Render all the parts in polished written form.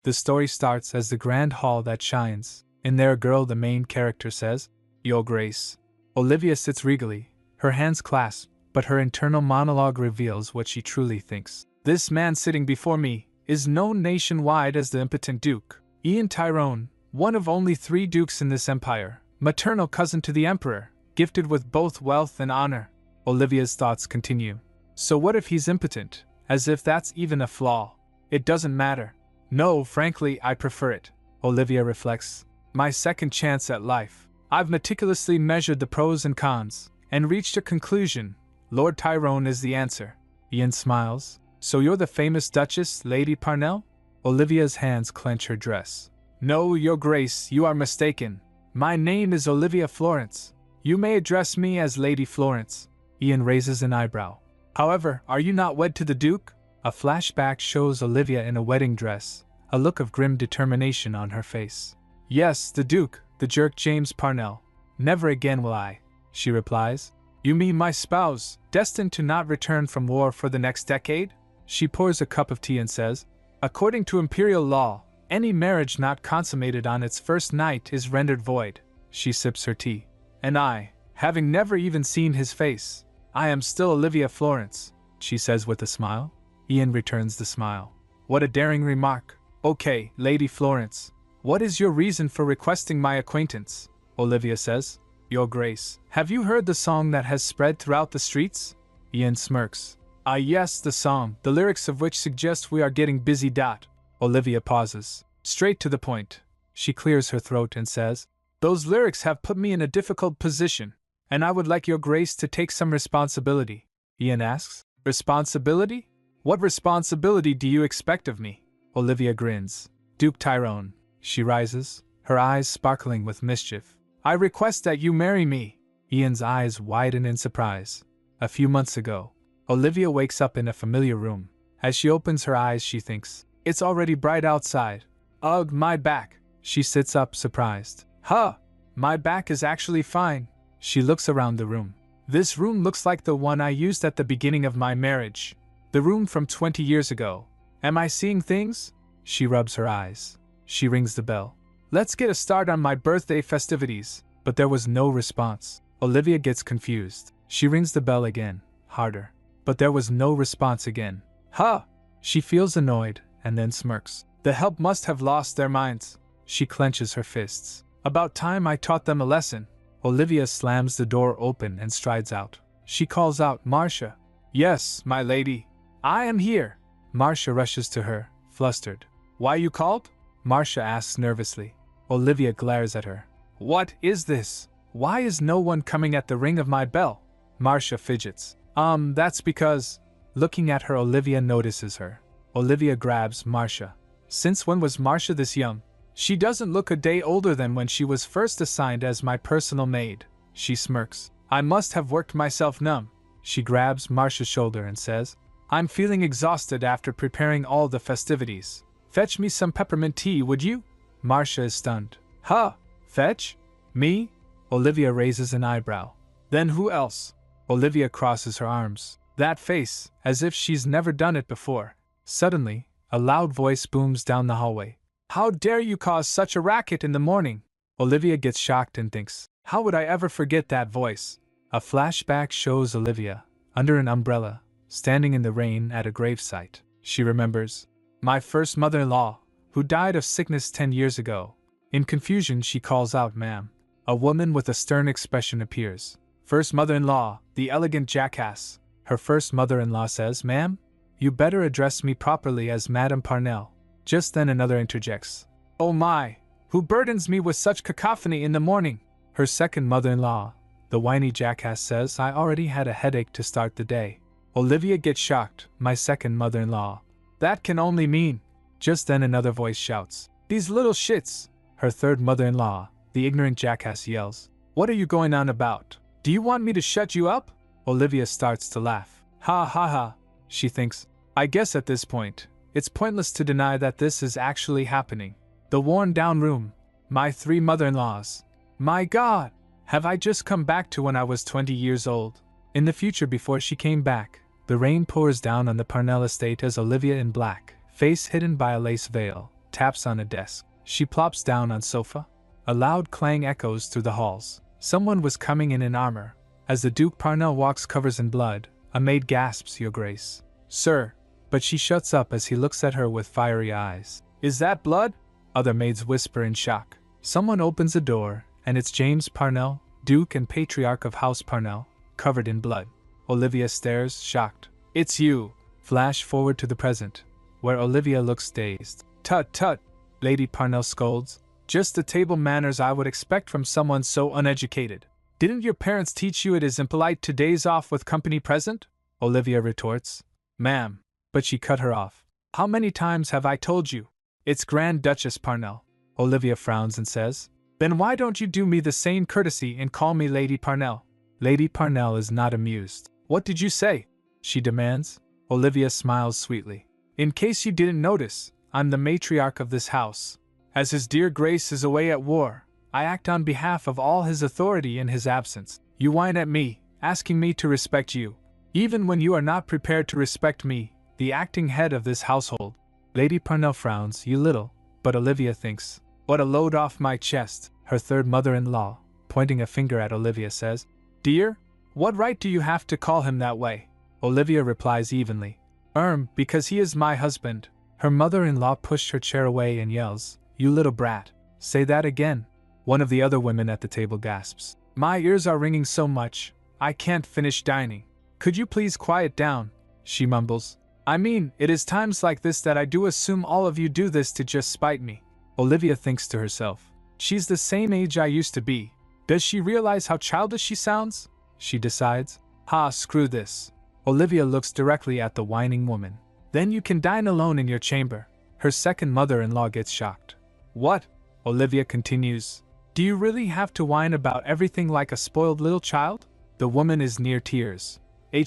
The story starts as the grand hall that shines. In there a girl, the main character, says, "Your Grace." Olivia sits regally, her hands clasped, but her internal monologue reveals what she truly thinks. "This man sitting before me is known nationwide as the impotent Duke Ian Tyrone, one of only 3 dukes in this empire, maternal cousin to the emperor, gifted with both wealth and honor." Olivia's thoughts continue. So what if he's impotent? As if that's even a flaw. It doesn't matter. No, frankly, I prefer it. Olivia reflects. My second chance at life. I've meticulously measured the pros and cons, and reached a conclusion. Lord Tyrone is the answer. Ian smiles. So you're the famous Duchess, Lady Parnell? Olivia's hands clench her dress. No, Your Grace, you are mistaken. My name is Olivia Florence. You may address me as Lady Florence. Ian raises an eyebrow. However, are you not wed to the Duke? A flashback shows Olivia in a wedding dress, a look of grim determination on her face. Yes, the Duke, the jerk James Parnell. Never again will I, she replies. You mean my spouse, destined to not return from war for the next decade? She pours a cup of tea and says, according to imperial law, any marriage not consummated on its first night is rendered void. She sips her tea. And I, having never even seen his face, I am still Olivia Florence, she says with a smile. Ian returns the smile. What a daring remark. Okay, Lady Florence, what is your reason for requesting my acquaintance? Olivia says. Your Grace, have you heard the song that has spread throughout the streets? Ian smirks. Ah yes, the song, the lyrics of which suggest we are getting busy. Olivia pauses. Straight to the point. She clears her throat and says, those lyrics have put me in a difficult position, and I would like Your Grace to take some responsibility. Ian asks, responsibility? What responsibility do you expect of me? Olivia grins. Duke Tyrone. She rises, her eyes sparkling with mischief. I request that you marry me. Ian's eyes widen in surprise. A few months ago, Olivia wakes up in a familiar room. As she opens her eyes, she thinks, it's already bright outside. Ugh, my back. She sits up, surprised. Huh, my back is actually fine. She looks around the room. This room looks like the one I used at the beginning of my marriage. The room from 20 years ago. Am I seeing things? She rubs her eyes. She rings the bell. Let's get a start on my birthday festivities. But there was no response. Olivia gets confused. She rings the bell again, harder. But there was no response again. Huh! She feels annoyed, and then smirks. The help must have lost their minds. She clenches her fists. About time I taught them a lesson. Olivia slams the door open and strides out. She calls out, Marcia. Yes, my lady. I am here. Marcia rushes to her, flustered. Why you called? Marcia asks nervously. Olivia glares at her. What is this? Why is no one coming at the ring of my bell? Marcia fidgets. That's because... Looking at her, Olivia notices her. Olivia grabs Marcia. Since when was Marcia this young? She doesn't look a day older than when she was first assigned as my personal maid. She smirks. I must have worked myself numb. She grabs Marcia's shoulder and says, I'm feeling exhausted after preparing all the festivities. Fetch me some peppermint tea, would you? Marcia is stunned. Huh? Fetch? Me? Olivia raises an eyebrow. Then who else? Olivia crosses her arms. That face, as if she's never done it before. Suddenly, a loud voice booms down the hallway. How dare you cause such a racket in the morning? Olivia gets shocked and thinks, how would I ever forget that voice? A flashback shows Olivia, under an umbrella, standing in the rain at a gravesite. She remembers, my first mother-in-law, who died of sickness 10 years ago. In confusion, she calls out, ma'am. A woman with a stern expression appears. First mother-in-law, the elegant jackass. Her first mother-in-law says, ma'am, you better address me properly as Madame Parnell. Just then another interjects. Oh my, who burdens me with such cacophony in the morning? Her second mother-in-law, the whiny jackass, says, I already had a headache to start the day. Olivia gets shocked, my second mother-in-law. That can only mean... Just then another voice shouts, these little shits. Her third mother-in-law, the ignorant jackass, yells, what are you going on about? Do you want me to shut you up? Olivia starts to laugh. Ha ha ha, she thinks. I guess at this point, it's pointless to deny that this is actually happening. The worn-down room. My 3 mother-in-laws. My God! Have I just come back to when I was 20 years old? In the future, before she came back, the rain pours down on the Parnell estate as Olivia, in black, face hidden by a lace veil, taps on a desk. She plops down on sofa. A loud clang echoes through the halls. Someone was coming in armor. As the Duke Parnell walks covers in blood, a maid gasps, "Your Grace." "Sir," but she shuts up as he looks at her with fiery eyes. "Is that blood?" Other maids whisper in shock. Someone opens the door, and it's James Parnell, Duke and Patriarch of House Parnell, covered in blood. Olivia stares, shocked. "It's you." Flash forward to the present, where Olivia looks dazed. "Tut tut," Lady Parnell scolds. "Just the table manners I would expect from someone so uneducated. Didn't your parents teach you it is impolite to daze off with company present?" Olivia retorts. "Ma'am," but she cut her off. "How many times have I told you? It's Grand Duchess Parnell." Olivia frowns and says, "Then why don't you do me the same courtesy and call me Lady Parnell?" Lady Parnell is not amused. "What did you say?" she demands. Olivia smiles sweetly. "In case you didn't notice, I'm the matriarch of this house. As His dear Grace is away at war, I act on behalf of all his authority in his absence. You whine at me, asking me to respect you, even when you are not prepared to respect me, the acting head of this household." Lady Parnell frowns, "You little," but Olivia thinks, "What a load off my chest." Her third mother-in-law, pointing a finger at Olivia, says, "Dear, what right do you have to call him that way?" Olivia replies evenly, Because he is my husband." Her mother-in-law pushed her chair away and yells, "You little brat, say that again." One of the other women at the table gasps, "My ears are ringing so much, I can't finish dining." "Could you please quiet down?" she mumbles. "I mean, it is times like this that I do assume all of you do this to just spite me." Olivia thinks to herself, "She's the same age I used to be. Does she realize how childish she sounds?" She decides, "Ha, screw this." Olivia looks directly at the whining woman. "Then you can dine alone in your chamber." Her second mother-in-law gets shocked. "What?" Olivia continues. "Do you really have to whine about everything like a spoiled little child?" The woman is near tears.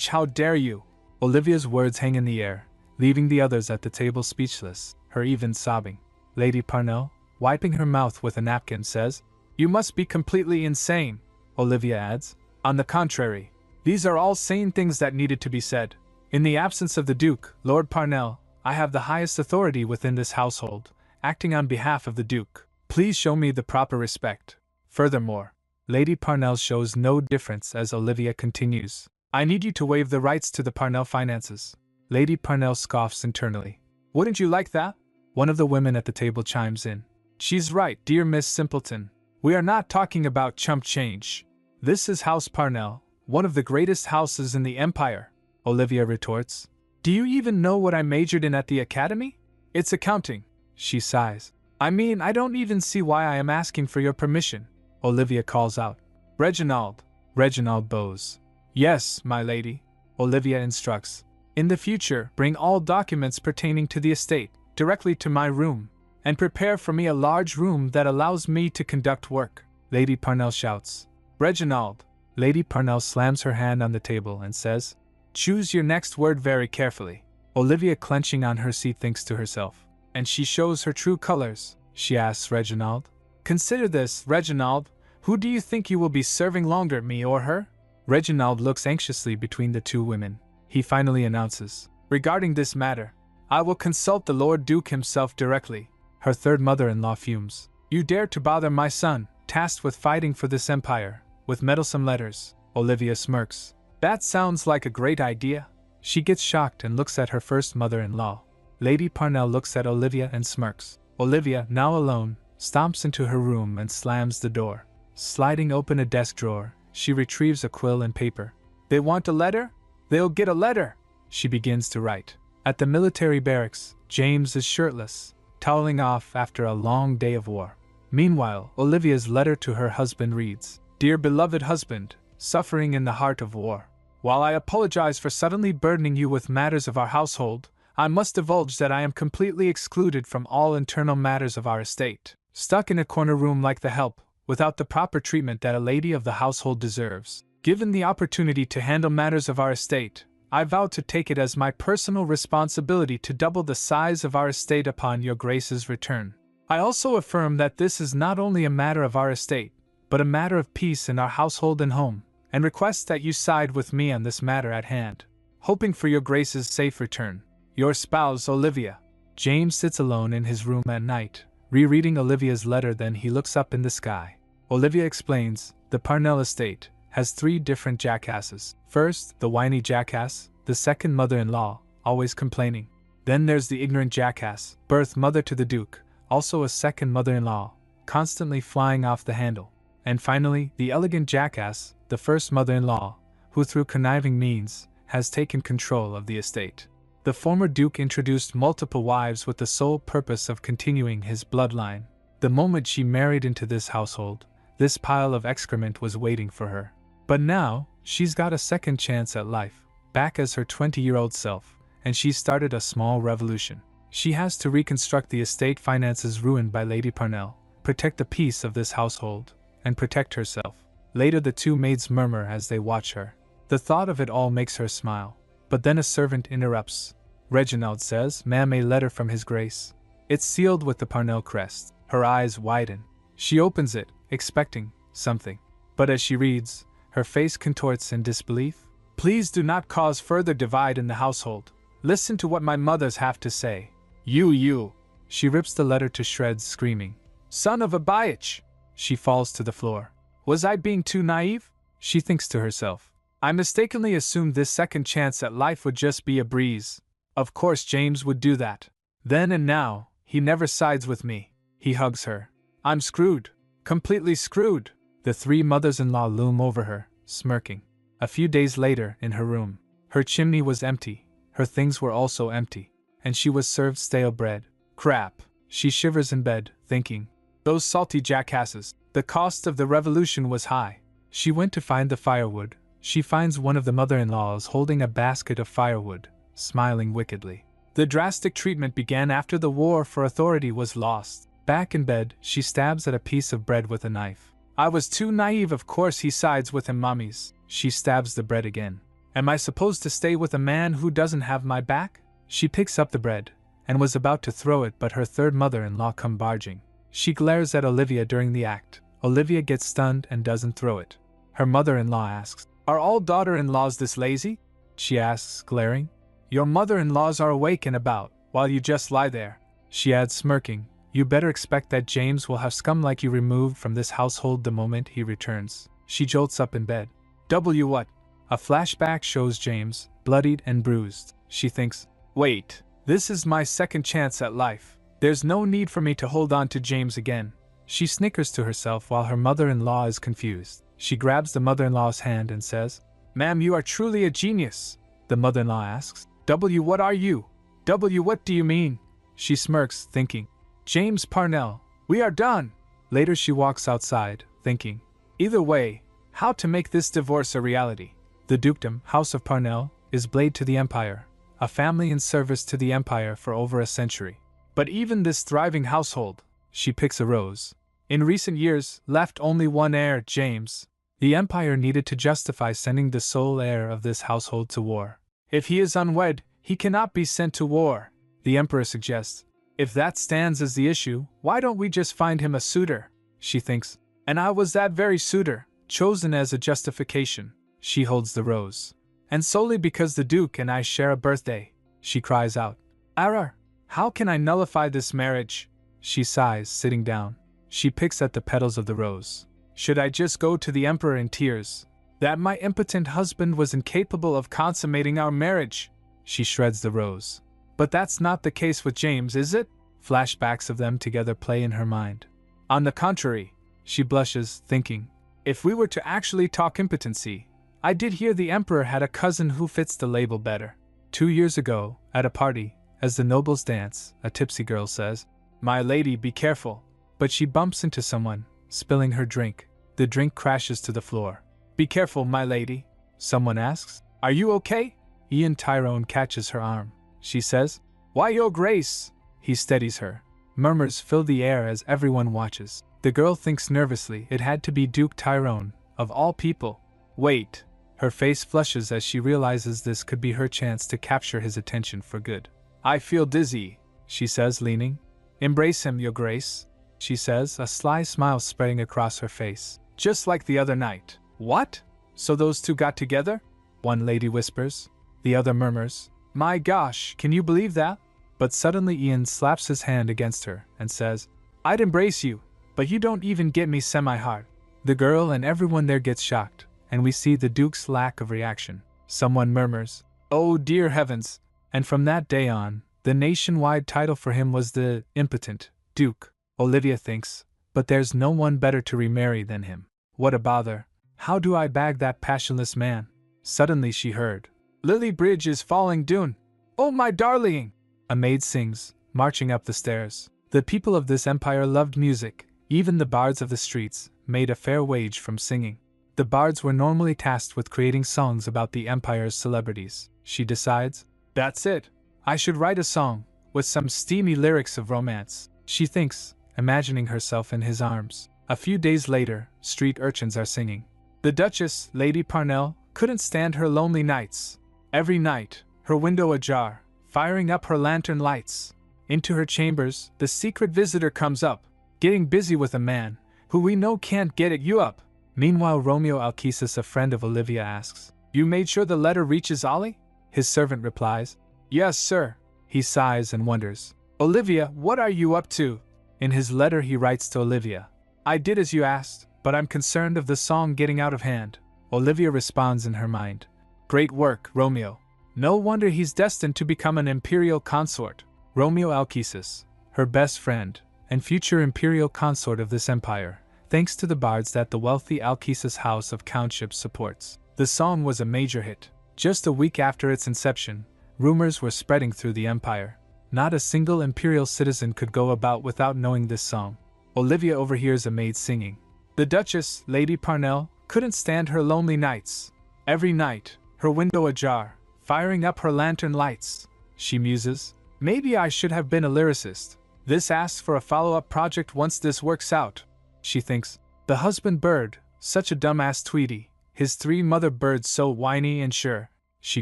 How dare you?" Olivia's words hang in the air, leaving the others at the table speechless, her even sobbing. Lady Parnell, wiping her mouth with a napkin, says, "You must be completely insane." Olivia adds, "On the contrary, these are all sane things that needed to be said. In the absence of the Duke, Lord Parnell, I have the highest authority within this household, acting on behalf of the Duke. Please show me the proper respect." Furthermore, Lady Parnell shows no difference as Olivia continues, "I need you to waive the rights to the Parnell finances." Lady Parnell scoffs internally. "Wouldn't you like that?" One of the women at the table chimes in. "She's right, dear Miss Simpleton. We are not talking about chump change. This is House Parnell, one of the greatest houses in the Empire." Olivia retorts, "Do you even know what I majored in at the academy?" "It's accounting." She sighs. "I mean, I don't even see why I am asking for your permission." Olivia calls out, "Reginald." Reginald bows. "Yes, my lady." Olivia instructs, "In the future, bring all documents pertaining to the estate directly to my room, and prepare for me a large room that allows me to conduct work." Lady Parnell shouts, "Reginald." Lady Parnell slams her hand on the table and says, "Choose your next word very carefully." Olivia, clenching on her seat, thinks to herself, "And she shows her true colors?" She asks Reginald, "Consider this, Reginald, who do you think you will be serving longer, me or her?" Reginald looks anxiously between the two women. He finally announces, "Regarding this matter, I will consult the Lord Duke himself directly." Her third mother-in-law fumes. "You dare to bother my son, tasked with fighting for this empire, with meddlesome letters." Olivia smirks. "That sounds like a great idea." She gets shocked and looks at her first mother-in-law. Lady Parnell looks at Olivia and smirks. Olivia, now alone, stomps into her room and slams the door. Sliding open a desk drawer, she retrieves a quill and paper. "They want a letter? They'll get a letter!" She begins to write. At the military barracks, James is shirtless, toweling off after a long day of war. Meanwhile, Olivia's letter to her husband reads, "Dear beloved husband, suffering in the heart of war. While I apologize for suddenly burdening you with matters of our household, I must divulge that I am completely excluded from all internal matters of our estate, stuck in a corner room like the help, without the proper treatment that a lady of the household deserves. Given the opportunity to handle matters of our estate, I vow to take it as my personal responsibility to double the size of our estate upon your Grace's return. I also affirm that this is not only a matter of our estate, but a matter of peace in our household and home, and request that you side with me on this matter at hand, hoping for your Grace's safe return. Your spouse, Olivia." James sits alone in his room at night, rereading Olivia's letter. Then he looks up in the sky. Olivia explains, the Parnell estate has 3 different jackasses. First, the whiny jackass, the second mother-in-law, always complaining. Then there's the ignorant jackass, birth mother to the Duke, also a second mother-in-law, constantly flying off the handle. And finally, the elegant jackass, the first mother-in-law, who through conniving means has taken control of the estate. The former Duke introduced multiple wives with the sole purpose of continuing his bloodline. The moment she married into this household, this pile of excrement was waiting for her. But now, she's got a second chance at life, back as her 20-year-old self, and she's started a small revolution. She has to reconstruct the estate finances ruined by Lady Parnell, protect the peace of this household, and protect herself. Later the 2 maids murmur as they watch her. The thought of it all makes her smile. But then a servant interrupts. Reginald says, "Ma'am, a letter from His Grace. It's sealed with the Parnell crest." Her eyes widen. She opens it, expecting something. But as she reads, her face contorts in disbelief. "Please do not cause further divide in the household. Listen to what my mothers have to say." You. She rips the letter to shreds, screaming, "Son of a bitch!" She falls to the floor. Was I being too naive? She thinks to herself. I mistakenly assumed this second chance at life would just be a breeze. Of course James would do that. Then and now, he never sides with me. He hugs her. I'm screwed. Completely screwed. The 3 mothers-in-law loom over her, smirking. A few days later, in her room, her chimney was empty, her things were also empty, and she was served stale bread. Crap. She shivers in bed, thinking. Those salty jackasses. The cost of the revolution was high. She went to find the firewood. She finds one of the mother-in-laws holding a basket of firewood, smiling wickedly. The drastic treatment began after the war for authority was lost. Back in bed, she stabs at a piece of bread with a knife. I was too naive, of course he sides with him, mummies. She stabs the bread again. Am I supposed to stay with a man who doesn't have my back? She picks up the bread, and was about to throw it, but her 3rd mother-in-law come barging. She glares at Olivia during the act. Olivia gets stunned and doesn't throw it. Her mother-in-law asks, Are all daughter-in-laws this lazy? She asks, glaring. Your mother-in-laws are awake and about, while you just lie there. She adds, smirking, You better expect that James will have scum like you removed from this household the moment he returns. She jolts up in bed. What? A flashback shows James, bloodied and bruised. She thinks, Wait, this is my second chance at life. There's no need for me to hold on to James again. She snickers to herself while her mother-in-law is confused. She grabs the mother-in-law's hand and says, Ma'am, you are truly a genius. The mother-in-law asks, What are you? What do you mean? She smirks, thinking, James Parnell, we are done. Later she walks outside, thinking, Either way, how to make this divorce a reality. The dukedom, House of Parnell, is blade to the empire, a family in service to the empire for over a century. But even this thriving household, she picks a rose, in recent years left only one heir, James. The empire needed to justify sending the sole heir of this household to war. If he is unwed, he cannot be sent to war, the emperor suggests. If that stands as the issue, why don't we just find him a suitor? She thinks. And I was that very suitor, chosen as a justification. She holds the rose. And solely because the Duke and I share a birthday, she cries out. Arar, how can I nullify this marriage? She sighs, sitting down. She picks at the petals of the rose. Should I just go to the emperor in tears? That my impotent husband was incapable of consummating our marriage? She shreds the rose. But that's not the case with James, is it? Flashbacks of them together play in her mind. On the contrary, she blushes, thinking, if we were to actually talk impotency, I did hear the emperor had a cousin who fits the label better. 2 years ago, at a party, as the nobles dance, a tipsy girl says, My lady, be careful. But she bumps into someone, spilling her drink. The drink crashes to the floor. Be careful, my lady, someone asks. Are you okay? Ian Tyrone catches her arm. She says, Why, your grace? He steadies her. Murmurs fill the air as everyone watches. The girl thinks nervously it had to be Duke Tyrone, of all people. Wait. Her face flushes as she realizes this could be her chance to capture his attention for good. I feel dizzy, she says, leaning. Embrace him, your grace, she says, a sly smile spreading across her face. Just like the other night. What? So those two got together? One lady whispers. The other murmurs. My gosh, can you believe that? But suddenly Ian slaps his hand against her and says, "I'd embrace you, but you don't even get me semi-hard." The girl and everyone there gets shocked, and we see the Duke's lack of reaction. Someone murmurs, "Oh dear heavens," and from that day on, the nationwide title for him was the impotent Duke. Olivia thinks, but there's no one better to remarry than him. What a bother. How do I bag that passionless man? Suddenly she heard, "Lily Bridge is falling down. Oh my darling!" A maid sings, marching up the stairs. The people of this empire loved music. Even the bards of the streets made a fair wage from singing. The bards were normally tasked with creating songs about the empire's celebrities. She decides, "That's it. I should write a song, with some steamy lyrics of romance," she thinks, imagining herself in his arms. A few days later, street urchins are singing. The Duchess, Lady Parnell, couldn't stand her lonely nights. Every night, her window ajar, firing up her lantern lights. Into her chambers, the secret visitor comes up, getting busy with a man, who we know can't get at you up. Meanwhile, Romeo Alkesis, a friend of Olivia, asks, "You made sure the letter reaches Ollie?" His servant replies, "Yes, sir." He sighs and wonders, "Olivia, what are you up to?" In his letter he writes to Olivia, "I did as you asked, but I'm concerned of the song getting out of hand." Olivia responds in her mind, "Great work, Romeo. No wonder he's destined to become an imperial consort." Romeo Alkesis, her best friend, and future imperial consort of this empire, thanks to the bards that the wealthy Alkesis house of countship supports. The song was a major hit. Just a week after its inception, rumors were spreading through the empire. Not a single imperial citizen could go about without knowing this song. Olivia overhears a maid singing. The Duchess, Lady Parnell, couldn't stand her lonely nights. Every night, her window ajar, firing up her lantern lights. She muses, "Maybe I should have been a lyricist. This asks for a follow-up project once this works out." She thinks, "The husband bird, such a dumbass Tweety. His three mother birds so whiny and sure." She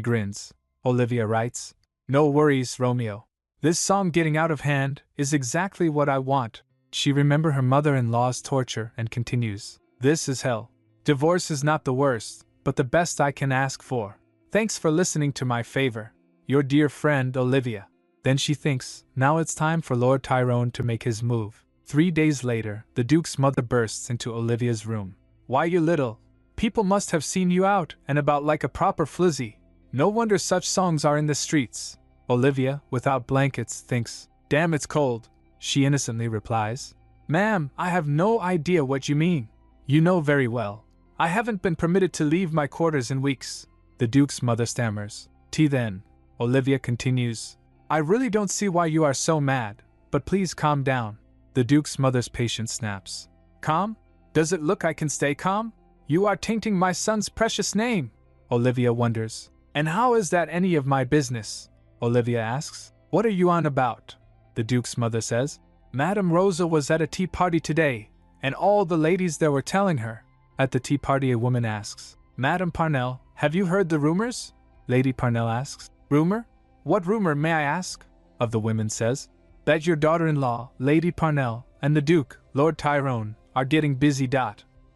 grins. Olivia writes, "No worries, Romeo. This song getting out of hand is exactly what I want." She remembers her mother-in-law's torture and continues, "This is hell. Divorce is not the worst, but the best I can ask for. Thanks for listening to my favor. Your dear friend, Olivia." Then she thinks, now it's time for Lord Tyrone to make his move. 3 days later, the Duke's mother bursts into Olivia's room. "Why, you little? People must have seen you out and about like a proper flizzy. No wonder such songs are in the streets." Olivia, without blankets, thinks, "Damn, it's cold." She innocently replies, "Ma'am, I have no idea what you mean." "You know very well. I haven't been permitted to leave my quarters in weeks." The Duke's mother stammers. "Tea then." Olivia continues, "I really don't see why you are so mad, but please calm down." The Duke's mother's patience snaps. "Calm? Does it look I can stay calm? You are tainting my son's precious name." Olivia wonders, "And how is that any of my business?" Olivia asks, "What are you on about?" The Duke's mother says, "Madame Rosa was at a tea party today, and all the ladies there were telling her." At the tea party a woman asks, "Madame Parnell, have you heard the rumors?" Lady Parnell asks, "Rumor? What rumor, may I ask?" Of the women says, "That your daughter-in-law, Lady Parnell, and the Duke, Lord Tyrone, are getting busy.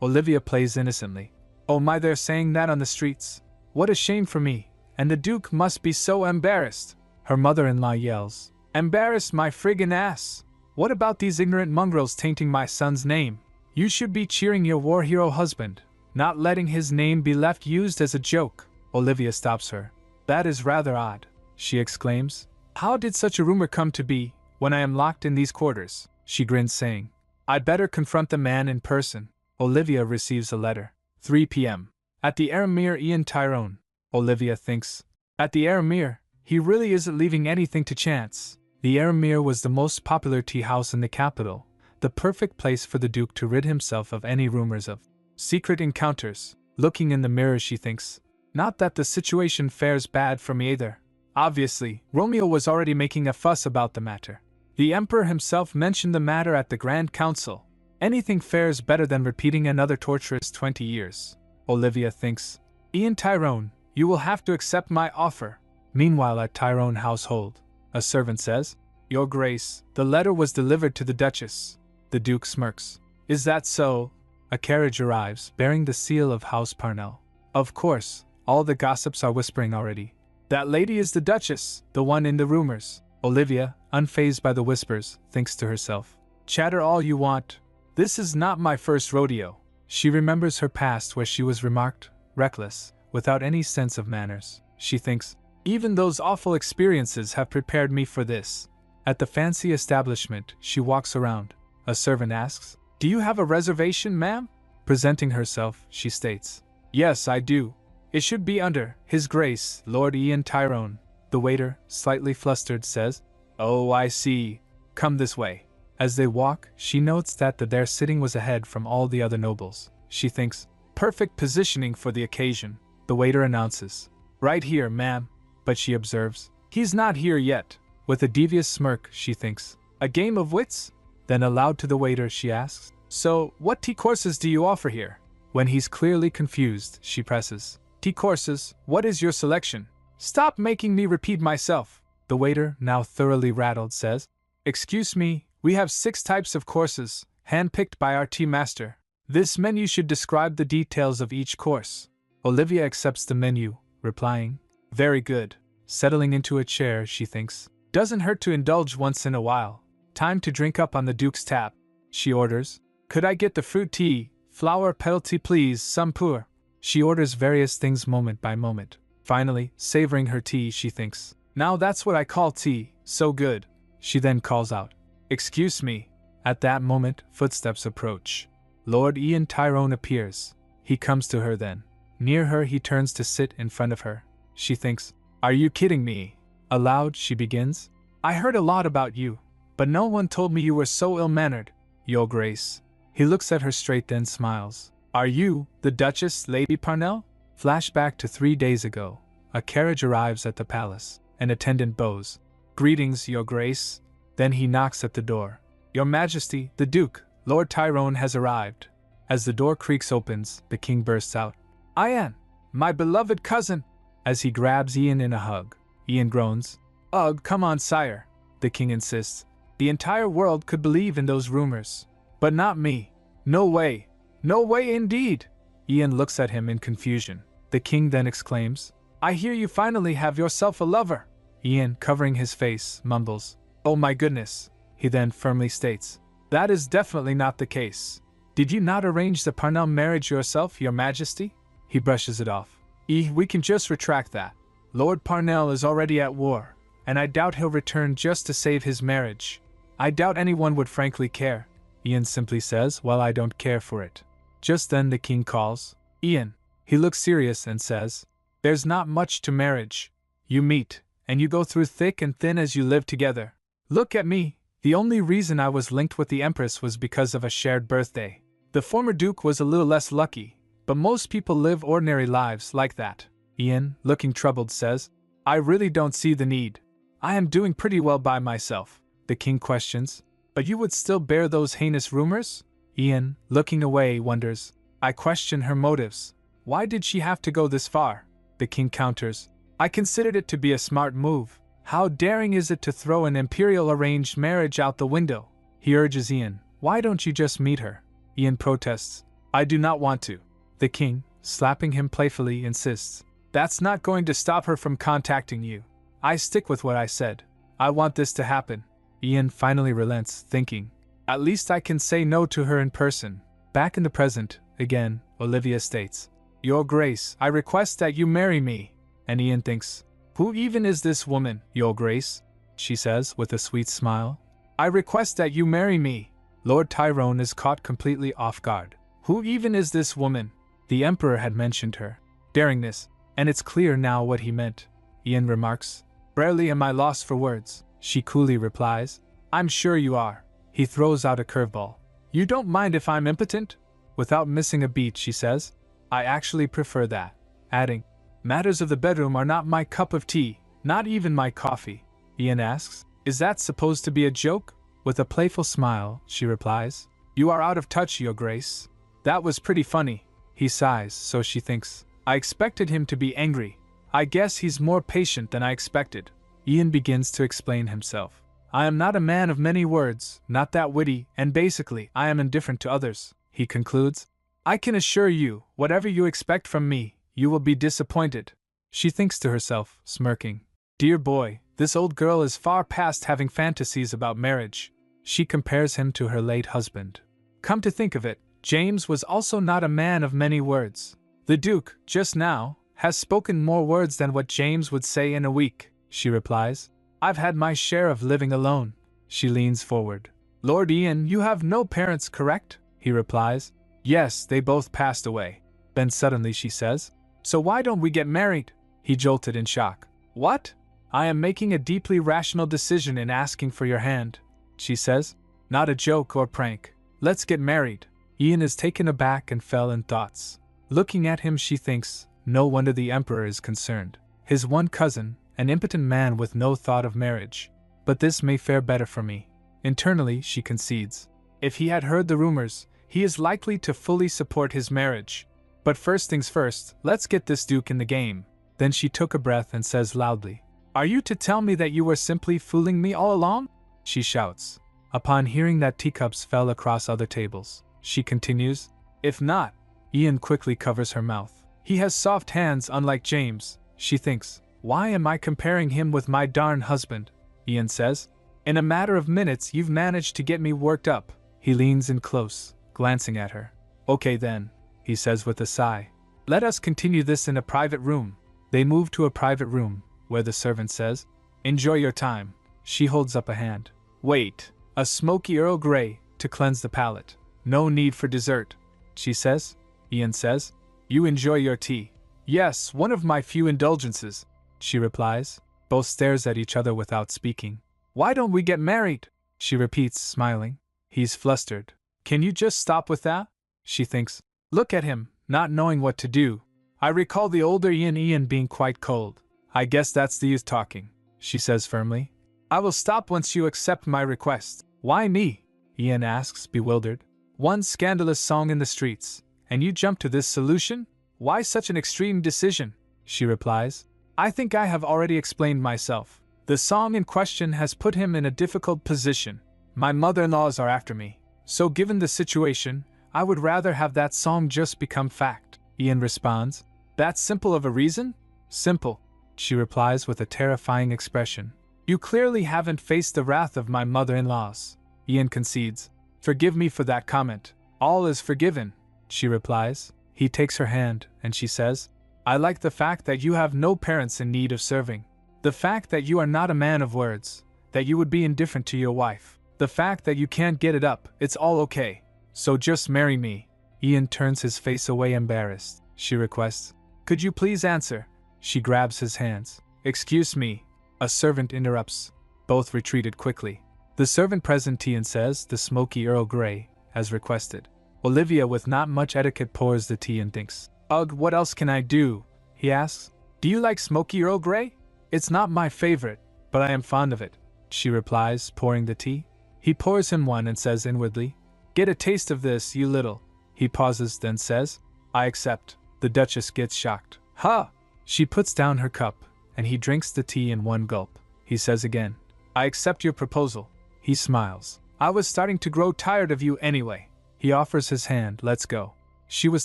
Olivia plays innocently. "Oh my, they're saying that on the streets. What a shame for me, and the Duke must be so embarrassed." Her mother-in-law yells, "Embarrassed my friggin' ass! What about these ignorant mongrels tainting my son's name? You should be cheering your war hero husband, not letting his name be left used as a joke." Olivia stops her. "That is rather odd," she exclaims. "How did such a rumor come to be, when I am locked in these quarters?" She grins, saying, "I'd better confront the man in person." Olivia receives a letter. 3 p.m. At the Aramir, Ian Tyrone. Olivia thinks, "At the Aramir, he really isn't leaving anything to chance." The Aramir was the most popular tea house in the capital, the perfect place for the Duke to rid himself of any rumors of secret encounters. Looking in the mirror, she thinks, "Not that the situation fares bad for me either." Obviously, Romeo was already making a fuss about the matter. The Emperor himself mentioned the matter at the Grand Council. Anything fares better than repeating another torturous 20 years. Olivia thinks, "Ian Tyrone, you will have to accept my offer." Meanwhile, at Tyrone household, a servant says, "Your Grace, the letter was delivered to the Duchess." The Duke smirks. "Is that so?" A carriage arrives, bearing the seal of House Parnell. Of course, all the gossips are whispering already. "That lady is the Duchess, the one in the rumors." Olivia, unfazed by the whispers, thinks to herself, chatter all you want. This is not my first rodeo. She remembers her past where she was remarked reckless, without any sense of manners. She thinks, even those awful experiences have prepared me for this. At the fancy establishment, she walks around. A servant asks, do you have a reservation, ma'am? Presenting herself, she states, yes, I do. It should be under His Grace, Lord Ian Tyrone. The waiter, slightly flustered, says, oh, I see. Come this way. As they walk, she notes that their sitting was ahead from all the other nobles. She thinks, perfect positioning for the occasion. The waiter announces, right here, ma'am. But she observes, he's not here yet. With a devious smirk, she thinks, a game of wits? Then aloud to the waiter, she asks, so, what tea courses do you offer here? When he's clearly confused, she presses, tea courses, what is your selection? Stop making me repeat myself. The waiter, now thoroughly rattled, says, excuse me, we have 6 types of courses, hand-picked by our tea master. This menu should describe the details of each course. Olivia accepts the menu, replying, very good. Settling into a chair, she thinks, doesn't hurt to indulge once in a while. Time to drink up on the Duke's tab. She orders, could I get the fruit tea, flower petal tea please, some pour. She orders various things moment by moment. Finally, savoring her tea, she thinks, now that's what I call tea, so good. She then calls out, excuse me. At that moment, footsteps approach. Lord Ian Tyrone appears. He comes to her then. Near her he turns to sit in front of her. She thinks, are you kidding me? Aloud, she begins, I heard a lot about you, but no one told me you were so ill-mannered, Your Grace. He looks at her straight then smiles. Are you, the Duchess Lady Parnell? Flashback to 3 days ago. A carriage arrives at the palace. An attendant bows. Greetings, Your Grace. Then he knocks at the door. Your Majesty, the Duke, Lord Tyrone has arrived. As the door creaks opens, the king bursts out. Ian, my beloved cousin! As he grabs Ian in a hug. Ian groans. Ugh, come on, sire. The king insists. The entire world could believe in those rumors. But not me. No way. No way indeed. Ian looks at him in confusion. The king then exclaims, I hear you finally have yourself a lover. Ian, covering his face, mumbles, oh my goodness. He then firmly states, that is definitely not the case. Did you not arrange the Parnell marriage yourself, Your Majesty? He brushes it off. We can just retract that. Lord Parnell is already at war, and I doubt he'll return just to save his marriage. I doubt anyone would frankly care. Ian simply says, well, I don't care for it. Just then the king calls, Ian. He looks serious and says, there's not much to marriage. You meet, and you go through thick and thin as you live together. Look at me. The only reason I was linked with the Empress was because of a shared birthday. The former Duke was a little less lucky, but most people live ordinary lives like that. Ian, looking troubled, says, I really don't see the need. I am doing pretty well by myself. The king questions, but you would still bear those heinous rumors? Ian, looking away, wonders, I question her motives. Why did she have to go this far? The king counters, I considered it to be a smart move. How daring is it to throw an imperial arranged marriage out the window? He urges Ian, why don't you just meet her? Ian protests, I do not want to. The king, slapping him playfully, insists, that's not going to stop her from contacting you. I stick with what I said. I want this to happen. Ian finally relents, thinking, at least I can say no to her in person. Back in the present, again, Olivia states, Your Grace, I request that you marry me. And Ian thinks, who even is this woman, Your Grace? She says with a sweet smile. I request that you marry me. Lord Tyrone is caught completely off guard. Who even is this woman? The Emperor had mentioned her. Daringness, and it's clear now what he meant. Ian remarks, rarely am I lost for words. She coolly replies, I'm sure you are. He throws out a curveball. You don't mind if I'm impotent? Without missing a beat, she says, I actually prefer that. Adding, matters of the bedroom are not my cup of tea, not even my coffee. Ian asks, is that supposed to be a joke? With a playful smile, she replies, you are out of touch, Your Grace. That was pretty funny. He sighs, so she thinks, I expected him to be angry. I guess he's more patient than I expected. Ian begins to explain himself. I am not a man of many words, not that witty, and basically, I am indifferent to others. He concludes, I can assure you, whatever you expect from me, you will be disappointed. She thinks to herself, smirking, dear boy, This old girl is far past having fantasies about marriage. She compares him to her late husband. Come to think of it, James was also not a man of many words. The Duke, just now, has spoken more words than what James would say in a week, she replies. I've had my share of living alone. She leans forward. Lord Ian, you have no parents, correct? He replies. Yes, they both passed away. Then suddenly she says, so why don't we get married? He jolted in shock. What? I am making a deeply rational decision in asking for your hand, she says. Not a joke or prank. Let's get married. Ian is taken aback and fell in thoughts. Looking at him, she thinks, no wonder the Emperor is concerned. His one cousin, an impotent man with no thought of marriage. But this may fare better for me. Internally, she concedes. If he had heard the rumors, he is likely to fully support his marriage. But first things first, let's get this Duke in the game. Then she took a breath and says loudly, Are you to tell me that you were simply fooling me all along? She shouts. Upon hearing that, teacups fell across other tables. She continues, If not. Ian quickly covers her mouth. He has soft hands unlike James, she thinks. Why am I comparing him with my darn husband? Ian says. In a matter of minutes you've managed to get me worked up. He leans in close, glancing at her. Okay then, he says with a sigh. Let us continue this in a private room. They move to a private room, where the servant says, Enjoy your time. She holds up a hand. Wait, a smoky Earl Grey, to cleanse the palate. No need for dessert, she says. Ian says, You enjoy your tea. Yes, one of my few indulgences, she replies. Both stares at each other without speaking. Why don't we get married? She repeats, smiling. He's flustered. Can you just stop with that? She thinks. Look at him, not knowing what to do. I recall the older Ian being quite cold. I guess that's the youth talking, she says firmly. I will stop once you accept my request. Why me? Ian asks, bewildered. One scandalous song in the streets, and you jump to this solution? Why such an extreme decision? She replies. I think I have already explained myself. The song in question has put him in a difficult position. My mother-in-laws are after me. So given the situation, I would rather have that song just become fact. Ian responds. That simple of a reason? Simple, she replies with a terrifying expression. You clearly haven't faced the wrath of my mother-in-laws. Ian concedes. Forgive me for that comment. All is forgiven, she replies. He takes her hand, and she says, I like the fact that you have no parents in need of serving. The fact that you are not a man of words, that you would be indifferent to your wife. The fact that you can't get it up, it's all okay. So just marry me. Ian turns his face away embarrassed. She requests, Could you please answer? She grabs his hands. Excuse me. A servant interrupts. Both retreated quickly. The servant presents tea and says the smoky Earl Grey, as requested. Olivia, with not much etiquette, pours the tea and thinks. Ugh, what else can I do? He asks. Do you like smoky Earl Grey? It's not my favorite, but I am fond of it, she replies, pouring the tea. He pours him one and says inwardly, Get a taste of this, you little. He pauses, then says, I accept. The Duchess gets shocked. Ha! She puts down her cup, and he drinks the tea in one gulp. He says again, I accept your proposal. He smiles. I was starting to grow tired of you anyway. He offers his hand. Let's go. She was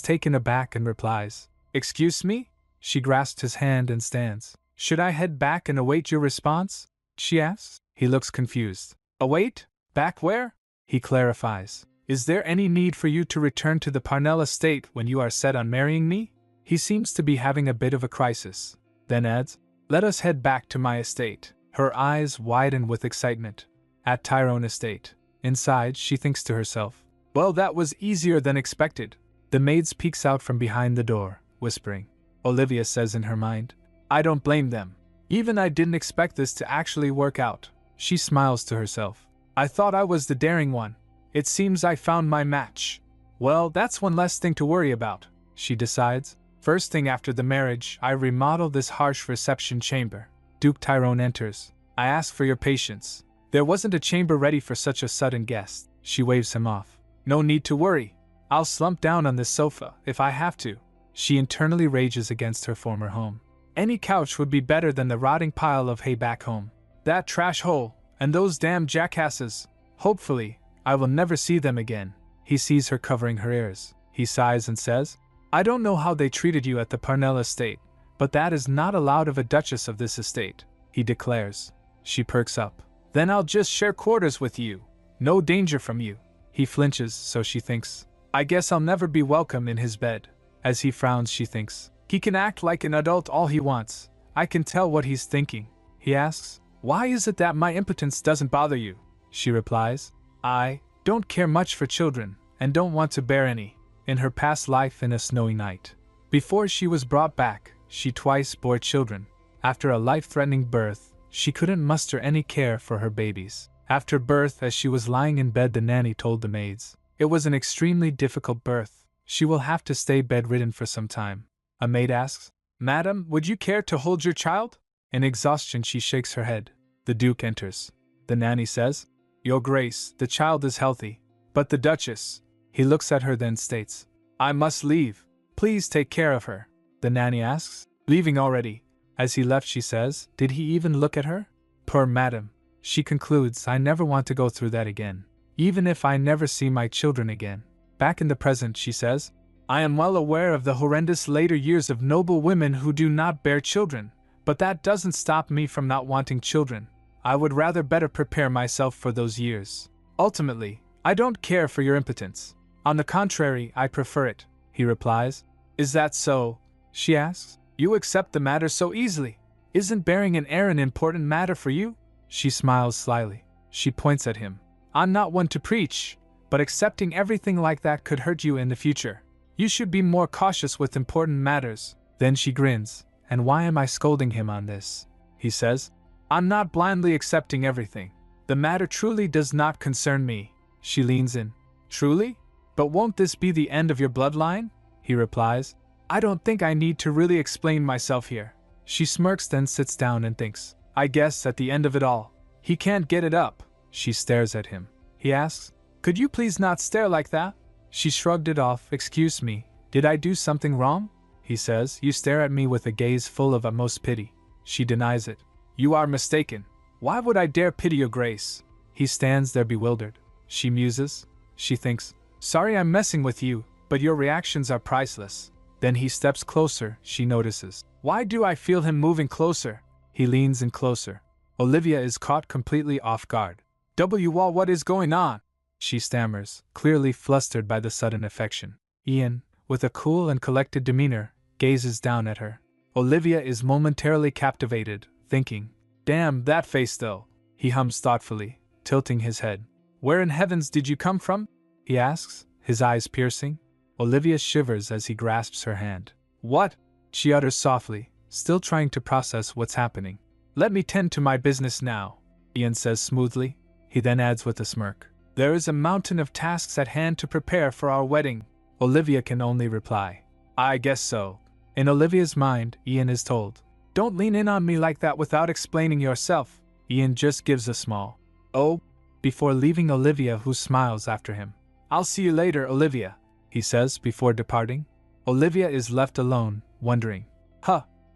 taken aback and replies, Excuse me? She grasps his hand and stands. Should I head back and await your response? She asks. He looks confused. Await? Back where? He clarifies. Is there any need for you to return to the Parnell estate when you are set on marrying me? He seems to be having a bit of a crisis. Then adds, Let us head back to my estate. Her eyes widen with excitement. At Tyrone estate. Inside, she thinks to herself, Well, that was easier than expected. The maid peeks out from behind the door, whispering. Olivia says in her mind, I don't blame them. Even I didn't expect this to actually work out. She smiles to herself. I thought I was the daring one. It seems I found my match. Well, that's one less thing to worry about, she decides. First thing after the marriage, I remodel this harsh reception chamber. Duke Tyrone enters. I ask for your patience. There wasn't a chamber ready for such a sudden guest. She waves him off. No need to worry. I'll slump down on this sofa if I have to. She internally rages against her former home. Any couch would be better than the rotting pile of hay back home. That trash hole, and those damn jackasses. Hopefully, I will never see them again. He sees her covering her ears. He sighs and says, I don't know how they treated you at the Parnell estate, but that is not allowed of a duchess of this estate, he declares. She perks up. Then I'll just share quarters with you. No danger from you. He flinches, so she thinks. I guess I'll never be welcome in his bed. As he frowns, she thinks. He can act like an adult all he wants. I can tell what he's thinking. He asks, why is it that my impotence doesn't bother you? She replies, I don't care much for children, and don't want to bear any. In her past life in a snowy night, before she was brought back, she twice bore children. After a life-threatening birth, she couldn't muster any care for her babies. After birth, as she was lying in bed, the nanny told the maids, it was an extremely difficult birth. She will have to stay bedridden for some time. A maid asks, Madam, would you care to hold your child? In exhaustion, she shakes her head. The Duke enters. The nanny says, Your Grace, the child is healthy. But the Duchess. He looks at her, then states, I must leave. Please take care of her. The nanny asks, leaving already? As he left, she says, did he even look at her? Poor madam. She concludes, I never want to go through that again. Even if I never see my children again. Back in the present, she says, I am well aware of the horrendous later years of noble women who do not bear children, but that doesn't stop me from not wanting children. I would rather better prepare myself for those years. Ultimately, I don't care for your impotence. On the contrary, I prefer it, he replies. Is that so? She asks. You accept the matter so easily. Isn't bearing an heir an important matter for you? She smiles slyly. She points at him. I'm not one to preach, but accepting everything like that could hurt you in the future. You should be more cautious with important matters. Then she grins. And why am I scolding him on this? He says, I'm not blindly accepting everything. The matter truly does not concern me. She leans in. Truly? But won't this be the end of your bloodline? He replies, I don't think I need to really explain myself here. She smirks, then sits down and thinks, I guess at the end of it all, he can't get it up. She stares at him. He asks, could you please not stare like that? She shrugged it off. Excuse me, did I do something wrong? He says, you stare at me with a gaze full of utmost pity. She denies it. You are mistaken. Why would I dare pity your grace? He stands there bewildered. She muses. She thinks, sorry I'm messing with you, but your reactions are priceless. Then he steps closer. She notices. Why do I feel him moving closer? He leans in closer. Olivia is caught completely off guard. Wall, what is going on? She stammers, clearly flustered by the sudden affection. Ian, with a cool and collected demeanor, gazes down at her. Olivia is momentarily captivated, thinking, damn that face though. He hums thoughtfully, tilting his head. Where in heavens did you come from? He asks, his eyes piercing. Olivia shivers as he grasps her hand. What? She utters softly, still trying to process what's happening. Let me tend to my business now, Ian says smoothly. He then adds with a smirk. There is a mountain of tasks at hand to prepare for our wedding. Olivia can only reply, I guess so. In Olivia's mind, Ian is told, don't lean in on me like that without explaining yourself. Ian just gives a small, oh, before leaving Olivia, who smiles after him. I'll see you later, Olivia, he says before departing. Olivia is left alone, wondering.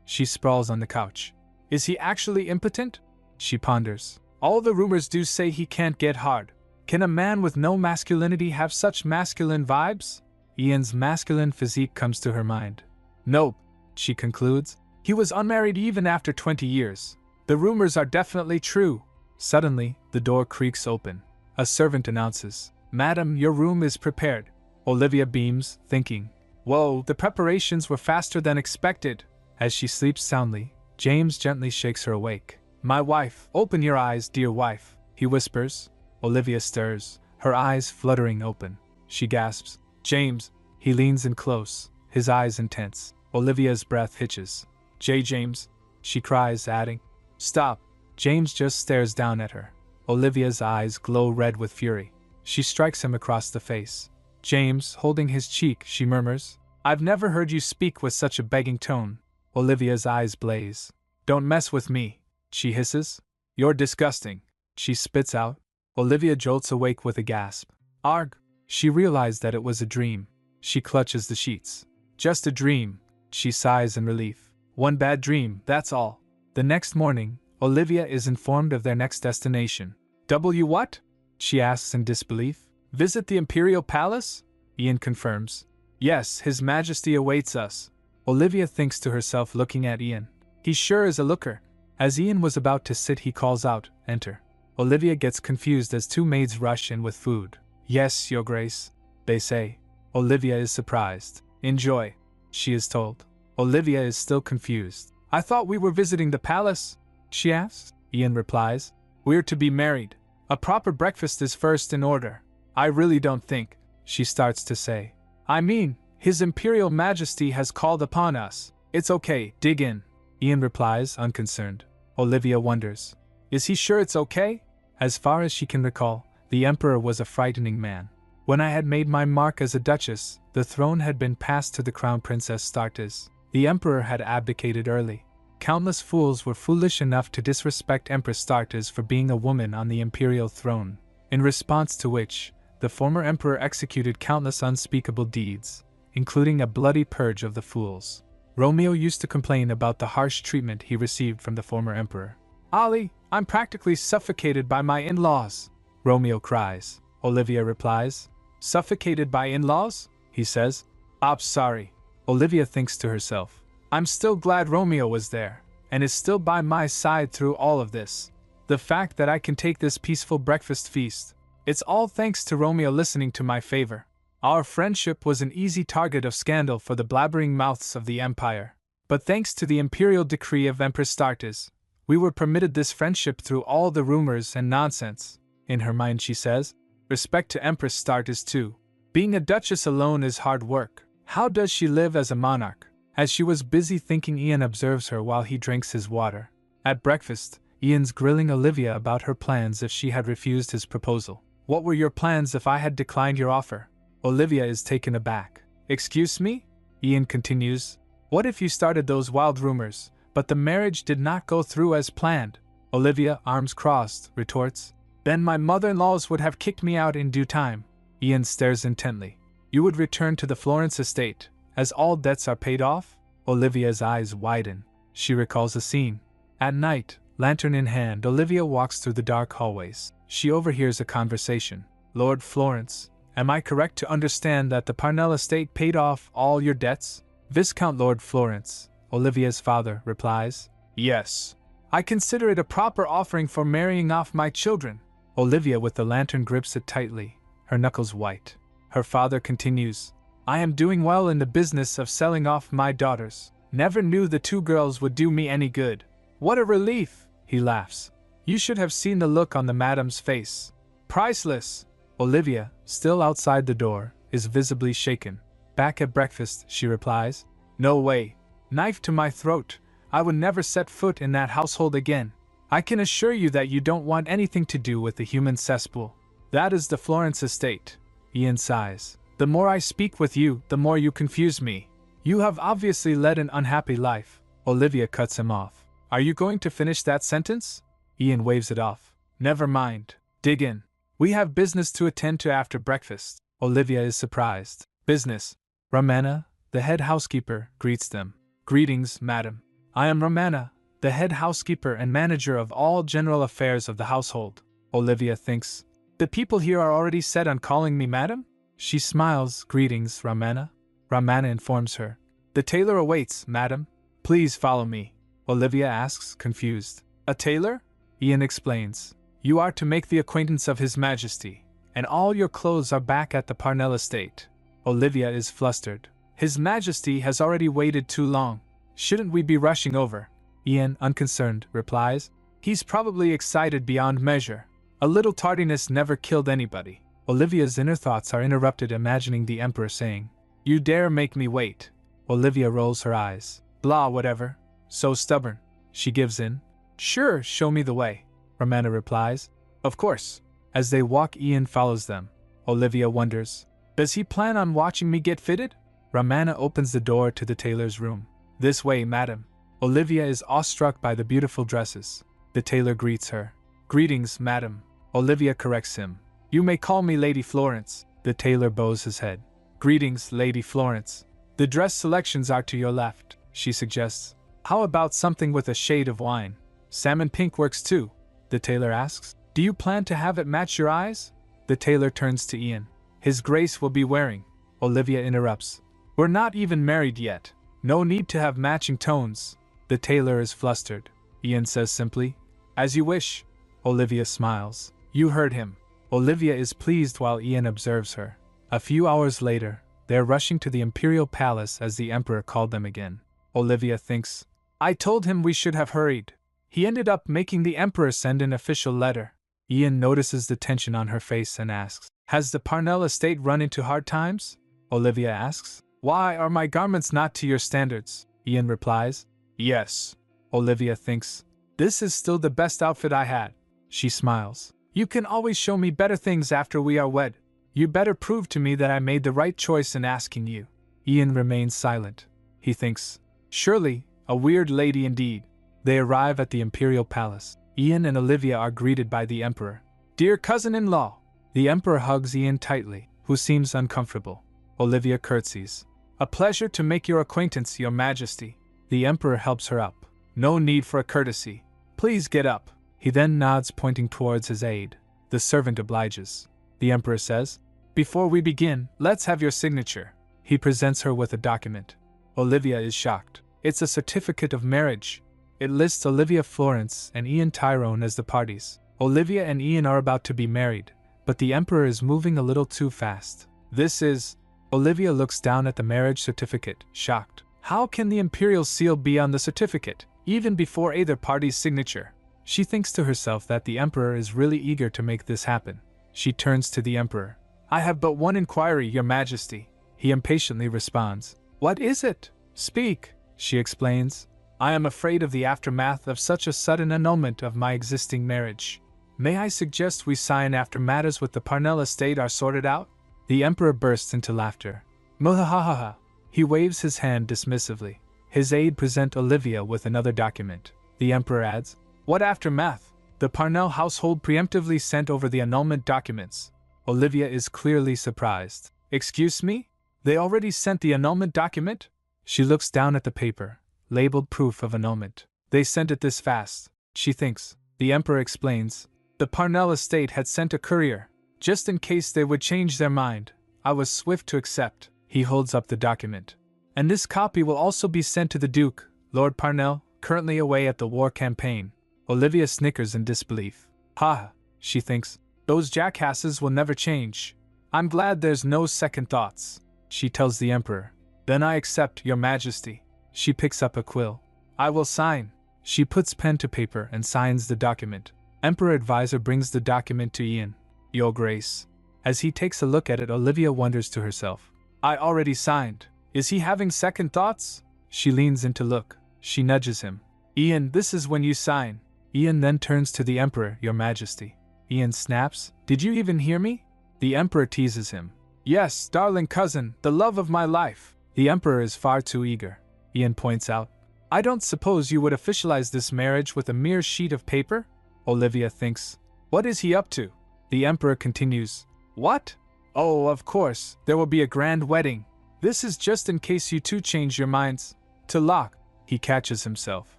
She sprawls on the couch. Is he actually impotent? She ponders. All the rumors do say he can't get hard. Can a man with no masculinity have such masculine vibes? Ian's masculine physique comes to her mind. Nope, she concludes. He was unmarried even after 20 years. The rumors are definitely true. Suddenly, the door creaks open. A servant announces, Madam, your room is prepared. Olivia beams, thinking, whoa, the preparations were faster than expected. As she sleeps soundly, James gently shakes her awake. My wife, open your eyes, dear wife, he whispers. Olivia stirs, her eyes fluttering open. She gasps, James. He leans in close, his eyes intense. Olivia's breath hitches. James, she cries, adding, stop. James just stares down at her. Olivia's eyes glow red with fury. She strikes him across the face. James, holding his cheek, she murmurs, I've never heard you speak with such a begging tone. Olivia's eyes blaze. Don't mess with me, she hisses. You're disgusting, she spits out. Olivia jolts awake with a gasp. Arg! She realized that it was a dream. She clutches the sheets. Just a dream, she sighs in relief. One bad dream, that's all. The next morning, Olivia is informed of their next destination. What? She asks in disbelief. Visit the Imperial Palace? Ian confirms. Yes, His Majesty awaits us. Olivia thinks to herself, looking at Ian. He sure is a looker. As Ian was about to sit, he calls out, "Enter." Olivia gets confused as two maids rush in with food. "Yes, Your Grace," they say. Olivia is surprised. "Enjoy," she is told. Olivia is still confused. "I thought we were visiting the palace," she asks. Ian replies, "We're to be married. A proper breakfast is first in order." "I really don't think," she starts to say. "I mean, His Imperial Majesty has called upon us. It's okay, dig in," Ian replies, unconcerned. Olivia wonders, is he sure it's okay? As far as she can recall, the Emperor was a frightening man. When I had made my mark as a duchess, the throne had been passed to the Crown Princess Startes. The Emperor had abdicated early. Countless fools were foolish enough to disrespect Empress Startes for being a woman on the imperial throne, in response to which, the former emperor executed countless unspeakable deeds, including a bloody purge of the fools. Romeo used to complain about the harsh treatment he received from the former emperor. "Ollie, I'm practically suffocated by my in-laws," Romeo cries. Olivia replies, "Suffocated by in-laws?" he says. "I'm sorry." Olivia thinks to herself, "I'm still glad Romeo was there, and is still by my side through all of this. The fact that I can take this peaceful breakfast feast, it's all thanks to Romeo listening to my favor. Our friendship was an easy target of scandal for the blabbering mouths of the empire. But thanks to the imperial decree of Empress Startes, we were permitted this friendship through all the rumors and nonsense." In her mind she says, "Respect to Empress Startes too. Being a duchess alone is hard work. How does she live as a monarch?" As she was busy thinking, Ian observes her while he drinks his water. At breakfast, Ian's grilling Olivia about her plans if she had refused his proposal. "What were your plans if I had declined your offer?" Olivia is taken aback. "Excuse me?" Ian continues. "What if you started those wild rumors, but the marriage did not go through as planned?" Olivia, arms crossed, retorts, "Then my mother-in-laws would have kicked me out in due time." Ian stares intently. "You would return to the Florence estate, as all debts are paid off?" Olivia's eyes widen. She recalls a scene. At night, lantern in hand, Olivia walks through the dark hallways. She overhears a conversation. "Lord Florence, am I correct to understand that the Parnell estate paid off all your debts?" "Viscount Lord Florence," Olivia's father replies. "Yes. I consider it a proper offering for marrying off my children." Olivia with the lantern grips it tightly, her knuckles white. Her father continues, "I am doing well in the business of selling off my daughters. Never knew the two girls would do me any good." "What a relief," he laughs. "You should have seen the look on the madam's face. Priceless." Olivia, still outside the door, is visibly shaken. Back at breakfast, she replies, "No way. Knife to my throat. I would never set foot in that household again. I can assure you that you don't want anything to do with the human cesspool. That is the Florence estate." Ian sighs. "The more I speak with you, the more you confuse me. You have obviously led an unhappy life." Olivia cuts him off. "Are you going to finish that sentence?" Ian waves it off. "Never mind. Dig in. We have business to attend to after breakfast." Olivia is surprised. "Business?" Romana, the head housekeeper, greets them. "Greetings, madam. I am Romana, the head housekeeper and manager of all general affairs of the household." Olivia thinks, "The people here are already set on calling me madam?" She smiles. "Greetings, Romana." Romana informs her, "The tailor awaits, madam. Please follow me." Olivia asks, confused, "A tailor?" Ian explains, "You are to make the acquaintance of His Majesty, and all your clothes are back at the Parnell estate." Olivia is flustered. "His Majesty has already waited too long. Shouldn't we be rushing over?" Ian, unconcerned, replies, "He's probably excited beyond measure. A little tardiness never killed anybody." Olivia's inner thoughts are interrupted, imagining the Emperor saying, "You dare make me wait." Olivia rolls her eyes. "Blah, whatever. So stubborn." She gives in. "Sure, show me the way," Romana replies. "Of course." As they walk, Ian follows them. Olivia wonders, does he plan on watching me get fitted? Romana opens the door to the tailor's room. "This way, madam." Olivia is awestruck by the beautiful dresses. The tailor greets her. "Greetings, madam." Olivia corrects him. "You may call me Lady Florence." The tailor bows his head. "Greetings, Lady Florence. The dress selections are to your left," she suggests. "How about something with a shade of wine? Salmon pink works too," the tailor asks. "Do you plan to have it match your eyes?" The tailor turns to Ian. "His Grace will be wearing." Olivia interrupts. "We're not even married yet. No need to have matching tones." The tailor is flustered. Ian says simply. As you wish. Olivia smiles. You heard him. Olivia is pleased while Ian observes her. A few hours later, they're rushing to the Imperial Palace as the Emperor called them again. Olivia thinks, I told him we should have hurried. He ended up making the Emperor send an official letter. Ian notices the tension on her face and asks, Has the Parnell estate run into hard times? Olivia asks. Why are my garments not to your standards? Ian replies. Yes. Olivia thinks, This is still the best outfit I had. She smiles. You can always show me better things after we are wed. You better prove to me that I made the right choice in asking you. Ian remains silent. He thinks, Surely, a weird lady indeed. They arrive at the Imperial Palace. Ian and Olivia are greeted by the Emperor. Dear cousin-in-law. The Emperor hugs Ian tightly, who seems uncomfortable. Olivia curtsies. A pleasure to make your acquaintance, Your Majesty. The Emperor helps her up. No need for a courtesy. Please get up. He then nods, pointing towards his aide. The servant obliges. The Emperor says, Before we begin, let's have your signature. He presents her with a document. Olivia is shocked. It's a certificate of marriage. It lists Olivia Florence and Ian Tyrone as the parties. Olivia and Ian are about to be married, but the Emperor is moving a little too fast. This is... Olivia looks down at the marriage certificate, shocked. How can the imperial seal be on the certificate, even before either party's signature? She thinks to herself that the Emperor is really eager to make this happen. She turns to the Emperor. I have but one inquiry, Your Majesty. He impatiently responds. What is it? Speak, she explains. I am afraid of the aftermath of such a sudden annulment of my existing marriage. May I suggest we sign after matters with the Parnell estate are sorted out? The Emperor bursts into laughter. Muhahaha. He waves his hand dismissively. His aide presents Olivia with another document. The Emperor adds, What aftermath? The Parnell household preemptively sent over the annulment documents. Olivia is clearly surprised. Excuse me? They already sent the annulment document? She looks down at the paper, labeled proof of annulment. They sent it this fast, she thinks. The Emperor explains. The Parnell estate had sent a courier, just in case they would change their mind. I was swift to accept. He holds up the document. And this copy will also be sent to the Duke, Lord Parnell, currently away at the war campaign. Olivia snickers in disbelief. Ha, she thinks. Those jackasses will never change. I'm glad there's no second thoughts. She tells the Emperor. Then I accept, Your Majesty. She picks up a quill. I will sign. She puts pen to paper and signs the document. Emperor Advisor brings the document to Ian. Your Grace. As he takes a look at it, Olivia wonders to herself. I already signed. Is he having second thoughts? She leans in to look. She nudges him. Ian, this is when you sign. Ian then turns to the Emperor, Your Majesty. Ian snaps. Did you even hear me? The Emperor teases him. Yes, darling cousin, the love of my life. The Emperor is far too eager. Ian points out. I don't suppose you would officialize this marriage with a mere sheet of paper? Olivia thinks. What is he up to? The Emperor continues. What? Oh, of course, there will be a grand wedding. This is just in case you two change your minds. To lock. He catches himself.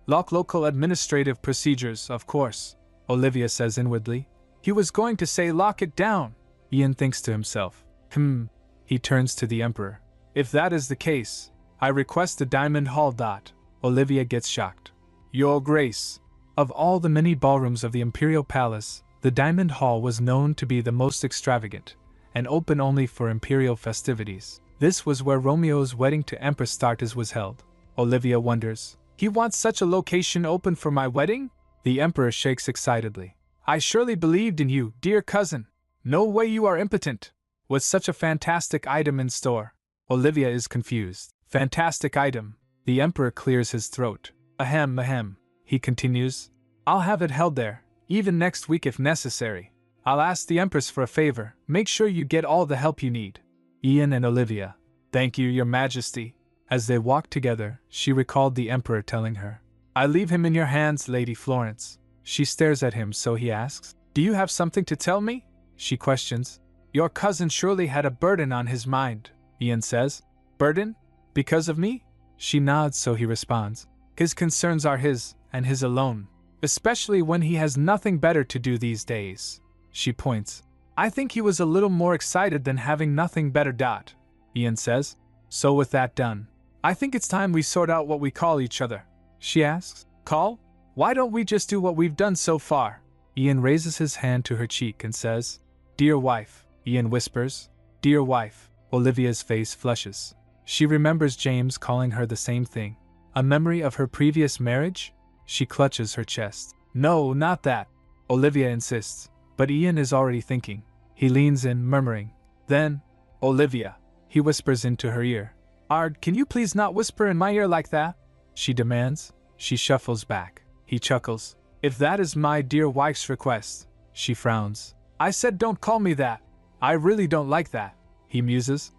Lock local administrative procedures, of course. Olivia says inwardly. He was going to say lock it down. Ian thinks to himself. He turns to the Emperor. If that is the case, I request the Diamond Hall. Olivia gets shocked. Your Grace. Of all the many ballrooms of the Imperial Palace, the Diamond Hall was known to be the most extravagant, and open only for imperial festivities. This was where Romeo's wedding to Empress Startes was held. Olivia wonders. He wants such a location open for my wedding? The Emperor shakes excitedly. I surely believed in you, dear cousin. No way you are impotent. With such a fantastic item in store. Olivia is confused. Fantastic item. The Emperor clears his throat. Ahem. He continues. I'll have it held there, even next week if necessary. I'll ask the Empress for a favor. Make sure you get all the help you need. Ian and Olivia. Thank you, Your Majesty. As they walked together, she recalled the Emperor telling her. I leave him in your hands, Lady Florence. She stares at him, so he asks. Do you have something to tell me? She questions. Your cousin surely had a burden on his mind, Ian says. Burden? Because of me? She nods, so he responds. His concerns are his, and his alone. Especially when he has nothing better to do these days. She points. I think he was a little more excited than having nothing better. Ian says. So with that done, I think it's time we sort out what we call each other. She asks. Call? Why don't we just do what we've done so far? Ian raises his hand to her cheek and says, Dear wife. Ian whispers, Dear wife. Olivia's face flushes. She remembers James calling her the same thing. A memory of her previous marriage? She clutches her chest. No, not that. Olivia insists, but Ian is already thinking. He leans in, murmuring, Then, Olivia. He whispers into her ear. Ard, can you please not whisper in my ear like that? She demands. She shuffles back. He chuckles. If that is my dear wife's request. She frowns. I said don't call me that. I really don't like that. He muses.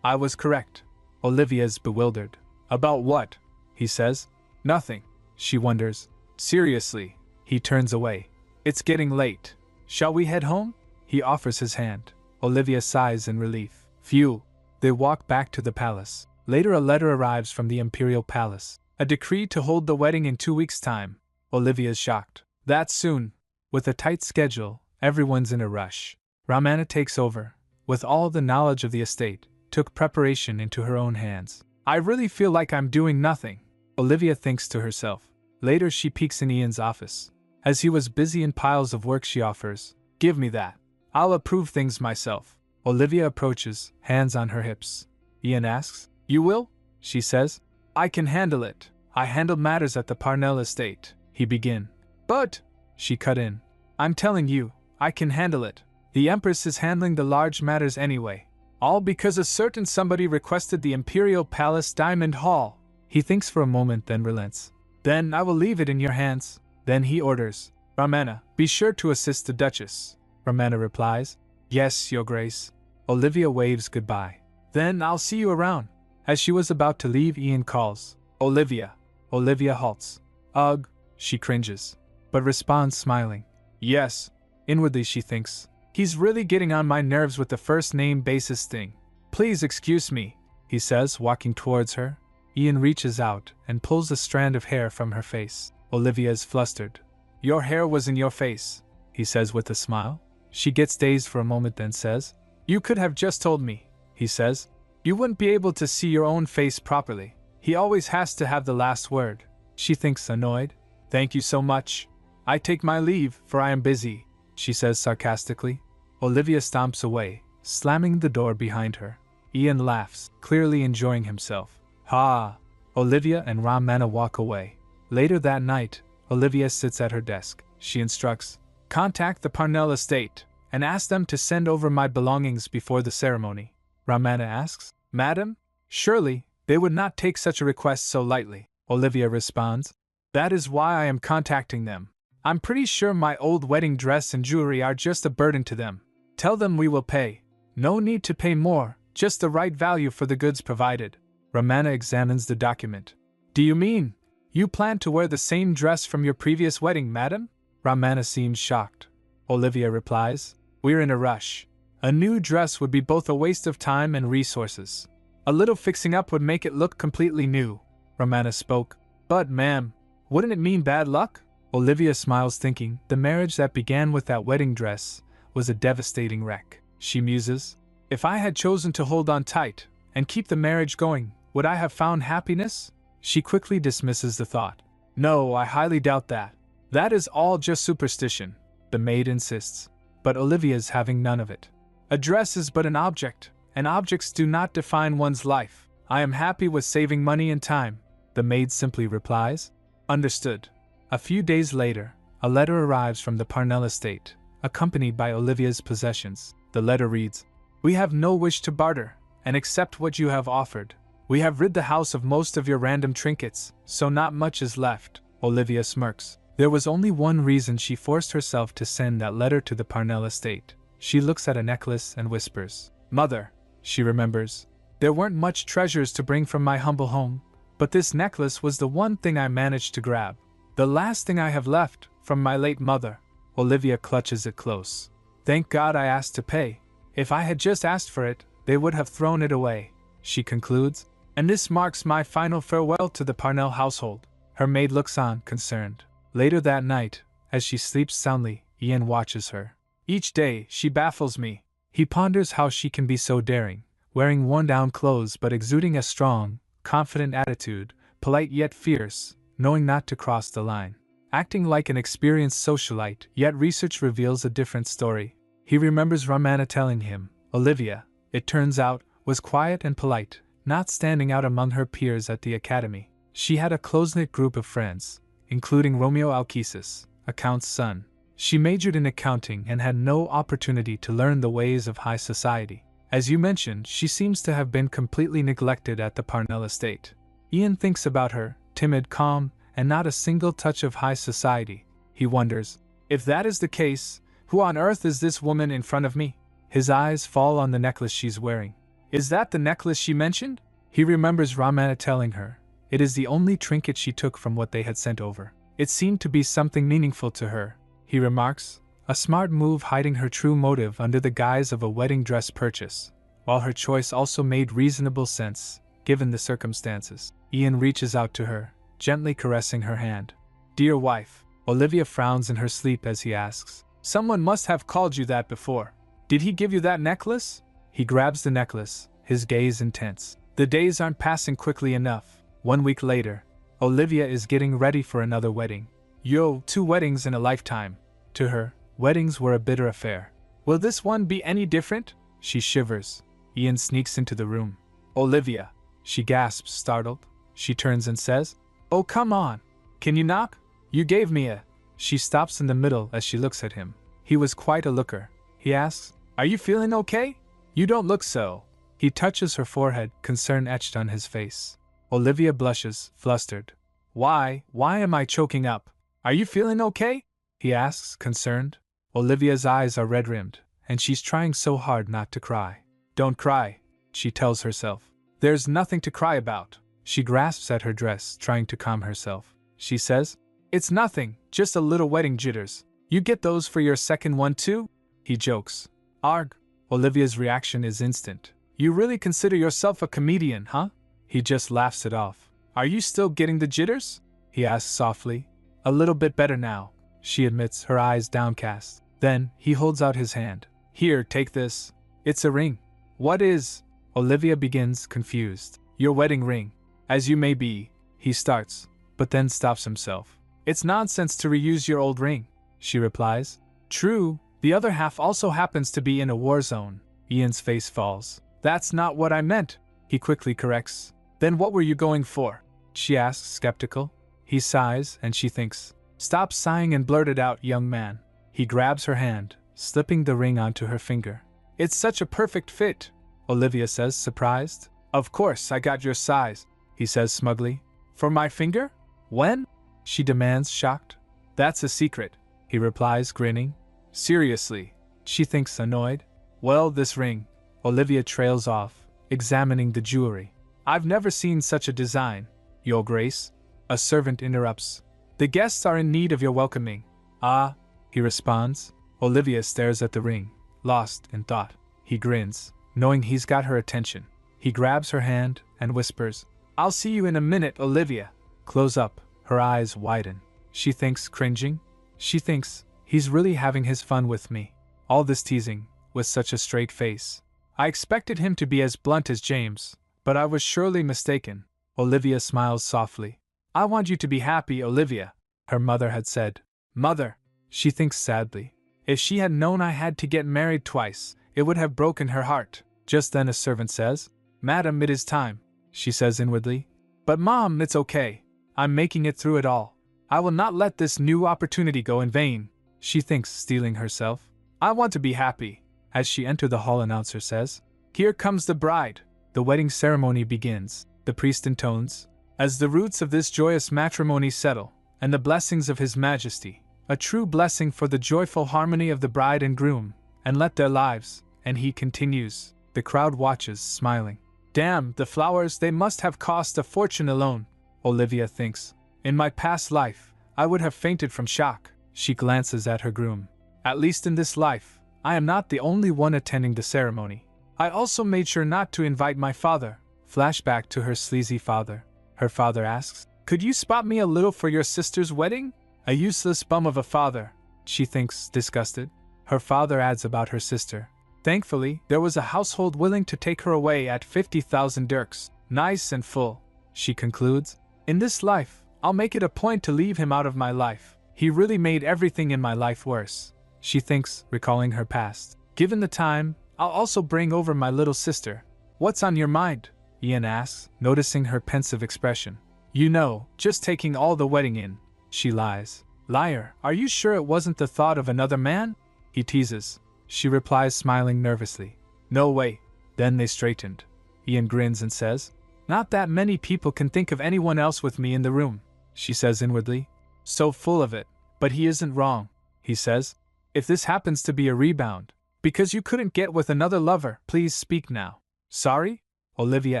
I was correct. Olivia's bewildered. About what? He says. Nothing. She wonders. Seriously. He turns away. It's getting late. Shall we head home? He offers his hand. Olivia sighs in relief. Phew. They walk back to the palace. Later a letter arrives from the imperial palace. A decree to hold the wedding in 2 weeks' time. Olivia's shocked. That soon. With a tight schedule, everyone's in a rush. Ramana takes over. With all the knowledge of the estate, took preparation into her own hands. I really feel like I'm doing nothing. Olivia thinks to herself. Later she peeks in Ian's office. As he was busy in piles of work she offers, Give me that. I'll approve things myself. Olivia approaches, hands on her hips. Ian asks, You will? She says, I can handle it. I handle matters at the Parnell estate. He begin. But, she cut in. I'm telling you, I can handle it. The Empress is handling the large matters anyway. All because a certain somebody requested the Imperial Palace Diamond Hall. He thinks for a moment, then relents. Then I will leave it in your hands. Then he orders, Ramana, be sure to assist the Duchess. Ramana replies, Yes, Your Grace. Olivia waves goodbye. Then I'll see you around. As she was about to leave, Ian calls, Olivia. Olivia halts. Ugh, she cringes, but responds smiling. Yes. Inwardly she thinks, he's really getting on my nerves with the first name basis thing. Please excuse me, he says, walking towards her. Ian reaches out and pulls a strand of hair from her face. Olivia is flustered. Your hair was in your face, he says with a smile. She gets dazed for a moment, then says, You could have just told me, he says. You wouldn't be able to see your own face properly. He always has to have the last word. She thinks, annoyed. Thank you so much. I take my leave, for I am busy, she says sarcastically. Olivia stomps away, slamming the door behind her. Ian laughs, clearly enjoying himself. Ha! Olivia and Ramana walk away. Later that night, Olivia sits at her desk. She instructs, Contact the Parnell estate, and ask them to send over my belongings before the ceremony. Ramana asks, Madam? Surely, they would not take such a request so lightly. Olivia responds, That is why I am contacting them. I'm pretty sure my old wedding dress and jewelry are just a burden to them. Tell them we will pay. No need to pay more, just the right value for the goods provided. Ramana examines the document. Do you mean, you plan to wear the same dress from your previous wedding, madam? Ramana seems shocked. Olivia replies, We're in a rush. A new dress would be both a waste of time and resources. A little fixing up would make it look completely new. Ramana spoke. But ma'am, wouldn't it mean bad luck? Olivia smiles, thinking the marriage that began with that wedding dress was a devastating wreck. She muses, If I had chosen to hold on tight and keep the marriage going, would I have found happiness? She quickly dismisses the thought. No, I highly doubt that. That is all just superstition, the maid insists. But Olivia's having none of it. A dress is but an object, and objects do not define one's life. I am happy with saving money and time, the maid simply replies. Understood. A few days later, a letter arrives from the Parnell estate, accompanied by Olivia's possessions. The letter reads, We have no wish to barter, and accept what you have offered. We have rid the house of most of your random trinkets, so not much is left. Olivia smirks. There was only one reason she forced herself to send that letter to the Parnell estate. She looks at a necklace and whispers, Mother, she remembers. There weren't much treasures to bring from my humble home, but this necklace was the one thing I managed to grab. The last thing I have left from my late mother. Olivia clutches it close. Thank God I asked to pay. If I had just asked for it, they would have thrown it away, she concludes. And this marks my final farewell to the Parnell household. Her maid looks on, concerned. Later that night, as she sleeps soundly, Ian watches her. Each day, she baffles me. He ponders how she can be so daring, wearing worn-down clothes but exuding a strong, confident attitude, polite yet fierce, knowing not to cross the line. acting like an experienced socialite, yet research reveals a different story. He remembers Ramana telling him, Olivia, it turns out, was quiet and polite, not standing out among her peers at the academy. She had a close-knit group of friends, including Romeo Alkesis, a count's son. She majored in accounting and had no opportunity to learn the ways of high society. As you mentioned, she seems to have been completely neglected at the Parnell estate. Ian thinks about her, timid, calm, and not a single touch of high society. He wonders, if that is the case, who on earth is this woman in front of me? His eyes fall on the necklace she's wearing. Is that the necklace she mentioned? He remembers Ramana telling her. It is the only trinket she took from what they had sent over. It seemed to be something meaningful to her. He remarks, a smart move hiding her true motive under the guise of a wedding dress purchase, while her choice also made reasonable sense, given the circumstances. Ian reaches out to her, gently caressing her hand. Dear wife, Olivia frowns in her sleep as he asks, someone must have called you that before. Did he give you that necklace? He grabs the necklace, his gaze intense. The days aren't passing quickly enough. 1 week later, Olivia is getting ready for another wedding. 2 weddings in a lifetime. To her, weddings were a bitter affair. Will this one be any different? She shivers. Ian sneaks into the room. Olivia. She gasps, startled. She turns and says, oh, come on. Can you knock? You gave me a... She stops in the middle as she looks at him. He was quite a looker. He asks, are you feeling okay? You don't look so. He touches her forehead, concern etched on his face. Olivia blushes, flustered. Why am I choking up? Are you feeling okay? He asks, concerned. Olivia's eyes are red-rimmed, and she's trying so hard not to cry. Don't cry, she tells herself. There's nothing to cry about. She grasps at her dress, trying to calm herself. She says, it's nothing, just a little wedding jitters. You get those for your second one too? He jokes. Arg. Olivia's reaction is instant. You really consider yourself a comedian, huh? He just laughs it off. Are you still getting the jitters? He asks softly. A little bit better now, she admits, her eyes downcast. Then, he holds out his hand. Here, take this. It's a ring. What is? Olivia begins, confused. Your wedding ring. As you may be, he starts, but then stops himself. It's nonsense to reuse your old ring, she replies. True, the other half also happens to be in a war zone. Ian's face falls. That's not what I meant, he quickly corrects. Then what were you going for? She asks, skeptical. He sighs, and she thinks. Stop sighing and blurt it out, young man. He grabs her hand, slipping the ring onto her finger. It's such a perfect fit, Olivia says, surprised. Of course, I got your size, he says smugly. For my finger? When? She demands, shocked. That's a secret, he replies, grinning. Seriously, she thinks, annoyed. Well, this ring. Olivia trails off, examining the jewelry. I've never seen such a design, Your Grace. A servant interrupts. The guests are in need of your welcoming. Ah, he responds. Olivia stares at the ring, lost in thought. He grins, knowing he's got her attention. He grabs her hand and whispers, I'll see you in a minute, Olivia. Close up, her eyes widen. She thinks, cringing. She thinks, he's really having his fun with me. All this teasing, with such a straight face. I expected him to be as blunt as James, but I was surely mistaken. Olivia smiles softly. I want you to be happy, Olivia, her mother had said. Mother, she thinks sadly. If she had known I had to get married twice, it would have broken her heart. Just then a servant says, Madam, it is time, she says inwardly. But Mom, it's okay. I'm making it through it all. I will not let this new opportunity go in vain, she thinks, steeling herself. I want to be happy. As she enters the hall, announcer says, Here comes the bride. The wedding ceremony begins. The priest intones, As the roots of this joyous matrimony settle, and the blessings of His Majesty, a true blessing for the joyful harmony of the bride and groom, and let their lives, and he continues. The crowd watches, smiling. Damn, the flowers, they must have cost a fortune alone, Olivia thinks. In my past life, I would have fainted from shock. She glances at her groom. At least in this life, I am not the only one attending the ceremony. I also made sure not to invite my father. Flashback to her sleazy father. Her father asks, Could you spot me a little for your sister's wedding? A useless bum of a father, she thinks, disgusted. Her father adds about her sister. Thankfully, there was a household willing to take her away at 50,000 dirks. Nice and full, she concludes. In this life, I'll make it a point to leave him out of my life. He really made everything in my life worse. She thinks, recalling her past. Given the time, I'll also bring over my little sister. What's on your mind? Ian asks, noticing her pensive expression. You know, just taking all the wedding in. She lies. Liar, are you sure it wasn't the thought of another man? He teases. She replies, smiling nervously. No way. Then they straightened. Ian grins and says, Not that many people can think of anyone else with me in the room, she says inwardly. So full of it. But he isn't wrong, he says. If this happens to be a rebound, because you couldn't get with another lover, please speak now. Sorry? Olivia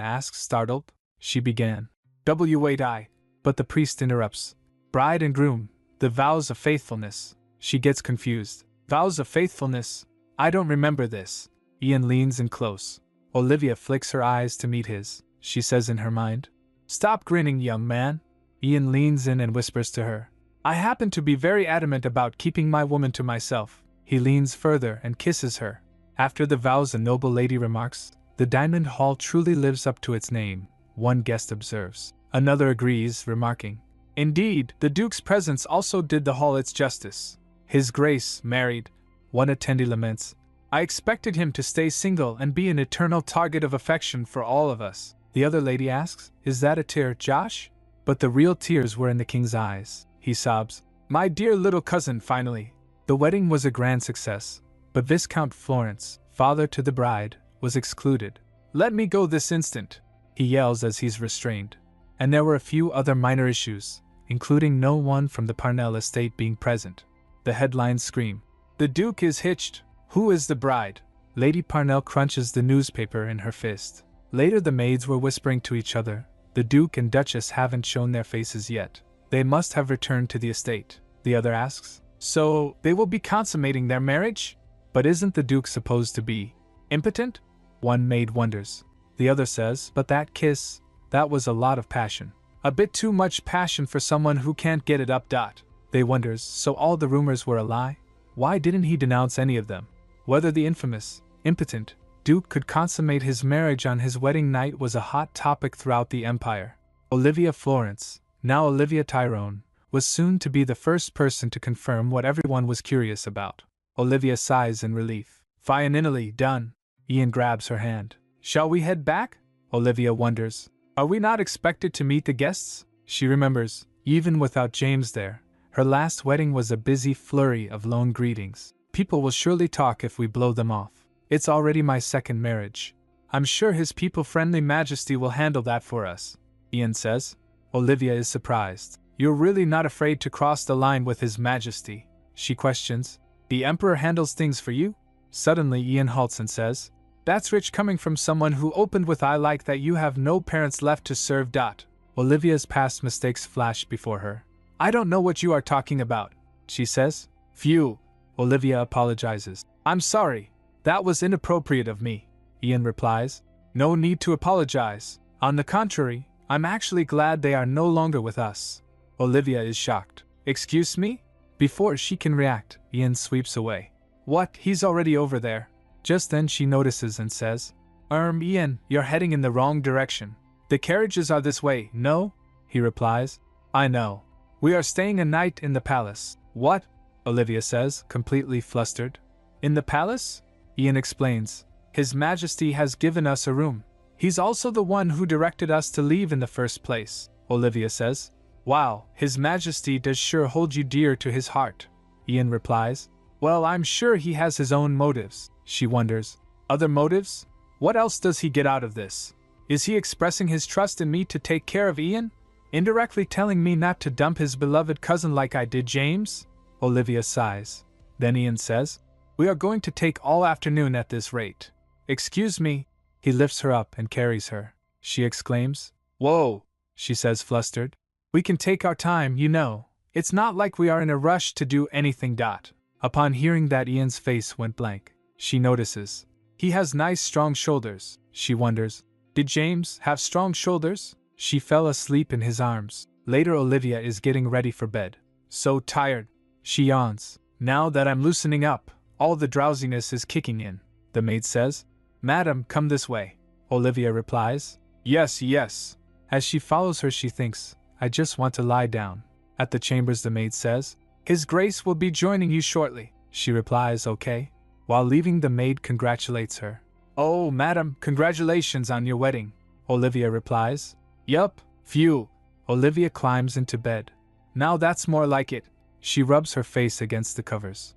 asks, startled. She began. Wait, but the priest interrupts. Bride and groom, the vows of faithfulness. She gets confused. Vows of faithfulness? I don't remember this. Ian leans in close. Olivia flicks her eyes to meet his. She says in her mind. Stop grinning, young man. Ian leans in and whispers to her. I happen to be very adamant about keeping my woman to myself. He leans further and kisses her. After the vows, the noble lady remarks, The diamond hall truly lives up to its name, one guest observes. Another agrees, remarking, Indeed, the Duke's presence also did the hall its justice. His Grace married, one attendee laments. I expected him to stay single and be an eternal target of affection for all of us. The other lady asks, Is that a tear, Josh? But the real tears were in the king's eyes. He sobs, My dear little cousin, finally. The wedding was a grand success, but Viscount Florence, father to the bride, was excluded. Let me go this instant, he yells as he's restrained. And there were a few other minor issues, including no one from the Parnell estate being present. The headlines scream, The Duke is hitched. Who is the bride? Lady Parnell crunches the newspaper in her fist. Later the maids were whispering to each other, The Duke and Duchess haven't shown their faces yet. They must have returned to the estate. The other asks, So, they will be consummating their marriage? But isn't the Duke supposed to be impotent? One maid wonders. The other says, But that kiss, that was a lot of passion. A bit too much passion for someone who can't get it up. They wonders, so all the rumors were a lie? Why didn't he denounce any of them? Whether the infamous, impotent Duke could consummate his marriage on his wedding night was a hot topic throughout the empire. Olivia Florence, now Olivia Tyrone, was soon to be the first person to confirm what everyone was curious about. Olivia sighs in relief. Finally done. Ian grabs her hand. Shall we head back? Olivia wonders. Are we not expected to meet the guests? She remembers, even without James there, her last wedding was a busy flurry of lone greetings. People will surely talk if we blow them off. It's already my second marriage. I'm sure His people-friendly Majesty will handle that for us, Ian says. Olivia is surprised. You're really not afraid to cross the line with His Majesty? She questions. The Emperor handles things for you? Suddenly Ian halts and says, That's rich coming from someone who opened with I like that you have no parents left to serve. Olivia's past mistakes flash before her. I don't know what you are talking about, she says. Phew. Olivia apologizes. I'm sorry. That was inappropriate of me, Ian replies. No need to apologize. On the contrary, I'm actually glad they are no longer with us. Olivia is shocked. Excuse me? Before she can react, Ian sweeps away. What? He's already over there. Just then she notices and says, Ian, you're heading in the wrong direction. The carriages are this way, no? He replies. I know. We are staying a night in the palace. What? Olivia says, completely flustered. In the palace? Ian explains. His Majesty has given us a room. He's also the one who directed us to leave in the first place, Olivia says. Wow, His Majesty does sure hold you dear to his heart, Ian replies. Well, I'm sure he has his own motives, she wonders. Other motives? What else does he get out of this? Is he expressing his trust in me to take care of Ian? Indirectly telling me not to dump his beloved cousin like I did James? Olivia sighs. Then Ian says, We are going to take all afternoon at this rate. Excuse me. He lifts her up and carries her. She exclaims. Whoa, she says flustered. We can take our time, you know. It's not like we are in a rush to do anything. Upon hearing that, Ian's face went blank. She notices. He has nice strong shoulders, she wonders. Did James have strong shoulders? She fell asleep in his arms. Later Olivia is getting ready for bed. So tired. She yawns. Now that I'm loosening up, all the drowsiness is kicking in, the maid says. Madam, come this way. Olivia replies. Yes, yes. As she follows her she thinks, I just want to lie down. At the chambers the maid says, His Grace will be joining you shortly, she replies, okay. While leaving, the maid congratulates her. Oh, madam, congratulations on your wedding, Olivia replies. Yup, phew. Olivia climbs into bed. Now that's more like it. She rubs her face against the covers.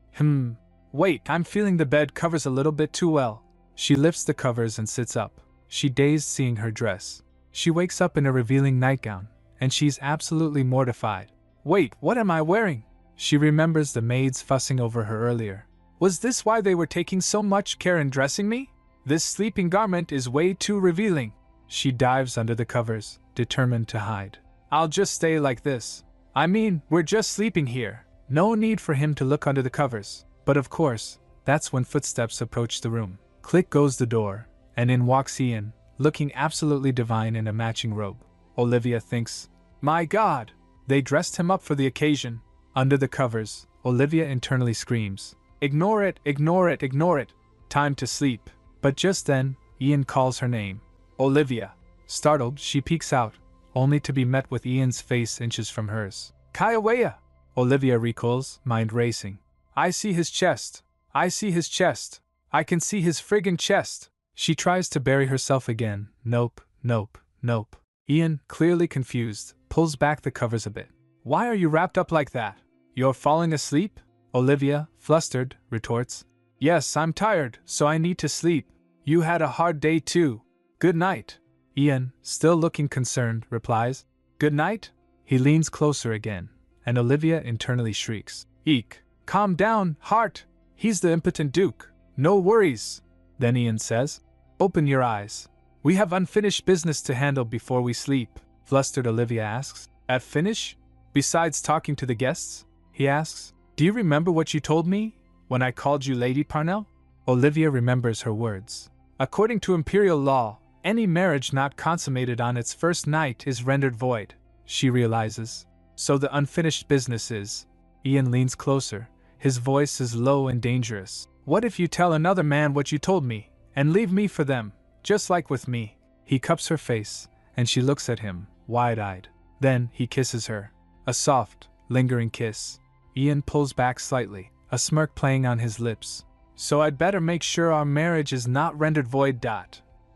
Wait, I'm feeling the bed covers a little bit too well. She lifts the covers and sits up. She dazed seeing her dress. She wakes up in a revealing nightgown, and she's absolutely mortified. Wait, what am I wearing? She remembers the maids fussing over her earlier. Was this why they were taking so much care in dressing me? This sleeping garment is way too revealing. She dives under the covers, determined to hide. I'll just stay like this. I mean, we're just sleeping here. No need for him to look under the covers. But of course, that's when footsteps approach the room. Click goes the door, and in walks Ian, looking absolutely divine in a matching robe. Olivia thinks, my God! They dressed him up for the occasion. Under the covers, Olivia internally screams, ignore it, ignore it, ignore it. Time to sleep. But just then, Ian calls her name. Olivia. Startled, she peeks out, only to be met with Ian's face inches from hers. Kaiawea! Olivia recoils, mind racing. I see his chest. I see his chest. I can see his friggin' chest. She tries to bury herself again. Nope, nope, nope. Ian, clearly confused, pulls back the covers a bit. Why are you wrapped up like that? You're falling asleep? Olivia, flustered, retorts. Yes, I'm tired, so I need to sleep. You had a hard day too. Good night. Ian, still looking concerned, replies, good night? He leans closer again, and Olivia internally shrieks. Eek. Calm down, heart. He's the impotent Duke. No worries. Then Ian says, open your eyes. We have unfinished business to handle before we sleep. Flustered Olivia asks, at finish? Besides talking to the guests? He asks, do you remember what you told me when I called you Lady Parnell? Olivia remembers her words. According to imperial law, any marriage not consummated on its first night is rendered void, she realizes. So the unfinished business is. Ian leans closer. His voice is low and dangerous. What if you tell another man what you told me, and leave me for them, just like with me? He cups her face, and she looks at him, wide-eyed. Then he kisses her. A soft, lingering kiss. Ian pulls back slightly, a smirk playing on his lips. So I'd better make sure our marriage is not rendered void.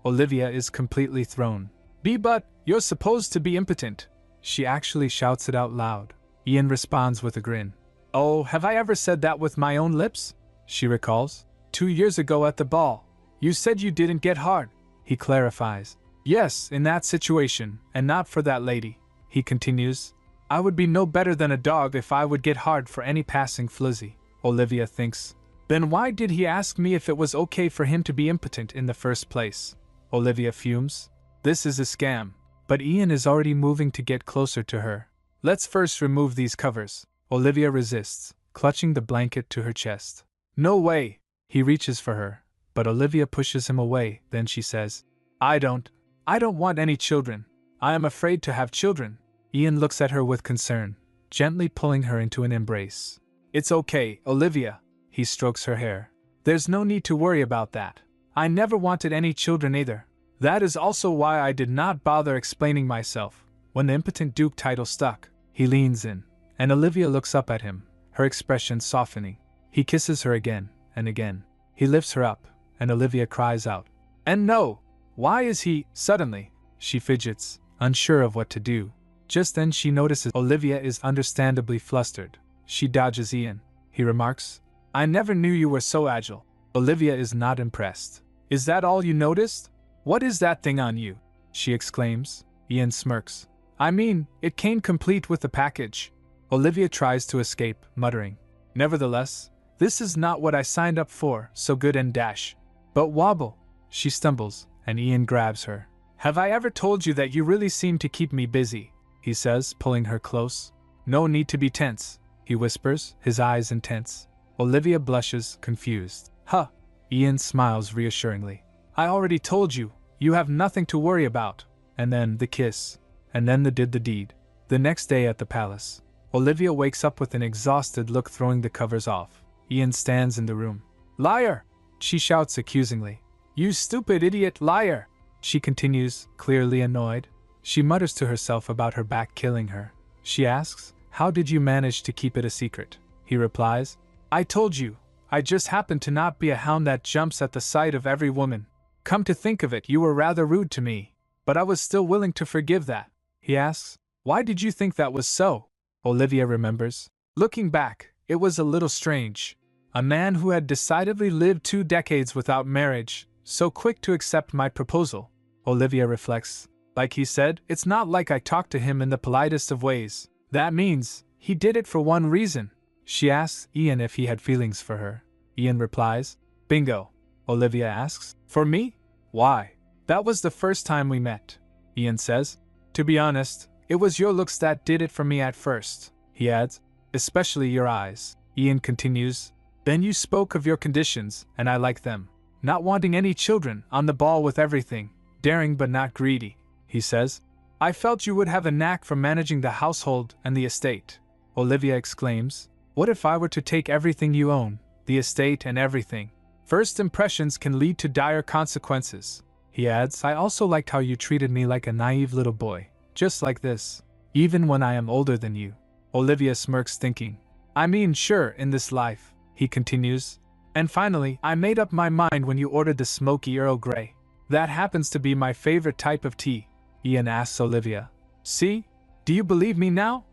Olivia is completely thrown. But you're supposed to be impotent. She actually shouts it out loud. Ian responds with a grin. Oh, have I ever said that with my own lips? She recalls. 2 years ago at the ball. You said you didn't get hard. He clarifies. Yes, in that situation, and not for that lady. He continues. I would be no better than a dog if I would get hard for any passing flizzy. Olivia thinks. Then why did he ask me if it was okay for him to be impotent in the first place? Olivia fumes. This is a scam. But Ian is already moving to get closer to her. Let's first remove these covers. Olivia resists, clutching the blanket to her chest. No way! He reaches for her, but Olivia pushes him away. Then she says, I don't want any children. I am afraid to have children. Ian looks at her with concern, gently pulling her into an embrace. It's okay, Olivia. He strokes her hair. There's no need to worry about that. I never wanted any children either. That is also why I did not bother explaining myself when the impotent Duke title stuck. He leans in, and Olivia looks up at him, her expression softening. He kisses her again and again. He lifts her up, and Olivia cries out. And no! Why is he? Suddenly, she fidgets, unsure of what to do. Just then she notices Olivia is understandably flustered. She dodges Ian. He remarks, I never knew you were so agile. Olivia is not impressed. Is that all you noticed? What is that thing on you? She exclaims. Ian smirks. I mean, it came complete with the package. Olivia tries to escape, muttering. Nevertheless, this is not what I signed up for, so good and dash. But wobble. She stumbles, and Ian grabs her. Have I ever told you that you really seem to keep me busy? He says, pulling her close. No need to be tense, he whispers, his eyes intense. Olivia blushes, confused. Huh. Ian smiles reassuringly. I already told you, you have nothing to worry about. And then the kiss. And then the deed. The next day at the palace, Olivia wakes up with an exhausted look, throwing the covers off. Ian stands in the room. Liar! She shouts accusingly. You stupid idiot liar! She continues, clearly annoyed. She mutters to herself about her back killing her. She asks, how did you manage to keep it a secret? he replies. I told you, I just happen to not be a hound that jumps at the sight of every woman. Come to think of it, you were rather rude to me, but I was still willing to forgive that. He asks, why did you think that was so? Olivia remembers. Looking back, it was a little strange. A man who had decidedly lived 2 decades without marriage, so quick to accept my proposal. Olivia reflects. Like he said, it's not like I talked to him in the politest of ways. That means, he did it for one reason. She asks Ian if he had feelings for her. Ian replies, bingo. Olivia asks, for me? Why? That was the first time we met. Ian says, to be honest, it was your looks that did it for me at first. He adds, especially your eyes. Ian continues, then you spoke of your conditions, and I like them. Not wanting any children, on the ball with everything, daring but not greedy. He says, I felt you would have a knack for managing the household and the estate. Olivia exclaims, what if I were to take everything you own, the estate and everything? First impressions can lead to dire consequences. He adds, I also liked how you treated me like a naive little boy, just like this, even when I am older than you. Olivia smirks thinking, I mean sure, in this life, he continues. And finally, I made up my mind when you ordered the smoky Earl Grey. That happens to be my favorite type of tea. Ian asks Olivia. See? Do you believe me now?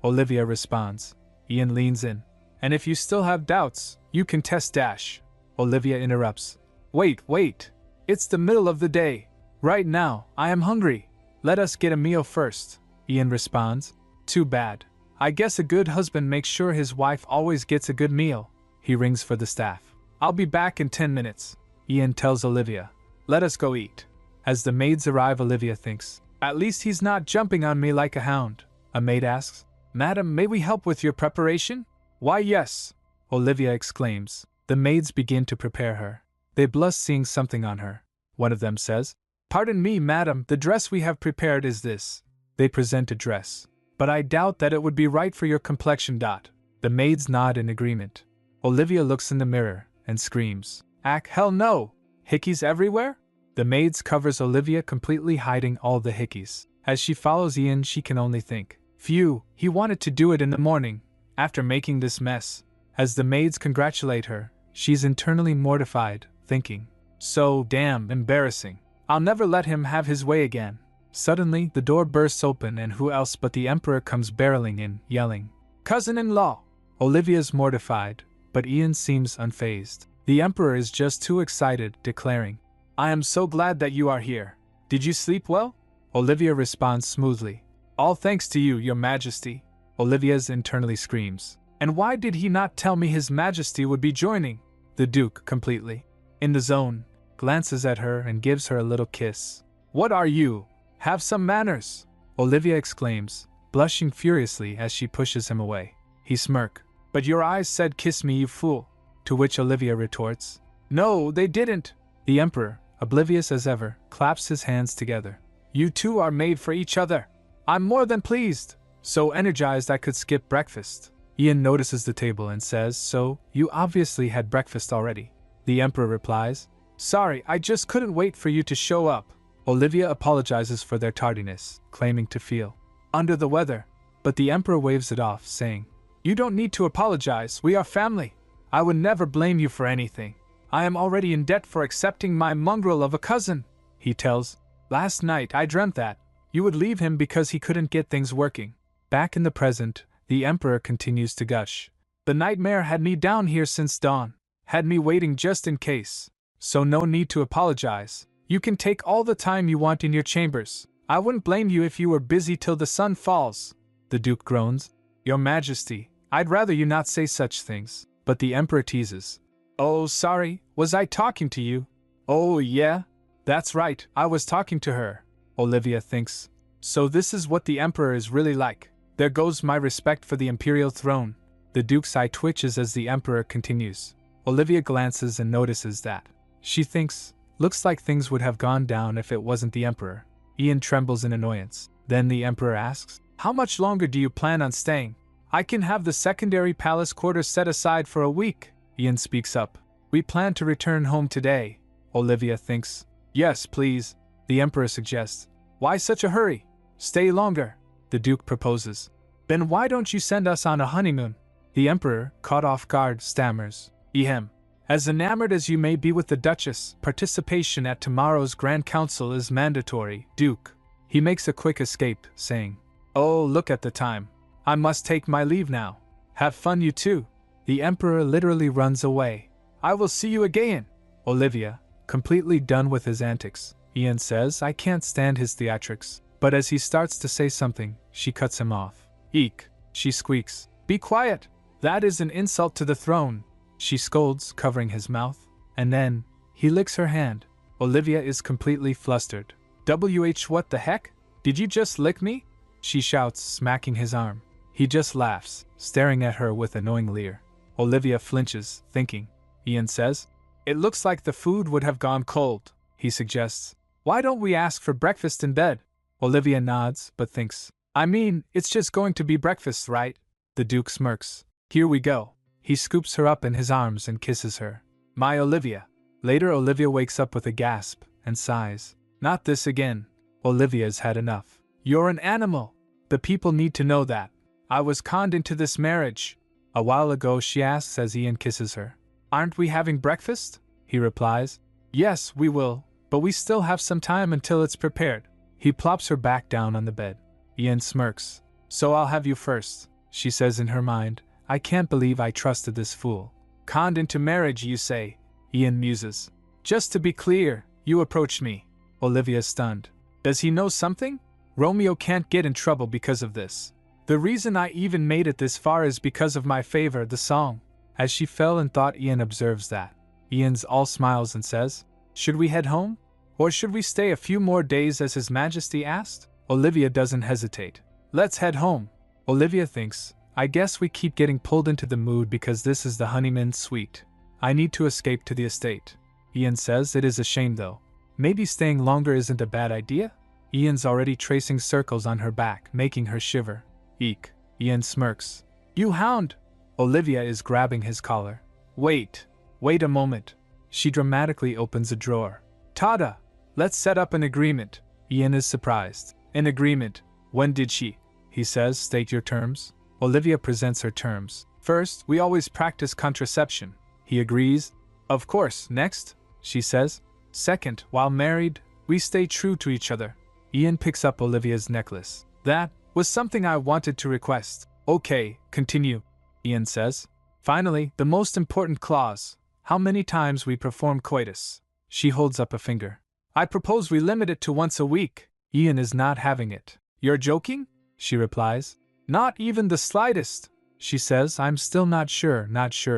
Olivia responds. Ian leans in. And if you still have doubts, you can test Dash. Olivia interrupts. Wait. It's the middle of the day. Right now, I am hungry. Let us get a meal first. Ian responds. Too bad. I guess a good husband makes sure his wife always gets a good meal. He rings for the staff. I'll be back in 10 minutes. Ian tells Olivia. Let us go eat. As the maids arrive, Olivia thinks, at least he's not jumping on me like a hound. A maid asks, Madam, may we help with your preparation? Why yes, Olivia exclaims. The maids begin to prepare her. They blush seeing something on her. One of them says, Pardon me, madam, the dress we have prepared is this. They present a dress. But I doubt that it would be right for your complexion. The maids nod in agreement. Olivia looks in the mirror and screams, hell no! Hickeys everywhere? The maids covers Olivia, completely hiding all the hickeys. As she follows Ian, she can only think, phew, he wanted to do it in the morning, after making this mess. As the maids congratulate her, she's internally mortified, thinking, so damn embarrassing. I'll never let him have his way again. Suddenly, the door bursts open and who else but the Emperor comes barreling in, yelling, Cousin-in-law! Olivia's mortified, but Ian seems unfazed. The Emperor is just too excited, declaring, I am so glad that you are here. Did you sleep well? Olivia responds smoothly, all thanks to you, your majesty. Olivia's internally screams, and why did he not tell me his majesty would be joining? The Duke, completely in the zone, glances at her and gives her a little kiss. What are you? Have some manners! Olivia exclaims, blushing furiously as she pushes him away. He smirks. But your eyes said kiss me, you fool. To which Olivia retorts, no, they didn't. The Emperor, oblivious as ever, claps his hands together. You two are made for each other. I'm more than pleased. So energized I could skip breakfast. Ian notices the table and says, so, you obviously had breakfast already. The Emperor replies, sorry, I just couldn't wait for you to show up. Olivia apologizes for their tardiness, claiming to feel under the weather. But the Emperor waves it off, saying, you don't need to apologize, we are family. I would never blame you for anything. I am already in debt for accepting my mongrel of a cousin. He tells, last night I dreamt that you would leave him because he couldn't get things working. Back in the present, the Emperor continues to gush. The nightmare had me down here since dawn, had me waiting just in case. So no need to apologize. You can take all the time you want in your chambers. I wouldn't blame you if you were busy till the sun falls. The Duke groans. Your Majesty, I'd rather you not say such things. But the Emperor teases. Oh, sorry, was I talking to you? Oh, yeah? That's right, I was talking to her. Olivia thinks. So this is what the Emperor is really like. There goes my respect for the imperial throne. The Duke's eye twitches as the Emperor continues. Olivia glances and notices that. She thinks, looks like things would have gone down if it wasn't the Emperor. Ian trembles in annoyance. Then the Emperor asks, how much longer do you plan on staying? I can have the secondary palace quarters set aside for a week. Ian speaks up. We plan to return home today. Olivia thinks. Yes, please. The Emperor suggests. Why such a hurry? Stay longer. The Duke proposes. Then why don't you send us on a honeymoon? The Emperor, caught off guard, stammers, "Ehem. As enamored as you may be with the Duchess, participation at tomorrow's Grand Council is mandatory, Duke." He makes a quick escape, saying, "Oh, look at the time. I must take my leave now. Have fun, you too." The Emperor literally runs away. "I will see you again." Olivia, completely done with his antics, Ian says, "I can't stand his theatrics." But as he starts to say something, she cuts him off. "Eek," she squeaks. "Be quiet. That is an insult to the throne," she scolds, covering his mouth. And then, he licks her hand. Olivia is completely flustered. What the heck? Did you just lick me?" she shouts, smacking his arm. He just laughs, staring at her with annoying leer. Olivia flinches, thinking. Ian says, "It looks like the food would have gone cold," he suggests. "Why don't we ask for breakfast in bed?" Olivia nods, but thinks, "I mean, it's just going to be breakfast, right?" The Duke smirks. "Here we go." He scoops her up in his arms and kisses her. "My Olivia." Later, Olivia wakes up with a gasp and sighs. "Not this again." Olivia's had enough. "You're an animal. The people need to know that. I was conned into this marriage." A while ago, she asks as Ian kisses her. "Aren't we having breakfast?" He replies, "Yes, we will, but we still have some time until it's prepared." He plops her back down on the bed. Ian smirks. "So I'll have you first," she says in her mind. "I can't believe I trusted this fool." "Conned into marriage, you say?" Ian muses. "Just to be clear, you approached me." Olivia's stunned. "Does he know something? Romeo can't get in trouble because of this. The reason I even made it this far is because of my favor, the song." As she fell in thought, Ian observes that. Ian's all smiles and says, "Should we head home? Or should we stay a few more days as His Majesty asked?" Olivia doesn't hesitate. "Let's head home." Olivia thinks, "I guess we keep getting pulled into the mood because this is the honeymoon suite. I need to escape to the estate." Ian says it is a shame though. Maybe staying longer isn't a bad idea? Ian's already tracing circles on her back, making her shiver. "Eek." Ian smirks. "You hound!" Olivia is grabbing his collar. Wait a moment." She dramatically opens a drawer. "Tada! Let's set up an agreement." Ian is surprised. "An agreement? When did she?" He says, "State your terms." Olivia presents her terms. "First, we always practice contraception." He agrees. "Of course, next?" she says. "Second, while married, we stay true to each other." Ian picks up Olivia's necklace. "That was something I wanted to request." "Okay, continue," Ian says. "Finally, the most important clause. How many times we perform coitus." She holds up a finger. "I propose we limit it to once a week." Ian is not having it. "You're joking?" she replies. "Not even the slightest," she says. "I'm still not sure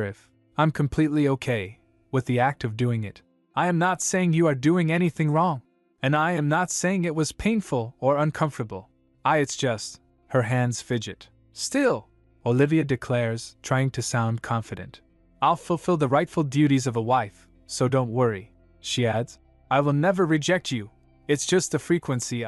if I'm completely okay with the act of doing it. I am not saying you are doing anything wrong, and I am not saying it was painful or uncomfortable. It's just..." Her hands fidget. "Still," Olivia declares, trying to sound confident, "I'll fulfill the rightful duties of a wife, so don't worry." She adds, "I will never reject you. It's just the frequency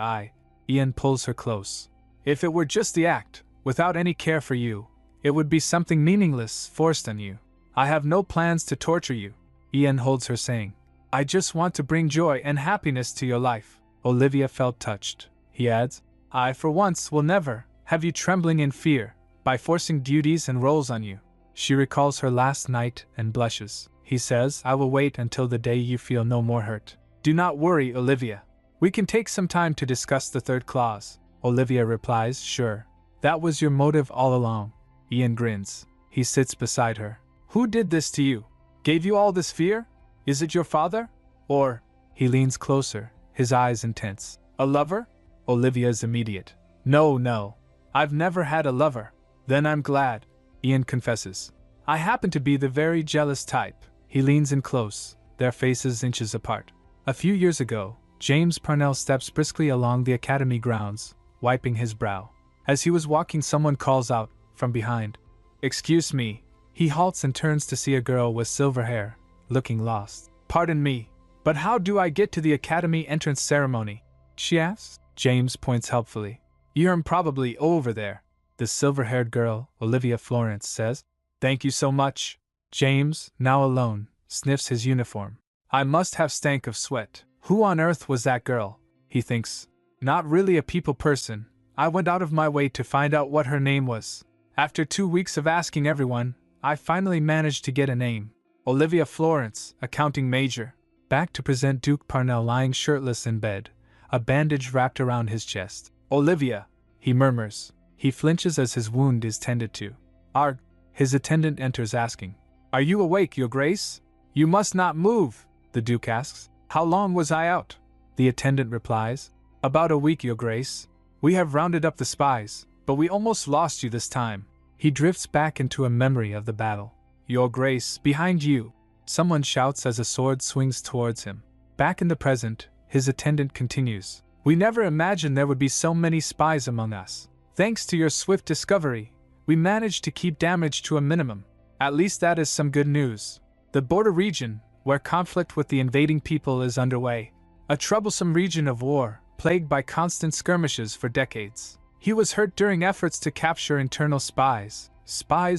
Ian pulls her close. "If it were just the act, without any care for you, it would be something meaningless, forced on you. I have no plans to torture you." Ian holds her, saying, "I just want to bring joy and happiness to your life." Olivia felt touched. He adds, "I for once will never have you trembling in fear by forcing duties and roles on you." She recalls her last night and blushes. He says, "I will wait until the day you feel no more hurt." "Do not worry, Olivia. We can take some time to discuss the third clause." Olivia replies, "Sure. That was your motive all along." Ian grins. He sits beside her. "Who did this to you? Gave you all this fear? Is it your father? Or..." He leans closer, his eyes intense. "A lover?" Olivia's immediate. No. I've never had a lover." "Then I'm glad," Ian confesses. "I happen to be the very jealous type." He leans in close, their faces inches apart. "A few years ago, James Parnell steps briskly along the academy grounds, wiping his brow. As he was walking, someone calls out from behind, 'Excuse me.' He halts and turns to see a girl with silver hair, looking lost. 'Pardon me, but how do I get to the academy entrance ceremony?' she asks. James points helpfully. 'You're probably over there.' The silver-haired girl, Olivia Florence, says. 'Thank you so much.' James, now alone, sniffs his uniform. 'I must have stank of sweat. Who on earth was that girl?' he thinks. 'Not really a people person. I went out of my way to find out what her name was, After 2 weeks of asking everyone, I finally managed to get a name. Olivia Florence, accounting major. Back to present Duke Parnell lying shirtless in bed, a bandage wrapped around his chest. Olivia, he murmurs. He flinches as his wound is tended to. Arg, his attendant enters asking, "Are you awake, Your Grace?" "You must not move," the Duke asks. "How long was I out?" The attendant replies, "About a week, Your Grace. We have rounded up the spies, but we almost lost you this time." He drifts back into a memory of the battle. "Your Grace, behind you!" Someone shouts as a sword swings towards him. Back in the present, his attendant continues, "We never imagined there would be so many spies among us. Thanks to your swift discovery, we managed to keep damage to a minimum. At least that is some good news. The border region, where conflict with the invading people is underway, a troublesome region of war, plagued by constant skirmishes for decades. He was hurt during efforts to capture internal spies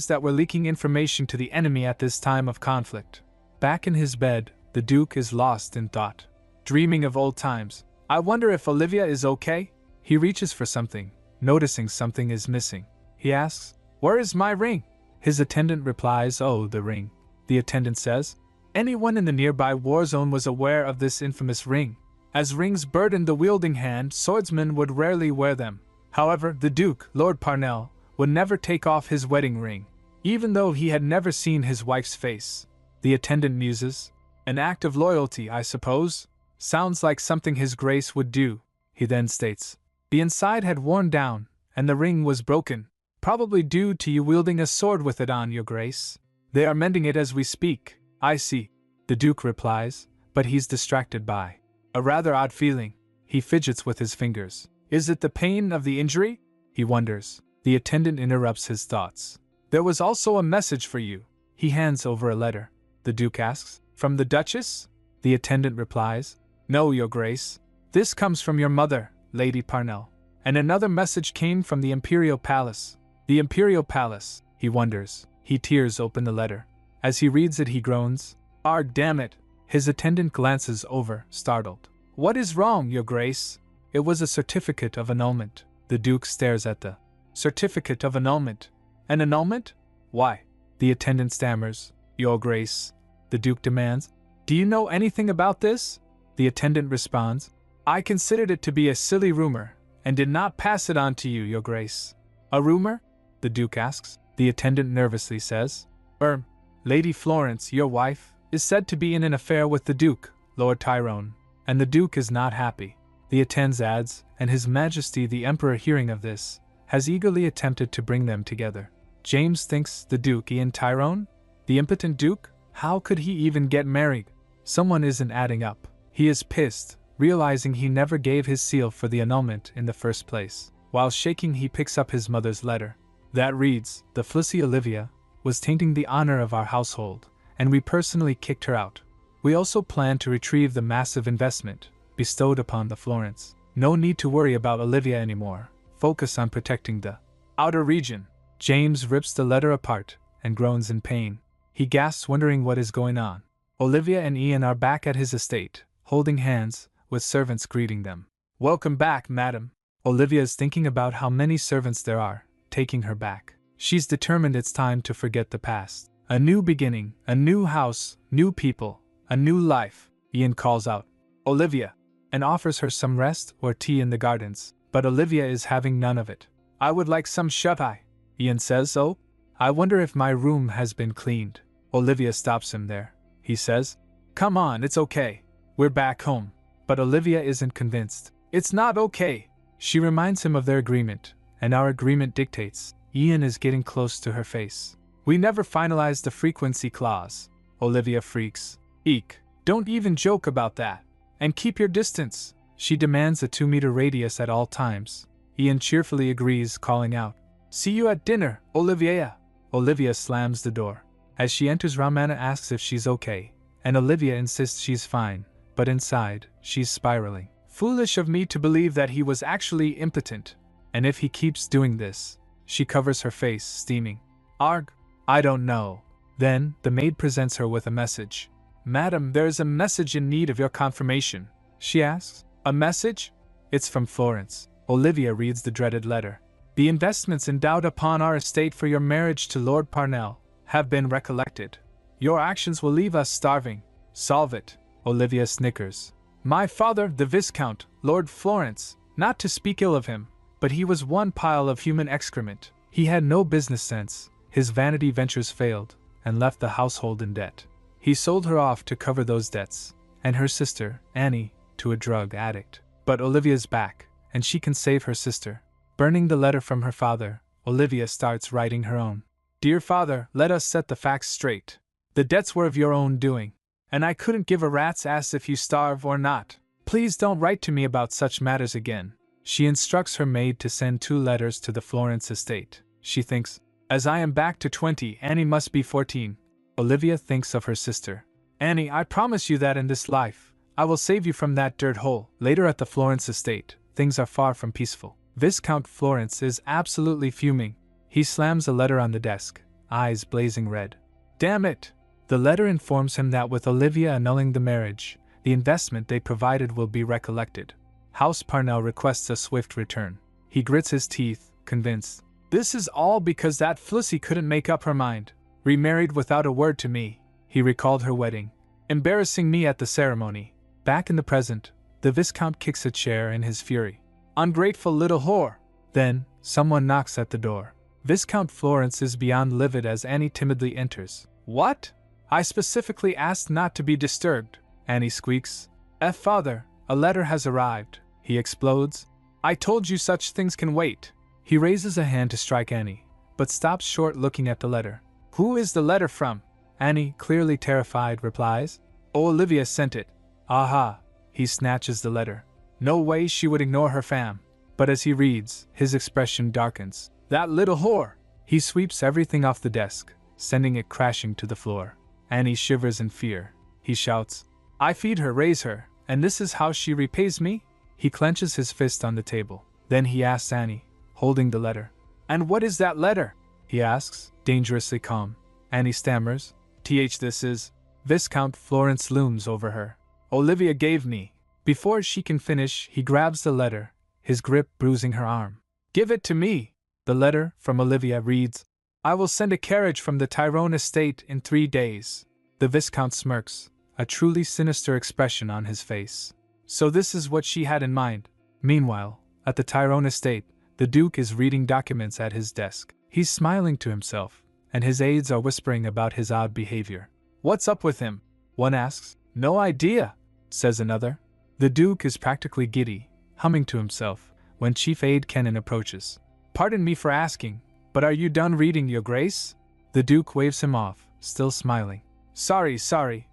that were leaking information to the enemy at this time of conflict." Back in his bed, the Duke is lost in thought. Dreaming of old times. "I wonder if Olivia is okay?" He reaches for something, noticing something is missing. He asks, "Where is my ring?" His attendant replies, "Oh, the ring." The attendant says, "Anyone in the nearby war zone was aware of this infamous ring. As rings burdened the wielding hand, swordsmen would rarely wear them. However, the Duke, Lord Parnell, would never take off his wedding ring, even though he had never seen his wife's face." The attendant muses, "An act of loyalty, I suppose? Sounds like something His Grace would do." He then states, "The inside had worn down, and the ring was broken, probably due to you wielding a sword with it on, Your Grace. They are mending it as we speak." "I see," the Duke replies, but he's distracted by a rather odd feeling. He fidgets with his fingers. "Is it the pain of the injury?" he wonders. The attendant interrupts his thoughts. "There was also a message for you." He hands over a letter. The Duke asks, "From the Duchess?" The attendant replies, "No, Your Grace. This comes from your mother, Lady Parnell. And another message came from the Imperial Palace." The Imperial Palace, he wonders. He tears open the letter. As he reads it, he groans, "Arg, damn it." His attendant glances over, startled. "What is wrong, Your Grace?" "It was a certificate of annulment." The Duke stares at the certificate of annulment. "An annulment? Why?" The attendant stammers. "Your Grace," the Duke demands, "do you know anything about this?" The attendant responds, "I considered it to be a silly rumor, and did not pass it on to you, Your Grace." "A rumor?" the Duke asks. The attendant nervously says, Lady Florence, your wife, is said to be in an affair with the Duke, Lord Tyrone, and the Duke is not happy." The attendant adds, "and His Majesty the Emperor, hearing of this, has eagerly attempted to bring them together." James thinks, the Duke Ian Tyrone? The impotent Duke? How could he even get married? Someone isn't adding up. He is pissed, realizing he never gave his seal for the annulment in the first place. While shaking, he picks up his mother's letter. That reads, "The Flissy Olivia was tainting the honor of our household, and we personally kicked her out. We also plan to retrieve the massive investment bestowed upon the Florence. No need to worry about Olivia anymore. Focus on protecting the outer region." James rips the letter apart and groans in pain. He gasps, wondering what is going on. Olivia and Ian are back at his estate, holding hands, with servants greeting them. "Welcome back, madam." Olivia is thinking about how many servants there are, taking her back. She's determined it's time to forget the past. A new beginning, a new house, new people, a new life. Ian calls out, "Olivia," and offers her some rest or tea in the gardens, but Olivia is having none of it. "I would like some shut-eye." Ian says, "Oh, I wonder if my room has been cleaned." Olivia stops him there. He says, "Come on, it's okay. We're back home." But Olivia isn't convinced. "It's not okay." She reminds him of their agreement, and our agreement dictates. Ian is getting close to her face. "We never finalized the frequency clause." Olivia freaks. "Eek, don't even joke about that. And keep your distance." She demands a 2-meter radius at all times. Ian cheerfully agrees, calling out, "See you at dinner, Olivia." Olivia slams the door. As she enters, Ramana asks if she's okay, and Olivia insists she's fine, but inside, she's spiraling. Foolish of me to believe that he was actually impotent, and if he keeps doing this. She covers her face, steaming. "Arg, I don't know." Then, the maid presents her with a message. "Madam, there is a message in need of your confirmation," she asks. "A message?" "It's from Florence." Olivia reads the dreaded letter. The investments endowed upon our estate for your marriage to Lord Parnell have been recollected. Your actions will leave us starving. Solve it. Olivia snickers. My father, the Viscount, Lord Florence, not to speak ill of him, but he was one pile of human excrement. He had no business sense, his vanity ventures failed, and left the household in debt. He sold her off to cover those debts, and her sister, Annie, to a drug addict. But Olivia's back, and she can save her sister. Burning the letter from her father, Olivia starts writing her own. Dear father, let us set the facts straight. The debts were of your own doing, and I couldn't give a rat's ass if you starve or not. Please don't write to me about such matters again. She instructs her maid to send 2 letters to the Florence estate. She thinks, as I am back to 20, Annie must be 14. Olivia thinks of her sister. Annie, I promise you that in this life, I will save you from that dirt hole. Later at the Florence estate, things are far from peaceful. Viscount Florence is absolutely fuming. He slams a letter on the desk, eyes blazing red. Damn it! The letter informs him that with Olivia annulling the marriage, the investment they provided will be recollected. House Parnell requests a swift return. He grits his teeth, convinced. This is all because that Flussy couldn't make up her mind. Remarried without a word to me. He recalled her wedding, embarrassing me at the ceremony. Back in the present, the Viscount kicks a chair in his fury. Ungrateful little whore! Then, someone knocks at the door. Viscount Florence is beyond livid as Annie timidly enters. What? I specifically asked not to be disturbed, Annie squeaks. Father, a letter has arrived, he explodes. I told you such things can wait. He raises a hand to strike Annie, but stops short looking at the letter. Who is the letter from? Annie, clearly terrified, replies. Oh, Olivia sent it. Aha! He snatches the letter. No way she would ignore her fam. But as he reads, his expression darkens. That little whore! He sweeps everything off the desk, sending it crashing to the floor. Annie shivers in fear. He shouts, I feed her, raise her, and this is how she repays me? He clenches his fist on the table. Then he asks Annie, holding the letter. And what is that letter? He asks, dangerously calm. Annie stammers, this is... Viscount Florence looms over her. Olivia gave me. Before she can finish, he grabs the letter, his grip bruising her arm. Give it to me! The letter, from Olivia, reads, I will send a carriage from the Tyrone estate in 3 days. The Viscount smirks, a truly sinister expression on his face. So this is what she had in mind. Meanwhile, at the Tyrone estate, the Duke is reading documents at his desk. He's smiling to himself, and his aides are whispering about his odd behavior. What's up with him? One asks. No idea, says another. The Duke is practically giddy, humming to himself, when Chief Aide Kennan approaches. Pardon me for asking, but are you done reading, Your Grace? The Duke waves him off, still smiling. Sorry,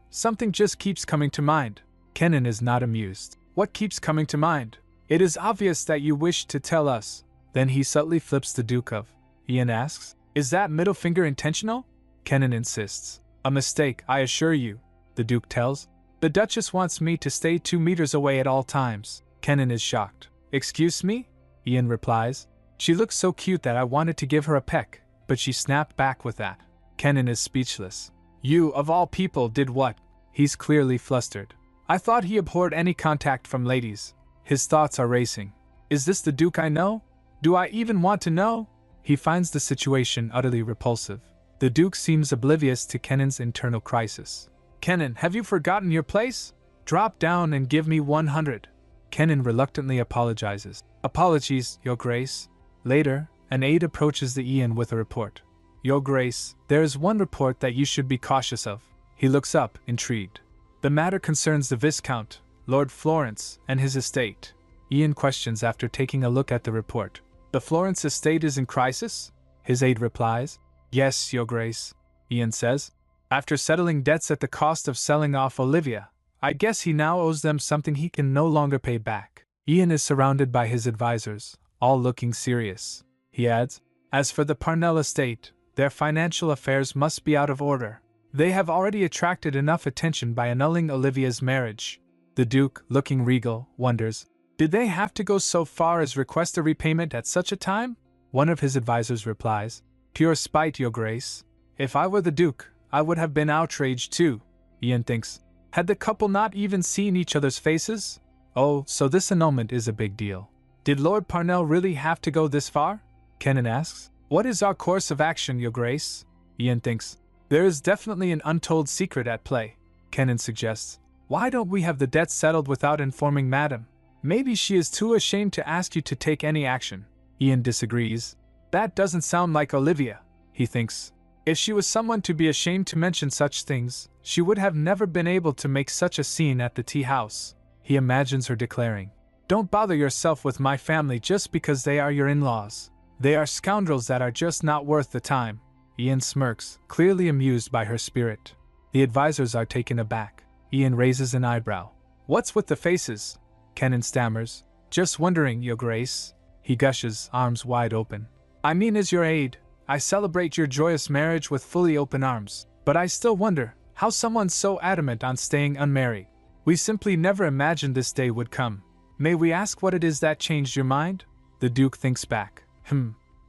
something just keeps coming to mind. Kennan is not amused. What keeps coming to mind? It is obvious that you wish to tell us. Then he subtly flips the Duke of. Ian asks, is that middle finger intentional? Kennan insists. A mistake, I assure you, the Duke tells. The Duchess wants me to stay 2 meters away at all times. Kennan is shocked. Excuse me? Ian replies. She looks so cute that I wanted to give her a peck, but she snapped back with that. Kennan is speechless. You, of all people, did what? He's clearly flustered. I thought he abhorred any contact from ladies. His thoughts are racing. Is this the Duke I know? Do I even want to know? He finds the situation utterly repulsive. The Duke seems oblivious to Kennan's internal crisis. Kennan, have you forgotten your place? Drop down and give me 100. Kennan reluctantly apologizes. Apologies, Your Grace. Later, an aide approaches the Ian with a report. Your Grace, there is one report that you should be cautious of. He looks up, intrigued. The matter concerns the Viscount, Lord Florence, and his estate. Ian questions after taking a look at the report. The Florence estate is in crisis? His aide replies. Yes, Your Grace, Ian says. After settling debts at the cost of selling off Olivia, I guess he now owes them something he can no longer pay back. Ian is surrounded by his advisors, all looking serious. He adds, as for the Parnell estate, their financial affairs must be out of order. They have already attracted enough attention by annulling Olivia's marriage. The Duke, looking regal, wonders, did they have to go so far as request a repayment at such a time? One of his advisors replies, pure spite, Your Grace. If I were the Duke, I would have been outraged too. Ian thinks, had the couple not even seen each other's faces? Oh, so this annulment is a big deal. Did Lord Parnell really have to go this far? Kenan asks. What is our course of action, Your Grace? Ian thinks. There is definitely an untold secret at play. Kenan suggests. Why don't we have the debt settled without informing Madam? Maybe she is too ashamed to ask you to take any action. Ian disagrees. That doesn't sound like Olivia, he thinks. If she was someone to be ashamed to mention such things, she would have never been able to make such a scene at the tea house. He imagines her declaring, Don't bother yourself with my family just because they are your in-laws. They are scoundrels that are just not worth the time. Ian smirks, clearly amused by her spirit. The advisors are taken aback. Ian raises an eyebrow. What's with the faces? Kenan stammers. Just wondering, Your Grace. He gushes, arms wide open. I mean, as your aide, I celebrate your joyous marriage with fully open arms, but I still wonder how someone so adamant on staying unmarried. We simply never imagined this day would come. May we ask what it is that changed your mind? The Duke thinks back.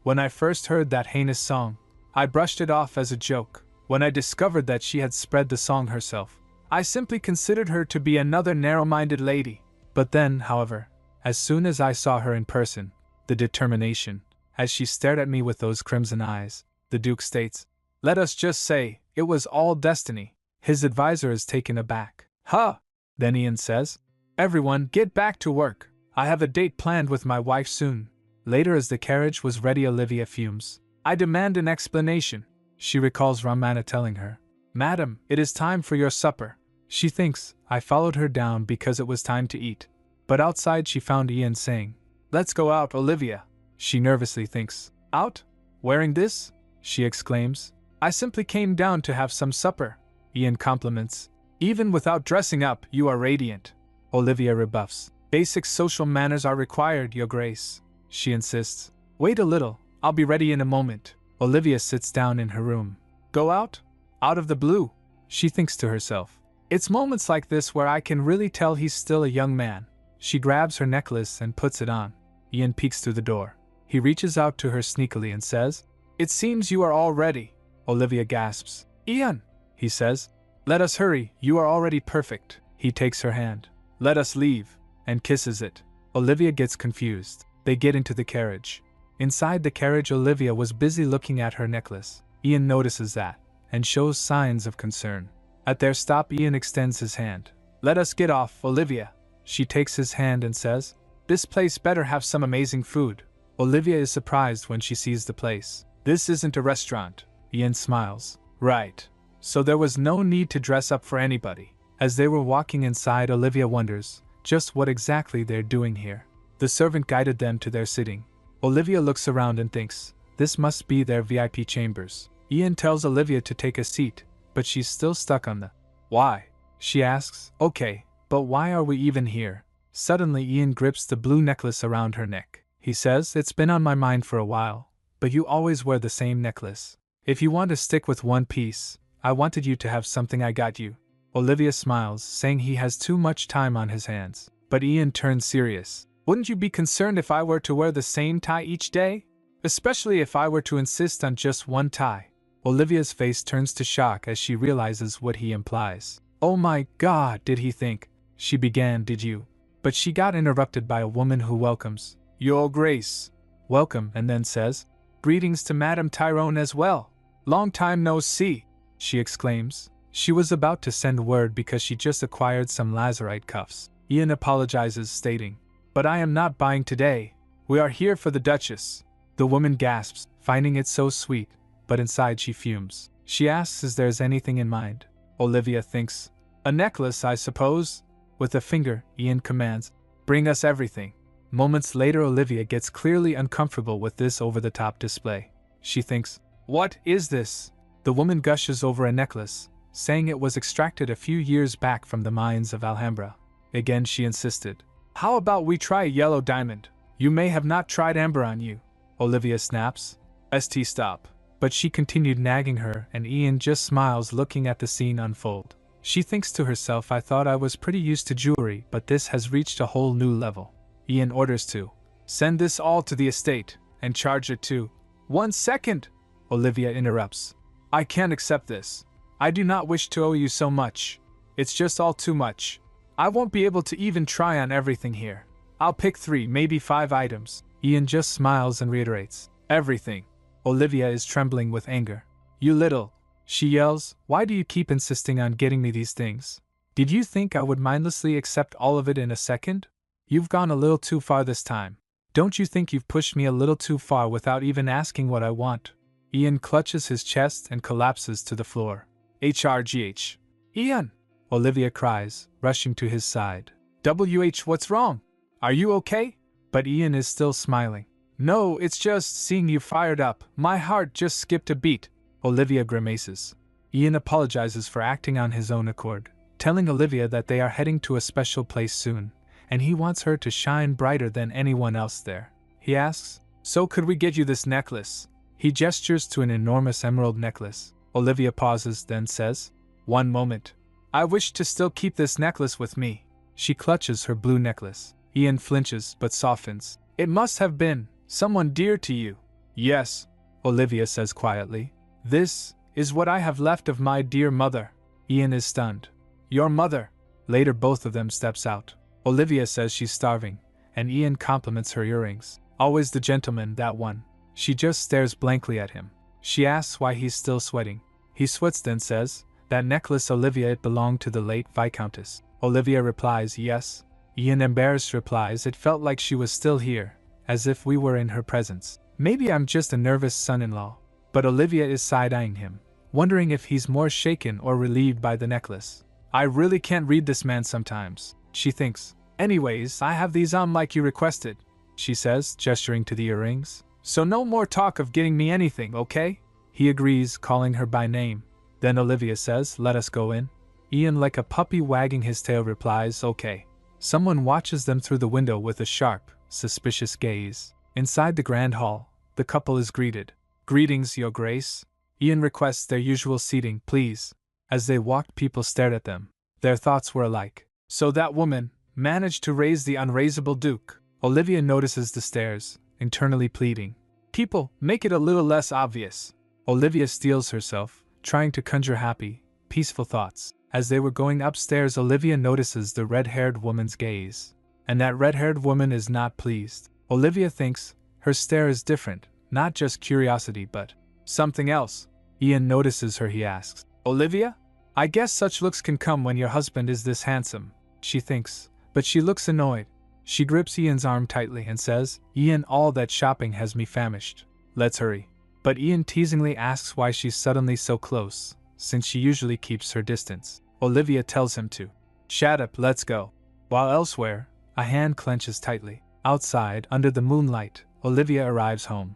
When I first heard that heinous song, I brushed it off as a joke. When I discovered that she had spread the song herself, I simply considered her to be another narrow-minded lady. But then, however, as soon as I saw her in person, the determination, as she stared at me with those crimson eyes, the Duke states, let us just say, it was all destiny. His advisor is taken aback. Huh! Then Ian says, Everyone, get back to work. I have a date planned with my wife soon. Later, as the carriage was ready, Olivia fumes. I demand an explanation. She recalls Ramana telling her, Madam, it is time for your supper. She thinks, I followed her down because it was time to eat. But outside she found Ian saying, Let's go out, Olivia. She nervously thinks, Out? Wearing this? She exclaims, I simply came down to have some supper. Ian compliments, Even without dressing up, you are radiant. Olivia rebuffs, Basic social manners are required, Your Grace. She insists, Wait a little, I'll be ready in a moment. Olivia sits down in her room. Go out? Out of the blue? She thinks to herself, It's moments like this where I can really tell he's still a young man. She grabs her necklace and puts it on. Ian peeks through the door. He reaches out to her sneakily and says, It seems you are all ready. Olivia gasps. Ian, he says, Let us hurry, you are already perfect. He takes her hand. Let us leave, and kisses it. Olivia gets confused. They get into the carriage. Inside the carriage, Olivia was busy looking at her necklace. Ian notices that, and shows signs of concern. At their stop, Ian extends his hand. Let us get off, Olivia. She takes his hand and says, This place better have some amazing food. Olivia is surprised when she sees the place. This isn't a restaurant. Ian smiles. Right. So there was no need to dress up for anybody. As they were walking inside, Olivia wonders just what exactly they're doing here. The servant guided them to their sitting. Olivia looks around and thinks, this must be their VIP chambers. Ian tells Olivia to take a seat, but she's still stuck on the why. She asks, Okay, but why are we even here? Suddenly Ian grips the blue necklace around her neck. He says, It's been on my mind for a while, but you always wear the same necklace. If you want to stick with one piece, I wanted you to have something I got you. Olivia smiles, saying he has too much time on his hands. But Ian turns serious. Wouldn't you be concerned if I were to wear the same tie each day? Especially if I were to insist on just one tie. Olivia's face turns to shock as she realizes what he implies. Oh my God, did he think? She began, Did you? But she got interrupted by a woman who welcomes, Your Grace. Welcome, and then says, Greetings to Madame Tyrone as well. Long time no see, she exclaims. She was about to send word because she just acquired some lazurite cuffs. Ian apologizes, stating, But I am not buying today. We are here for the Duchess. The woman gasps, finding it so sweet, but inside she fumes. She asks if there's anything in mind. Olivia thinks, A necklace, I suppose? With a finger, Ian commands, Bring us everything. Moments later, Olivia gets clearly uncomfortable with this over-the-top display. She thinks, What is this? The woman gushes over a necklace, saying it was extracted a few years back from the mines of Alhambra. Again she insisted, How about we try a yellow diamond? You may have not tried amber on you. Olivia snaps, Stop. But she continued nagging her, and Ian just smiles looking at the scene unfold. She thinks to herself, I thought I was pretty used to jewelry, but this has reached a whole new level. Ian orders to send this all to the estate, and charge it to 1 second. Olivia interrupts. I can't accept this. I do not wish to owe you so much. It's just all too much. I won't be able to even try on everything here. I'll pick 3, maybe 5 items. Ian just smiles and reiterates. Everything. Olivia is trembling with anger. You little, she yells, why do you keep insisting on getting me these things? Did you think I would mindlessly accept all of it in a second? You've gone a little too far this time. Don't you think you've pushed me a little too far without even asking what I want? Ian clutches his chest and collapses to the floor. HRGH. Ian! Olivia cries, rushing to his side. What's wrong? Are you okay? But Ian is still smiling. No, it's just seeing you fired up. My heart just skipped a beat. Olivia grimaces. Ian apologizes for acting on his own accord, telling Olivia that they are heading to a special place soon, and he wants her to shine brighter than anyone else there. He asks, so could we get you this necklace? He gestures to an enormous emerald necklace. Olivia pauses, then says, one moment. I wish to still keep this necklace with me. She clutches her blue necklace. Ian flinches but softens. It must have been someone dear to you. Yes, Olivia says quietly. This is what I have left of my dear mother. Ian is stunned. Your mother? Later both of them steps out. Olivia says she's starving, and Ian compliments her earrings. Always the gentleman, that one. She just stares blankly at him. She asks why he's still sweating. He sweats then says, that necklace, Olivia, it belonged to the late Viscountess. Olivia replies, yes. Ian embarrassed replies, it felt like she was still here, as if we were in her presence. Maybe I'm just a nervous son-in-law. But Olivia is side-eyeing him, wondering if he's more shaken or relieved by the necklace. I really can't read this man sometimes, she thinks. Anyways, I have these on like you requested, she says, gesturing to the earrings. So no more talk of getting me anything, okay? He agrees, calling her by name. Then Olivia says, let us go in. Ian, like a puppy wagging his tail, replies, okay. Someone watches them through the window with a sharp, suspicious gaze. Inside the grand hall, the couple is greeted. Greetings, Your Grace. Ian requests their usual seating, please. As they walked, people stared at them. Their thoughts were alike. So that woman managed to raise the unraisable Duke. Olivia notices the stares, internally pleading. People, make it a little less obvious. Olivia steels herself, trying to conjure happy, peaceful thoughts. As they were going upstairs, Olivia notices the red-haired woman's gaze. And that red-haired woman is not pleased. Olivia thinks her stare is different, not just curiosity but something else. Ian notices her, he asks, Olivia? I guess such looks can come when your husband is this handsome, she thinks, but she looks annoyed. She grips Ian's arm tightly and says, Ian, all that shopping has me famished. Let's hurry. But Ian teasingly asks why she's suddenly so close, since she usually keeps her distance. Olivia tells him to shut up, let's go. While elsewhere, a hand clenches tightly. Outside, under the moonlight, Olivia arrives home.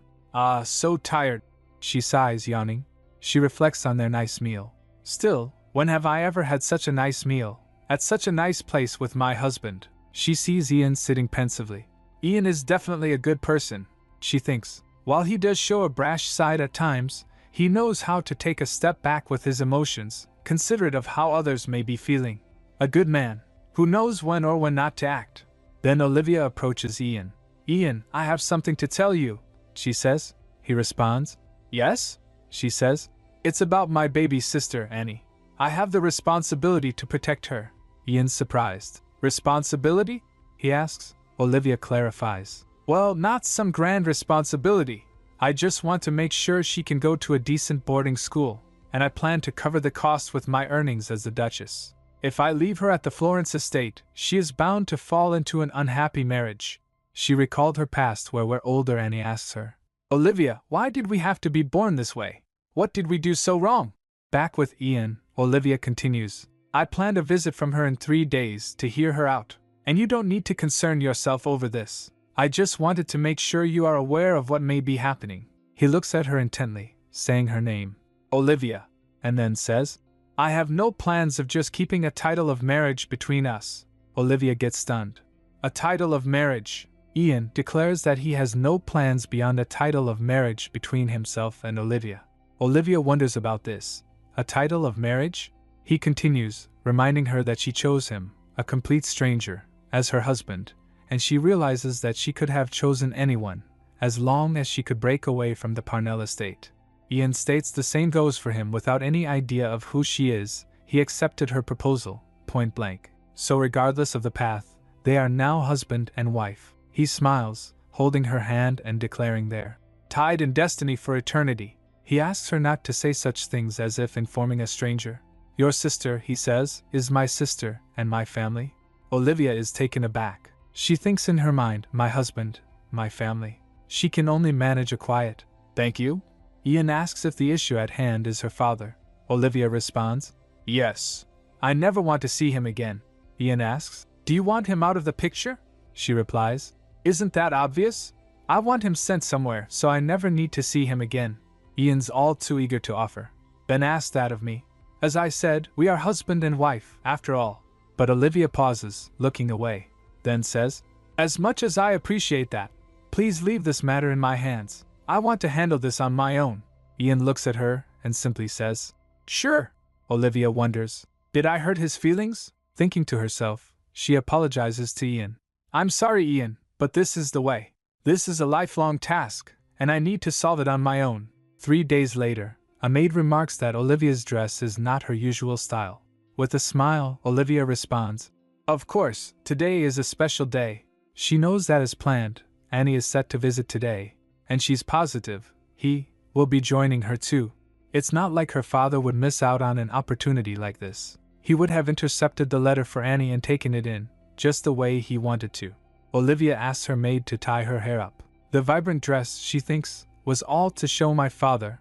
So tired, she sighs, yawning. She reflects on their nice meal. Still, when have I ever had such a nice meal, at such a nice place with my husband? She sees Ian sitting pensively. Ian is definitely a good person, she thinks. While he does show a brash side at times, he knows how to take a step back with his emotions, considerate of how others may be feeling. A good man, who knows when or when not to act. Then Olivia approaches Ian. Ian, I have something to tell you, she says. He responds. Yes? She says. It's about my baby sister, Annie. I have the responsibility to protect her. Ian's surprised. Responsibility? He asks. Olivia clarifies. Well, not some grand responsibility. I just want to make sure she can go to a decent boarding school, and I plan to cover the cost with my earnings as the Duchess. If I leave her at the Florence estate, she is bound to fall into an unhappy marriage. She recalled her past where older Annie asks her, Olivia, why did we have to be born this way? What did we do so wrong? Back with Ian, Olivia continues. I planned a visit from her in 3 days to hear her out, and you don't need to concern yourself over this. I just wanted to make sure you are aware of what may be happening. He looks at her intently, saying her name, Olivia, and then says, I have no plans of just keeping a title of marriage between us. Olivia gets stunned. A title of marriage. Ian declares that he has no plans beyond a title of marriage between himself and Olivia. Olivia wonders about this. A title of marriage? He continues, reminding her that she chose him, a complete stranger, as her husband, and she realizes that she could have chosen anyone, as long as she could break away from the Parnell estate. Ian states the same goes for him. Without any idea of who she is, he accepted her proposal, point blank. So regardless of the path, they are now husband and wife. He smiles, holding her hand and declaring there tied in destiny for eternity. He asks her not to say such things as if informing a stranger. Your sister, he says, is my sister and my family. Olivia is taken aback. She thinks in her mind, my husband, my family. She can only manage a quiet, thank you? Ian asks if the issue at hand is her father. Olivia responds, yes. I never want to see him again. Ian asks, do you want him out of the picture? She replies, isn't that obvious? I want him sent somewhere so I never need to see him again. Ian's all too eager to offer. Ben asked that of me. As I said, we are husband and wife, after all. But Olivia pauses, looking away, then says, as much as I appreciate that, please leave this matter in my hands. I want to handle this on my own. Ian looks at her and simply says, sure. Olivia wonders, did I hurt his feelings? Thinking to herself, she apologizes to Ian. I'm sorry, Ian, but this is the way. This is a lifelong task, and I need to solve it on my own. 3 days later, a maid remarks that Olivia's dress is not her usual style. With a smile, Olivia responds, of course, today is a special day. She knows that as planned, Annie is set to visit today, and she's positive he will be joining her too. It's not like her father would miss out on an opportunity like this. He would have intercepted the letter for Annie and taken it in, just the way he wanted to. Olivia asks her maid to tie her hair up. The vibrant dress, she thinks, was all to show my father,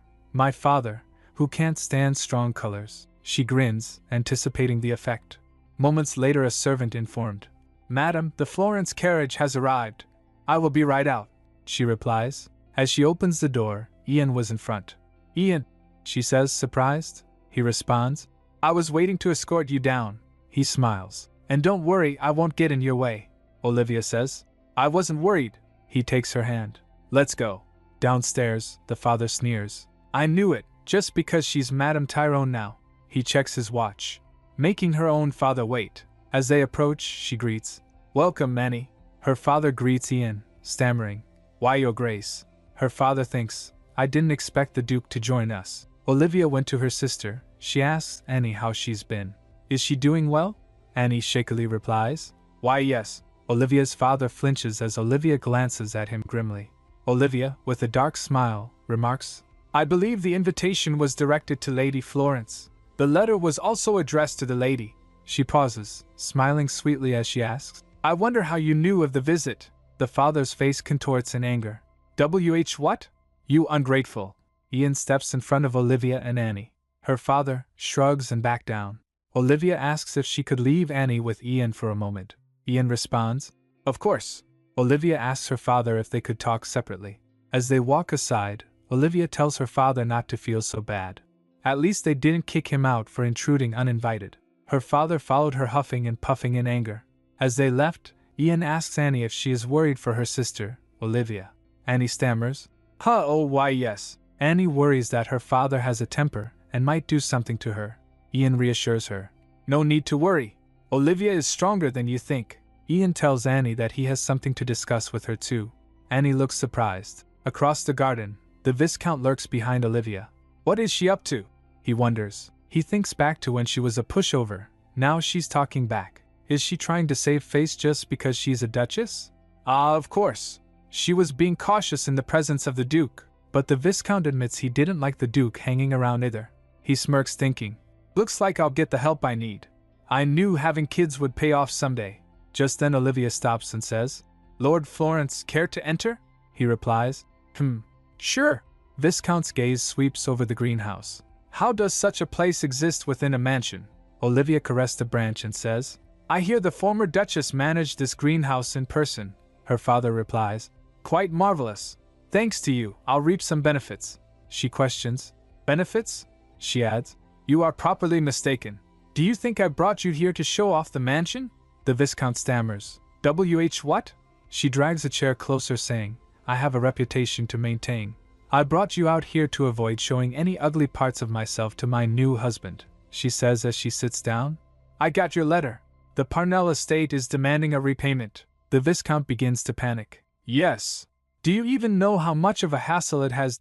who can't stand strong colors. She grins, anticipating the effect. Moments later a servant informed, Madam, the Florence carriage has arrived. I will be right out, she replies. As she opens the door, Ian was in front. Ian, she says, surprised. He responds, I was waiting to escort you down. He smiles. And don't worry, I won't get in your way. Olivia says, I wasn't worried. He takes her hand. Let's go. Downstairs, the father sneers. I knew it, just because she's Madame Tyrone now. He checks his watch, making her own father wait. As they approach, she greets, welcome, Manny. Her father greets Ian, stammering, why, your grace. Her father thinks, I didn't expect the Duke to join us. Olivia went to her sister. She asks Annie how she's been. Is she doing well? Annie shakily replies, why, yes. Olivia's father flinches as Olivia glances at him grimly. Olivia, with a dark smile, remarks, I believe the invitation was directed to Lady Florence. The letter was also addressed to the lady. She pauses, smiling sweetly as she asks, I wonder how you knew of the visit. The father's face contorts in anger. What? You ungrateful. Ian steps in front of Olivia and Annie. Her father shrugs and backs down. Olivia asks if she could leave Annie with Ian for a moment. Ian responds, of course. Olivia asks her father if they could talk separately. As they walk aside, Olivia tells her father not to feel so bad. At least they didn't kick him out for intruding uninvited. Her father followed her huffing and puffing in anger. As they left, Ian asks Annie if she is worried for her sister, Olivia. Annie stammers, oh why yes. Annie worries that her father has a temper and might do something to her. Ian reassures her, no need to worry. Olivia is stronger than you think. Ian tells Annie that he has something to discuss with her too. Annie looks surprised. Across the garden, the Viscount lurks behind Olivia. What is she up to? He wonders. He thinks back to when she was a pushover. Now she's talking back. Is she trying to save face just because she's a duchess? Of course. She was being cautious in the presence of the Duke, but the Viscount admits he didn't like the Duke hanging around either. He smirks thinking, looks like I'll get the help I need. I knew having kids would pay off someday. Just then Olivia stops and says, Lord Florence, care to enter? He replies, sure. Viscount's gaze sweeps over the greenhouse. How does such a place exist within a mansion? Olivia caressed a branch and says, I hear the former Duchess managed this greenhouse in person. Her father replies, quite marvelous. Thanks to you, I'll reap some benefits. She questions, benefits? She adds, you are properly mistaken. Do you think I brought you here to show off the mansion? The Viscount stammers, what? She drags a chair closer saying, I have a reputation to maintain. I brought you out here to avoid showing any ugly parts of myself to my new husband, she says as she sits down. I got your letter. The Parnell estate is demanding a repayment. The Viscount begins to panic. Yes. Do you even know how much of a hassle it has?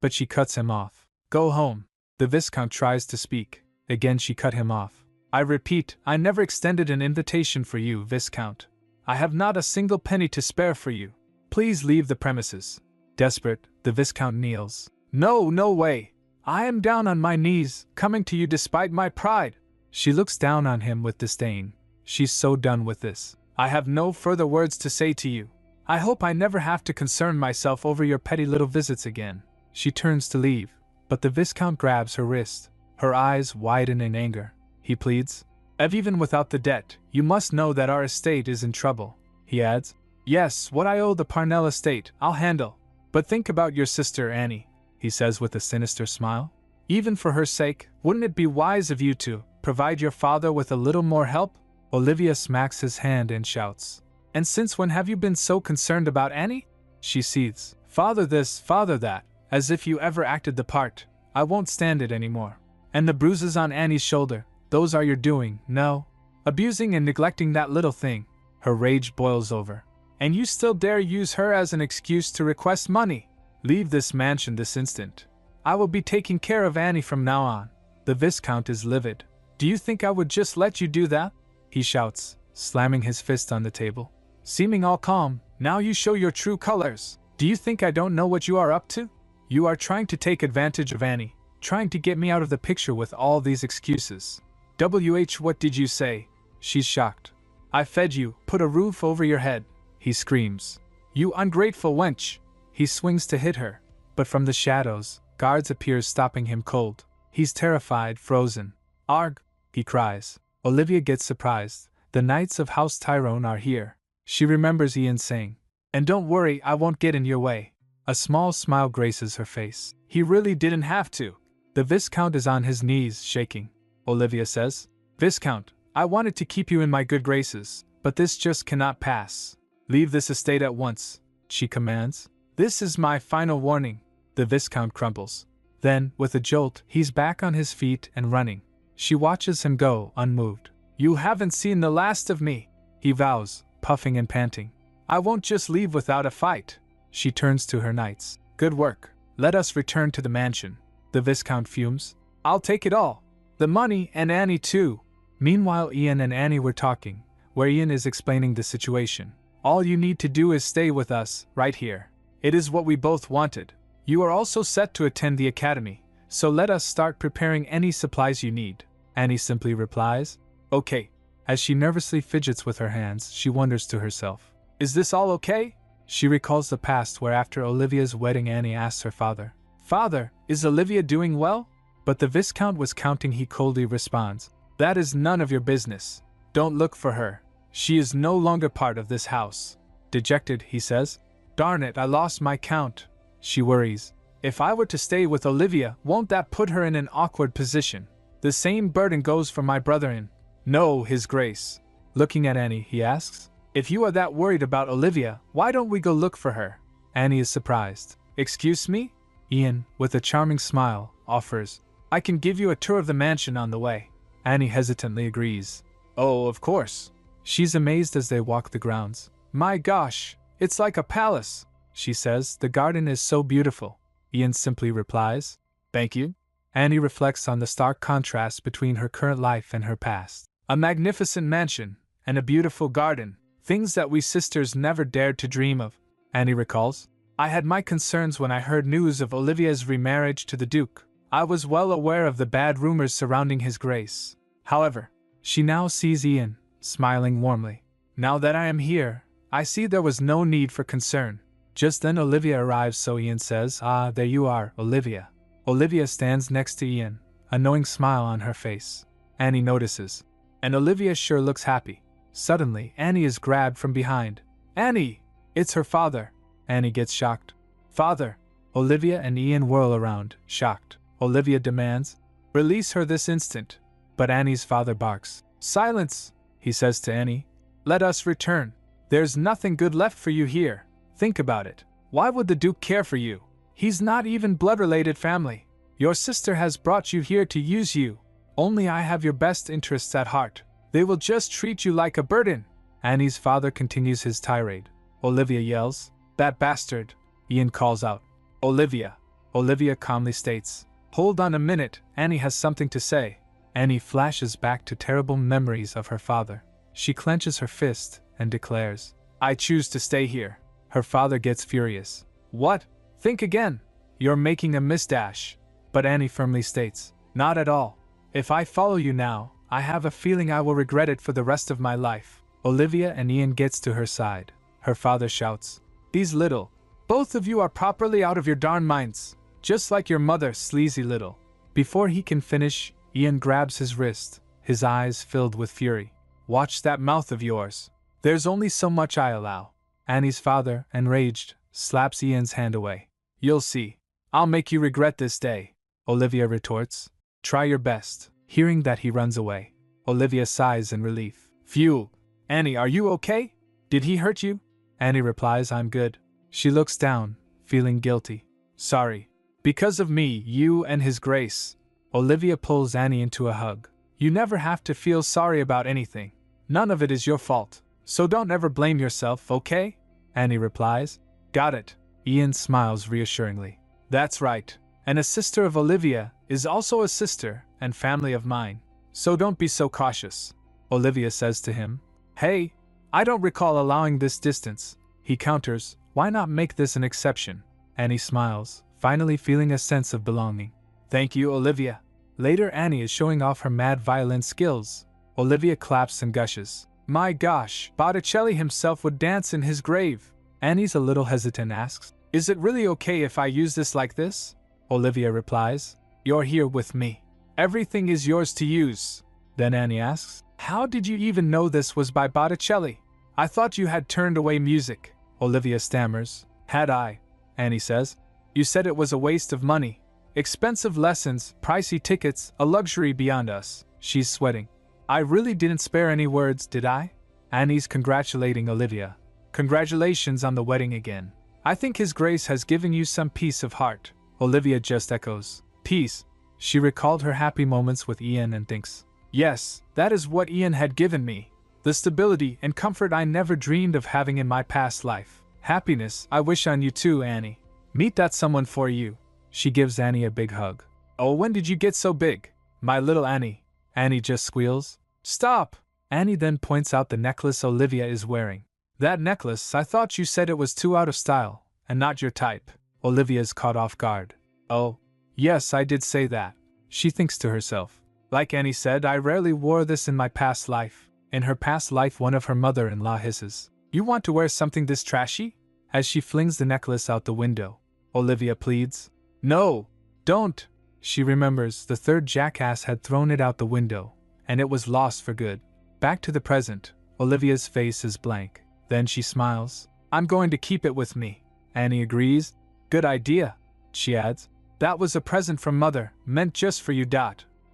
But she cuts him off. Go home. The Viscount tries to speak. Again she cut him off. I repeat, I never extended an invitation for you, Viscount. I have not a single penny to spare for you. Please leave the premises. Desperate, the Viscount kneels. No, no way! I am down on my knees, coming to you despite my pride. She looks down on him with disdain. She's so done with this. I have no further words to say to you. I hope I never have to concern myself over your petty little visits again. She turns to leave, but the Viscount grabs her wrist. Her eyes widen in anger. He pleads, Even without the debt, you must know that our estate is in trouble. He adds, Yes, what I owe the Parnell estate, I'll handle. But think about your sister Annie, he says with a sinister smile. Even for her sake, wouldn't it be wise of you to provide your father with a little more help? Olivia smacks his hand and shouts, And since when have you been so concerned about Annie? She seethes, Father this, father that, as if you ever acted the part. I won't stand it anymore. And the bruises on Annie's shoulder, those are your doing, no? Abusing and neglecting that little thing. Her rage boils over. And you still dare use her as an excuse to request money? Leave this mansion this instant. I will be taking care of Annie from now on. The Viscount is livid. Do you think I would just let you do that? He shouts, slamming his fist on the table. Seeming all calm, now you show your true colors. Do you think I don't know what you are up to? You are trying to take advantage of Annie, trying to get me out of the picture with all these excuses. What did you say? She's shocked. I fed you, put a roof over your head. He screams. You ungrateful wench! He swings to hit her, but from the shadows, guards appear stopping him cold. He's terrified, frozen. Arg! He cries. Olivia gets surprised. The Knights of House Tyrone are here. She remembers Ian saying, And don't worry, I won't get in your way. A small smile graces her face. He really didn't have to. The Viscount is on his knees, shaking. Olivia says, Viscount, I wanted to keep you in my good graces, but this just cannot pass. Leave this estate at once, she commands. This is my final warning. The Viscount crumbles. Then, with a jolt, he's back on his feet and running. She watches him go, unmoved. You haven't seen the last of me, he vows, puffing and panting. I won't just leave without a fight. She turns to her knights. Good work. Let us return to the mansion. The Viscount fumes. I'll take it all. The money and Annie too. Meanwhile, Ian and Annie were talking, where Ian is explaining the situation. All you need to do is stay with us, right here. It is what we both wanted. You are also set to attend the academy, so let us start preparing any supplies you need. Annie simply replies, Okay. As she nervously fidgets with her hands, she wonders to herself, Is this all okay? She recalls the past where after Olivia's wedding Annie asks her father, Father, is Olivia doing well? But the Viscount was counting. He coldly responds, That is none of your business. Don't look for her. She is no longer part of this house. Dejected, he says, Darn it, I lost my count. She worries. If I were to stay with Olivia, won't that put her in an awkward position? The same burden goes for my brother-in. No, His Grace. Looking at Annie, he asks, If you are that worried about Olivia, why don't we go look for her? Annie is surprised. Excuse me? Ian, with a charming smile, offers, I can give you a tour of the mansion on the way. Annie hesitantly agrees. Oh, of course. She's amazed as they walk the grounds. My gosh, it's like a palace, she says. The garden is so beautiful. Ian simply replies, Thank you. Annie reflects on the stark contrast between her current life and her past. A magnificent mansion, and a beautiful garden, things that we sisters never dared to dream of. Annie recalls, I had my concerns when I heard news of Olivia's remarriage to the Duke. I was well aware of the bad rumors surrounding His Grace. However, she now sees Ian, smiling warmly. Now that I am here, I see there was no need for concern. Just then Olivia arrives, so Ian says, Ah, there you are, Olivia. Olivia stands next to Ian, a knowing smile on her face. Annie notices, and Olivia sure looks happy. Suddenly, Annie is grabbed from behind. Annie! It's her father. Annie gets shocked. Father! Olivia and Ian whirl around, shocked. Olivia demands, Release her this instant. But Annie's father barks. Silence, he says to Annie. Let us return. There's nothing good left for you here. Think about it. Why would the Duke care for you? He's not even blood-related family. Your sister has brought you here to use you. Only I have your best interests at heart. They will just treat you like a burden. Annie's father continues his tirade. Olivia yells, That bastard! Ian calls out, Olivia. Olivia calmly states, Hold on a minute, Annie has something to say. Annie flashes back to terrible memories of her father. She clenches her fist and declares, I choose to stay here. Her father gets furious. What? Think again. You're making a misdash. But Annie firmly states, not at all. If I follow you now, I have a feeling I will regret it for the rest of my life. Olivia and Ian gets to her side. Her father shouts, these little. Both of you are properly out of your darn minds. Just like your mother, sleazy little. Before he can finish, Ian grabs his wrist, his eyes filled with fury. Watch that mouth of yours. There's only so much I allow. Annie's father, enraged, slaps Ian's hand away. You'll see. I'll make you regret this day. Olivia retorts. Try your best. Hearing that he runs away, Olivia sighs in relief. Phew. Annie, are you okay? Did he hurt you? Annie replies, I'm good. She looks down, feeling guilty. Sorry. Because of me, you and his grace. Olivia pulls Annie into a hug. You never have to feel sorry about anything. None of it is your fault. So don't ever blame yourself, okay? Annie replies. Got it. Ian smiles reassuringly. That's right. And a sister of Olivia is also a sister and family of mine. So don't be so cautious. Olivia says to him. Hey, I don't recall allowing this distance. He counters, why not make this an exception? Annie smiles, finally feeling a sense of belonging. Thank you, Olivia. Later, Annie is showing off her mad violin skills. Olivia claps and gushes. My gosh, Botticelli himself would dance in his grave. Annie's a little hesitant, asks, is it really okay if I use this like this? Olivia replies, you're here with me. Everything is yours to use. Then Annie asks, how did you even know this was by Botticelli? I thought you had turned away music. Olivia stammers. Had I? Annie says. You said it was a waste of money. Expensive lessons, pricey tickets, a luxury beyond us. She's sweating. I really didn't spare any words, did I? Annie's congratulating Olivia. Congratulations on the wedding again. I think His Grace has given you some peace of heart. Olivia just echoes. Peace. She recalled her happy moments with Ian and thinks, yes, that is what Ian had given me. The stability and comfort I never dreamed of having in my past life. Happiness I wish on you too, Annie. Meet that someone for you. She gives Annie a big hug. Oh, when did you get so big? My little Annie. Annie just squeals. Stop! Annie then points out the necklace Olivia is wearing. That necklace, I thought you said it was too out of style, and not your type. Olivia's caught off guard. Oh, yes, I did say that. She thinks to herself. Like Annie said, I rarely wore this in my past life. In her past life, one of her mother-in-law hisses. You want to wear something this trashy? As she flings the necklace out the window. Olivia pleads. No, don't. She remembers the third jackass had thrown it out the window, and it was lost for good. Back to the present, Olivia's face is blank. Then she smiles. I'm going to keep it with me. Annie agrees. Good idea, she adds. That was a present from Mother, meant just for you.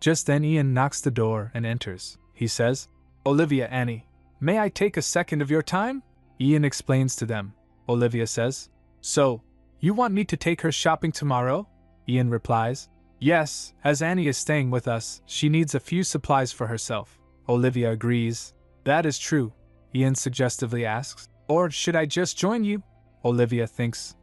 Just then Ian knocks the door and enters. He says, Olivia, Annie, may I take a second of your time? Ian explains to them. Olivia says, so, you want me to take her shopping tomorrow? Ian replies, yes, as Annie is staying with us, she needs a few supplies for herself. Olivia agrees. That is true. Ian suggestively asks, or should I just join you? Olivia thinks,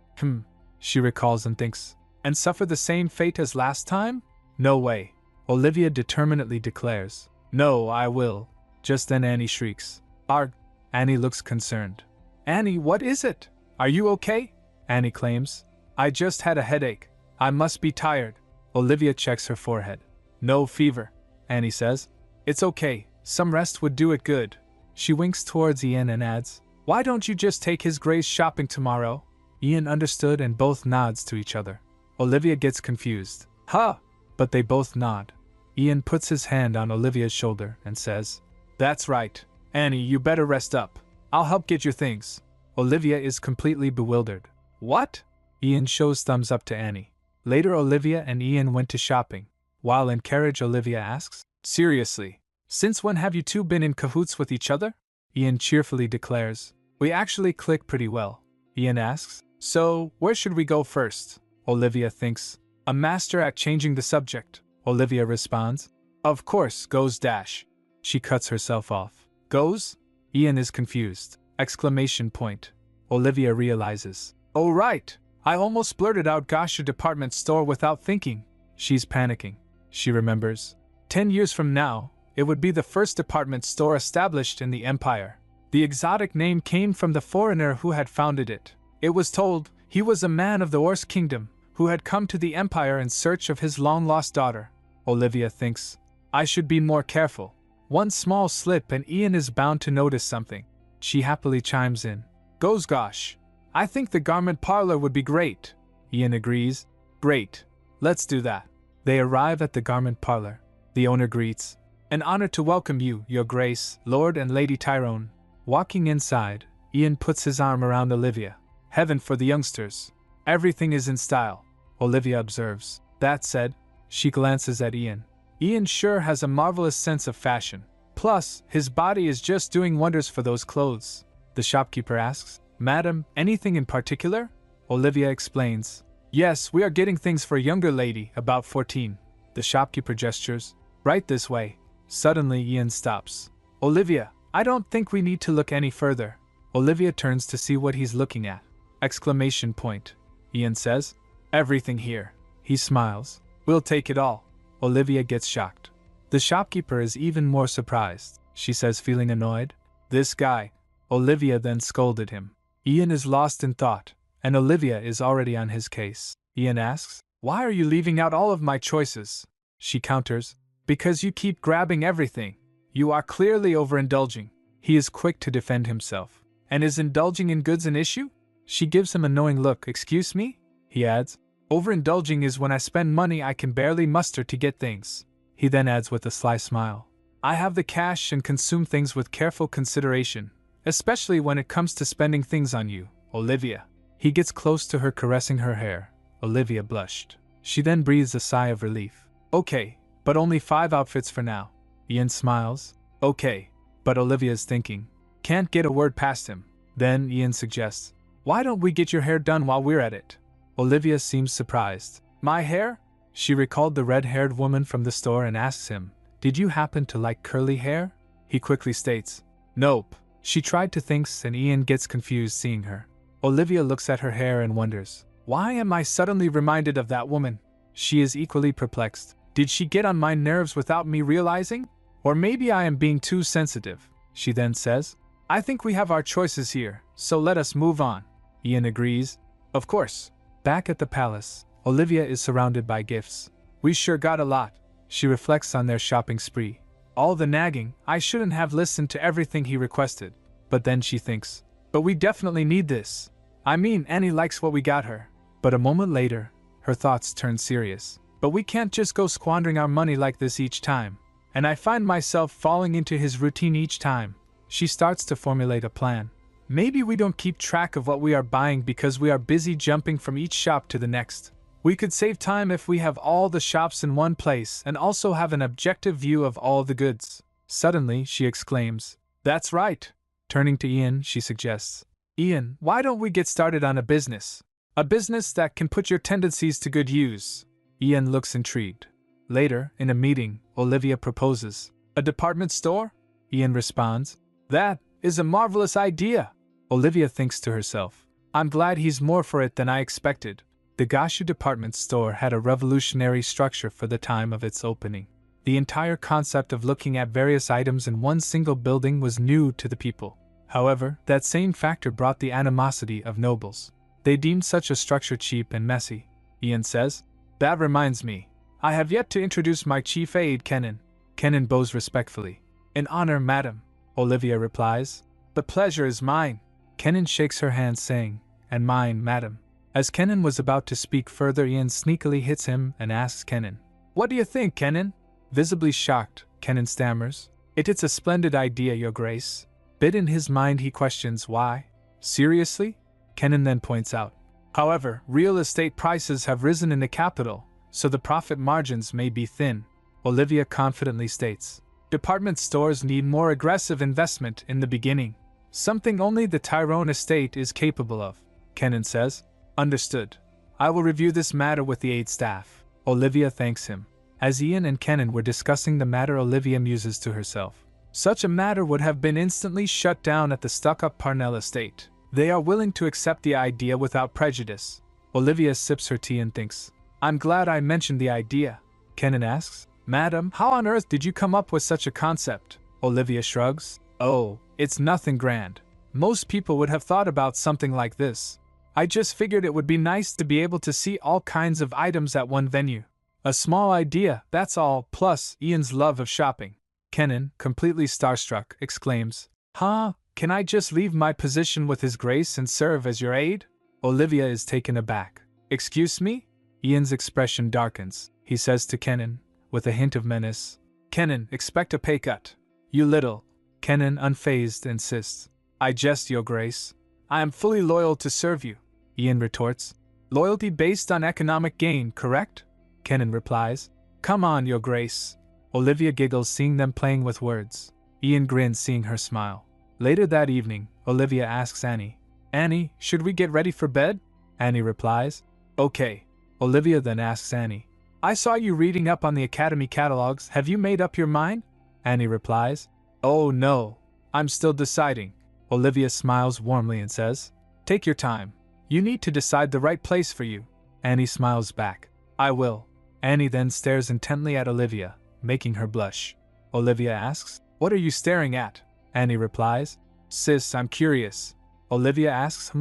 She recalls and thinks, and suffer the same fate as last time? No way. Olivia determinedly declares, no, I will. Just then Annie shrieks. Arg! Annie looks concerned. Annie, what is it? Are you okay? Annie claims. I just had a headache. I must be tired. Olivia checks her forehead. No fever, Annie says. It's okay. Some rest would do it good. She winks towards Ian and adds, why don't you just take His Grace shopping tomorrow? Ian understood and both nods to each other. Olivia gets confused. Huh! But they both nod. Ian puts his hand on Olivia's shoulder and says, that's right. Annie, you better rest up. I'll help get your things. Olivia is completely bewildered. What? Ian shows thumbs up to Annie. Later Olivia and Ian went to shopping. While in carriage Olivia asks, seriously, since when have you two been in cahoots with each other? Ian cheerfully declares, we actually click pretty well. Ian asks, so, where should we go first? Olivia thinks, a master at changing the subject. Olivia responds, of course, goes dash. She cuts herself off. Goes? Ian is confused. Exclamation point. Olivia realizes. Oh right, I almost blurted out gosh, a department store without thinking. She's panicking. She remembers. 10 years from now, it would be the first department store established in the empire. The exotic name came from the foreigner who had founded it. It was told, He was a man of the Orse kingdom, who had come to the empire in search of his long-lost daughter. Olivia thinks, I should be more careful. One small slip and Ian is bound to notice something. She happily chimes in. Goes gosh. I think the garment parlor would be great. Ian agrees. Great. Let's do that. They arrive at the garment parlor. The owner greets. An honor to welcome you, Your Grace, Lord and Lady Tyrone. Walking inside, Ian puts his arm around Olivia. Heaven for the youngsters. Everything is in style, Olivia observes. That said, she glances at Ian. Ian sure has a marvelous sense of fashion. Plus, his body is just doing wonders for those clothes. The shopkeeper asks, Madam, anything in particular? Olivia explains. Yes, we are getting things for a younger lady, about 14. The shopkeeper gestures. Right this way. Suddenly Ian stops. Olivia, I don't think we need to look any further. Olivia turns to see what he's looking at. Exclamation point. Ian says. Everything here. He smiles. We'll take it all. Olivia gets shocked. The shopkeeper is even more surprised. She says, feeling annoyed. This guy. Olivia then scolded him. Ian is lost in thought, and Olivia is already on his case. Ian asks, Why are you leaving out all of my choices? She counters, Because you keep grabbing everything. You are clearly overindulging. He is quick to defend himself. And is indulging in goods an issue? She gives him a knowing look. Excuse me? He adds, Overindulging is when I spend money I can barely muster to get things. He then adds with a sly smile, I have the cash and consume things with careful consideration, especially when it comes to spending things on you, Olivia. He gets close to her, caressing her hair. Olivia blushed. She then breathes a sigh of relief. Okay, but only 5 outfits for now. Ian smiles. Okay, but Olivia's thinking. Can't get a word past him. Then Ian suggests, Why don't we get your hair done while we're at it? Olivia seems surprised. My hair? She recalled the red-haired woman from the store and asks him, Did you happen to like curly hair? He quickly states, Nope. She tried to think, and Ian gets confused seeing her. Olivia looks at her hair and wonders, Why am I suddenly reminded of that woman? She is equally perplexed. Did she get on my nerves without me realizing? Or maybe I am being too sensitive. She then says, I think we have our choices here, so let us move on. Ian agrees. Of course. Back at the palace, Olivia is surrounded by gifts. We sure got a lot. She reflects on their shopping spree. All the nagging, I shouldn't have listened to everything he requested. But then she thinks, But we definitely need this. I mean, Annie likes what we got her. But a moment later, her thoughts turn serious. But we can't just go squandering our money like this each time. And I find myself falling into his routine each time. She starts to formulate a plan. Maybe we don't keep track of what we are buying because we are busy jumping from each shop to the next. We could save time if we have all the shops in one place and also have an objective view of all the goods. Suddenly, she exclaims, That's right. Turning to Ian, she suggests, Ian, why don't we get started on a business? A business that can put your tendencies to good use. Ian looks intrigued. Later, in a meeting, Olivia proposes, A department store? Ian responds, That is a marvelous idea. Olivia thinks to herself, I'm glad he's more for it than I expected. The Gashu department store had a revolutionary structure for the time of its opening. The entire concept of looking at various items in one single building was new to the people. However, that same factor brought the animosity of nobles. They deemed such a structure cheap and messy. Ian says, That reminds me. I have yet to introduce my chief aide, Kenan. Kenan bows respectfully. In honor, madam, Olivia replies. The pleasure is mine. Kenan shakes her hand saying, And mine, madam. As Kenan was about to speak further, Ian sneakily hits him and asks Kenan, What do you think, Kenan? Visibly shocked, Kenan stammers, It's a splendid idea, Your Grace. Bit in his mind he questions why. Seriously? Kenan then points out. However, real estate prices have risen in the capital, so the profit margins may be thin. Olivia confidently states. Department stores need more aggressive investment in the beginning. Something only the Tyrone estate is capable of, Kenan says. Understood. I will review this matter with the aide staff. Olivia thanks him. As Ian and Kenan were discussing the matter, Olivia muses to herself. Such a matter would have been instantly shut down at the stuck-up Parnell estate. They are willing to accept the idea without prejudice. Olivia sips her tea and thinks, I'm glad I mentioned the idea. Kenan asks, Madam, how on earth did you come up with such a concept? Olivia shrugs. Oh, it's nothing grand. Most people would have thought about something like this. I just figured it would be nice to be able to see all kinds of items at one venue. A small idea, that's all, plus Ian's love of shopping. Kenan, completely starstruck, exclaims, "Huh? Can I just leave my position with His Grace and serve as your aide?" Olivia is taken aback. "Excuse me?" Ian's expression darkens. He says to Kenan, with a hint of menace, "Kenan, expect a pay cut." "You little." Kenan, unfazed, insists. "I jest, Your Grace. I am fully loyal to serve you." Ian retorts. "Loyalty based on economic gain, correct?" Kenan replies. "Come on, Your Grace." Olivia giggles, seeing them playing with words. Ian grins, seeing her smile. Later that evening, Olivia asks Annie, "Annie, should we get ready for bed?" Annie replies, "Okay." Olivia then asks Annie, "I saw you reading up on the Academy catalogs. Have you made up your mind?" Annie replies, "Oh no, I'm still deciding." Olivia smiles warmly and says, "Take your time. You need to decide the right place for you." Annie smiles back, "I will." Annie then stares intently at Olivia, making her blush. Olivia asks, "What are you staring at?" Annie replies, "Sis, I'm curious." Olivia asks,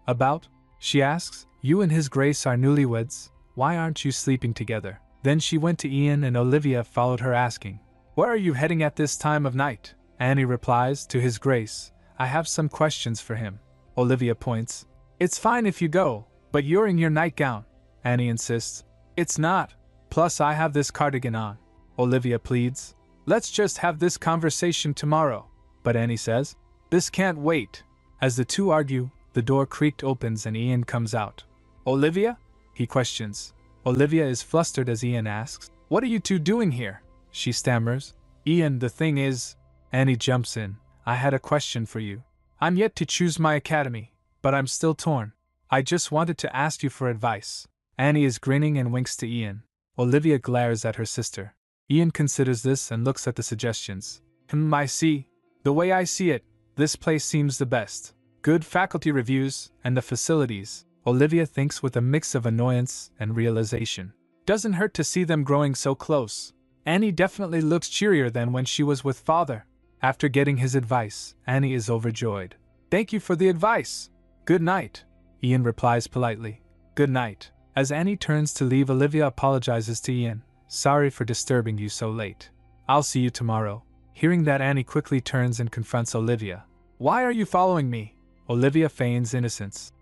"About?" She asks, "You and His Grace are newlyweds. Why aren't you sleeping together?" Then she went to Ian and Olivia followed her, asking, "Where are you heading at this time of night?" Annie replies, "To His Grace. I have some questions for him." Olivia points, "It's fine if you go, but you're in your nightgown." Annie insists, "It's not. Plus I have this cardigan on." Olivia pleads, "Let's just have this conversation tomorrow." But Annie says, "This can't wait." As the two argue, the door creaked opens and Ian comes out. "Olivia?" he questions. Olivia is flustered as Ian asks, "What are you two doing here?" She stammers, "Ian, the thing is..." Annie jumps in, "I had a question for you. I'm yet to choose my academy, but I'm still torn. I just wanted to ask you for advice." Annie is grinning and winks to Ian. Olivia glares at her sister. Ian considers this and looks at the suggestions. I see. The way I see it, this place seems the best. Good faculty reviews, and the facilities, Olivia thinks with a mix of annoyance and realization. Doesn't hurt to see them growing so close. Annie definitely looks cheerier than when she was with father. After getting his advice, Annie is overjoyed. "Thank you for the advice. Good night." Ian replies politely, "Good night." As Annie turns to leave, Olivia apologizes to Ian. "Sorry for disturbing you so late. I'll see you tomorrow." Hearing that, Annie quickly turns and confronts Olivia. "Why are you following me?" Olivia feigns innocence.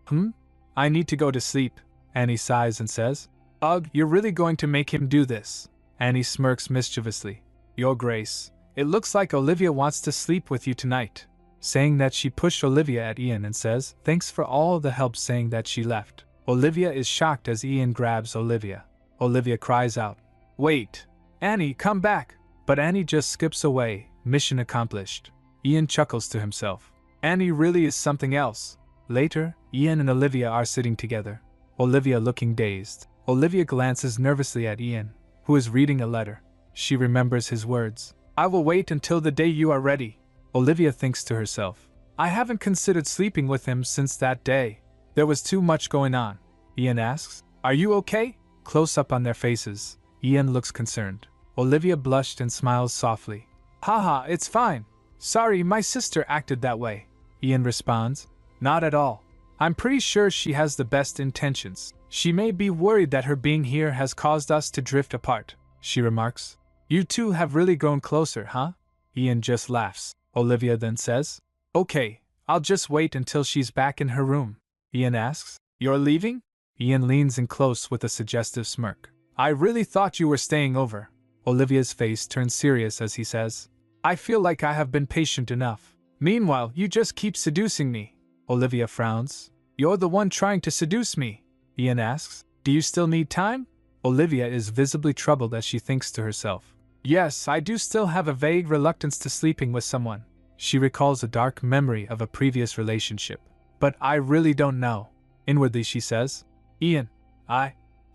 "I need to go to sleep." Annie sighs and says, "Ugh, you're really going to make him do this?" Annie smirks mischievously. "Your Grace, it looks like Olivia wants to sleep with you tonight." Saying that, she pushed Olivia at Ian and says, "Thanks for all the help," saying that she left. Olivia is shocked as Ian grabs Olivia. Olivia cries out, "Wait! Annie, come back!" But Annie just skips away, mission accomplished. Ian chuckles to himself. Annie really is something else. Later, Ian and Olivia are sitting together. Olivia looking dazed. Olivia glances nervously at Ian, who is reading a letter. She remembers his words. "I will wait until the day you are ready." Olivia thinks to herself, "I haven't considered sleeping with him since that day. There was too much going on." Ian asks, "Are you okay?" Close up on their faces, Ian looks concerned. Olivia blushed and smiles softly. "Haha, it's fine. Sorry, my sister acted that way." Ian responds, "Not at all. I'm pretty sure she has the best intentions. She may be worried that her being here has caused us to drift apart," she remarks. "You two have really grown closer, huh?" Ian just laughs. Olivia then says, "Okay, I'll just wait until she's back in her room." Ian asks, "You're leaving?" Ian leans in close with a suggestive smirk. "I really thought you were staying over." Olivia's face turns serious as he says, "I feel like I have been patient enough. Meanwhile, you just keep seducing me." Olivia frowns. "You're the one trying to seduce me." Ian asks, "Do you still need time?" Olivia is visibly troubled as she thinks to herself, "Yes, I do still have a vague reluctance to sleeping with someone." She recalls a dark memory of a previous relationship. "But I really don't know." Inwardly she says, "Ian,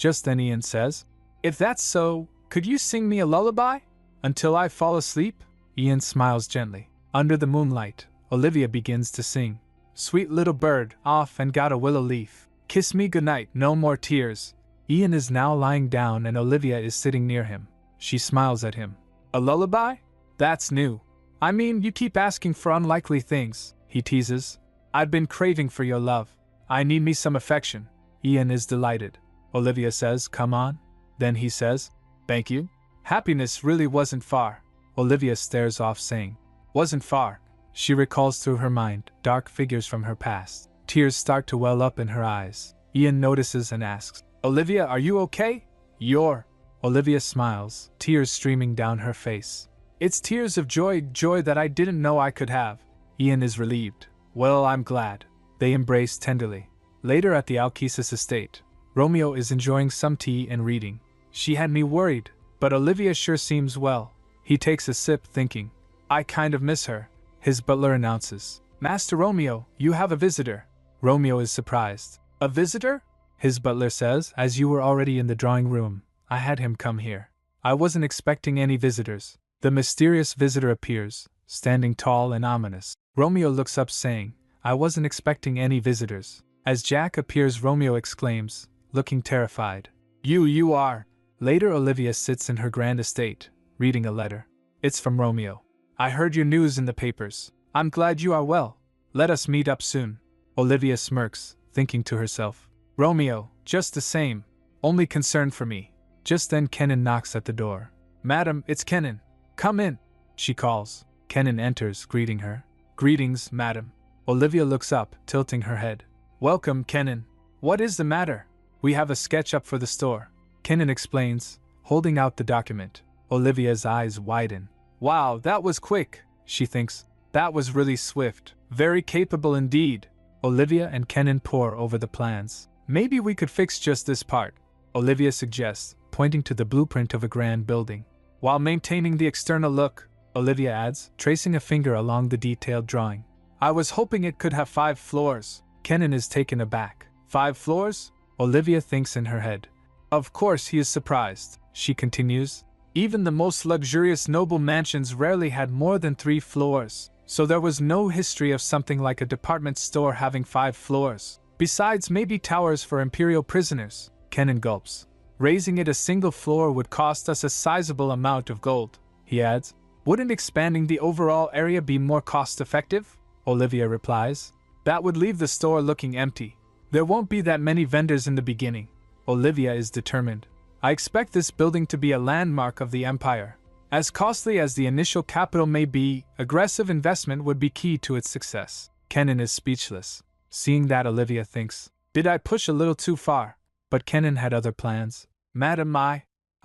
Just then Ian says, "If that's so, could you sing me a lullaby? Until I fall asleep?" Ian smiles gently. Under the moonlight, Olivia begins to sing. "Sweet little bird, off and got a willow leaf. Kiss me goodnight, no more tears." Ian is now lying down and Olivia is sitting near him. She smiles at him. "A lullaby? That's new. I mean, you keep asking for unlikely things," he teases. "I've been craving for your love. I need me some affection. Ian is delighted. Olivia says, come on. Then he says, thank you. Happiness really wasn't far. Olivia stares off saying, wasn't far. She recalls through her mind dark figures from her past. Tears start to well up in her eyes. Ian notices and asks, Olivia, are you okay? You're... Olivia smiles, tears streaming down her face. It's tears of joy that I didn't know I could have. Ian is relieved. Well, I'm glad. They embrace tenderly. Later at the Alkesis estate, Romeo is enjoying some tea and reading. She had me worried, but Olivia sure seems well. He takes a sip thinking, I kind of miss her. His butler announces, Master Romeo, you have a visitor. Romeo is surprised. A visitor? His butler says, as you were already in the drawing room, I had him come here. I wasn't expecting any visitors. The mysterious visitor appears, standing tall and ominous. Romeo looks up saying, I wasn't expecting any visitors. As Jack appears, Romeo exclaims, looking terrified, You are. Later Olivia sits in her grand estate, reading a letter. It's from Romeo. I heard your news in the papers. I'm glad you are well. Let us meet up soon. Olivia smirks, thinking to herself, Romeo, just the same, only concerned for me. Just then Kenan knocks at the door. Madam, it's Kenan. Come in, she calls. Kenan enters, greeting her. Greetings, madam. Olivia looks up, tilting her head. Welcome, Kenan. What is the matter? We have a sketch up for the store. Kenan explains, holding out the document. Olivia's eyes widen. Wow, that was quick, she thinks. That was really swift. Very capable indeed. Olivia and Kenan pore over the plans. Maybe we could fix just this part, Olivia suggests, pointing to the blueprint of a grand building. While maintaining the external look, Olivia adds, tracing a finger along the detailed drawing. I was hoping it could have 5 floors. Kenan is taken aback. 5 floors? Olivia thinks in her head. Of course he is surprised, she continues. Even the most luxurious noble mansions rarely had more than 3 floors, so there was no history of something like a department store having 5 floors. Besides, maybe towers for imperial prisoners. Kenan gulps. Raising it a single floor would cost us a sizable amount of gold, he adds. Wouldn't expanding the overall area be more cost-effective? Olivia replies. That would leave the store looking empty. There won't be that many vendors in the beginning. Olivia is determined. I expect this building to be a landmark of the empire. As costly as the initial capital may be, aggressive investment would be key to its success. Kenan is speechless. Seeing that, Olivia thinks, did I push a little too far? But Kenan had other plans. Madam, I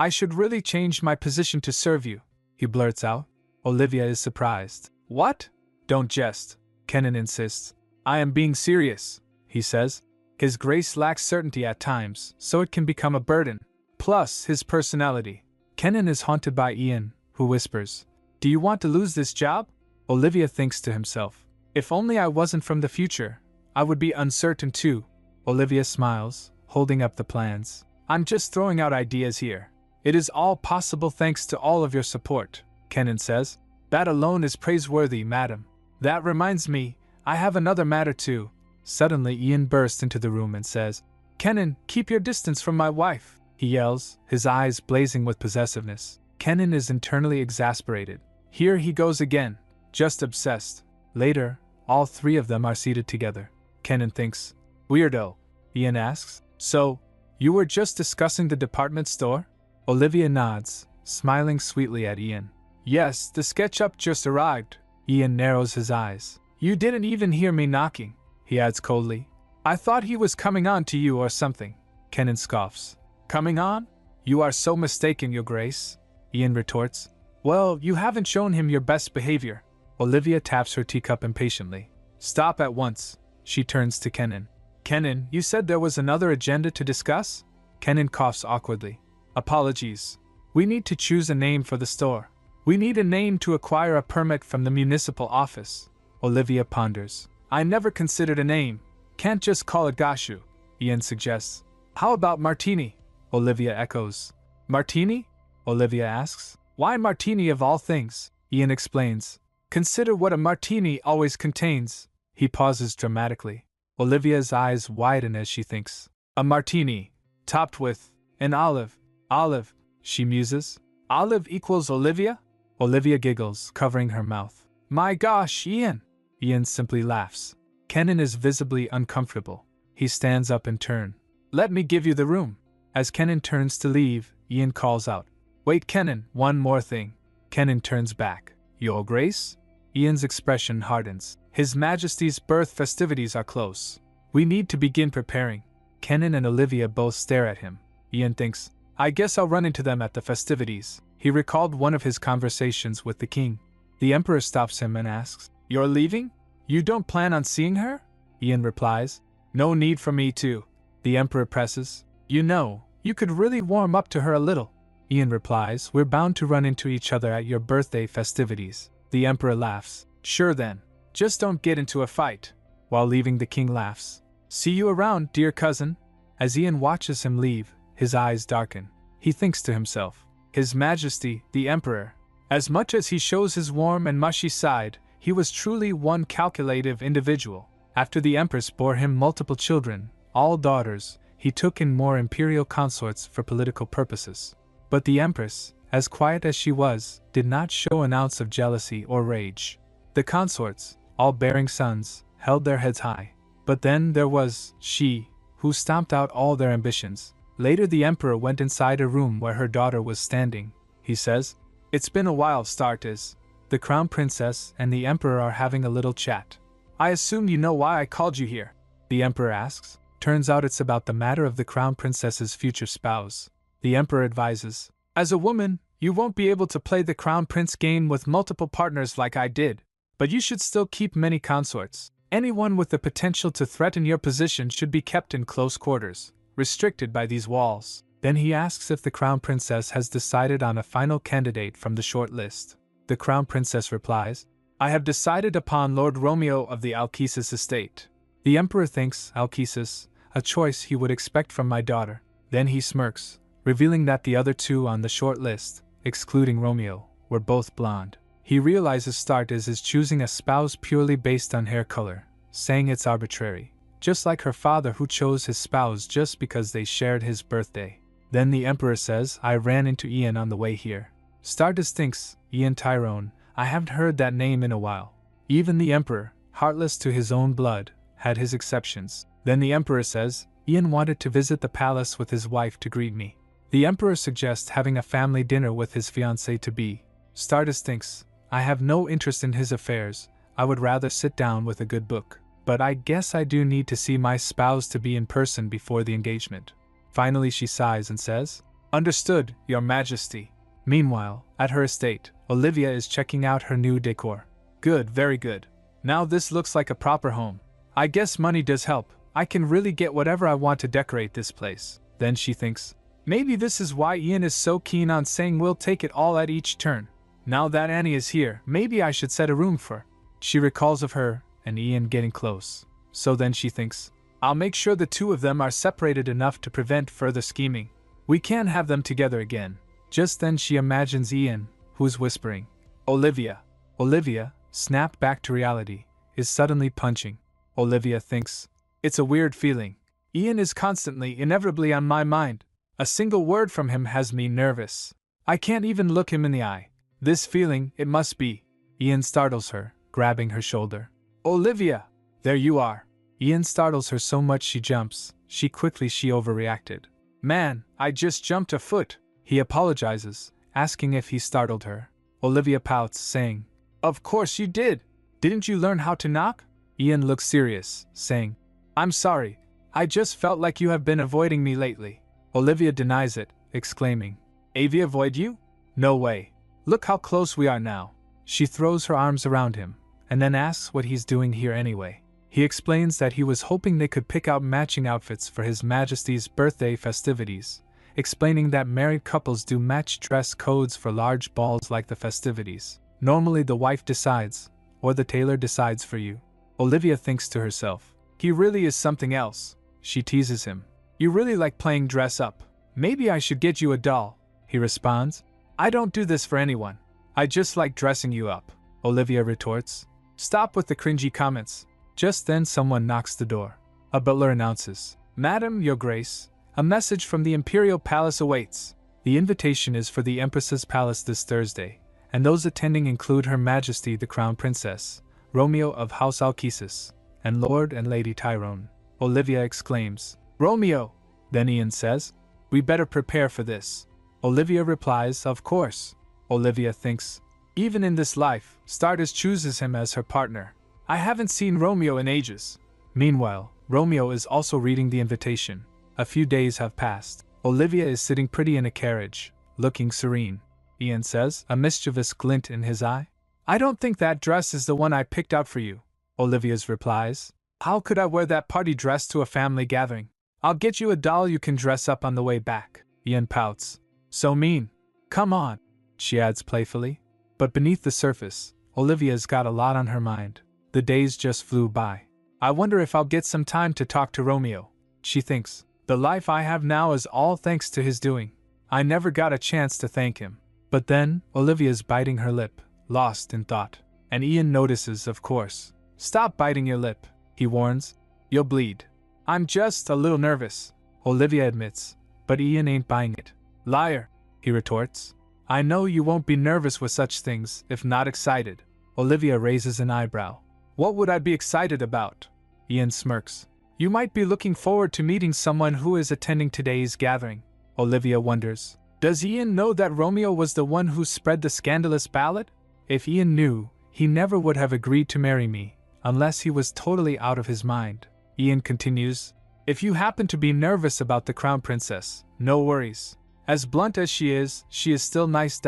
should really change my position to serve you, he blurts out. Olivia is surprised. What? Don't jest, Kenan insists. I am being serious, he says. His grace lacks certainty at times, so it can become a burden. Plus, his personality. Kenan is haunted by Ian, who whispers, Do you want to lose this job? Olivia thinks to himself, if only I wasn't from the future, I would be uncertain too. Olivia smiles, holding up the plans. I'm just throwing out ideas here. It is all possible thanks to all of your support, Kenan says. That alone is praiseworthy, madam. That reminds me, I have another matter too. Suddenly Ian bursts into the room and says, Kenan, keep your distance from my wife, he yells, his eyes blazing with possessiveness. Kenan is internally exasperated. Here he goes again, just obsessed. Later, all 3 of them are seated together. Kenan thinks, weirdo. Ian asks, so, you were just discussing the department store? Olivia nods, smiling sweetly at Ian. Yes, the SketchUp just arrived. Ian narrows his eyes. You didn't even hear me knocking, he adds coldly. I thought he was coming on to you or something. Kenan scoffs. Coming on? You are so mistaken, Your Grace, Ian retorts. Well, you haven't shown him your best behavior. Olivia taps her teacup impatiently. Stop at once. She turns to Kenan. Kenan, you said there was another agenda to discuss? Kenan coughs awkwardly. Apologies. We need to choose a name for the store. We need a name to acquire a permit from the municipal office. Olivia ponders. I never considered a name. Can't just call it Gashu, Ian suggests. How about Martini? Olivia echoes. Martini? Olivia asks. Why Martini of all things? Ian explains. Consider what a martini always contains. He pauses dramatically. Olivia's eyes widen as she thinks. A martini, topped with an olive. Olive, she muses. Olive equals Olivia? Olivia giggles, covering her mouth. My gosh, Ian! Ian simply laughs. Kenan is visibly uncomfortable. He stands up in turn. Let me give you the room. As Kenan turns to leave, Ian calls out, Wait Kenan, one more thing. Kenan turns back. Your Grace? Ian's expression hardens. His Majesty's birth festivities are close. We need to begin preparing. Kenan and Olivia both stare at him. Ian thinks, I guess I'll run into them at the festivities. He recalled one of his conversations with the king. The emperor stops him and asks, You're leaving? You don't plan on seeing her? Ian replies, No need for me to. The emperor presses, You know, you could really warm up to her a little. Ian replies, We're bound to run into each other at your birthday festivities. The emperor laughs, Sure then, just don't get into a fight. While leaving, the king laughs, See you around, dear cousin. As Ian watches him leave, his eyes darken. He thinks to himself, His Majesty, the Emperor. As much as he shows his warm and mushy side, he was truly one calculative individual. After the Empress bore him multiple children, all daughters, he took in more imperial consorts for political purposes. But the Empress, as quiet as she was, did not show an ounce of jealousy or rage. The consorts, all bearing sons, held their heads high. But then there was she, who stomped out all their ambitions. Later the emperor went inside a room where her daughter was standing. He says, It's been a while, Startis. The crown princess and the emperor are having a little chat. I assume you know why I called you here? The emperor asks. Turns out it's about the matter of the crown princess's future spouse. The emperor advises, As a woman, you won't be able to play the crown prince game with multiple partners like I did. But you should still keep many consorts. Anyone with the potential to threaten your position should be kept in close quarters, restricted by these walls. Then he asks if the crown princess has decided on a final candidate from the short list. The crown princess replies, I have decided upon Lord Romeo of the Alkesis estate. The emperor thinks Alkesis, a choice he would expect from my daughter. Then he smirks, revealing that the other two on the short list, excluding Romeo, were both blonde. He realizes Startis is choosing a spouse purely based on hair color, saying it's arbitrary, just like her father who chose his spouse just because they shared his birthday. Then the emperor says, I ran into Ian on the way here. Startis thinks, Ian Tyrone, I haven't heard that name in a while. Even the emperor, heartless to his own blood, had his exceptions. Then the emperor says, Ian wanted to visit the palace with his wife to greet me. The emperor suggests having a family dinner with his fiancée-to-be. Startis thinks, I have no interest in his affairs, I would rather sit down with a good book. But I guess I do need to see my spouse-to-be in person before the engagement. Finally she sighs and says, Understood, your majesty. Meanwhile, at her estate, Olivia is checking out her new decor. Good, very good. Now this looks like a proper home. I guess money does help. I can really get whatever I want to decorate this place. Then she thinks, maybe this is why Ian is so keen on saying we'll take it all at each turn. Now that Annie is here, maybe I should set a room for. She recalls of her and Ian getting close. So then she thinks, I'll make sure the two of them are separated enough to prevent further scheming. We can't have them together again. Just then she imagines Ian, who's whispering, Olivia. Olivia, snapped back to reality, is suddenly punching. Olivia thinks, it's a weird feeling. Ian is constantly, inevitably on my mind. A single word from him has me nervous. I can't even look him in the eye. This feeling, it must be. Ian startles her, grabbing her shoulder. Olivia! There you are. Ian startles her so much she jumps. She overreacted. Man, I just jumped a foot. He apologizes, asking if he startled her. Olivia pouts, saying, Of course you did. Didn't you learn how to knock? Ian looks serious, saying, I'm sorry. I just felt like you have been avoiding me lately. Olivia denies it, exclaiming, Avi avoid you? No way. Look how close we are now. She throws her arms around him, and then asks what he's doing here anyway. He explains that he was hoping they could pick out matching outfits for His Majesty's birthday festivities, explaining that married couples do match dress codes for large balls like the festivities. Normally the wife decides, or the tailor decides for you. Olivia thinks to herself, he really is something else. She teases him. You really like playing dress up. Maybe I should get you a doll. He responds, I don't do this for anyone. I just like dressing you up. Olivia retorts, Stop with the cringy comments. Just then someone knocks the door. A butler announces, Madam, your grace, a message from the Imperial Palace awaits. The invitation is for the Empress's palace this Thursday, and those attending include Her Majesty the Crown Princess, Romeo of House Alkesis, and Lord and Lady Tyrone. Olivia exclaims. Romeo! Then Ian says, we better prepare for this. Olivia replies, of course. Olivia thinks, even in this life, Stardust chooses him as her partner. I haven't seen Romeo in ages. Meanwhile, Romeo is also reading the invitation. A few days have passed. Olivia is sitting pretty in a carriage, looking serene. Ian says, a mischievous glint in his eye. I don't think that dress is the one I picked out for you. Olivia's replies. How could I wear that party dress to a family gathering? I'll get you a doll you can dress up on the way back. Ian pouts. So mean. Come on, she adds playfully. But beneath the surface, Olivia's got a lot on her mind. The days just flew by. I wonder if I'll get some time to talk to Romeo, she thinks. The life I have now is all thanks to his doing. I never got a chance to thank him. But then, Olivia's biting her lip, lost in thought. And Ian notices, of course. Stop biting your lip, he warns. You'll bleed. I'm just a little nervous, Olivia admits. But Ian ain't buying it. Liar, he retorts. I know you won't be nervous with such things, if not excited. Olivia raises an eyebrow. What would I be excited about? Ian smirks. You might be looking forward to meeting someone who is attending today's gathering. Olivia wonders. Does Ian know that Romeo was the one who spread the scandalous ballad? If Ian knew, he never would have agreed to marry me, unless he was totally out of his mind. Ian continues. If you happen to be nervous about the crown princess, no worries. As blunt as she is still nice.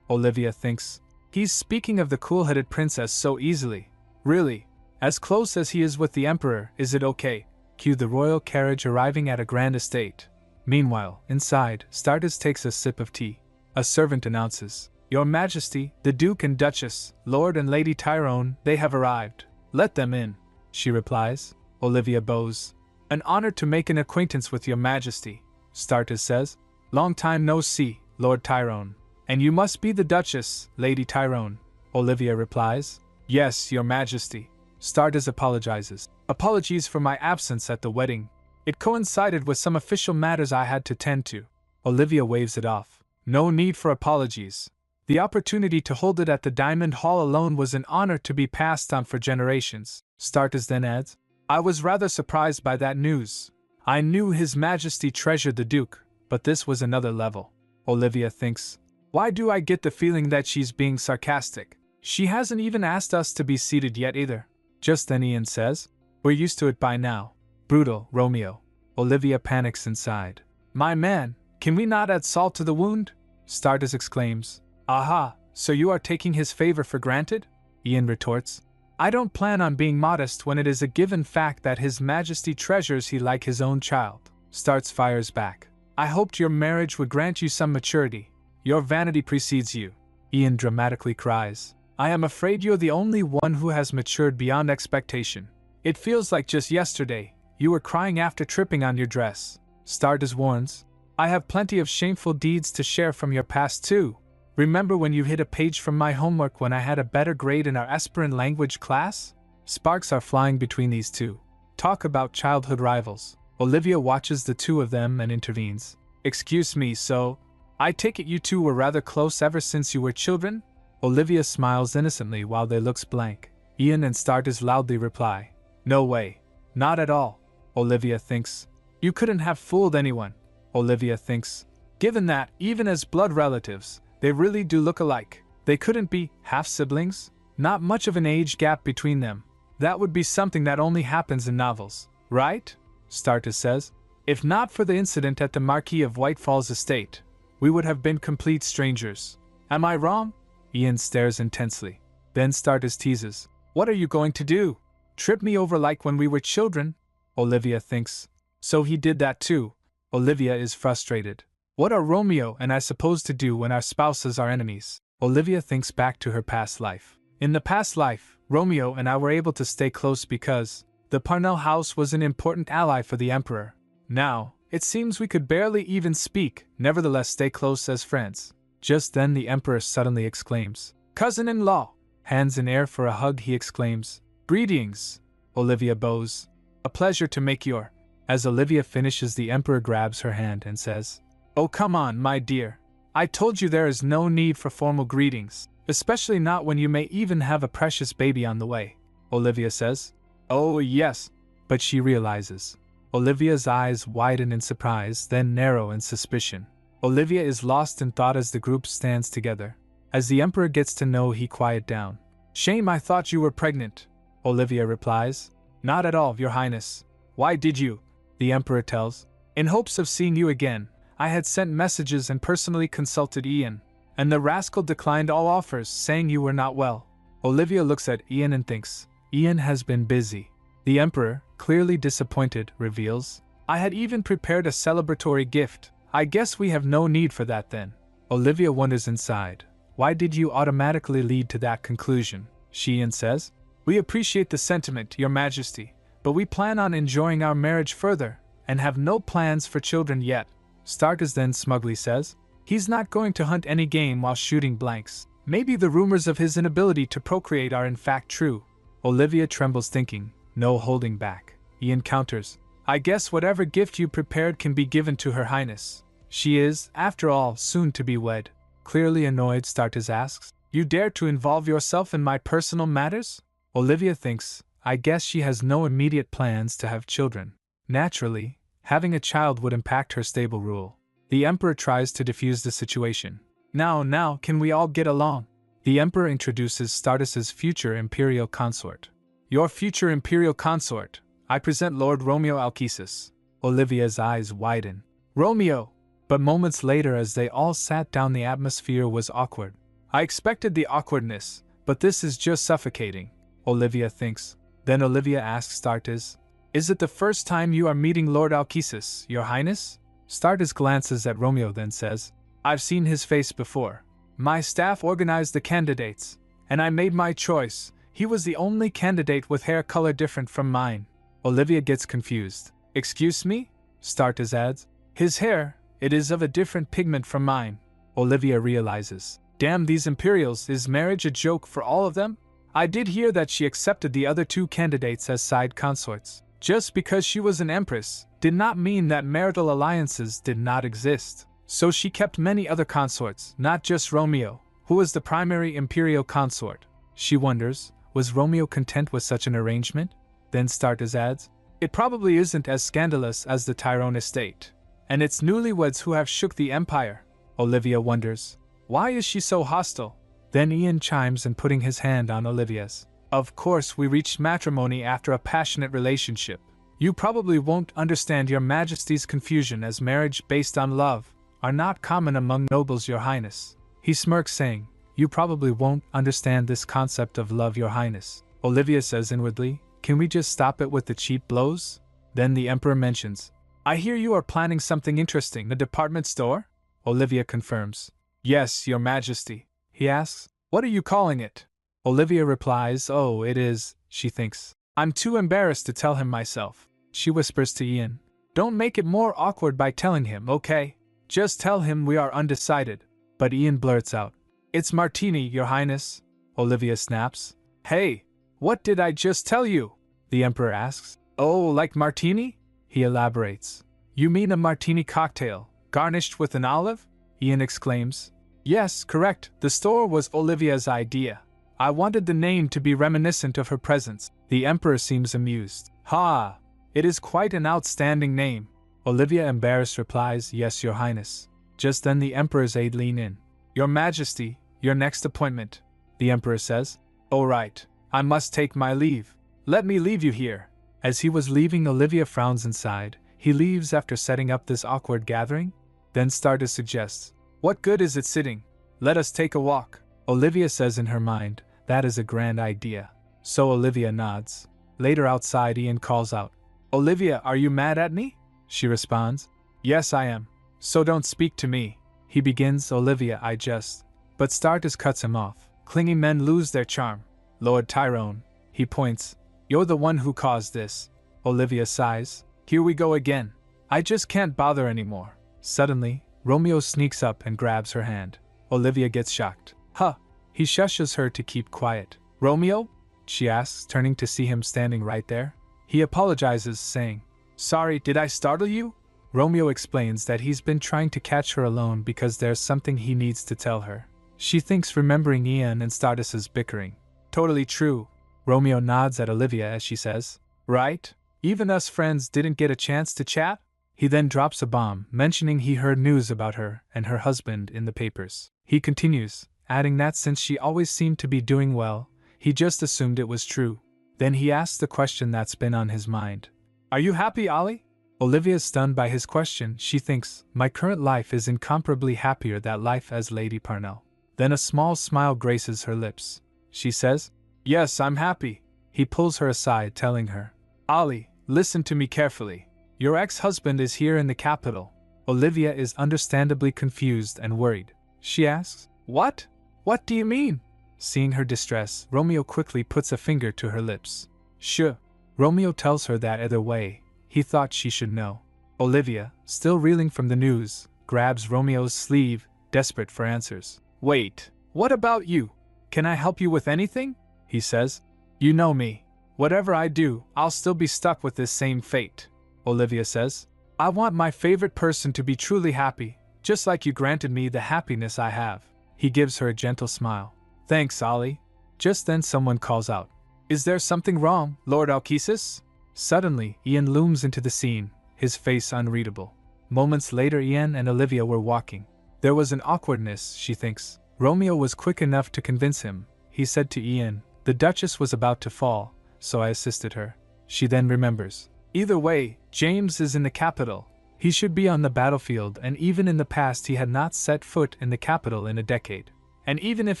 Olivia thinks. He's speaking of the cool-headed princess so easily. Really, as close as he is with the emperor, is it okay? Cue the royal carriage arriving at a grand estate. Meanwhile, inside, Stardust takes a sip of tea. A servant announces, Your Majesty, the Duke and Duchess, Lord and Lady Tyrone, they have arrived. Let them in, she replies. Olivia bows. An honor to make an acquaintance with your Majesty, Stardust says. Long time no see, Lord Tyrone. And you must be the Duchess, Lady Tyrone, Olivia replies. Yes, your Majesty. Stardust apologizes. Apologies for my absence at the wedding. It coincided with some official matters I had to tend to. Olivia waves it off. No need for apologies. The opportunity to hold it at the Diamond Hall alone was an honor to be passed on for generations. Stardust then adds, I was rather surprised by that news. I knew His Majesty treasured the Duke, but this was another level. Olivia thinks, why do I get the feeling that she's being sarcastic? She hasn't even asked us to be seated yet either. Just then Ian says, we're used to it by now. Brutal, Romeo. Olivia panics inside. My man, can we not add salt to the wound? Stardust exclaims. Aha, so you are taking his favor for granted? Ian retorts. I don't plan on being modest when it is a given fact that His Majesty treasures he like his own child. Stardust fires back. I hoped your marriage would grant you some maturity. Your vanity precedes you. Ian dramatically cries. I am afraid you're the only one who has matured beyond expectation. It feels like just yesterday, you were crying after tripping on your dress. Stardust warns. I have plenty of shameful deeds to share from your past too. Remember when you hid a page from my homework when I had a better grade in our Esperanto language class? Sparks are flying between these two. Talk about childhood rivals. Olivia watches the two of them and intervenes. Excuse me, so I take it you two were rather close ever since you were children? Olivia smiles innocently while they looks blank. Ian and Stardust loudly reply. No way. Not at all. Olivia thinks. You couldn't have fooled anyone. Olivia thinks. Given that, even as blood relatives, they really do look alike. They couldn't be half-siblings? Not much of an age gap between them. That would be something that only happens in novels, right? Stardust says. If not for the incident at the Marquis of Whitefall's estate, we would have been complete strangers. Am I wrong? Ian stares intensely. Then Stardust teases. What are you going to do? Trip me over like when we were children? Olivia thinks. So he did that too. Olivia is frustrated. What are Romeo and I supposed to do when our spouses are enemies? Olivia thinks back to her past life. In the past life, Romeo and I were able to stay close because the Parnell house was an important ally for the Emperor. Now, it seems we could barely even speak, nevertheless stay close as friends. Just then the Emperor suddenly exclaims, Cousin-in-law! Hands in air for a hug, he exclaims. Greetings! Olivia bows. A pleasure to make your... As Olivia finishes, the Emperor grabs her hand and says, Oh come on, my dear. I told you there is no need for formal greetings, especially not when you may even have a precious baby on the way. Olivia says, Oh yes, but she realizes. Olivia's eyes widen in surprise, then narrow in suspicion. Olivia is lost in thought as the group stands together. As the Emperor gets to know, he quiet down. "Shame, I thought you were pregnant," Olivia replies. "Not at all, Your Highness." "Why did you?" the Emperor tells. "In hopes of seeing you again, I had sent messages and personally consulted Ian, and the rascal declined all offers, saying you were not well." Olivia looks at Ian and thinks, Ian has been busy. The Emperor, clearly disappointed, reveals, "I had even prepared a celebratory gift. I guess we have no need for that then." Olivia wonders inside. "Why did you automatically lead to that conclusion?" Ian says. "We appreciate the sentiment, Your Majesty, but we plan on enjoying our marriage further, and have no plans for children yet." Startus then smugly says, "He's not going to hunt any game while shooting blanks. Maybe the rumors of his inability to procreate are in fact true." Olivia trembles thinking, no holding back. Ian counters, "I guess whatever gift you prepared can be given to Her Highness. She is, after all, soon to be wed." Clearly annoyed, Startus asks, "You dare to involve yourself in my personal matters?" Olivia thinks, I guess she has no immediate plans to have children. Naturally, having a child would impact her stable rule. The Emperor tries to defuse the situation. Now, can we all get along?" The Emperor introduces Startus's future imperial consort. "Your future imperial consort, I present Lord Romeo Alkesis." Olivia's eyes widen. "Romeo!" But moments later, as they all sat down, the atmosphere was awkward. "I expected the awkwardness, but this is just suffocating," Olivia thinks. Then Olivia asks Startus, "Is it the first time you are meeting Lord Alkesis, Your Highness?" Startus glances at Romeo, then says, "I've seen his face before. My staff organized the candidates, and I made my choice. He was the only candidate with hair color different from mine." Olivia gets confused. "Excuse me?" Startus adds, "His hair, it is of a different pigment from mine." Olivia realizes, damn these Imperials, is marriage a joke for all of them? I did hear that she accepted the other two candidates as side consorts. Just because she was an empress did not mean that marital alliances did not exist. So she kept many other consorts, not just Romeo, who was the primary imperial consort. She wonders, was Romeo content with such an arrangement? Then Startus adds, "It probably isn't as scandalous as the Tyrone estate, and it's newlyweds who have shook the empire." Olivia wonders, why is she so hostile? Then Ian chimes in, putting his hand on Olivia's. "Of course, we reached matrimony after a passionate relationship. You probably won't understand Your Majesty's confusion, as marriage based on love are not common among nobles, Your Highness." He smirks, saying, "You probably won't understand this concept of love, Your Highness." Olivia says inwardly, "Can we just stop it with the cheap blows?" Then the Emperor mentions, "I hear you are planning something interesting, a department store?" Olivia confirms, "Yes, Your Majesty." He asks, "What are you calling it?" Olivia replies, "Oh, it is," she thinks. "I'm too embarrassed to tell him myself." She whispers to Ian, "Don't make it more awkward by telling him, okay? Just tell him we are undecided." But Ian blurts out, "It's Martini, Your Highness." Olivia snaps, "Hey, what did I just tell you?" The Emperor asks, "Oh, like martini?" He elaborates, "You mean a martini cocktail, garnished with an olive?" Ian exclaims, "Yes, correct, the store was Olivia's idea. I wanted the name to be reminiscent of her presence." The Emperor seems amused. "Ha! It is quite an outstanding name." Olivia, embarrassed, replies, "Yes, Your Highness." Just then the Emperor's aide lean in. "Your Majesty, your next appointment," the Emperor says. "Oh right, I must take my leave. Let me leave you here." As he was leaving, Olivia frowns inside. He leaves after setting up this awkward gathering? Then Startus suggests, "What good is it sitting? Let us take a walk." Olivia says in her mind, "That is a grand idea." So Olivia nods. Later outside, Ian calls out, "Olivia, are you mad at me?" She responds, "Yes, I am. So don't speak to me." He begins, "Olivia, I just..." But Startus cuts him off. "Clingy men lose their charm. Lord Tyrone," he points, "you're the one who caused this." Olivia sighs, "Here we go again. I just can't bother anymore." Suddenly, Romeo sneaks up and grabs her hand. Olivia gets shocked. "Huh." He shushes her to keep quiet. "Romeo?" she asks, turning to see him standing right there. He apologizes, saying, "Sorry, did I startle you?" Romeo explains that he's been trying to catch her alone because there's something he needs to tell her. She thinks, remembering Ian and Startus's bickering. "Totally true." Romeo nods at Olivia as she says, "Right? Even us friends didn't get a chance to chat? He then drops a bomb, mentioning he heard news about her and her husband in the papers. He continues, adding that since she always seemed to be doing well, he just assumed it was true. Then he asks the question that's been on his mind. Are you happy, Ollie? Olivia is stunned by his question. She thinks, my current life is incomparably happier than life as Lady Parnell. Then a small smile graces her lips. She says, yes, I'm happy. He pulls her aside, telling her, Ollie, listen to me carefully. Your ex-husband is here in the capital. Olivia is understandably confused and worried. She asks, What? What do you mean? Seeing her distress, Romeo quickly puts a finger to her lips. Sure. Romeo tells her that either way, he thought she should know. Olivia, still reeling from the news, grabs Romeo's sleeve, desperate for answers. Wait, what about you? Can I help you with anything? He says. You know me. Whatever I do, I'll still be stuck with this same fate. Olivia says. I want my favorite person to be truly happy, just like you granted me the happiness I have. He gives her a gentle smile. Thanks, Ollie. Just then someone calls out. Is there something wrong, Lord Alkesis? Suddenly, Ian looms into the scene, his face unreadable. Moments later, Ian and Olivia were walking. There was an awkwardness, she thinks. Romeo was quick enough to convince him. He said to Ian, the Duchess was about to fall, so I assisted her. She then remembers. Either way, James is in the capital. He should be on the battlefield, and even in the past he had not set foot in the capital in a decade. And even if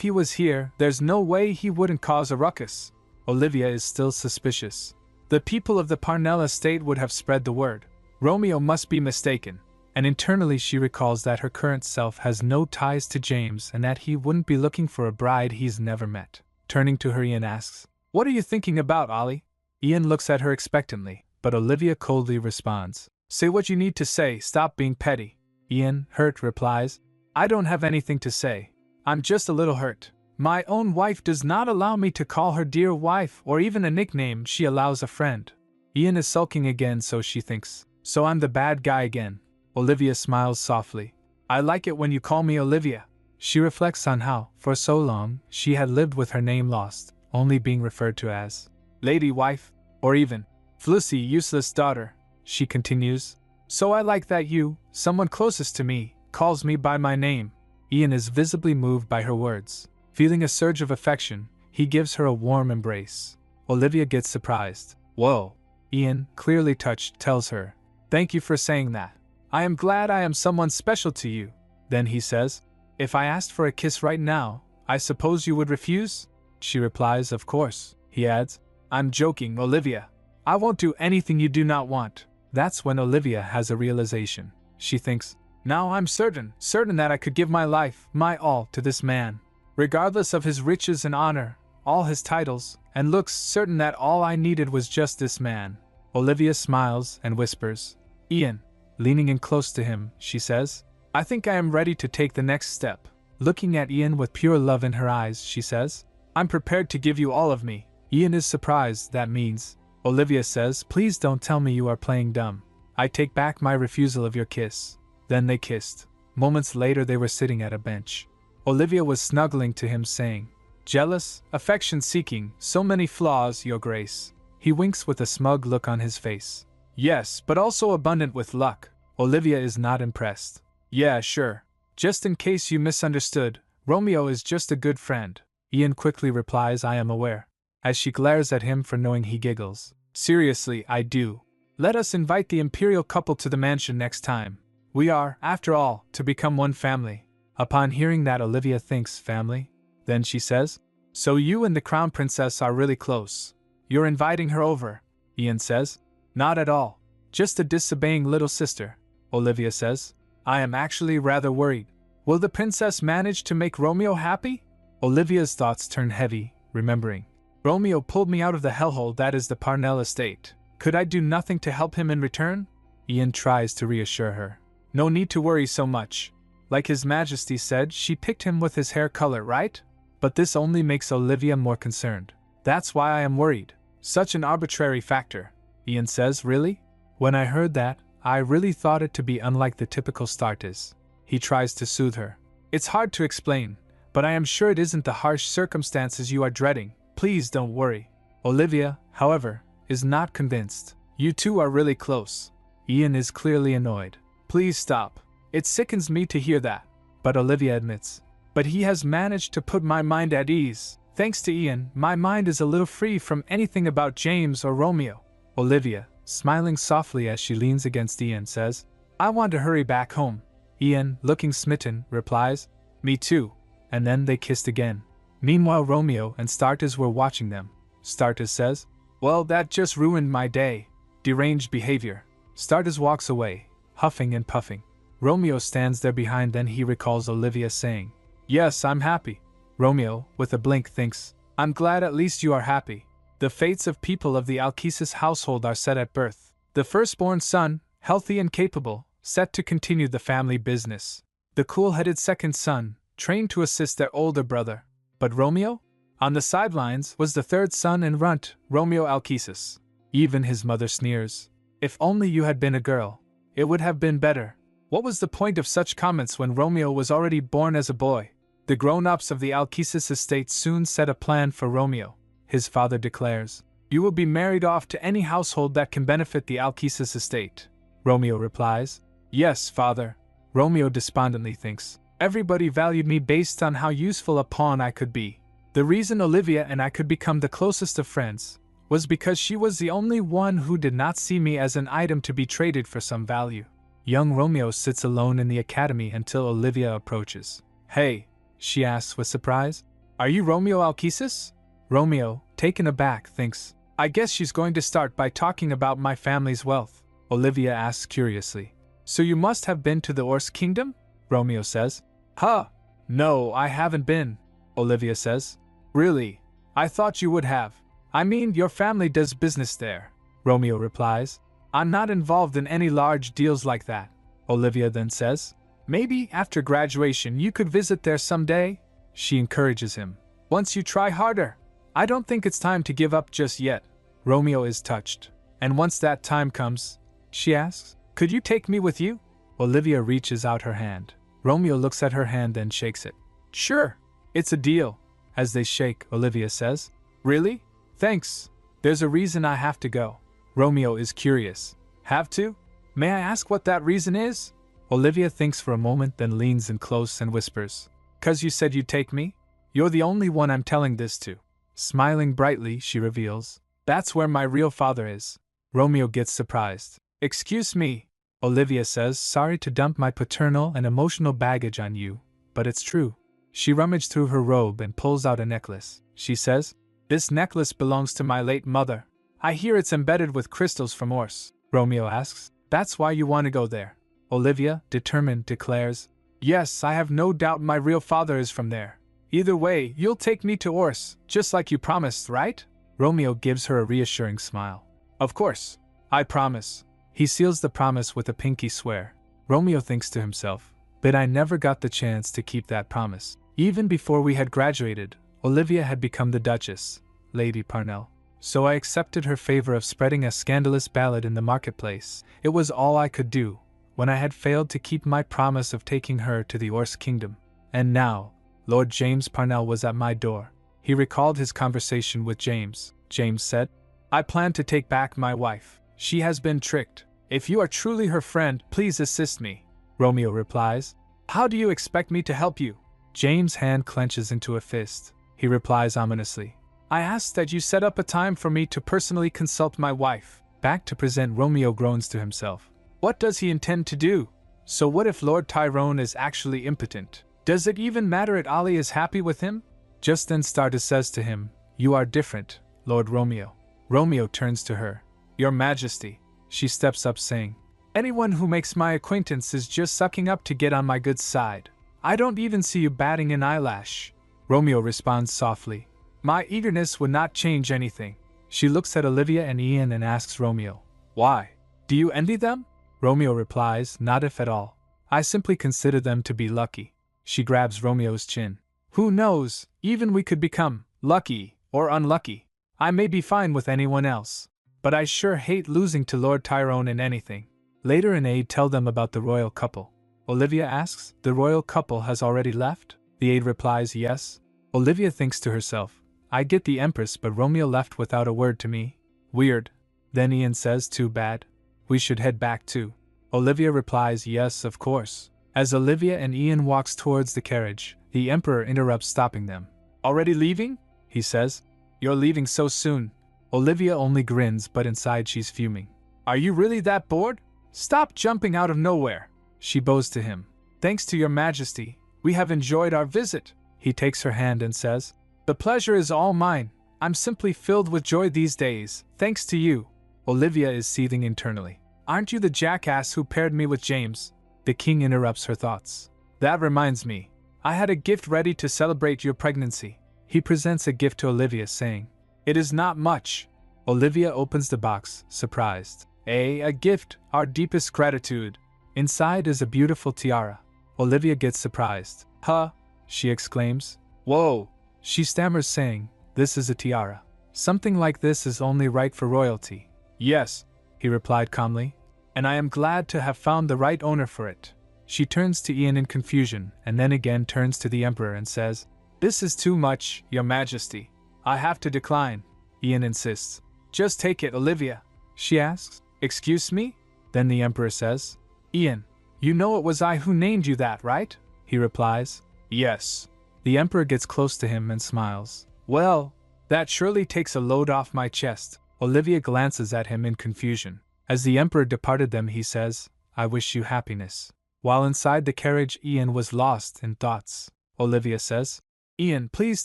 he was here, there's no way he wouldn't cause a ruckus. Olivia is still suspicious. The people of the Parnell estate would have spread the word. Romeo must be mistaken. And internally she recalls that her current self has no ties to James and that he wouldn't be looking for a bride he's never met. Turning to her, Ian asks, What are you thinking about, Ollie? Ian looks at her expectantly, but Olivia coldly responds, Say what you need to say, stop being petty. Ian, hurt, replies, I don't have anything to say. I'm just a little hurt. My own wife does not allow me to call her dear wife or even a nickname she allows a friend. Ian is sulking again, so she thinks. So I'm the bad guy again. Olivia smiles softly. I like it when you call me Olivia. She reflects on how, for so long, she had lived with her name lost, only being referred to as Lady Wife, or even Flussy, useless daughter. She continues, So I like that you, someone closest to me, calls me by my name. Ian is visibly moved by her words. Feeling a surge of affection, he gives her a warm embrace. Olivia gets surprised. Whoa. Ian, clearly touched, tells her, Thank you for saying that. I am glad I am someone special to you. Then he says, If I asked for a kiss right now, I suppose you would refuse? She replies, Of course. He adds, I'm joking, Olivia. I won't do anything you do not want. That's when Olivia has a realization. She thinks, Now I'm certain that I could give my life, my all, to this man. Regardless of his riches and honor, all his titles, and looks, certain that all I needed was just this man. Olivia smiles and whispers, Ian. Leaning in close to him, she says, I think I am ready to take the next step. Looking at Ian with pure love in her eyes, she says, I'm prepared to give you all of me. Ian is surprised. That means, Olivia says, Please don't tell me you are playing dumb. I take back my refusal of your kiss. Then they kissed. Moments later they were sitting at a bench. Olivia was snuggling to him, saying, Jealous, affection-seeking, so many flaws, Your Grace. He winks with a smug look on his face. Yes, but also abundant with luck. Olivia is not impressed. Yeah, sure. Just in case you misunderstood, Romeo is just a good friend. Ian quickly replies, I am aware. As she glares at him for knowing, he giggles. Seriously, I do. Let us invite the imperial couple to the mansion next time. We are, after all, to become one family. Upon hearing that, Olivia thinks, family? Then she says, So you and the crown princess are really close. You're inviting her over. Ian says, Not at all. Just a disobeying little sister. Olivia says, I am actually rather worried. Will the princess manage to make Romeo happy? Olivia's thoughts turn heavy, remembering. Romeo pulled me out of the hellhole that is the Parnell estate. Could I do nothing to help him in return? Ian tries to reassure her. No need to worry so much. Like His Majesty said, she picked him with his hair color, right? But this only makes Olivia more concerned. That's why I am worried. Such an arbitrary factor. Ian says, Really? When I heard that, I really thought it to be unlike the typical Startis. He tries to soothe her. It's hard to explain, but I am sure it isn't the harsh circumstances you are dreading. Please don't worry. Olivia, however, is not convinced. You two are really close. Ian is clearly annoyed. Please stop. It sickens me to hear that. But Olivia admits. But he has managed to put my mind at ease. Thanks to Ian, my mind is a little free from anything about James or Romeo. Olivia, smiling softly as she leans against Ian, says, I want to hurry back home. Ian, looking smitten, replies, Me too. And then they kissed again. Meanwhile, Romeo and Startis were watching them. Startis says, Well, that just ruined my day. Deranged behavior. Startis walks away, huffing and puffing. Romeo stands there behind, then he recalls Olivia saying, Yes, I'm happy. Romeo, with a blink, thinks, I'm glad at least you are happy. The fates of people of the Alkesis household are set at birth. The firstborn son, healthy and capable, set to continue the family business. The cool-headed second son, trained to assist their older brother. But Romeo? On the sidelines was the third son and runt, Romeo Alkesis. Even his mother sneers. If only you had been a girl. It would have been better. What was the point of such comments when Romeo was already born as a boy? The grown-ups of the Alkesis estate soon set a plan for Romeo. His father declares, You will be married off to any household that can benefit the Alkesis estate. Romeo replies, Yes, father. Romeo despondently thinks, Everybody valued me based on how useful a pawn I could be. The reason Olivia and I could become the closest of friends was because she was the only one who did not see me as an item to be traded for some value. Young Romeo sits alone in the academy until Olivia approaches. Hey, she asks with surprise, Are you Romeo Alkesis? Romeo, taken aback, thinks, I guess she's going to start by talking about my family's wealth. Olivia asks curiously, So you must have been to the Orse Kingdom? Romeo says, Huh, no, I haven't been. Olivia says, Really? I thought you would have. I mean, your family does business there. Romeo replies, I'm not involved in any large deals like that. Olivia then says, Maybe after graduation you could visit there someday? She encourages him. Once you try harder. I don't think it's time to give up just yet. Romeo is touched. And once that time comes, she asks, Could you take me with you? Olivia reaches out her hand. Romeo looks at her hand and shakes it. Sure, it's a deal. As they shake, Olivia says, Really? Thanks. There's a reason I have to go. Romeo is curious. Have to? May I ask what that reason is? Olivia thinks for a moment, then leans in close and whispers, 'Cause you said you'd take me? You're the only one I'm telling this to. Smiling brightly, she reveals, That's where my real father is. Romeo gets surprised. Excuse me, Olivia says, Sorry to dump my paternal and emotional baggage on you, but it's true. She rummaged through her robe and pulls out a necklace. She says, This necklace belongs to my late mother. I hear it's embedded with crystals from Orse. Romeo asks, That's why you want to go there? Olivia, determined, declares, Yes, I have no doubt my real father is from there. Either way, you'll take me to Orse, just like you promised, right? Romeo gives her a reassuring smile. Of course. I promise. He seals the promise with a pinky swear. Romeo thinks to himself, But I never got the chance to keep that promise. Even before we had graduated, Olivia had become the Duchess, Lady Parnell. So I accepted her favor of spreading a scandalous ballad in the marketplace. It was all I could do, when I had failed to keep my promise of taking her to the Orse Kingdom. And now, Lord James Parnell was at my door. He recalled his conversation with James. James said, I plan to take back my wife. She has been tricked. If you are truly her friend, please assist me. Romeo replies, How do you expect me to help you? James' hand clenches into a fist. He replies ominously, I ask that you set up a time for me to personally consult my wife. Back to present, Romeo groans to himself. What does he intend to do? So what if Lord Tyrone is actually impotent? Does it even matter if Ali is happy with him? Just then Startis says to him, You are different, Lord Romeo. Romeo turns to her. Your Majesty. She steps up saying, Anyone who makes my acquaintance is just sucking up to get on my good side. I don't even see you batting an eyelash. Romeo responds softly, My eagerness would not change anything. She looks at Olivia and Ian and asks Romeo, Why? Do you envy them? Romeo replies, Not if at all. I simply consider them to be lucky. She grabs Romeo's chin. Who knows, even we could become lucky or unlucky. I may be fine with anyone else. But I sure hate losing to Lord Tyrone in anything. Later an aide tell them about the royal couple. Olivia asks, The royal couple has already left? The aide replies, Yes. Olivia thinks to herself, I get the Empress, but Romeo left without a word to me. Weird. Then Ian says, too bad. We should head back too. Olivia replies, yes, of course. As Olivia and Ian walks towards the carriage, the Emperor interrupts, stopping them. Already leaving? He says. You're leaving so soon. Olivia only grins, but inside she's fuming. Are you really that bored? Stop jumping out of nowhere. She bows to him. Thanks to your majesty, we have enjoyed our visit. He takes her hand and says, the pleasure is all mine. I'm simply filled with joy these days, thanks to you. Olivia is seething internally. Aren't you the jackass who paired me with James? The king interrupts her thoughts. That reminds me. I had a gift ready to celebrate your pregnancy. He presents a gift to Olivia, saying, it is not much. Olivia opens the box, surprised. A gift, our deepest gratitude. Inside is a beautiful tiara. Olivia gets surprised. Huh? She exclaims. Whoa! She stammers, saying, this is a tiara. Something like this is only right for royalty. Yes, he replied calmly, and I am glad to have found the right owner for it. She turns to Ian in confusion, and then again turns to the Emperor and says, this is too much, your majesty. I have to decline. Ian insists. Just take it, Olivia. She asks, excuse me? Then the Emperor says, Ian, you know it was I who named you that, right? He replies, yes. The Emperor gets close to him and smiles. Well, that surely takes a load off my chest. Olivia glances at him in confusion. As the Emperor departed them, he says, I wish you happiness. While inside the carriage, Ian was lost in thoughts. Olivia says, Ian, please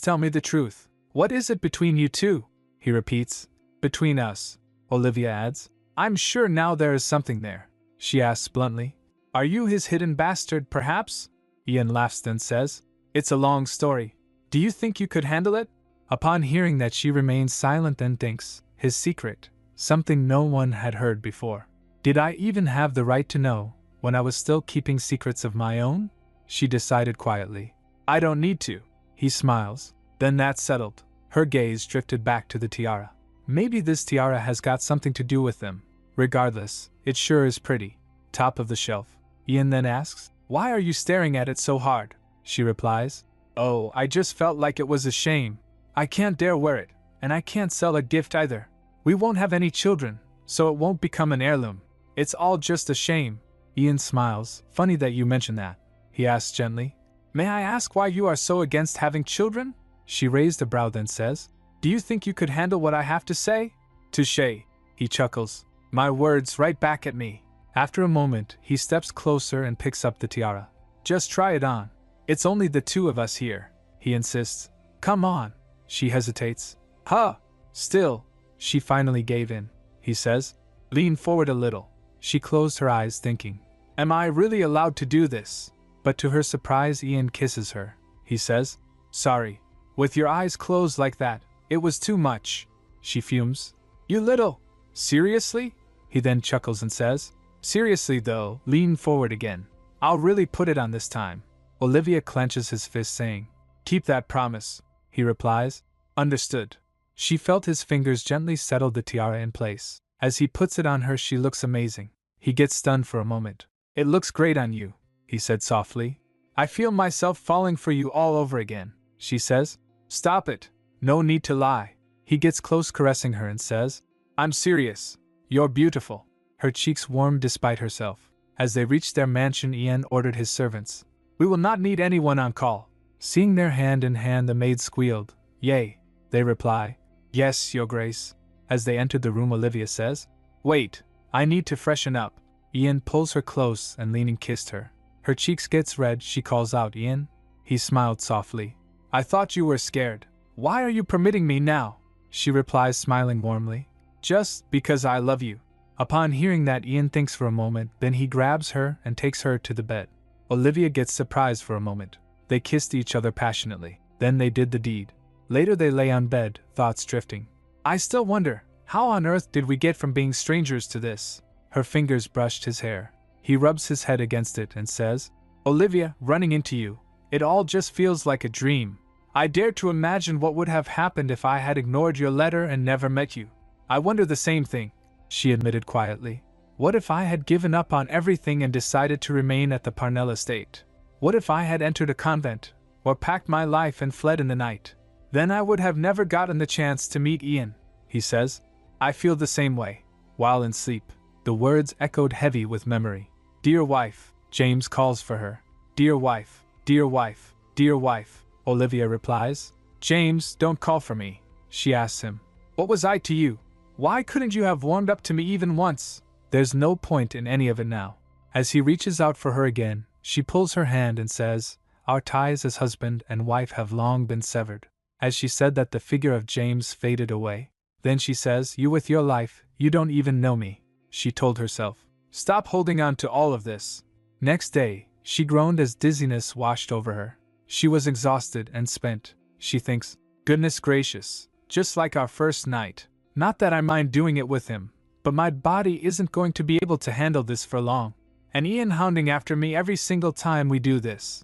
tell me the truth. What is it between you two? He repeats, between us. Olivia adds, I'm sure now there is something there. She asks bluntly, are you his hidden bastard, perhaps? Ian laughs, then says, it's a long story. Do you think you could handle it? Upon hearing that, she remains silent and thinks, his secret, something no one had heard before. Did I even have the right to know, when I was still keeping secrets of my own? She decided quietly. I don't need to. He smiles. Then that's settled. Her gaze drifted back to the tiara. Maybe this tiara has got something to do with them. Regardless, it sure is pretty. Top of the shelf. Ian then asks, why are you staring at it so hard? She replies, oh, I just felt like it was a shame. I can't dare wear it, and I can't sell a gift either. We won't have any children, so it won't become an heirloom. It's all just a shame. Ian smiles. Funny that you mention that. He asks gently, may I ask why you are so against having children? She raised a brow, then says, do you think you could handle what I have to say? Touché. He chuckles. My words right back at me. After a moment, he steps closer and picks up the tiara. Just try it on. It's only the two of us here. He insists. Come on. She hesitates. Huh. Still. She finally gave in. He says, lean forward a little. She closed her eyes, thinking, am I really allowed to do this? But to her surprise, Ian kisses her. He says, sorry. With your eyes closed like that, it was too much. She fumes. You little. Seriously? He then chuckles and says, seriously though, lean forward again. I'll really put it on this time. Olivia clenches his fist, saying, keep that promise. He replies, understood. She felt his fingers gently settle the tiara in place. As he puts it on her, she looks amazing. He gets stunned for a moment. It looks great on you, he said softly. I feel myself falling for you all over again, she says. Stop it. No need to lie. He gets close, caressing her, and says, I'm serious. You're beautiful. Her cheeks warmed despite herself. As they reached their mansion, Ian ordered his servants. We will not need anyone on call. Seeing their hand in hand, the maid squealed. Yea. They reply, yes, your grace. As they entered the room, Olivia says, wait, I need to freshen up. Ian pulls her close and, leaning, kissed her. Her cheeks gets red. She calls out, Ian. He smiled softly. I thought you were scared. Why are you permitting me now? She replies, smiling warmly. Just because I love you. Upon hearing that, Ian thinks for a moment, then he grabs her and takes her to the bed. Olivia gets surprised for a moment. They kissed each other passionately. Then they did the deed. Later they lay on bed, thoughts drifting. I still wonder, how on earth did we get from being strangers to this? Her fingers brushed his hair. He rubs his head against it and says, Olivia, running into you. It all just feels like a dream. I dare to imagine what would have happened if I had ignored your letter and never met you. I wonder the same thing, she admitted quietly. What if I had given up on everything and decided to remain at the Parnell estate? What if I had entered a convent, or packed my life and fled in the night? Then I would have never gotten the chance to meet Ian, he says. I feel the same way. While in sleep, the words echoed heavy with memory. Dear wife, James calls for her. Dear wife, dear wife, dear wife, Olivia replies. James, don't call for me, she asks him. What was I to you? Why couldn't you have warmed up to me even once? There's no point in any of it now. As he reaches out for her again, she pulls her hand and says, Our ties as husband and wife have long been severed. As she said that, the figure of James faded away. Then she says, You with your life, you don't even know me, she told herself. Stop holding on to all of this. Next day, she groaned as dizziness washed over her. She was exhausted and spent. She thinks, Goodness gracious, just like our first night. Not that I mind doing it with him, but my body isn't going to be able to handle this for long. And Ian hounding after me every single time we do this.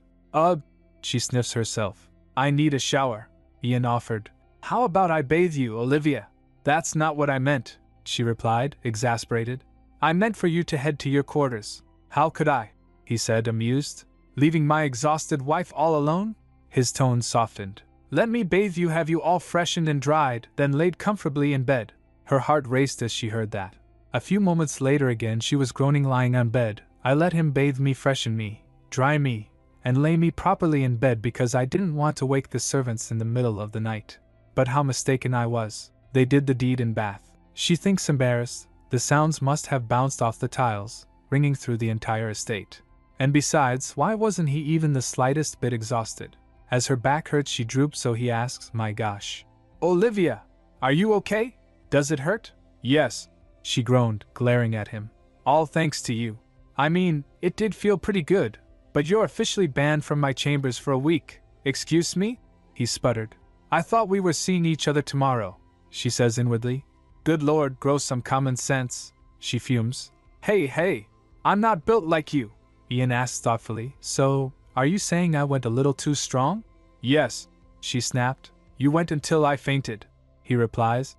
She sniffs herself. I need a shower, Ian offered. How about I bathe you, Olivia? That's not what I meant, she replied, exasperated. I meant for you to head to your quarters. How could I? He said, amused. Leaving my exhausted wife all alone? His tone softened. Let me bathe you, have you all freshened and dried, then laid comfortably in bed. Her heart raced as she heard that. A few moments later again she was groaning lying on bed. I let him bathe me, freshen me, dry me, and lay me properly in bed because I didn't want to wake the servants in the middle of the night. But how mistaken I was. They did the deed in Bath. She thinks, embarrassed. The sounds must have bounced off the tiles, ringing through the entire estate. And besides, why wasn't he even the slightest bit exhausted? As her back hurts she droops, so he asks, My gosh. Olivia, are you okay? Does it hurt? Yes, she groaned, glaring at him. All thanks to you. I mean, it did feel pretty good, but you're officially banned from my chambers for a week. Excuse me? He sputtered. I thought we were seeing each other tomorrow, she says inwardly. Good Lord, grow some common sense, she fumes. Hey, I'm not built like you, Ian asks thoughtfully. So, are you saying I went a little too strong? Yes, she snapped. You went until I fainted, he replies.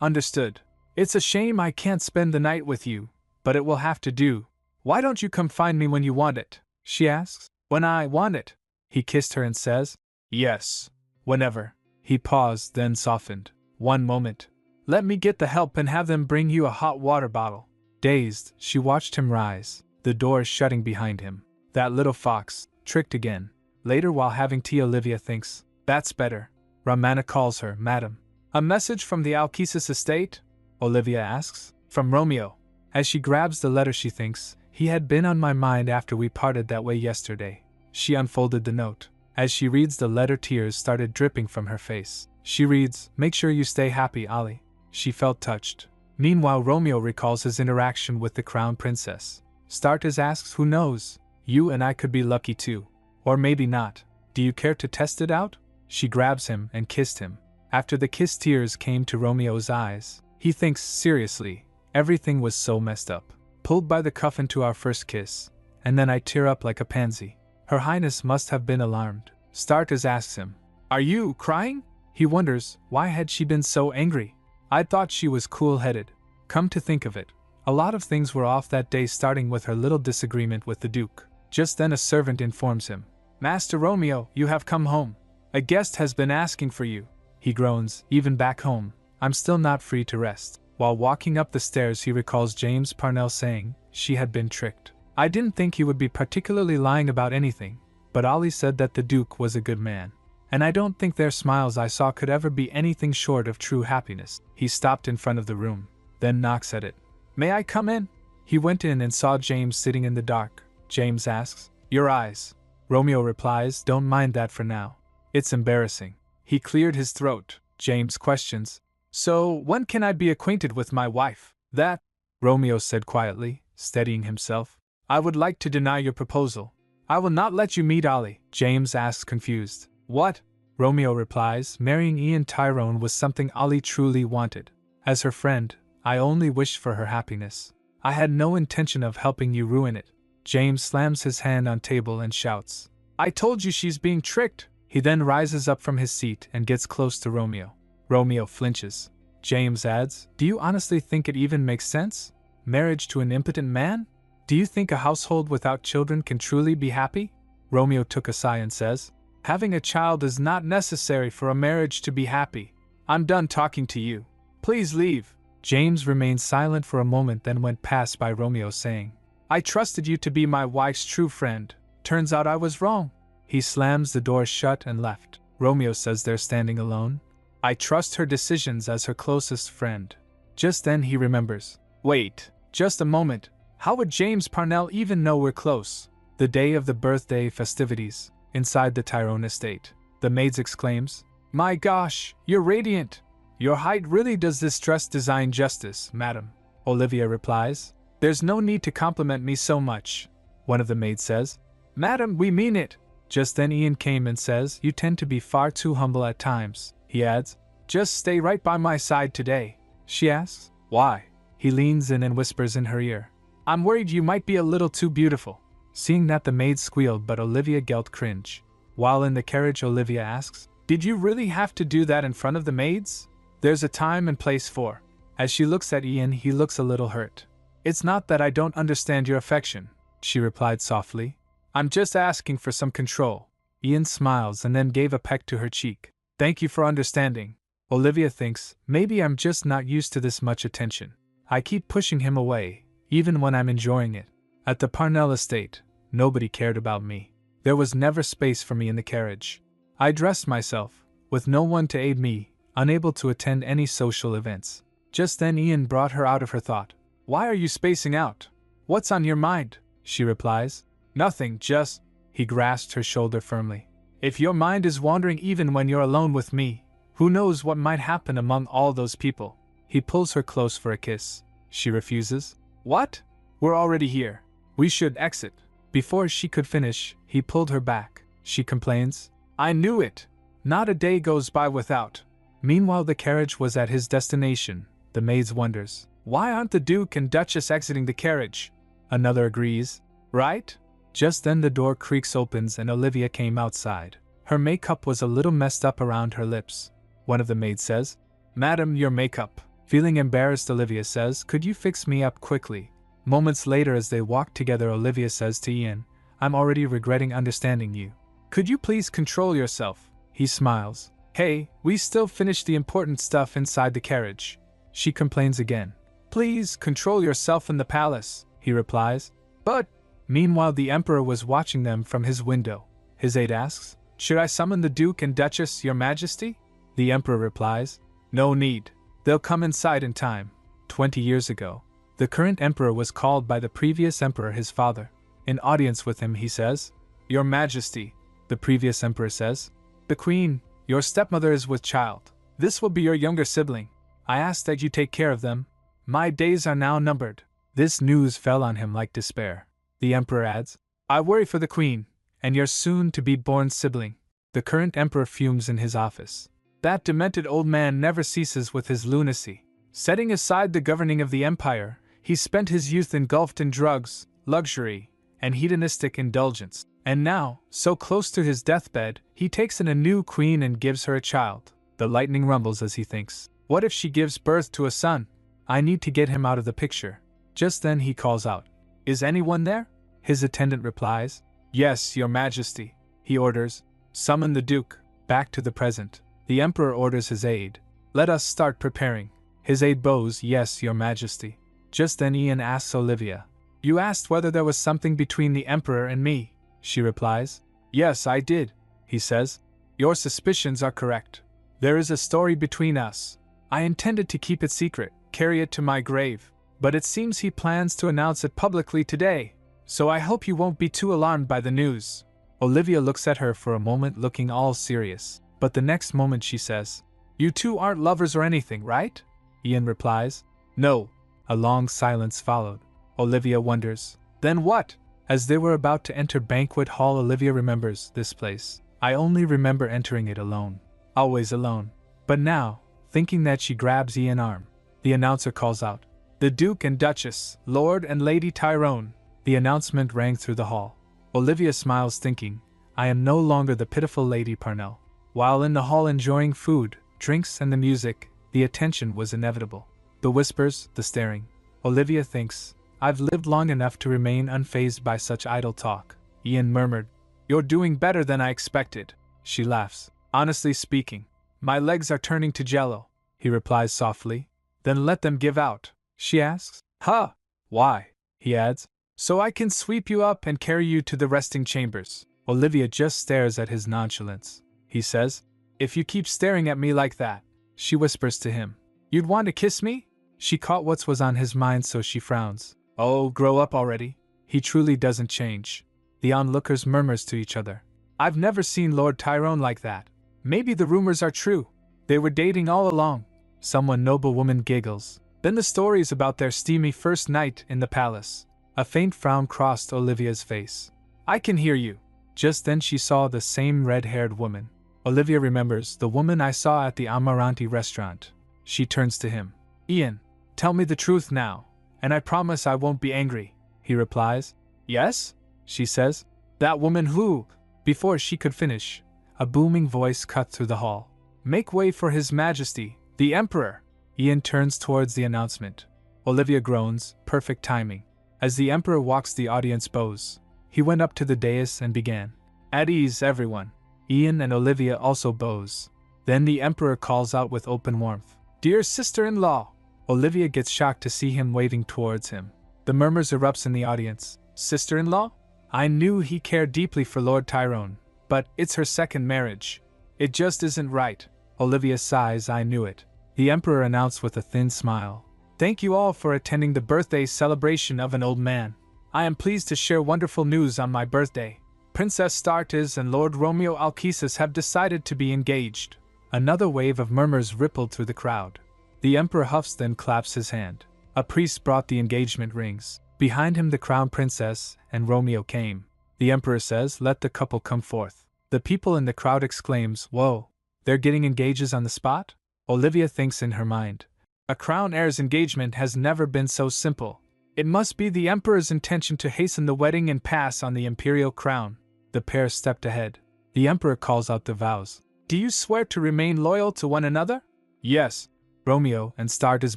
Understood. It's a shame I can't spend the night with you, but it will have to do. Why don't you come find me when you want it? She asks. When I want it? He kissed her and says. Yes. Whenever. He paused, then softened. One moment. Let me get the help and have them bring you a hot water bottle. Dazed, she watched him rise, the door shutting behind him. That little fox, tricked again. Later, while having tea, Olivia thinks, That's better. Ramana calls her, Madam. A message from the Alkesis estate? Olivia asks. From Romeo. As she grabs the letter she thinks, he had been on my mind after we parted that way yesterday. She unfolded the note. As she reads the letter, tears started dripping from her face. She reads, Make sure you stay happy, Ollie. She felt touched. Meanwhile, Romeo recalls his interaction with the crown princess. Starters asks, Who knows? You and I could be lucky too. Or maybe not. Do you care to test it out? She grabs him and kissed him. After the kiss, tears came to Romeo's eyes. He thinks, seriously, everything was so messed up. Pulled by the cuff into our first kiss, and then I tear up like a pansy. Her Highness must have been alarmed. Starters asks him, Are you crying? He wonders, why had she been so angry? I thought she was cool-headed. Come to think of it, a lot of things were off that day, starting with her little disagreement with the Duke. Just then a servant informs him, Master Romeo, you have come home. A guest has been asking for you. He groans, even back home, I'm still not free to rest. While walking up the stairs he recalls James Parnell saying, she had been tricked. I didn't think he would be particularly lying about anything, but Ollie said that the Duke was a good man. And I don't think their smiles I saw could ever be anything short of true happiness. He stopped in front of the room, then knocks at it. May I come in? He went in and saw James sitting in the dark. James asks, Your eyes. Romeo replies, Don't mind that for now. It's embarrassing. He cleared his throat. James questions, So when can I be acquainted with my wife? That, Romeo said quietly, steadying himself. I would like to deny your proposal. I will not let you meet Ollie. James asks, confused. What? Romeo replies, Marrying Ian Tyrone was something Ollie truly wanted. As her friend, I only wished for her happiness. I had no intention of helping you ruin it. James slams his hand on table and shouts, I told you she's being tricked. He then rises up from his seat and gets close to Romeo. Romeo flinches. James adds, Do you honestly think it even makes sense? Marriage to an impotent man? Do you think a household without children can truly be happy? Romeo took a sigh and says, Having a child is not necessary for a marriage to be happy. I'm done talking to you. Please leave. James remained silent for a moment, then went past by Romeo, saying, I trusted you to be my wife's true friend. Turns out I was wrong. He slams the door shut and left. Romeo says they're standing alone. I trust her decisions as her closest friend. Just then he remembers. Wait, just a moment. How would James Parnell even know we're close? The day of the birthday festivities, inside the Tyrone estate. The maid exclaims, My gosh, you're radiant. Your height really does this dress design justice, madam. Olivia replies, There's no need to compliment me so much. One of the maids says, Madam, we mean it. Just then Ian came and says, You tend to be far too humble at times. He adds, Just stay right by my side today. She asks, Why? He leans in and whispers in her ear, I'm worried you might be a little too beautiful. Seeing that, the maid squealed, but Olivia yelled cringe. While in the carriage, Olivia asks, Did you really have to do that in front of the maids? There's a time and place for. As she looks at Ian, he looks a little hurt. It's not that I don't understand your affection, she replied softly. I'm just asking for some control. Ian smiles and then gave a peck to her cheek. Thank you for understanding. Olivia thinks, maybe I'm just not used to this much attention. I keep pushing him away, even when I'm enjoying it. At the Parnell estate, nobody cared about me. There was never space for me in the carriage. I dressed myself, with no one to aid me, unable to attend any social events. Just then Ian brought her out of her thought. Why are you spacing out? What's on your mind? She replies. Nothing, just. He grasped her shoulder firmly. If your mind is wandering even when you're alone with me, who knows what might happen among all those people? He pulls her close for a kiss. She refuses. What? We're already here. We should exit. Before she could finish, he pulled her back. She complains. I knew it. Not a day goes by without. Meanwhile, the carriage was at his destination. The maid wonders, why aren't the Duke and Duchess exiting the carriage? Another agrees. Right? Just then the door creaks opens and Olivia came outside. Her makeup was a little messed up around her lips. One of the maids says, Madam, your makeup. Feeling embarrassed, Olivia says, Could you fix me up quickly? Moments later, as they walk together, Olivia says to Ian, I'm already regretting understanding you. Could you please control yourself? He smiles. Hey, we still finished the important stuff inside the carriage. She complains again. Please, control yourself in the palace, he replies. But, meanwhile, the Emperor was watching them from his window. His aide asks, Should I summon the Duke and Duchess, your Majesty? The Emperor replies, No need. They'll come inside in time. 20 years ago, the current Emperor was called by the previous Emperor his father. In audience with him, he says, Your Majesty. The previous Emperor says, The Queen, your stepmother is with child. This will be your younger sibling. I ask that you take care of them. My days are now numbered. This news fell on him like despair. The Emperor adds, I worry for the Queen, and your soon-to-be-born sibling. The current Emperor fumes in his office. That demented old man never ceases with his lunacy. Setting aside the governing of the empire, he spent his youth engulfed in drugs, luxury, and hedonistic indulgence. And now, so close to his deathbed, he takes in a new queen and gives her a child. The lightning rumbles as he thinks, What if she gives birth to a son? I need to get him out of the picture. Just then he calls out, Is anyone there? His attendant replies, Yes, your Majesty. He orders, Summon the Duke. Back to the present. The Emperor orders his aide, Let us start preparing. His aide bows, Yes, your Majesty. Just then Ian asks Olivia, You asked whether there was something between the Emperor and me. She replies, Yes, I did. He says, Your suspicions are correct. There is a story between us. I intended to keep it secret, carry it to my grave, but it seems he plans to announce it publicly today, so I hope you won't be too alarmed by the news. Olivia looks at her for a moment, looking all serious, but the next moment she says, You two aren't lovers or anything, right? Ian replies, No. A long silence followed. Olivia wonders, Then what? As they were about to enter banquet hall, Olivia remembers this place. I only remember entering it alone. Always alone. But now, thinking that, she grabs Ian's arm. The announcer calls out, The Duke and Duchess, Lord and Lady Tyrone. The announcement rang through the hall. Olivia smiles, thinking, I am no longer the pitiful Lady Parnell. While in the hall enjoying food, drinks and the music, the attention was inevitable. The whispers, the staring. Olivia thinks, I've lived long enough to remain unfazed by such idle talk. Ian murmured, You're doing better than I expected. She laughs. Honestly speaking, my legs are turning to jello. He replies softly, Then let them give out, she asks. Huh? Why? He adds. So I can sweep you up and carry you to the resting chambers. Olivia just stares at his nonchalance. He says, If you keep staring at me like that, she whispers to him. You'd want to kiss me? She caught what was on his mind, so she frowns. Oh, grow up already. He truly doesn't change. The onlookers murmurs to each other. I've never seen Lord Tyrone like that. Maybe the rumors are true. They were dating all along. Someone noblewoman giggles. Then the stories about their steamy first night in the palace. A faint frown crossed Olivia's face. I can hear you. Just then she saw the same red-haired woman. Olivia remembers, the woman I saw at the Amaranti restaurant. She turns to him. Ian, tell me the truth now, and I promise I won't be angry. He replies. Yes? She says. That woman who... Before she could finish, a booming voice cut through the hall. Make way for His Majesty, the Emperor! Ian turns towards the announcement. Olivia groans, perfect timing. As the Emperor walks, the audience bows. He went up to the dais and began. At ease, everyone. Ian and Olivia also bows. Then the Emperor calls out with open warmth. Dear sister-in-law! Olivia gets shocked to see him waving towards him. The murmurs erupts in the audience. Sister-in-law? I knew he cared deeply for Lord Tyrone, but it's her second marriage. It just isn't right. Olivia sighs. I knew it. The Emperor announced with a thin smile. Thank you all for attending the birthday celebration of an old man. I am pleased to share wonderful news on my birthday. Princess Startes and Lord Romeo Alkesis have decided to be engaged. Another wave of murmurs rippled through the crowd. The Emperor huffs, then claps his hand. A priest brought the engagement rings. Behind him the crown princess and Romeo came. The Emperor says, let the couple come forth. The people in the crowd exclaims, Whoa, they're getting engaged on the spot? Olivia thinks in her mind. A crown heir's engagement has never been so simple. It must be the Emperor's intention to hasten the wedding and pass on the imperial crown. The pair stepped ahead. The Emperor calls out the vows. Do you swear to remain loyal to one another? Yes, Romeo and Startes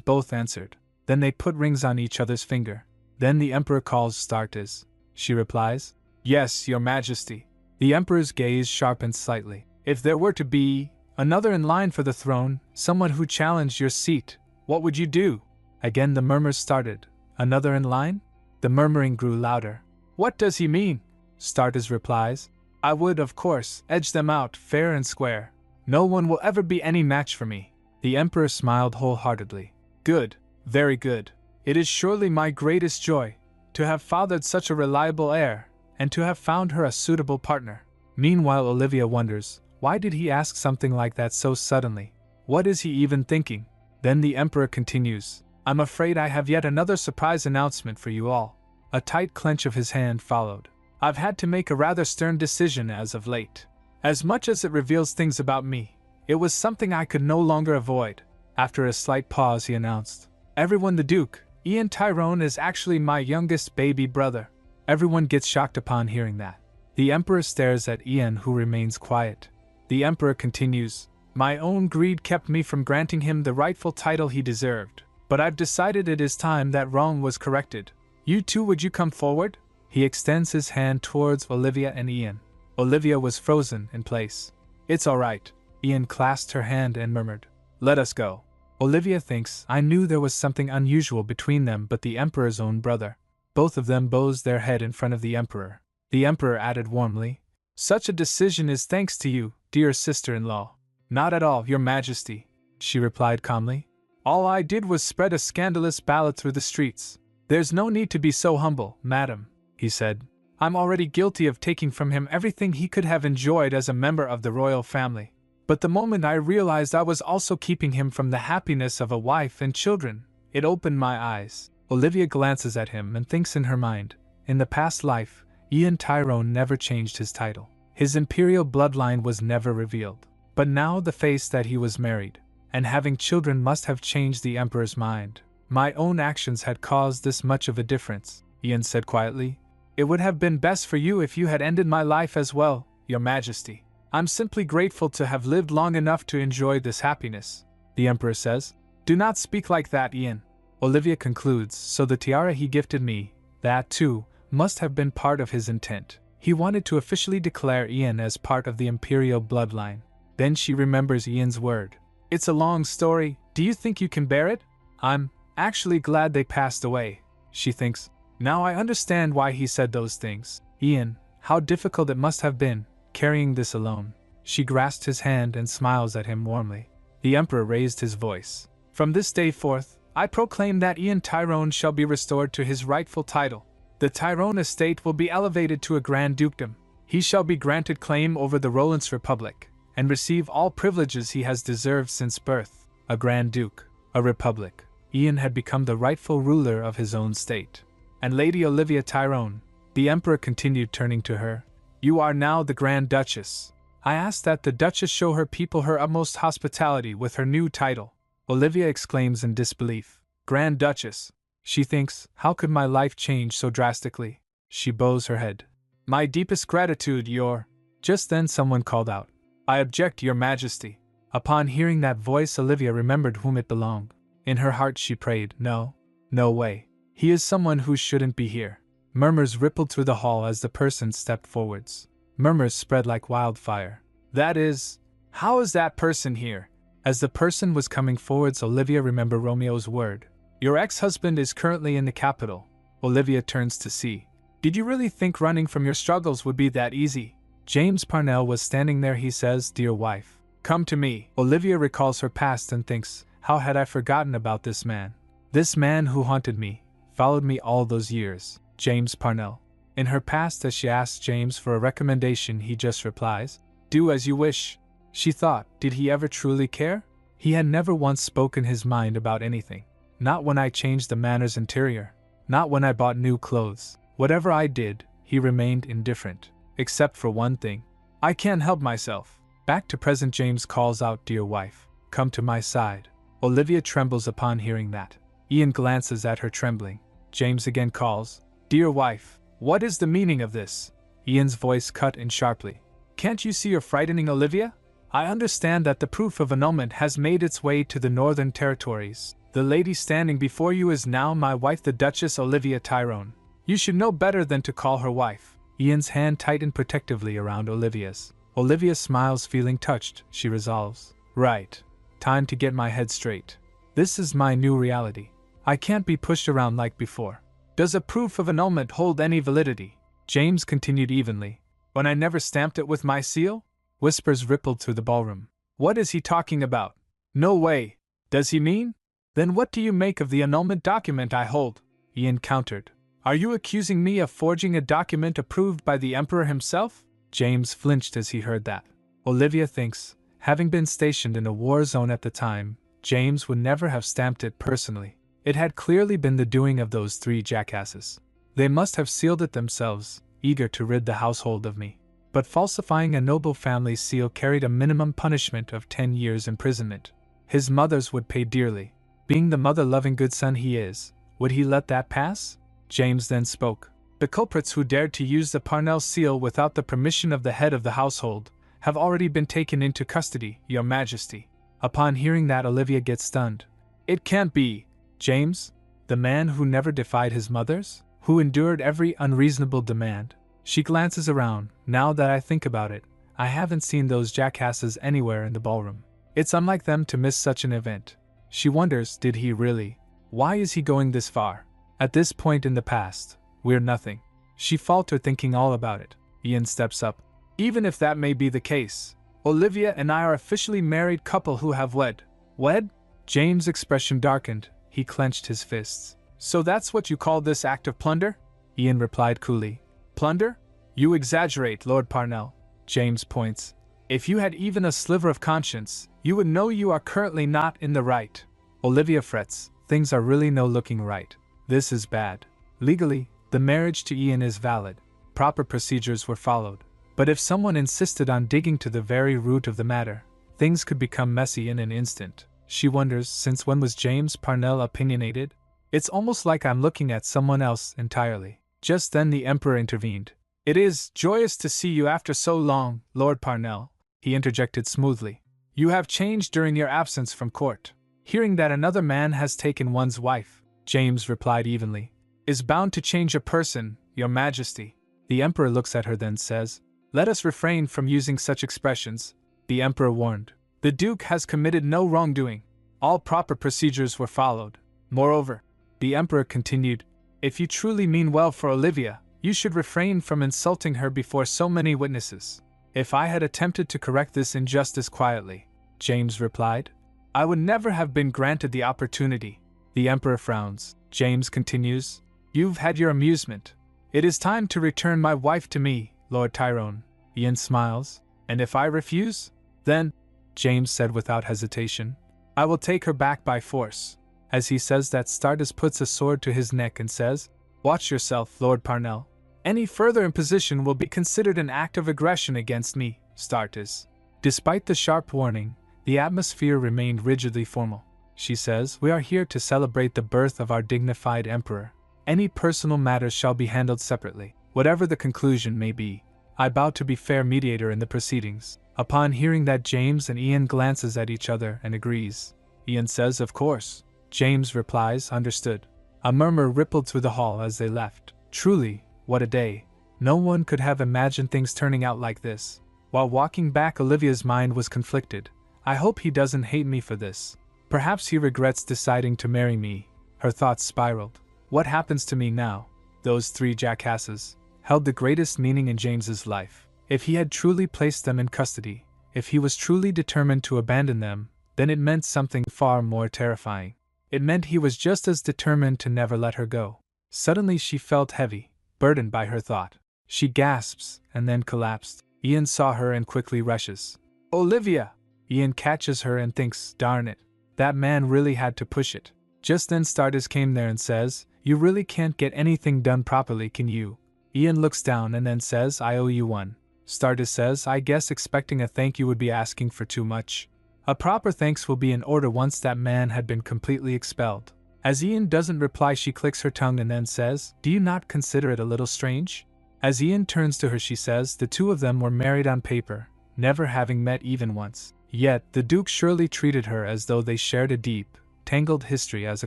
both answered. Then they put rings on each other's finger. Then the Emperor calls Startes. She replies, Yes, Your Majesty. The Emperor's gaze sharpens slightly. If there were to be another in line for the throne, someone who challenged your seat, what would you do? Again the murmurs started. Another in line? The murmuring grew louder. What does he mean? Startes replies, I would, of course, edge them out fair and square. No one will ever be any match for me. The Emperor smiled wholeheartedly. Good, very good. It is surely my greatest joy to have fathered such a reliable heir, and to have found her a suitable partner. Meanwhile Olivia wonders, why did he ask something like that so suddenly? What is he even thinking? Then the Emperor continues, I'm afraid I have yet another surprise announcement for you all. A tight clench of his hand followed. I've had to make a rather stern decision as of late. As much as it reveals things about me, it was something I could no longer avoid. After a slight pause he announced, Everyone, the Duke Ian Tyrone is actually my youngest baby brother. Everyone gets shocked upon hearing that. The Emperor stares at Ian, who remains quiet. The Emperor continues, My own greed kept me from granting him the rightful title he deserved, but I've decided it is time that wrong was corrected. You two, would you come forward? He extends his hand towards Olivia and Ian. Olivia was frozen in place. It's all right. Ian clasped her hand and murmured, Let us go. Olivia thinks, I knew there was something unusual between them, but the Emperor's own brother. Both of them bows their head in front of the Emperor. The Emperor added warmly, Such a decision is thanks to you, dear sister-in-law. Not at all, Your Majesty, she replied calmly. All I did was spread a scandalous ballad through the streets. There's no need to be so humble, madam, he said. I'm already guilty of taking from him everything he could have enjoyed as a member of the royal family. But the moment I realized I was also keeping him from the happiness of a wife and children, it opened my eyes. Olivia glances at him and thinks in her mind, in the past life, Ian Tyrone never changed his title. His imperial bloodline was never revealed. But now the face that he was married, and having children must have changed the Emperor's mind. My own actions had caused this much of a difference, Ian said quietly. It would have been best for you if you had ended my life as well, Your Majesty. I'm simply grateful to have lived long enough to enjoy this happiness, the Emperor says. Do not speak like that, Ian. Olivia concludes, so the tiara he gifted me, that too, must have been part of his intent. He wanted to officially declare Ian as part of the imperial bloodline. Then she remembers Ian's word. It's a long story. Do you think you can bear it? I'm actually glad they passed away, she thinks. Now I understand why he said those things. Ian, how difficult it must have been, carrying this alone. She grasped his hand and smiles at him warmly. The Emperor raised his voice. From this day forth, I proclaim that Ian Tyrone shall be restored to his rightful title. The Tyrone estate will be elevated to a grand dukedom. He shall be granted claim over the Roland's Republic, and receive all privileges he has deserved since birth. A Grand Duke, a Republic. Ian had become the rightful ruler of his own state. And Lady Olivia Tyrone, the Emperor continued, turning to her, you are now the Grand Duchess. I ask that the Duchess show her people her utmost hospitality with her new title. Olivia exclaims in disbelief. Grand Duchess. She thinks, how could my life change so drastically? She bows her head. My deepest gratitude, your... Just then someone called out. I object, your majesty. Upon hearing that voice, Olivia remembered whom it belonged. In her heart she prayed, no way. He is someone who shouldn't be here. Murmurs rippled through the hall as the person stepped forwards. Murmurs spread like wildfire. That is, how is that person here? As the person was coming forwards, Olivia remembered Romeo's word. Your ex-husband is currently in the capital. Olivia turns to see. Did you really think running from your struggles would be that easy? James Parnell was standing there. He says, dear wife, come to me. Olivia recalls her past and thinks, how had I forgotten about this man? This man who haunted me, followed me all those years. James Parnell. In her past, as she asks James for a recommendation, he just replies, do as you wish. She thought, did he ever truly care? He had never once spoken his mind about anything. Not when I changed the manor's interior. Not when I bought new clothes. Whatever I did, he remained indifferent. Except for one thing. I can't help myself. Back to present, James calls out, dear wife, come to my side. Olivia trembles upon hearing that. Ian glances at her trembling. James again calls, dear wife, what is the meaning of this? Ian's voice cut in sharply. Can't you see you're frightening Olivia? I understand that the proof of annulment has made its way to the Northern Territories. The lady standing before you is now my wife, the Duchess Olivia Tyrone. You should know better than to call her wife. Ian's hand tightened protectively around Olivia's. Olivia smiles, feeling touched. She resolves. Right. Time to get my head straight. This is my new reality. I can't be pushed around like before. Does a proof of annulment hold any validity? James continued evenly. When I never stamped it with my seal? Whispers rippled through the ballroom. What is he talking about? No way. Does he mean? Then what do you make of the annulment document I hold? Ian countered. Are you accusing me of forging a document approved by the Emperor himself? James flinched as he heard that. Olivia thinks, having been stationed in a war zone at the time, James would never have stamped it personally. It had clearly been the doing of those three jackasses. They must have sealed it themselves, eager to rid the household of me. But falsifying a noble family seal carried a minimum punishment of 10 years imprisonment. His mother's would pay dearly. Being the mother-loving good son he is, would he let that pass? James then spoke. The culprits who dared to use the Parnell seal without the permission of the head of the household have already been taken into custody, your majesty. Upon hearing that, Olivia gets stunned. It can't be. James? The man who never defied his mother's? Who endured every unreasonable demand? She glances around. Now that I think about it, I haven't seen those jackasses anywhere in the ballroom. It's unlike them to miss such an event. She wonders, did he really? Why is he going this far? At this point in the past, we're nothing. She faltered, thinking all about it. Ian steps up. Even if that may be the case, Olivia and I are officially married couple who have wed. Wed? James' expression darkened. He clenched his fists. So that's what you call this act of plunder? Ian replied coolly. Plunder? You exaggerate, Lord Parnell. James points. If you had even a sliver of conscience, you would know you are currently not in the right. Olivia frets. Things are really no looking right. This is bad. Legally, the marriage to Ian is valid. Proper procedures were followed. But if someone insisted on digging to the very root of the matter, things could become messy in an instant. She wonders, since when was James Parnell opinionated? It's almost like I'm looking at someone else entirely. Just then the Emperor intervened. It is joyous to see you after so long, Lord Parnell, he interjected smoothly. You have changed during your absence from court. Hearing that another man has taken one's wife, James replied evenly, is bound to change a person, your majesty. The Emperor looks at her, then says, let us refrain from using such expressions. The Emperor warned. The Duke has committed no wrongdoing. All proper procedures were followed. Moreover, the emperor continued, if you truly mean well for Olivia, you should refrain from insulting her before so many witnesses. If I had attempted to correct this injustice quietly, James replied, I would never have been granted the opportunity. The emperor frowns. James continues, you've had your amusement. It is time to return my wife to me, Lord Tyrone. Ian smiles. And if I refuse? Then, James said without hesitation, I will take her back by force. As he says that, Stardust puts a sword to his neck and says, watch yourself, Lord Parnell. Any further imposition will be considered an act of aggression against me, Stardust. Despite the sharp warning, the atmosphere remained rigidly formal. She says, we are here to celebrate the birth of our dignified emperor. Any personal matters shall be handled separately, whatever the conclusion may be. I bow to be fair mediator in the proceedings. Upon hearing that, James and Ian glances at each other and agrees. Ian says, of course. James replies, understood. A murmur rippled through the hall as they left. Truly, what a day. No one could have imagined things turning out like this. While walking back, Olivia's mind was conflicted. I hope he doesn't hate me for this. Perhaps he regrets deciding to marry me. Her thoughts spiraled. What happens to me now? Those three jackasses held the greatest meaning in James's life. If he had truly placed them in custody, if he was truly determined to abandon them, then it meant something far more terrifying. It meant he was just as determined to never let her go. Suddenly she felt heavy, burdened by her thought. She gasps and then collapsed. Ian saw her and quickly rushes. Olivia! Ian catches her and thinks, darn it. That man really had to push it. Just then Stardust came there and says, you really can't get anything done properly, can you? Ian looks down and then says, I owe you one. Stardust says, I guess expecting a thank you would be asking for too much. A proper thanks will be in order once that man had been completely expelled. As Ian doesn't reply, she clicks her tongue and then says, do you not consider it a little strange? As Ian turns to her, she says, the two of them were married on paper, never having met even once. Yet, the Duke surely treated her as though they shared a deep, tangled history as a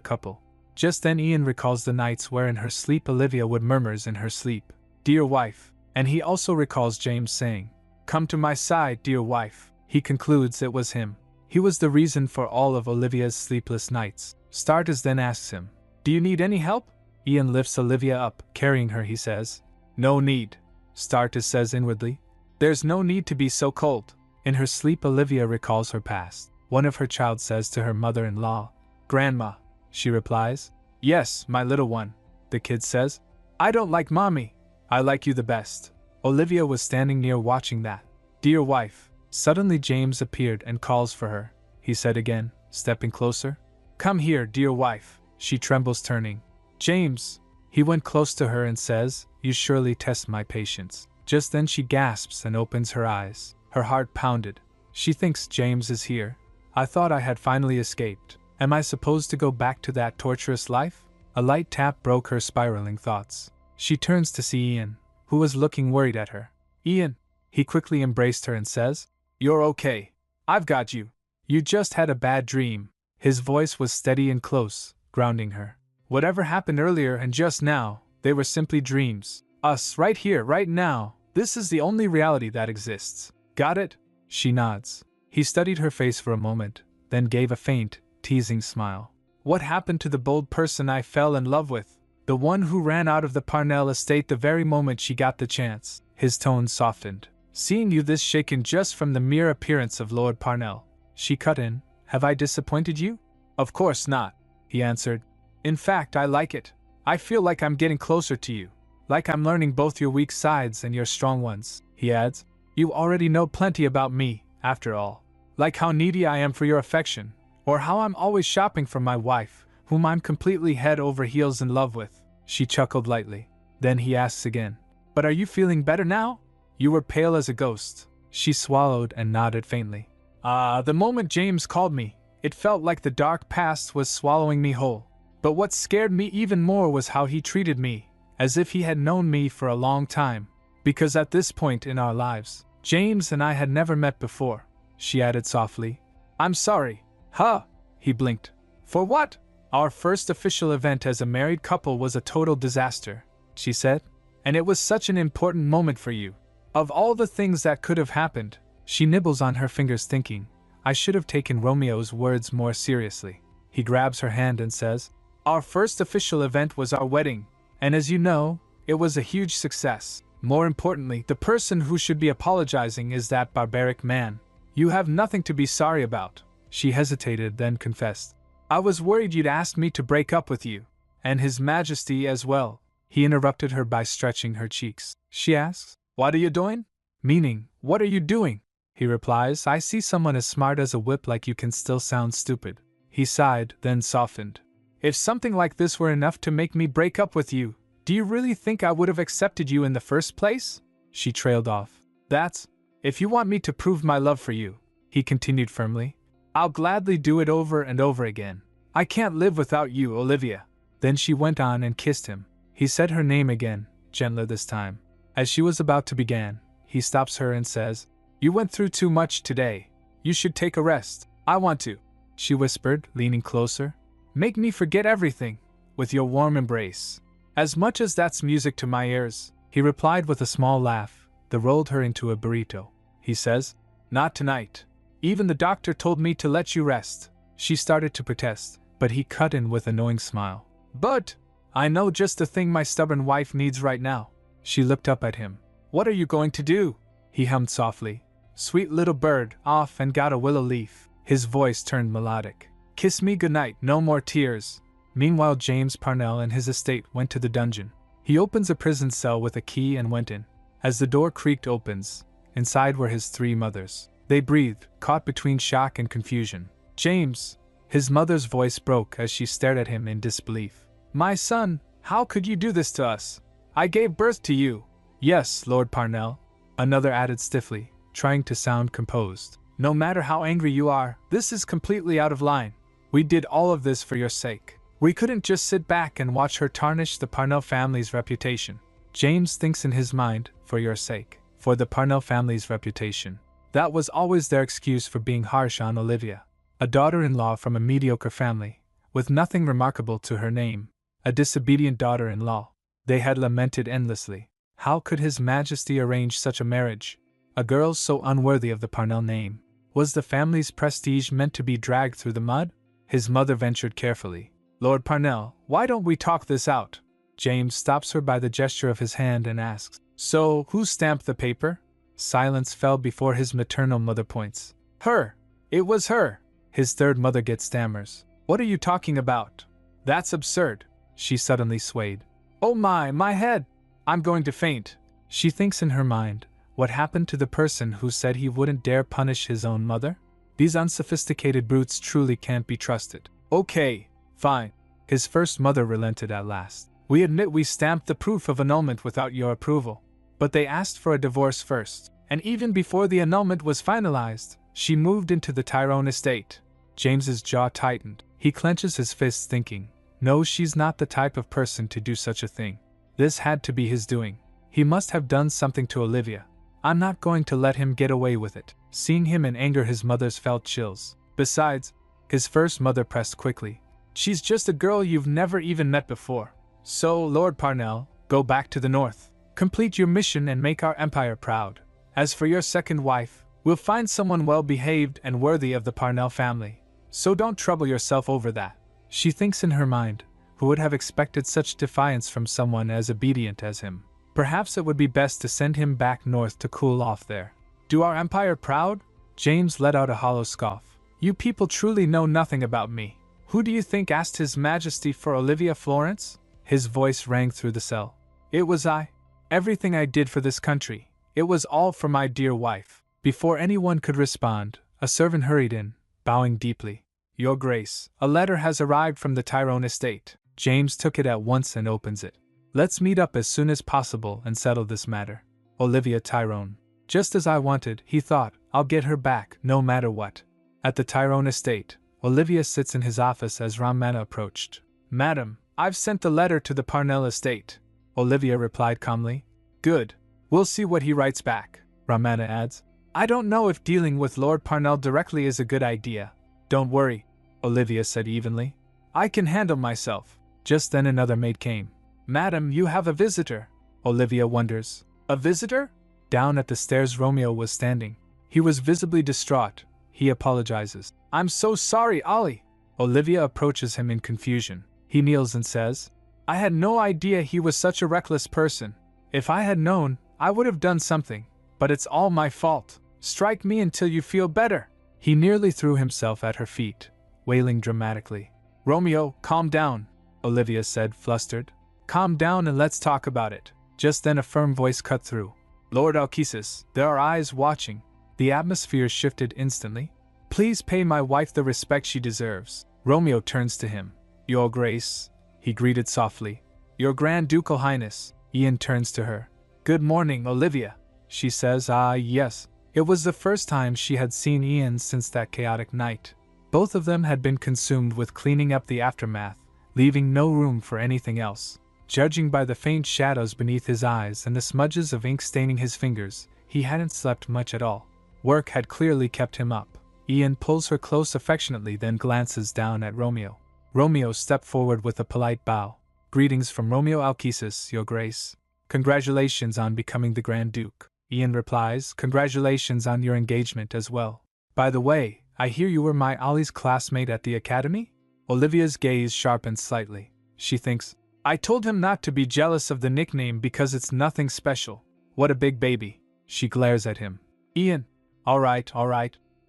couple. Just then Ian recalls the nights where in her sleep Olivia would murmurs in her sleep, dear wife, and he also recalls James saying, come to my side, dear wife. He concludes it was him. He was the reason for all of Olivia's sleepless nights. Stardust then asks him, do you need any help? Ian lifts Olivia up, carrying her, he says. No need, Stardust says inwardly. There's no need to be so cold. In her sleep, Olivia recalls her past. One of her child says to her mother-in-law, Grandma. She replies, yes, my little one. The kid says, I don't like mommy. I like you the best. Olivia was standing near watching that. Dear wife. Suddenly James appeared and calls for her. He said again, stepping closer. Come here, dear wife. She trembles, turning. James. He went close to her and says, you surely test my patience. Just then she gasps and opens her eyes. Her heart pounded. She thinks James is here. I thought I had finally escaped. Am I supposed to go back to that torturous life? A light tap broke her spiraling thoughts. She turns to see Ian, who was looking worried at her. Ian. He quickly embraced her and says, you're okay. I've got you. You just had a bad dream. His voice was steady and close, grounding her. Whatever happened earlier and just now, they were simply dreams. Us, right here, right now. This is the only reality that exists. Got it? She nods. He studied her face for a moment, then gave a faint, teasing smile. What happened to the bold person I fell in love with? The one who ran out of the Parnell estate the very moment she got the chance. His tone softened. Seeing you this shaken just from the mere appearance of Lord Parnell. She cut in. Have I disappointed you? Of course not, he answered. In fact, I like it. I feel like I'm getting closer to you. Like I'm learning both your weak sides and your strong ones, he adds. You already know plenty about me, after all. Like how needy I am for your affection, or how I'm always shopping for my wife, whom I'm completely head over heels in love with. She chuckled lightly. Then he asks again, but are you feeling better now? You were pale as a ghost. She swallowed and nodded faintly. The moment James called me, it felt like the dark past was swallowing me whole. But what scared me even more was how he treated me, as if he had known me for a long time. Because at this point in our lives, James and I had never met before, she added softly. I'm sorry. Huh? He blinked. For what? Our first official event as a married couple was a total disaster, she said. And it was such an important moment for you. Of all the things that could have happened, she nibbles on her fingers thinking, I should have taken Romeo's words more seriously. He grabs her hand and says, Our first official event was our wedding, and as you know, it was a huge success. More importantly, the person who should be apologizing is that barbaric man. You have nothing to be sorry about." She hesitated, then confessed. "I was worried you'd ask me to break up with you, and His Majesty as well." He interrupted her by stretching her cheeks. She asks, "What are you doing?" Meaning, "What are you doing?" He replies, "I see someone as smart as a whip like you can still sound stupid." He sighed, then softened. "If something like this were enough to make me break up with you, do you really think I would have accepted you in the first place?" She trailed off. "That's, if you want me to prove my love for you," he continued firmly, "I'll gladly do it over and over again. I can't live without you, Olivia." Then she went on and kissed him. He said her name again, gentler this time. As she was about to begin, he stops her and says, "You went through too much today. You should take a rest." "I want to," she whispered, leaning closer. "Make me forget everything, with your warm embrace. As much as that's music to my ears." He replied with a small laugh that rolled her into a burrito. He says, "Not tonight. Even the doctor told me to let you rest." She started to protest, but he cut in with a knowing smile. "But I know just the thing my stubborn wife needs right now." She looked up at him. "What are you going to do?" He hummed softly. "Sweet little bird, off and got a willow leaf." His voice turned melodic. "Kiss me goodnight, no more tears." Meanwhile, James Parnell and his estate went to the dungeon. He opens a prison cell with a key and went in. As the door creaked opens, inside were his 3 mothers. They breathed, caught between shock and confusion. "James!" His mother's voice broke as she stared at him in disbelief. "My son, how could you do this to us? I gave birth to you." "Yes, Lord Parnell," another added stiffly, trying to sound composed. "No matter how angry you are, this is completely out of line. We did all of this for your sake. We couldn't just sit back and watch her tarnish the Parnell family's reputation." James thinks in his mind, "For your sake, for the Parnell family's reputation." That was always their excuse for being harsh on Olivia. A daughter-in-law from a mediocre family, with nothing remarkable to her name. A disobedient daughter-in-law. They had lamented endlessly. How could His Majesty arrange such a marriage? A girl so unworthy of the Parnell name. Was the family's prestige meant to be dragged through the mud? His mother ventured carefully. "Lord Parnell, why don't we talk this out?" James stops her by the gesture of his hand and asks, "So, who stamped the paper?" Silence fell before his maternal mother points. "Her! It was her!" His third mother gets stammers. "What are you talking about? That's absurd." She suddenly swayed. "Oh my head! I'm going to faint." She thinks in her mind, what happened to the person who said he wouldn't dare punish his own mother? These unsophisticated brutes truly can't be trusted. "Okay, fine." His first mother relented at last. "We admit we stamped the proof of annulment without your approval. But they asked for a divorce first, and even before the annulment was finalized, she moved into the Tyrone estate." James's jaw tightened. He clenches his fists thinking, "No, she's not the type of person to do such a thing. This had to be his doing. He must have done something to Olivia. I'm not going to let him get away with it." Seeing him in anger, his mothers felt chills. "Besides," his first mother pressed quickly, "she's just a girl you've never even met before. So, Lord Parnell, go back to the north. Complete your mission and make our empire proud. As for your second wife, we'll find someone well-behaved and worthy of the Parnell family. So don't trouble yourself over that." She thinks in her mind, who would have expected such defiance from someone as obedient as him? Perhaps it would be best to send him back north to cool off there. "Do our empire proud?" James let out a hollow scoff. "You people truly know nothing about me. Who do you think asked His Majesty for Olivia Florence?" His voice rang through the cell. "It was I. Everything I did for this country, it was all for my dear wife." Before anyone could respond, a servant hurried in, bowing deeply. "Your Grace, a letter has arrived from the Tyrone estate." James took it at once and opens it. "Let's meet up as soon as possible and settle this matter. Olivia Tyrone. Just as I wanted," he thought. "I'll get her back, no matter what." At the Tyrone estate, Olivia sits in his office as Ramana approached. "Madam, I've sent the letter to the Parnell estate," Olivia replied calmly. "Good. We'll see what he writes back," Ramana adds. "I don't know if dealing with Lord Parnell directly is a good idea." "Don't worry," Olivia said evenly. "I can handle myself." Just then another maid came. "Madam, you have a visitor." Olivia wonders. "A visitor?" Down at the stairs Romeo was standing. He was visibly distraught. He apologizes. "I'm so sorry, Ollie." Olivia approaches him in confusion. He kneels and says, I had no idea he was such a reckless person. If I had known, I would have done something, but it's all my fault. Strike me until you feel better. He nearly threw himself at her feet, wailing dramatically. Romeo, calm down, Olivia said, flustered. Calm down and let's talk about it. Just then a firm voice cut through. Lord Alkesis, there are eyes watching. The atmosphere shifted instantly. Please pay my wife the respect she deserves. Romeo turns to him. Your Grace, he greeted softly. Your Grand Ducal Highness. Ian turns to her. Good morning, Olivia, she says. Ah, yes. It was the first time she had seen Ian since that chaotic night. Both of them had been consumed with cleaning up the aftermath, leaving no room for anything else. Judging by the faint shadows beneath his eyes and the smudges of ink staining his fingers, he hadn't slept much at all. Work had clearly kept him up. Ian pulls her close affectionately, then glances down at Romeo. Romeo stepped forward with a polite bow. Greetings from Romeo Alkesis, Your Grace. Congratulations on becoming the Grand Duke. Ian replies, congratulations on your engagement as well. By the way, I hear you were my Ollie's classmate at the academy? Olivia's gaze sharpens slightly. She thinks, I told him not to be jealous of the nickname because it's nothing special. What a big baby. She glares at him. Ian. All right,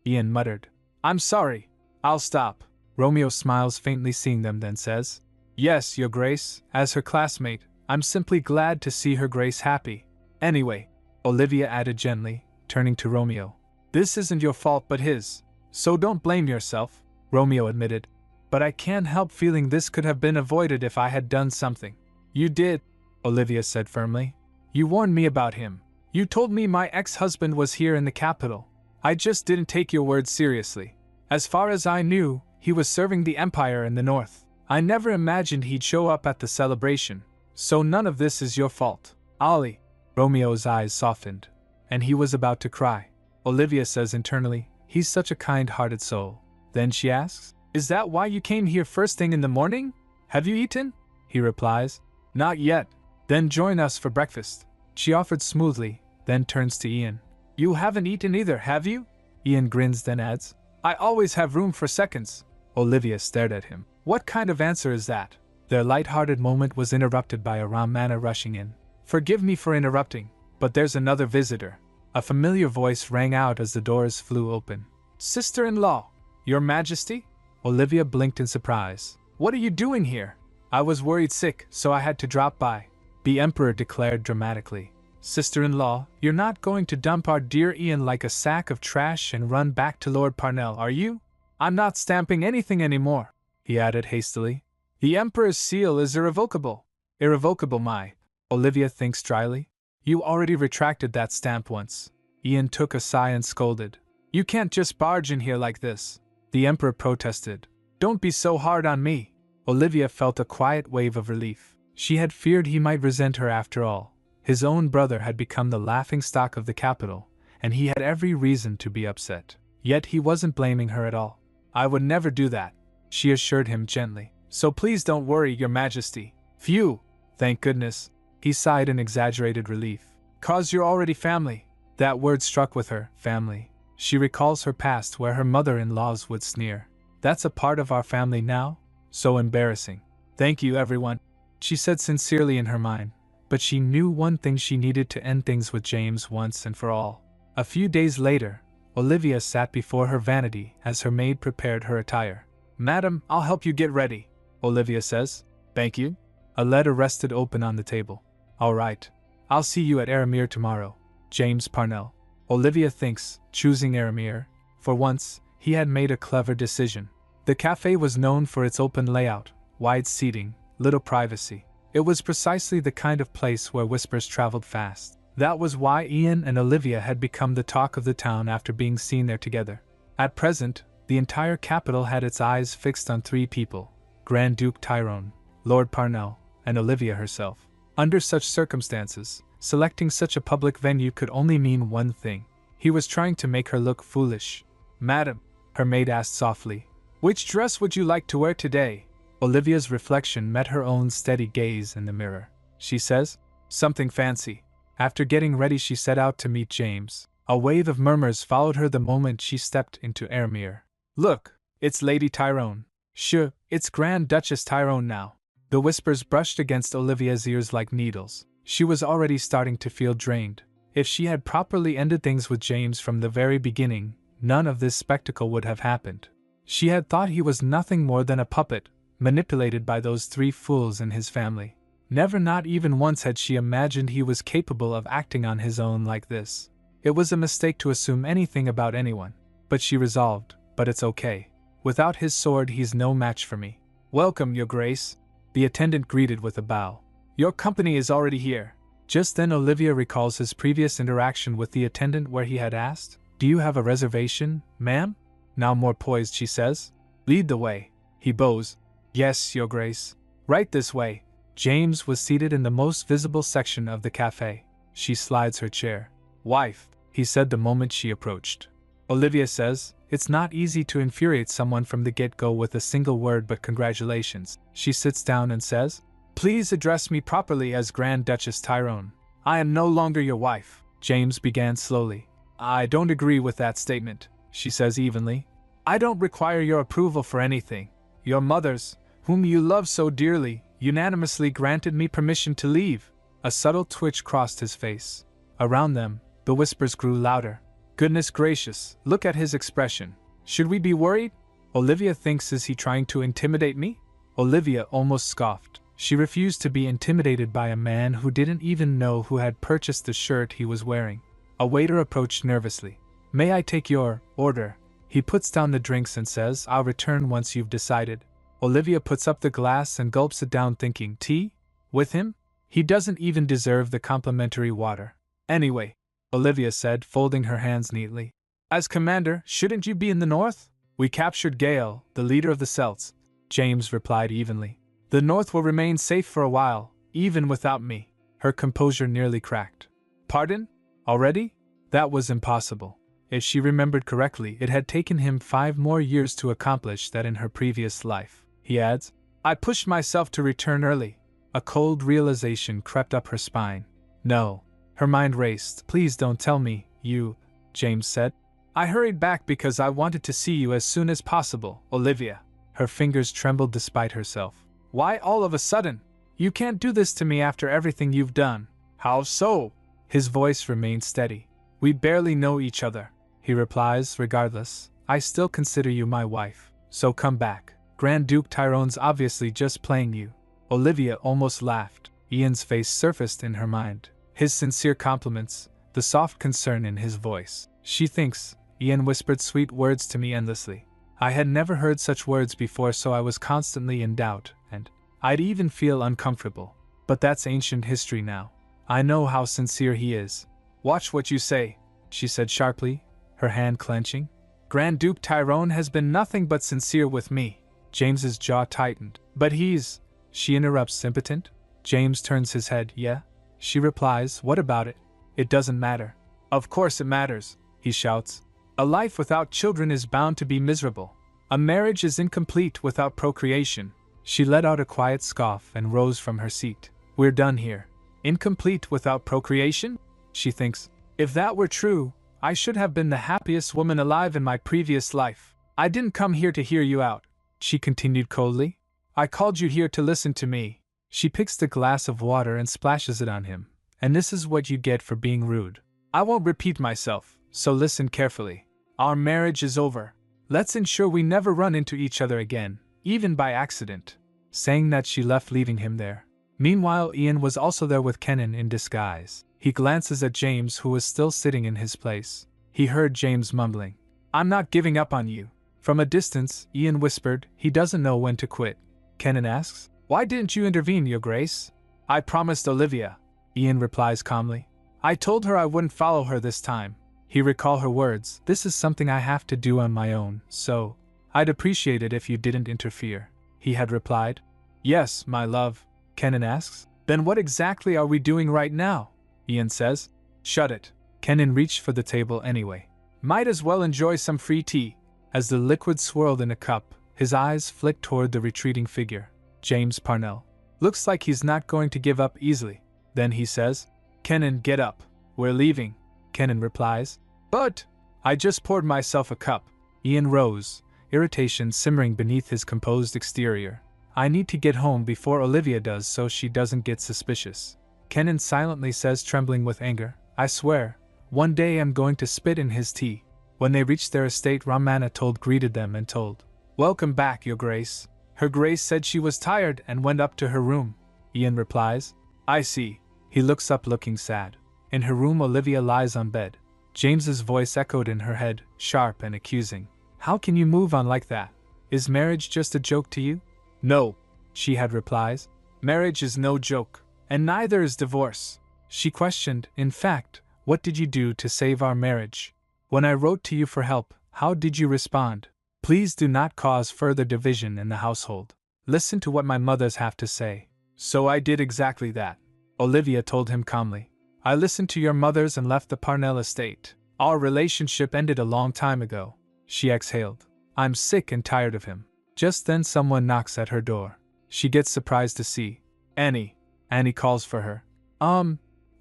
Ian muttered. I'm sorry. I'll stop. Romeo smiles faintly seeing them, then says, Yes, Your Grace, as her classmate, I'm simply glad to see Her Grace happy. Anyway, Olivia added gently, turning to Romeo. This isn't your fault but his, so don't blame yourself, Romeo admitted. But I can't help feeling this could have been avoided if I had done something. You did, Olivia said firmly. You warned me about him. You told me my ex-husband was here in the capital. I just didn't take your words seriously. As far as I knew, he was serving the Empire in the north. I never imagined he'd show up at the celebration. So none of this is your fault. Ollie. Romeo's eyes softened, and he was about to cry. Olivia says internally, he's such a kind-hearted soul. Then she asks, Is that why you came here first thing in the morning? Have you eaten? He replies, Not yet. Then join us for breakfast. She offered smoothly, then turns to Ian. You haven't eaten either, have you? Ian grins, then adds, I always have room for seconds. Olivia stared at him. What kind of answer is that? Their light-hearted moment was interrupted by a Ramana rushing in. Forgive me for interrupting, but there's another visitor. A familiar voice rang out as the doors flew open. Sister-in-law, Your Majesty? Olivia blinked in surprise. What are you doing here? I was worried sick, so I had to drop by. The Emperor declared dramatically. Sister-in-law, you're not going to dump our dear Ian like a sack of trash and run back to Lord Parnell, are you? I'm not stamping anything anymore, he added hastily. The Emperor's seal is irrevocable. Irrevocable, my. Olivia thinks dryly. You already retracted that stamp once. Ian took a sigh and scolded. You can't just barge in here like this. The Emperor protested. Don't be so hard on me. Olivia felt a quiet wave of relief. She had feared he might resent her after all. His own brother had become the laughingstock of the capital, and he had every reason to be upset. Yet he wasn't blaming her at all. I would never do that, she assured him gently. So please don't worry, Your Majesty. Phew, thank goodness. He sighed in exaggerated relief. 'Cause you're already family. That word struck with her, family. She recalls her past where her mother-in-laws would sneer. That's a part of our family now? So embarrassing. Thank you, everyone, she said sincerely in her mind. But she knew one thing: she needed to end things with James once and for all. A few days later, Olivia sat before her vanity as her maid prepared her attire. Madam, I'll help you get ready, Olivia says. Thank you. A letter rested open on the table. All right. I'll see you at Aramir tomorrow. James Parnell. Olivia thinks, choosing Aramir. For once, he had made a clever decision. The cafe was known for its open layout, wide seating, little privacy. It was precisely the kind of place where whispers traveled fast. That was why Ian and Olivia had become the talk of the town after being seen there together. At present, the entire capital had its eyes fixed on three people: Grand Duke Tyrone, Lord Parnell, and Olivia herself. Under such circumstances, selecting such a public venue could only mean one thing. He was trying to make her look foolish. Madam, her maid asked softly, which dress would you like to wear today? Olivia's reflection met her own steady gaze in the mirror. She says, something fancy. After getting ready, she set out to meet James. A wave of murmurs followed her the moment she stepped into Aramir. Look, it's Lady Tyrone, Sure, it's Grand Duchess Tyrone now. The whispers brushed against Olivia's ears like needles. She was already starting to feel drained. If she had properly ended things with James from the very beginning, none of this spectacle would have happened. She had thought he was nothing more than a puppet, manipulated by those three fools in his family. Never, not even once, had she imagined he was capable of acting on his own like this. It was a mistake to assume anything about anyone. But she resolved, but it's okay. Without his sword he's no match for me. Welcome, Your Grace, the attendant greeted with a bow. Your company is already here. Just then Olivia recalls his previous interaction with the attendant where he had asked, "Do you have a reservation, ma'am?" Now more poised she says, "Lead the way." He bows, "Yes, Your Grace. Right this way." James was seated in the most visible section of the cafe. She slides her chair. "Wife," he said the moment she approached. Olivia says, "It's not easy to infuriate someone from the get-go with a single word, but congratulations." She sits down and says, "Please address me properly as Grand Duchess Tyrone. I am no longer your wife." James began slowly. "I don't agree with that statement," she says evenly. "I don't require your approval for anything. Your mothers, whom you love so dearly, unanimously granted me permission to leave." A subtle twitch crossed his face. Around them, the whispers grew louder. "Goodness gracious, look at his expression. Should we be worried? Olivia thinks, is he trying to intimidate me?" Olivia almost scoffed. She refused to be intimidated by a man who didn't even know who had purchased the shirt he was wearing. A waiter approached nervously. "May I take your order?" He puts down the drinks and says, "I'll return once you've decided." Olivia puts up the glass and gulps it down, thinking, tea? With him? He doesn't even deserve the complimentary water. "Anyway," Olivia said, folding her hands neatly, "as commander, shouldn't you be in the north?" "We captured Gale, the leader of the Celts," James replied evenly. "The north will remain safe for a while, even without me." Her composure nearly cracked. "Pardon? Already?" That was impossible. If she remembered correctly, it had taken him 5 more years to accomplish that in her previous life. He adds, "I pushed myself to return early." A cold realization crept up her spine. "No." Her mind raced. "Please don't tell me you," James said. "I hurried back because I wanted to see you as soon as possible, Olivia." Her fingers trembled despite herself. "Why all of a sudden? You can't do this to me after everything you've done." "How so?" His voice remained steady. "We barely know each other," he replies. "Regardless, I still consider you my wife. So come back. Grand Duke Tyrone's obviously just playing you." Olivia almost laughed. Ian's face surfaced in her mind. His sincere compliments, the soft concern in his voice. "She thinks," Ian whispered sweet words to me endlessly. I had never heard such words before, so I was constantly in doubt, and I'd even feel uncomfortable. But that's ancient history now. I know how sincere he is. "Watch what you say," she said sharply, her hand clenching. "Grand Duke Tyrone has been nothing but sincere with me." James's jaw tightened. "But he's..." She interrupts, impotent. James turns his head. "Yeah?" She replies, "What about it?" "It doesn't matter." "Of course it matters," he shouts. "A life without children is bound to be miserable. A marriage is incomplete without procreation." She let out a quiet scoff and rose from her seat. "We're done here. Incomplete without procreation?" She thinks, "If that were true, I should have been the happiest woman alive in my previous life." "I didn't come here to hear you out," she continued coldly. "I called you here to listen to me." She picks the glass of water and splashes it on him. "And this is what you get for being rude. I won't repeat myself, so listen carefully. Our marriage is over. Let's ensure we never run into each other again, even by accident." Saying that, she left, leaving him there. Meanwhile, Ian was also there with Kenan in disguise. He glances at James, who was still sitting in his place. He heard James mumbling, "I'm not giving up on you." From a distance, Ian whispered, "He doesn't know when to quit." Kenan asks, "Why didn't you intervene, Your Grace?" "I promised Olivia," Ian replies calmly. "I told her I wouldn't follow her this time." He recalled her words, "This is something I have to do on my own, so I'd appreciate it if you didn't interfere." He had replied, "Yes, my love." Kenan asks, "Then what exactly are we doing right now?" Ian says, "Shut it." Kenan reached for the table anyway. "Might as well enjoy some free tea." As the liquid swirled in a cup, his eyes flicked toward the retreating figure. James Parnell. "Looks like he's not going to give up easily." Then he says, "Kenan, get up. We're leaving." Kenan replies, "But..." "I just poured myself a cup." Ian rose, irritation simmering beneath his composed exterior. I need to get home before Olivia does so she doesn't get suspicious. Kenan silently says, trembling with anger. I swear, one day I'm going to spit in his tea. When they reached their estate, Ramana greeted them and told, Welcome back, Your Grace. Her Grace said she was tired and went up to her room. Ian replies, I see. He looks up looking sad. In her room, Olivia lies on bed. James's voice echoed in her head, sharp and accusing. How can you move on like that? Is marriage just a joke to you? No, she had replies. Marriage is no joke, and neither is divorce. She questioned, in fact, what did you do to save our marriage? When I wrote to you for help, how did you respond? Please do not cause further division in the household. Listen to what my mothers have to say. So I did exactly that, Olivia told him calmly. I listened to your mothers and left the Parnell estate. Our relationship ended a long time ago. She exhaled. I'm sick and tired of him. Just then someone knocks at her door. She gets surprised to see Annie. Annie calls for her.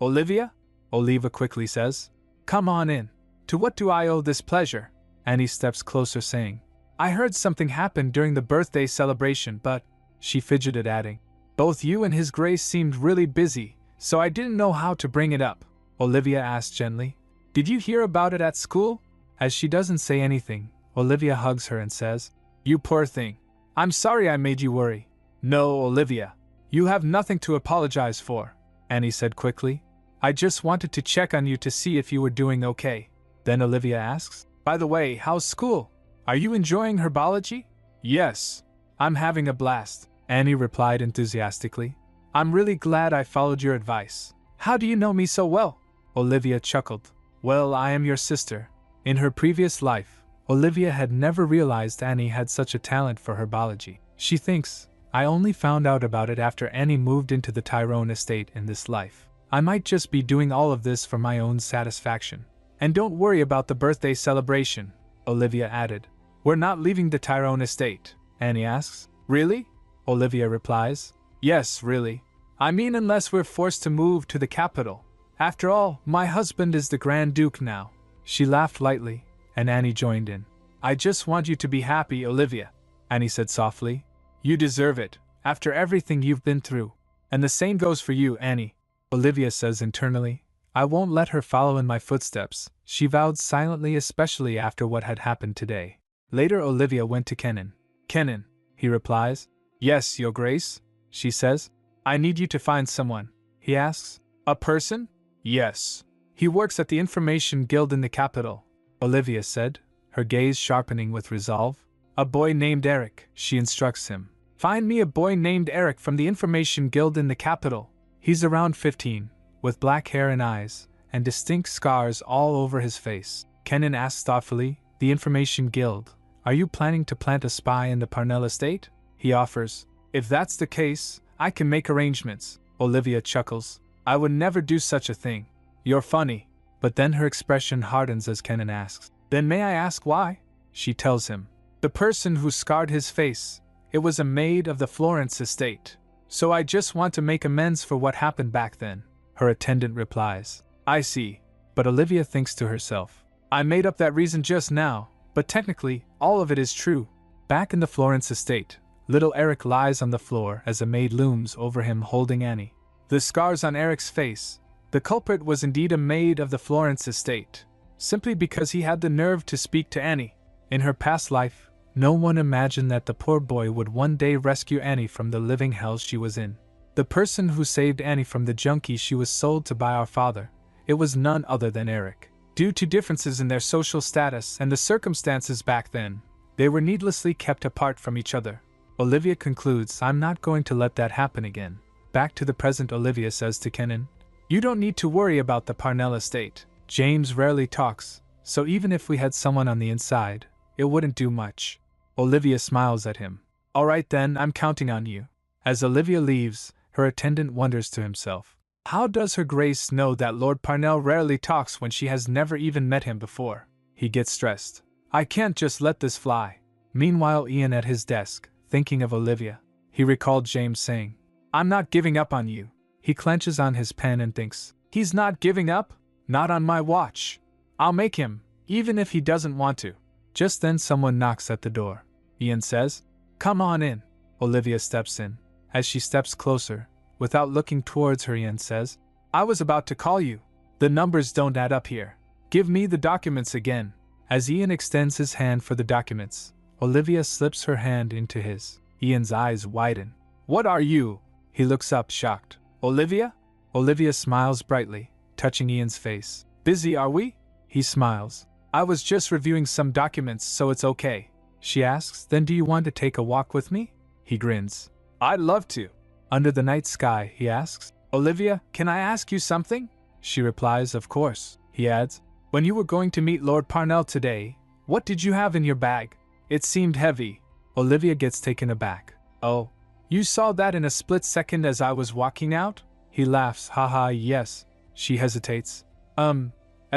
Olivia? Oliva quickly says. Come on in. To what do I owe this pleasure? Annie steps closer saying, I heard something happened during the birthday celebration, but, she fidgeted adding, both you and His Grace seemed really busy, so I didn't know how to bring it up. Olivia asked gently, Did you hear about it at school? As she doesn't say anything, Olivia hugs her and says, You poor thing. I'm sorry I made you worry. No, Olivia. You have nothing to apologize for, Annie said quickly. I just wanted to check on you to see if you were doing okay. Then Olivia asks, By the way, how's school? Are you enjoying herbology? Yes. I'm having a blast, Annie replied enthusiastically. I'm really glad I followed your advice. How do you know me so well? Olivia chuckled. Well, I am your sister. In her previous life, Olivia had never realized Annie had such a talent for herbology. She thinks, I only found out about it after Annie moved into the Tyrone estate in this life. I might just be doing all of this for my own satisfaction. And don't worry about the birthday celebration, Olivia added. We're not leaving the Tyrone estate, Annie asks. Really? Olivia replies. Yes, really. I mean, unless we're forced to move to the capital. After all, my husband is the Grand Duke now. She laughed lightly, and Annie joined in. I just want you to be happy, Olivia, Annie said softly. You deserve it, after everything you've been through. And the same goes for you, Annie, Olivia says internally. I won't let her follow in my footsteps, she vowed silently, especially after what had happened today. Later Olivia went to Kenan. Kenan, he replies. Yes, Your Grace, she says. I need you to find someone, he asks. A person? Yes. He works at the Information Guild in the capital, Olivia said, her gaze sharpening with resolve. A boy named Eric, she instructs him. Find me a boy named Eric from the Information Guild in the capital. He's around 15, with black hair and eyes, and distinct scars all over his face. Kenan asks thoughtfully, the Information Guild, are you planning to plant a spy in the Parnell estate? He offers. If that's the case, I can make arrangements. Olivia chuckles. I would never do such a thing. You're funny. But then her expression hardens as Kenan asks. Then may I ask why? She tells him. The person who scarred his face, it was a maid of the Florence estate. So I just want to make amends for what happened back then. Her attendant replies. I see. But Olivia thinks to herself. I made up that reason just now, but technically, all of it is true. Back in the Florence estate, little Eric lies on the floor as a maid looms over him holding Annie. The scars on Eric's face. The culprit was indeed a maid of the Florence estate, simply because he had the nerve to speak to Annie. In her past life, no one imagined that the poor boy would one day rescue Annie from the living hell she was in. The person who saved Annie from the junkie she was sold to by our father, it was none other than Eric. Due to differences in their social status and the circumstances back then, they were needlessly kept apart from each other. Olivia concludes, I'm not going to let that happen again. Back to the present, Olivia says to Kenan, you don't need to worry about the Parnell estate. James rarely talks, so even if we had someone on the inside, it wouldn't do much. Olivia smiles at him. All right then, I'm counting on you. As Olivia leaves, her attendant wonders to himself. How does Her Grace know that Lord Parnell rarely talks when she has never even met him before? He gets stressed. I can't just let this fly. Meanwhile, Ian at his desk, thinking of Olivia. He recalled James saying, I'm not giving up on you. He clenches on his pen and thinks, he's not giving up? Not on my watch. I'll make him, even if he doesn't want to. Just then someone knocks at the door. Ian says, "Come on in." Olivia steps in. As she steps closer, without looking towards her, Ian says, "I was about to call you. The numbers don't add up here. Give me the documents again." As Ian extends his hand for the documents, Olivia slips her hand into his. Ian's eyes widen. "What are you?" He looks up, shocked. "Olivia?" Olivia smiles brightly, touching Ian's face. "Busy, are we?" He smiles. "I was just reviewing some documents, so it's okay." She asks, "Then do you want to take a walk with me?" He grins. "I'd love to." Under the night sky, he asks, "Olivia, can I ask you something?" She replies, "Of course." He adds, "When you were going to meet Lord Parnell today, what did you have in your bag? It seemed heavy." Olivia gets taken aback. "Oh, you saw that in a split second as I was walking out?" He laughs, "Haha, yes." She hesitates.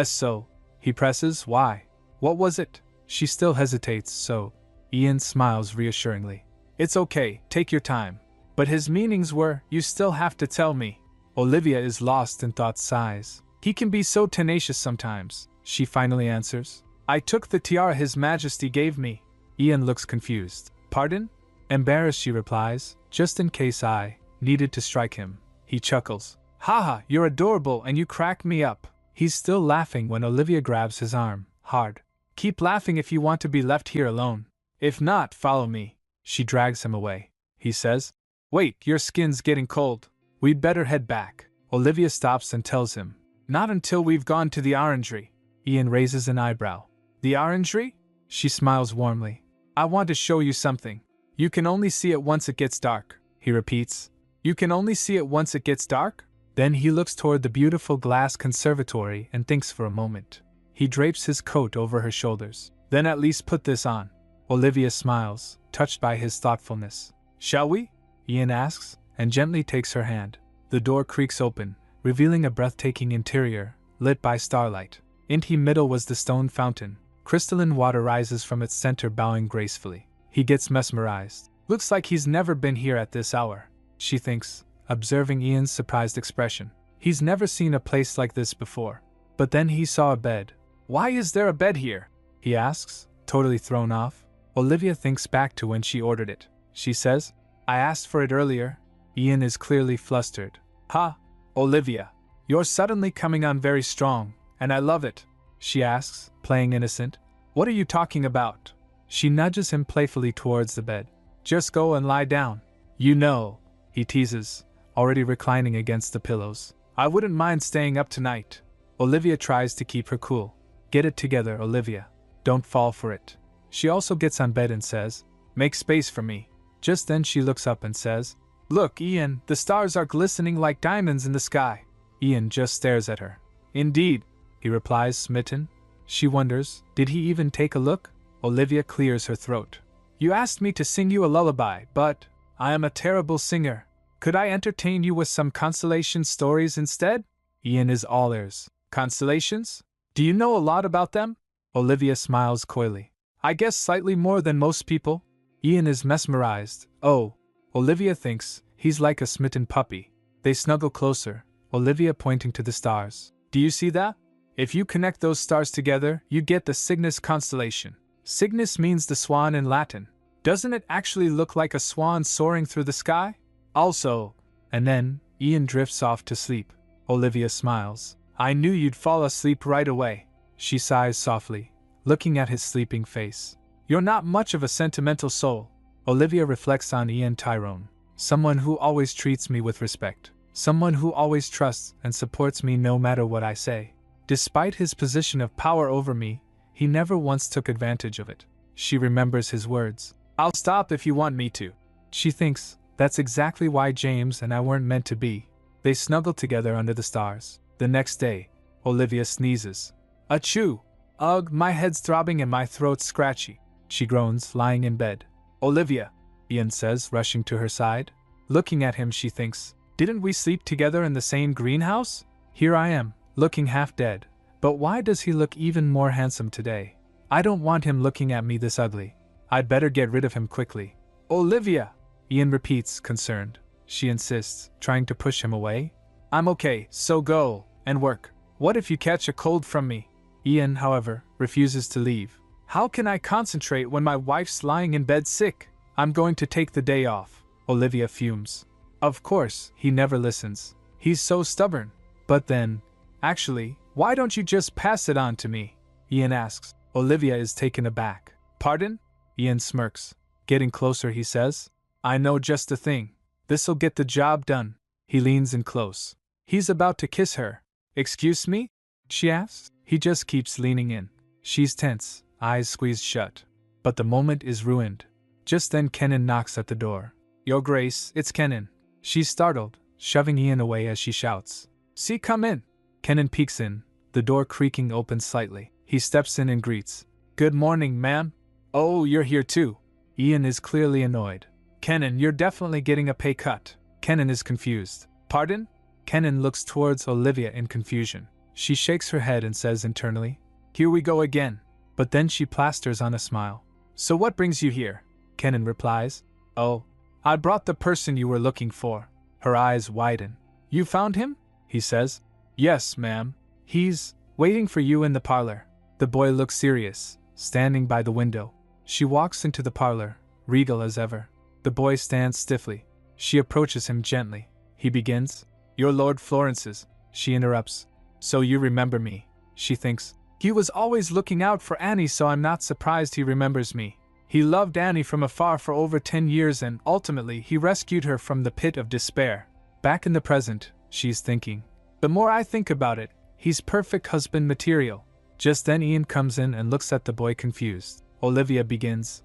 So." He presses, "Why? What was it?" She still hesitates, so. Ian smiles reassuringly. "It's okay, take your time." But his meanings were, "You still have to tell me." Olivia is lost in thought, sighs. "He can be so tenacious sometimes," she finally answers. "I took the tiara His Majesty gave me." Ian looks confused. "Pardon?" Embarrassed, she replies, "Just in case I needed to strike him." He chuckles. "Haha, you're adorable and you crack me up." He's still laughing when Olivia grabs his arm, hard. "Keep laughing if you want to be left here alone. If not, follow me." She drags him away. He says, "Wait, your skin's getting cold. We'd better head back." Olivia stops and tells him, "Not until we've gone to the orangery." Ian raises an eyebrow. "The orangery?" She smiles warmly. "I want to show you something. You can only see it once it gets dark." He repeats, "You can only see it once it gets dark?" Then he looks toward the beautiful glass conservatory and thinks for a moment. He drapes his coat over her shoulders. "Then at least put this on." Olivia smiles, touched by his thoughtfulness. "Shall we?" Ian asks, and gently takes her hand. The door creaks open, revealing a breathtaking interior, lit by starlight. In the middle was the stone fountain. Crystalline water rises from its center, bowing gracefully. He gets mesmerized. "Looks like he's never been here at this hour," she thinks, observing Ian's surprised expression. He's never seen a place like this before. But then he saw a bed. "Why is there a bed here?" he asks, totally thrown off. Olivia thinks back to when she ordered it. She says, "I asked for it earlier." Ian is clearly flustered. "Ha, Olivia, you're suddenly coming on very strong, and I love it," she asks, playing innocent. "What are you talking about?" She nudges him playfully towards the bed. "Just go and lie down. You know," he teases, already reclining against the pillows. "I wouldn't mind staying up tonight." Olivia tries to keep her cool. "Get it together, Olivia. Don't fall for it." She also gets on bed and says, "Make space for me." Just then she looks up and says, "Look, Ian, the stars are glistening like diamonds in the sky." Ian just stares at her. "Indeed," he replies, smitten. She wonders, did he even take a look? Olivia clears her throat. "You asked me to sing you a lullaby, but I am a terrible singer. Could I entertain you with some constellation stories instead?" Ian is all ears. "Constellations? Do you know a lot about them?" Olivia smiles coyly. "I guess slightly more than most people." Ian is mesmerized. Oh, Olivia thinks, he's like a smitten puppy. They snuggle closer, Olivia pointing to the stars. "Do you see that? If you connect those stars together, you get the Cygnus constellation." Cygnus means the swan in Latin. Doesn't it actually look like a swan soaring through the sky? Also, and then, Ian drifts off to sleep. Olivia smiles. "I knew you'd fall asleep right away." She sighs softly, looking at his sleeping face. "You're not much of a sentimental soul." Olivia reflects on Ian Tyrone. "Someone who always treats me with respect. Someone who always trusts and supports me no matter what I say. Despite his position of power over me, he never once took advantage of it." She remembers his words. "I'll stop if you want me to." She thinks, that's exactly why James and I weren't meant to be. They snuggle together under the stars. The next day, Olivia sneezes. "Achoo! Ugh, my head's throbbing and my throat's scratchy," she groans, lying in bed. "Olivia," Ian says, rushing to her side. Looking at him, she thinks, didn't we sleep together in the same greenhouse? Here I am, looking half dead. But why does he look even more handsome today? I don't want him looking at me this ugly. I'd better get rid of him quickly. "Olivia," Ian repeats, concerned. She insists, trying to push him away. "I'm okay, so go and work. What if you catch a cold from me?" Ian, however, refuses to leave. How can I concentrate when my wife's lying in bed sick? I'm going to take the day off. Olivia fumes. Of course, he never listens. He's so stubborn. But then, actually, why don't you just pass it on to me? Ian asks. Olivia is taken aback. Pardon? Ian smirks. Getting closer, he says. I know just the thing. This'll get the job done. He leans in close. He's about to kiss her. Excuse me? She asks. He just keeps leaning in. She's tense, eyes squeezed shut. But the moment is ruined. Just then Kenan knocks at the door. Your Grace, it's Kenan. She's startled, shoving Ian away as she shouts. See, come in. Kenan peeks in, the door creaking open slightly. He steps in and greets. Good morning, ma'am. Oh, you're here too. Ian is clearly annoyed. Kenan, you're definitely getting a pay cut. Kenan is confused. Pardon? Kenan looks towards Olivia in confusion. She shakes her head and says internally, Here we go again. But then she plasters on a smile. So what brings you here? Kenan replies. Oh, I brought the person you were looking for. Her eyes widen. You found him? He says. Yes, ma'am. He's waiting for you in the parlor. The boy looks serious, standing by the window. She walks into the parlor, regal as ever. The boy stands stiffly. She approaches him gently. He begins. You're Lord Florence's. She interrupts. So you remember me. She thinks. He was always looking out for Annie, so I'm not surprised he remembers me. He loved Annie from afar for over 10 years and ultimately he rescued her from the pit of despair. Back in the present, she's thinking. The more I think about it, he's perfect husband material. Just then Ian comes in and looks at the boy confused. Olivia begins.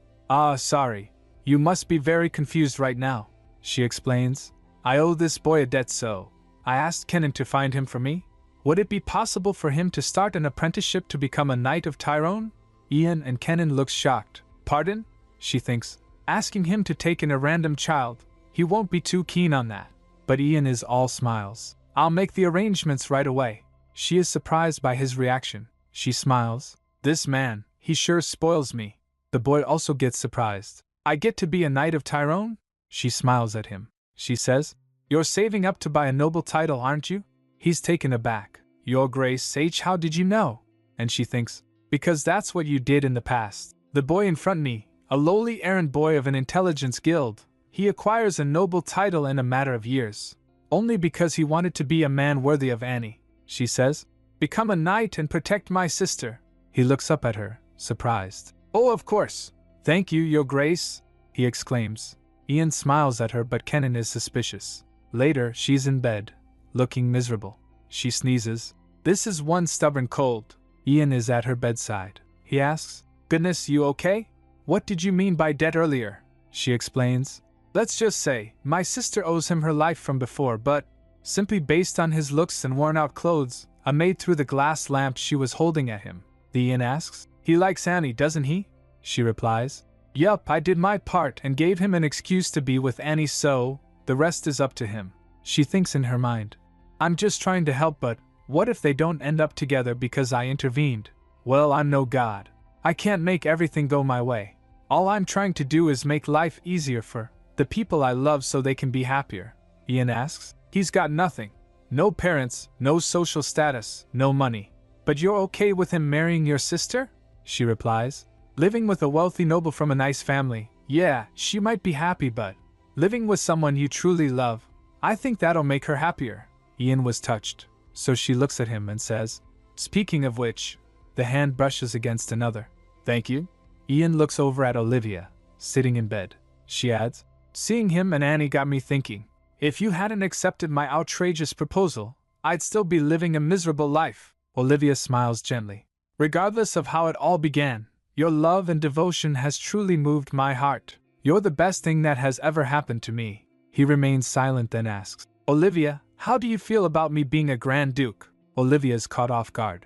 Sorry. You must be very confused right now. She explains. I owe this boy a debt, so I asked Kenan to find him for me. Would it be possible for him to start an apprenticeship to become a Knight of Tyrone? Ian and Kenan look shocked. Pardon? She thinks. Asking him to take in a random child. He won't be too keen on that. But Ian is all smiles. I'll make the arrangements right away. She is surprised by his reaction. She smiles. This man, he sure spoils me. The boy also gets surprised. I get to be a Knight of Tyrone? She smiles at him. She says, You're saving up to buy a noble title, aren't you? He's taken aback. Your Grace H, how did you know? And she thinks, Because that's what you did in the past. The boy in front of me, a lowly errand boy of an intelligence guild, he acquires a noble title in a matter of years. Only because he wanted to be a man worthy of Annie. She says, Become a knight and protect my sister. He looks up at her, surprised. Oh, of course. Thank you, Your Grace, he exclaims. Ian smiles at her, but Kenan is suspicious. Later, she's in bed, looking miserable. She sneezes. This is one stubborn cold. Ian is at her bedside. He asks, Goodness, you okay? What did you mean by debt earlier? She explains. Let's just say, my sister owes him her life from before, but simply based on his looks and worn-out clothes, a maid threw the glass lamp she was holding at him. Ian asks, He likes Annie, doesn't he? She replies, Yup, I did my part and gave him an excuse to be with Annie, so the rest is up to him. She thinks in her mind, I'm just trying to help, but what if they don't end up together because I intervened? Well, I'm no god. I can't make everything go my way. All I'm trying to do is make life easier for the people I love so they can be happier. Ian asks. He's got nothing. No parents, no social status, no money. But you're okay with him marrying your sister? She replies. Living with a wealthy noble from a nice family, yeah, she might be happy, but living with someone you truly love, I think that'll make her happier. Ian was touched, so she looks at him and says, Speaking of which, the hand brushes against another. Thank you. Ian looks over at Olivia, sitting in bed. She adds, Seeing him and Annie got me thinking. If you hadn't accepted my outrageous proposal, I'd still be living a miserable life. Olivia smiles gently. Regardless of how it all began, your love and devotion has truly moved my heart. You're the best thing that has ever happened to me. He remains silent, then asks, Olivia, how do you feel about me being a Grand Duke? Olivia is caught off guard.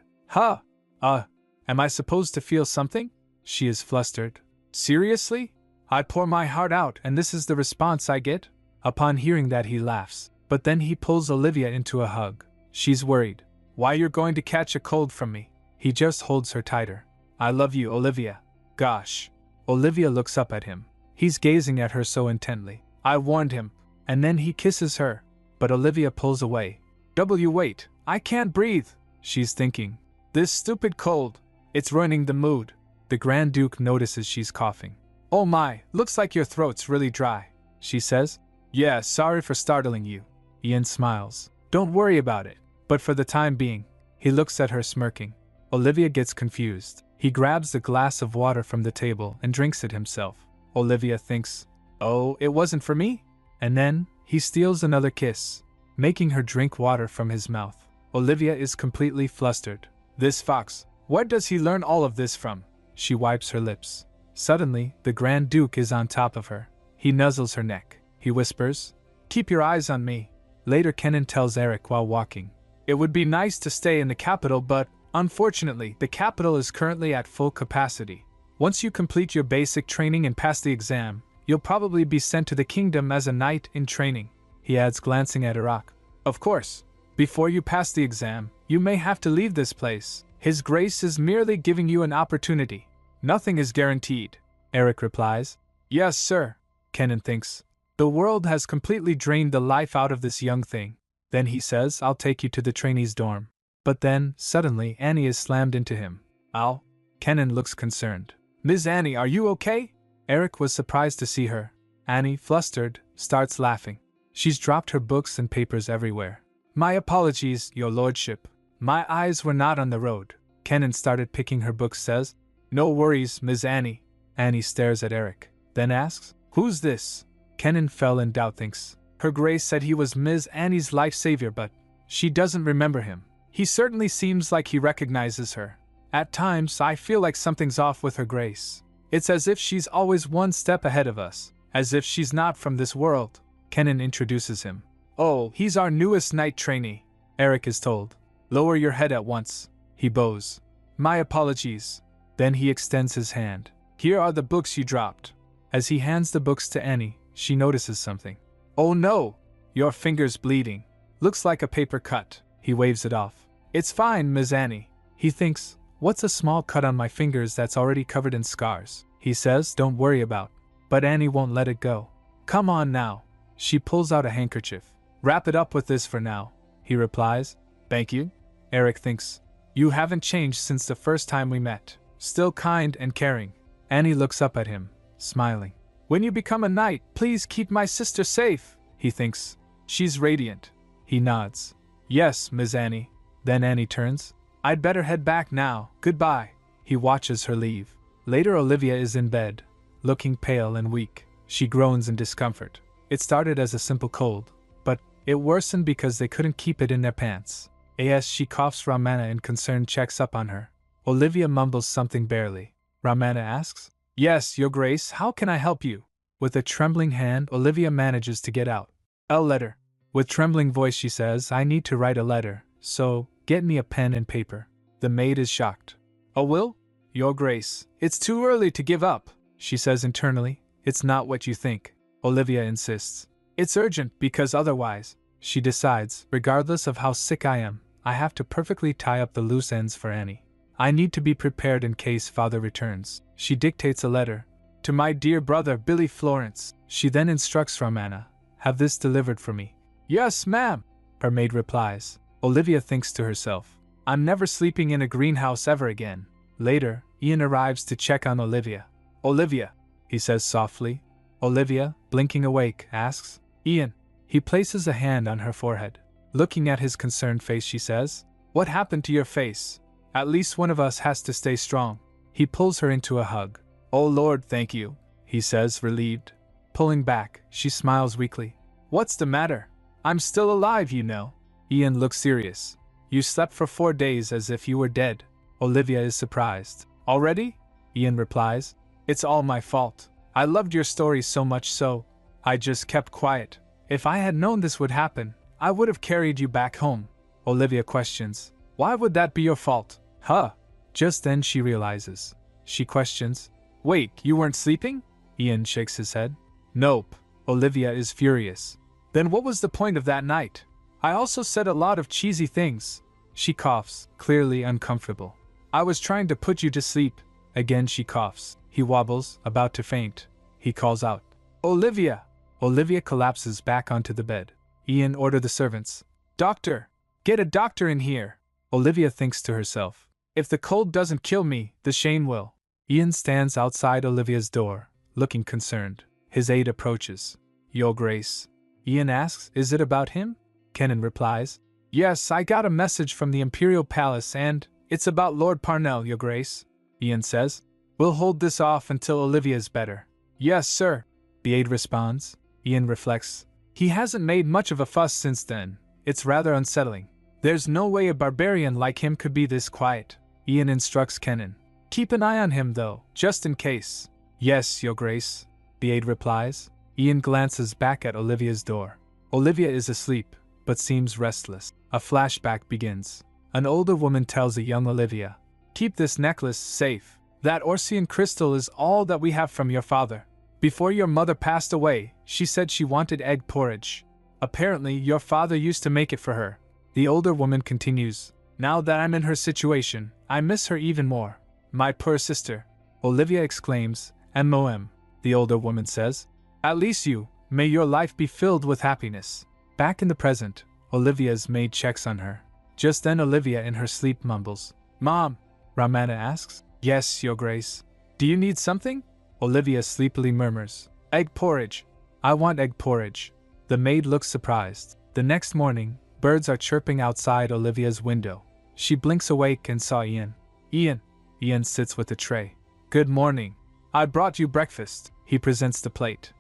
Am I supposed to feel something? She is flustered. Seriously? I pour my heart out and this is the response I get? Upon hearing that, he laughs, but then he pulls Olivia into a hug. She's worried. Why, you're going to catch a cold from me. He just holds her tighter. I love you, Olivia. Gosh. Olivia looks up at him. He's gazing at her so intently. I warned him. And then he kisses her. But Olivia pulls away. Wait, I can't breathe. She's thinking. This stupid cold. It's ruining the mood. The Grand Duke notices she's coughing. "Oh my, looks like your throat's really dry," she says. "Yeah, sorry for startling you." Ian smiles. "Don't worry about it." But for the time being, he looks at her smirking. Olivia gets confused. He grabs the glass of water from the table and drinks it himself. Olivia thinks, "Oh, it wasn't for me?" And then, he steals another kiss, making her drink water from his mouth. Olivia is completely flustered. "This fox, where does he learn all of this from?" She wipes her lips. Suddenly, the Grand Duke is on top of her. He nuzzles her neck. He whispers, "Keep your eyes on me." Later, Kenan tells Eric while walking, "It would be nice to stay in the capital, but unfortunately, the capital is currently at full capacity. Once you complete your basic training and pass the exam, you'll probably be sent to the kingdom as a knight in training," he adds, glancing at Iraq. "Of course, before you pass the exam, you may have to leave this place. His Grace is merely giving you an opportunity. Nothing is guaranteed," Eric replies. "Yes, sir," Kenan thinks. "The world has completely drained the life out of this young thing." Then he says, "I'll take you to the trainees' dorm." But then, suddenly, Annie is slammed into him. "Ow." Kenan looks concerned. "Ms. Annie, are you okay?" Eric was surprised to see her. Annie, flustered, starts laughing. She's dropped her books and papers everywhere. "My apologies, your lordship. My eyes were not on the road." Kenan started picking her books, says, "No worries, Ms. Annie." Annie stares at Eric, then asks, "Who's this?" Kenan fell in doubt, thinks. Her Grace said he was Ms. Annie's life savior, but she doesn't remember him. He certainly seems like he recognizes her. At times, I feel like something's off with Her Grace. It's as if she's always one step ahead of us, as if she's not from this world. Kenan introduces him. "Oh, he's our newest knight trainee," Eric is told. "Lower your head at once." He bows. "My apologies." Then he extends his hand. "Here are the books you dropped." As he hands the books to Annie, she notices something. "Oh no! Your finger's bleeding. Looks like a paper cut." He waves it off. "It's fine, Ms. Annie." He thinks, "What's a small cut on my fingers that's already covered in scars?" He says, "Don't worry about." But Annie won't let it go. "Come on now." She pulls out a handkerchief. "Wrap it up with this for now," he replies. "Thank you." Eric thinks, "You haven't changed since the first time we met. Still kind and caring." Annie looks up at him, smiling. "When you become a knight, please keep my sister safe," he thinks. "She's radiant." He nods. "Yes, Ms. Annie." Then Annie turns. "I'd better head back now. Goodbye." He watches her leave. Later, Olivia is in bed, looking pale and weak. She groans in discomfort. It started as a simple cold, but it worsened because they couldn't keep it in their pants. As she coughs, Ramana in concern checks up on her. Olivia mumbles something barely. Ramana asks, "Yes, Your Grace, how can I help you?" With a trembling hand, Olivia manages to get out. "A letter." With trembling voice she says, "I need to write a letter, so get me a pen and paper." The maid is shocked. "A will? Your Grace, it's too early to give up," she says internally. "It's not what you think." Olivia insists. "It's urgent because otherwise," she decides, "regardless of how sick I am, I have to perfectly tie up the loose ends for Annie. I need to be prepared in case father returns." She dictates a letter. "To my dear brother Billy Florence." She then instructs Ramana, "Have this delivered for me." "Yes, ma'am," her maid replies. Olivia thinks to herself, "I'm never sleeping in a greenhouse ever again." Later, Ian arrives to check on Olivia. "Olivia," he says softly. Olivia, blinking awake, asks, "Ian." He places a hand on her forehead. Looking at his concerned face, she says, "What happened to your face? At least one of us has to stay strong." He pulls her into a hug. "Oh Lord, thank you," he says, relieved. Pulling back, she smiles weakly. "What's the matter? I'm still alive, you know." Ian looks serious. "You slept for 4 days as if you were dead." Olivia is surprised. "Already?" Ian replies. "It's all my fault. I loved your story so much so I just kept quiet. If I had known this would happen, I would have carried you back home." Olivia questions, "Why would that be your fault?" "Huh?" Just then she realizes. She questions, "Wait, you weren't sleeping?" Ian shakes his head. "Nope." Olivia is furious. "Then what was the point of that night? I also said a lot of cheesy things." She coughs, clearly uncomfortable. "I was trying to put you to sleep." Again she coughs. He wobbles, about to faint. He calls out, "Olivia!" Olivia collapses back onto the bed. Ian orders the servants, "Doctor! Get a doctor in here!" Olivia thinks to herself, "If the cold doesn't kill me, the Shane will." Ian stands outside Olivia's door, looking concerned. His aide approaches. Your Grace. Ian asks, is it about him? Kenan replies, yes, I got a message from the Imperial Palace and it's about Lord Parnell, Your Grace. Ian says, we'll hold this off until Olivia's better. Yes, sir, the aide responds. Ian reflects. He hasn't made much of a fuss since then. It's rather unsettling. There's no way a barbarian like him could be this quiet. Ian instructs Kenan. Keep an eye on him though, just in case. Yes, Your Grace, the aide replies. Ian glances back at Olivia's door. Olivia is asleep, but seems restless. A flashback begins. An older woman tells a young Olivia, keep this necklace safe. That Orsian crystal is all that we have from your father. Before your mother passed away, she said she wanted egg porridge. Apparently, your father used to make it for her. The older woman continues, now that I'm in her situation, I miss her even more. My poor sister, Olivia exclaims, M.O.M. The older woman says, at least may your life be filled with happiness. Back in the present, Olivia's maid checks on her. Just then Olivia in her sleep mumbles, Mom, Ramana asks, yes, Your Grace. Do you need something? Olivia sleepily murmurs, egg porridge. I want egg porridge. The maid looks surprised. The next morning, birds are chirping outside Olivia's window. She blinks awake and saw Ian. Ian sits with a tray. Good morning. I brought you breakfast. He presents the plate.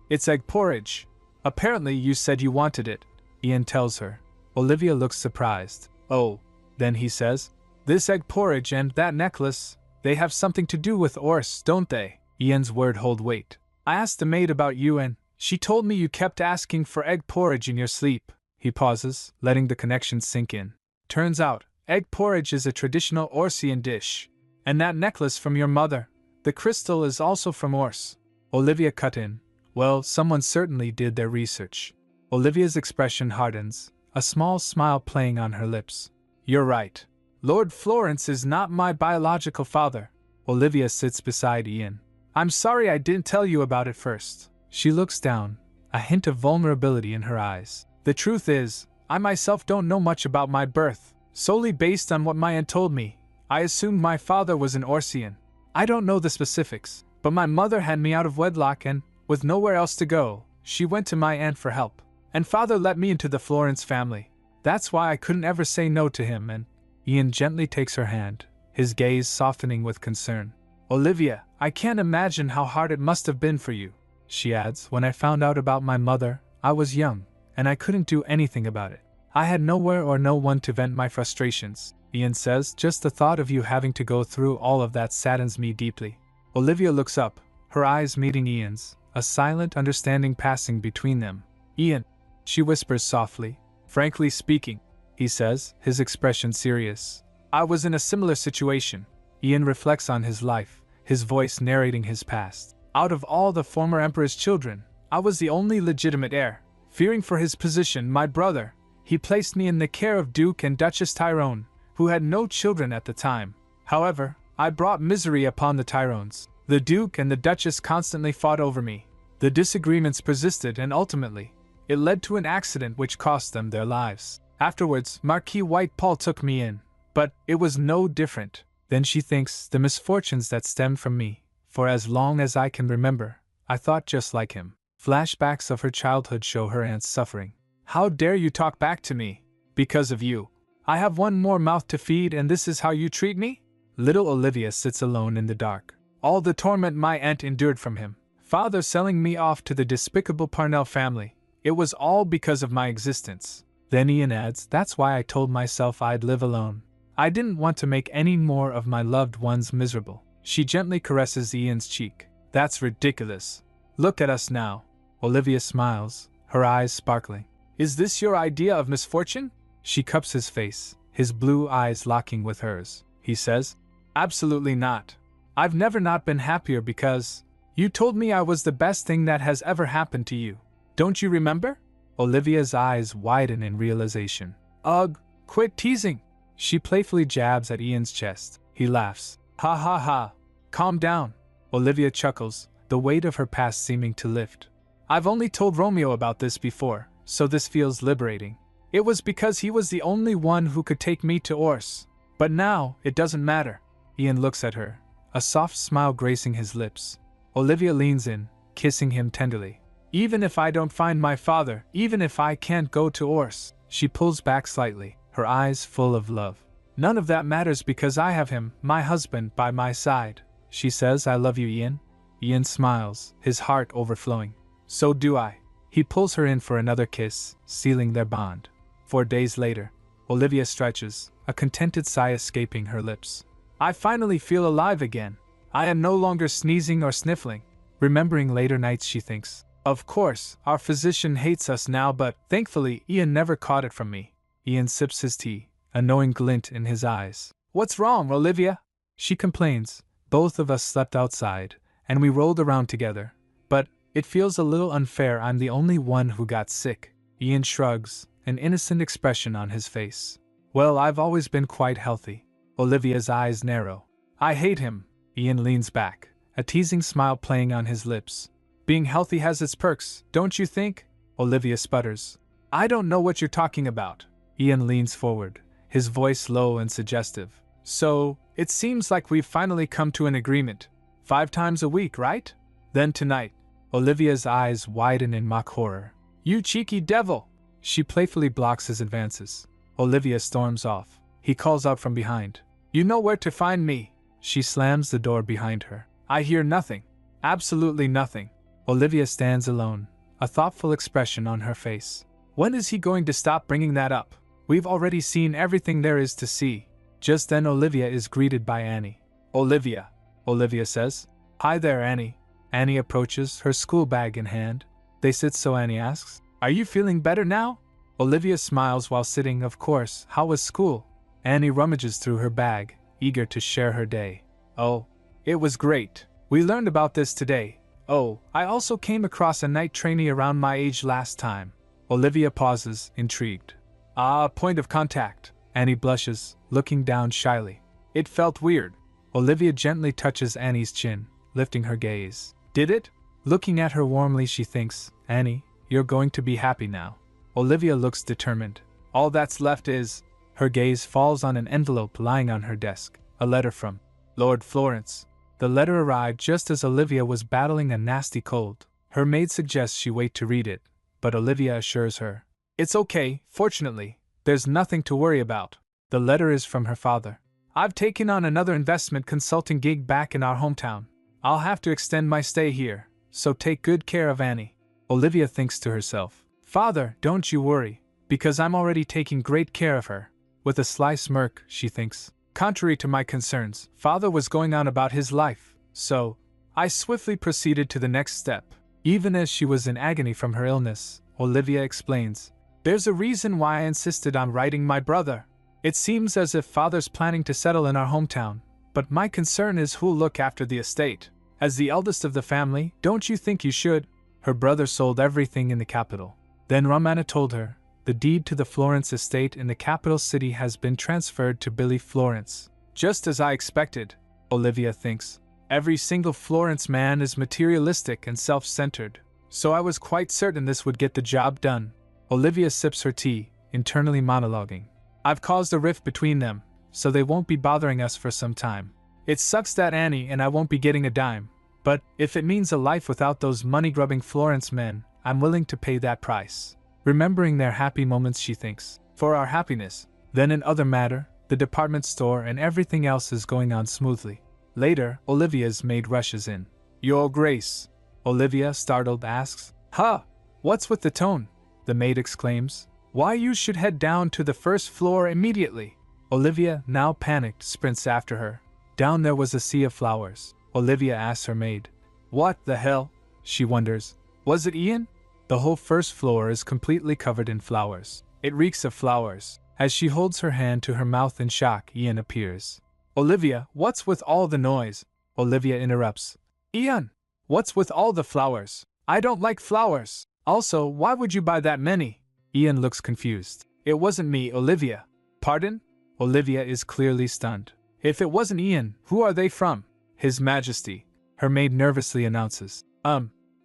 It's egg porridge. Apparently you said you wanted it, Ian tells her. Olivia looks surprised. Oh, then he says, this egg porridge and that necklace, they have something to do with Ors, don't they? Ian's word hold weight. I asked the maid about you and she told me you kept asking for egg porridge in your sleep. He pauses, letting the connection sink in. Turns out, egg porridge is a traditional Orsian dish. And that necklace from your mother, the crystal is also from Ors. Olivia cut in. Well, someone certainly did their research. Olivia's expression hardens, a small smile playing on her lips. You're right. Lord Florence is not my biological father. Olivia sits beside Ian. I'm sorry I didn't tell you about it first. She looks down, a hint of vulnerability in her eyes. The truth is, I myself don't know much about my birth. Solely based on what my aunt told me, I assumed my father was an Orsian. I don't know the specifics, but my mother had me out of wedlock and, with nowhere else to go, she went to my aunt for help. And father let me into the Florence family. That's why I couldn't ever say no to him and… Ian gently takes her hand, his gaze softening with concern. Olivia, I can't imagine how hard it must have been for you. She adds, when I found out about my mother, I was young, and I couldn't do anything about it. I had nowhere or no one to vent my frustrations. Ian says, just the thought of you having to go through all of that saddens me deeply. Olivia looks up, her eyes meeting Ian's, a silent understanding passing between them. Ian, she whispers softly. Frankly speaking, he says, his expression serious. I was in a similar situation. Ian reflects on his life, his voice narrating his past. Out of all the former emperor's children, I was the only legitimate heir. Fearing for his position, my brother, he placed me in the care of Duke and Duchess Tyrone, who had no children at the time. However, I brought misery upon the Tyrones. The Duke and the Duchess constantly fought over me. The disagreements persisted and ultimately, it led to an accident which cost them their lives. Afterwards, Marquis White-Paul took me in, but it was no different. Then she thinks, the misfortunes that stemmed from me, for as long as I can remember, I thought just like him. Flashbacks of her childhood show her aunt's suffering. How dare you talk back to me? Because of you. I have one more mouth to feed and this is how you treat me? Little Olivia sits alone in the dark. All the torment my aunt endured from him. Father selling me off to the despicable Parnell family. It was all because of my existence. Then Ian adds, that's why I told myself I'd live alone. I didn't want to make any more of my loved ones miserable. She gently caresses Ian's cheek. That's ridiculous. Look at us now. Olivia smiles, her eyes sparkling. Is this your idea of misfortune? She cups his face, his blue eyes locking with hers. He says, absolutely not. I've never not been happier because you told me I was the best thing that has ever happened to you. Don't you remember? Olivia's eyes widen in realization. Ugh, quit teasing. She playfully jabs at Ian's chest. He laughs. Ha ha ha. Calm down. Olivia chuckles, the weight of her past seeming to lift. I've only told Romeo about this before, so this feels liberating. It was because he was the only one who could take me to Ors. But now, it doesn't matter. Ian looks at her, a soft smile gracing his lips. Olivia leans in, kissing him tenderly. Even if I don't find my father, even if I can't go to Ors, she pulls back slightly, her eyes full of love. None of that matters because I have him, my husband, by my side. She says, I love you, Ian. Ian smiles, his heart overflowing. So do I. He pulls her in for another kiss, sealing their bond. 4 days later, Olivia stretches, a contented sigh escaping her lips. I finally feel alive again. I am no longer sneezing or sniffling. Remembering later nights, she thinks. Of course, our physician hates us now, but thankfully Ian never caught it from me. Ian sips his tea, a knowing glint in his eyes. What's wrong, Olivia? She complains. Both of us slept outside, and we rolled around together. But it feels a little unfair I'm the only one who got sick. Ian shrugs, an innocent expression on his face. Well, I've always been quite healthy. Olivia's eyes narrow. I hate him. Ian leans back, a teasing smile playing on his lips. Being healthy has its perks, don't you think? Olivia sputters. I don't know what you're talking about. Ian leans forward, his voice low and suggestive. So, it seems like we've finally come to an agreement. 5 times a week, right? Then tonight. Olivia's eyes widen in mock horror. You cheeky devil! She playfully blocks his advances. Olivia storms off. He calls out from behind. You know where to find me. She slams the door behind her. I hear nothing. Absolutely nothing. Olivia stands alone, a thoughtful expression on her face. When is he going to stop bringing that up? We've already seen everything there is to see. Just then Olivia is greeted by Annie. Olivia, Olivia says. Hi there, Annie. Annie approaches, her school bag in hand. They sit so Annie asks, Are you feeling better now? Olivia smiles while sitting. Of course, how was school? Annie rummages through her bag, eager to share her day. Oh, it was great. We learned about this today. Oh, I also came across a night trainee around my age last time. Olivia pauses, intrigued. Ah, point of contact. Annie blushes, looking down shyly. It felt weird. Olivia gently touches Annie's chin, lifting her gaze. Did it? Looking at her warmly, she thinks, Annie, you're going to be happy now. Olivia looks determined. All that's left is... Her gaze falls on an envelope lying on her desk. A letter from Lord Florence. The letter arrived just as Olivia was battling a nasty cold. Her maid suggests she wait to read it, but Olivia assures her. It's okay, fortunately. There's nothing to worry about. The letter is from her father. I've taken on another investment consulting gig back in our hometown. I'll have to extend my stay here, so take good care of Annie. Olivia thinks to herself. Father, don't you worry, because I'm already taking great care of her. With a sly smirk, she thinks. Contrary to my concerns, Father was going on about his life, so I swiftly proceeded to the next step. Even as she was in agony from her illness, Olivia explains. There's a reason why I insisted on writing my brother. It seems as if Father's planning to settle in our hometown, but my concern is who'll look after the estate. As the eldest of the family, don't you think you should? Her brother sold everything in the capital. Then Romana told her, the deed to the Florence estate in the capital city has been transferred to Billy Florence. Just as I expected, Olivia thinks. Every single Florence man is materialistic and self-centered, so I was quite certain this would get the job done. Olivia sips her tea, internally monologuing. I've caused a rift between them, so they won't be bothering us for some time. It sucks that Annie and I won't be getting a dime, but if it means a life without those money-grubbing Florence men, I'm willing to pay that price. Remembering their happy moments, she thinks. For our happiness. Then in other matter, the department store and everything else is going on smoothly. Later, Olivia's maid rushes in. Your Grace. Olivia, startled, asks. Huh? What's with the tone? The maid exclaims. Why, you should head down to the first floor immediately. Olivia, now panicked, sprints after her. Down there was a sea of flowers. Olivia asks her maid. What the hell? She wonders. Was it Ian? The whole first floor is completely covered in flowers. It reeks of flowers. As she holds her hand to her mouth in shock, Ian appears. Olivia, what's with all the noise? Olivia interrupts. Ian, what's with all the flowers? I don't like flowers. Also, why would you buy that many? Ian looks confused. It wasn't me, Olivia. Pardon? Olivia is clearly stunned. If it wasn't Ian, who are they from? His Majesty. Her maid nervously announces.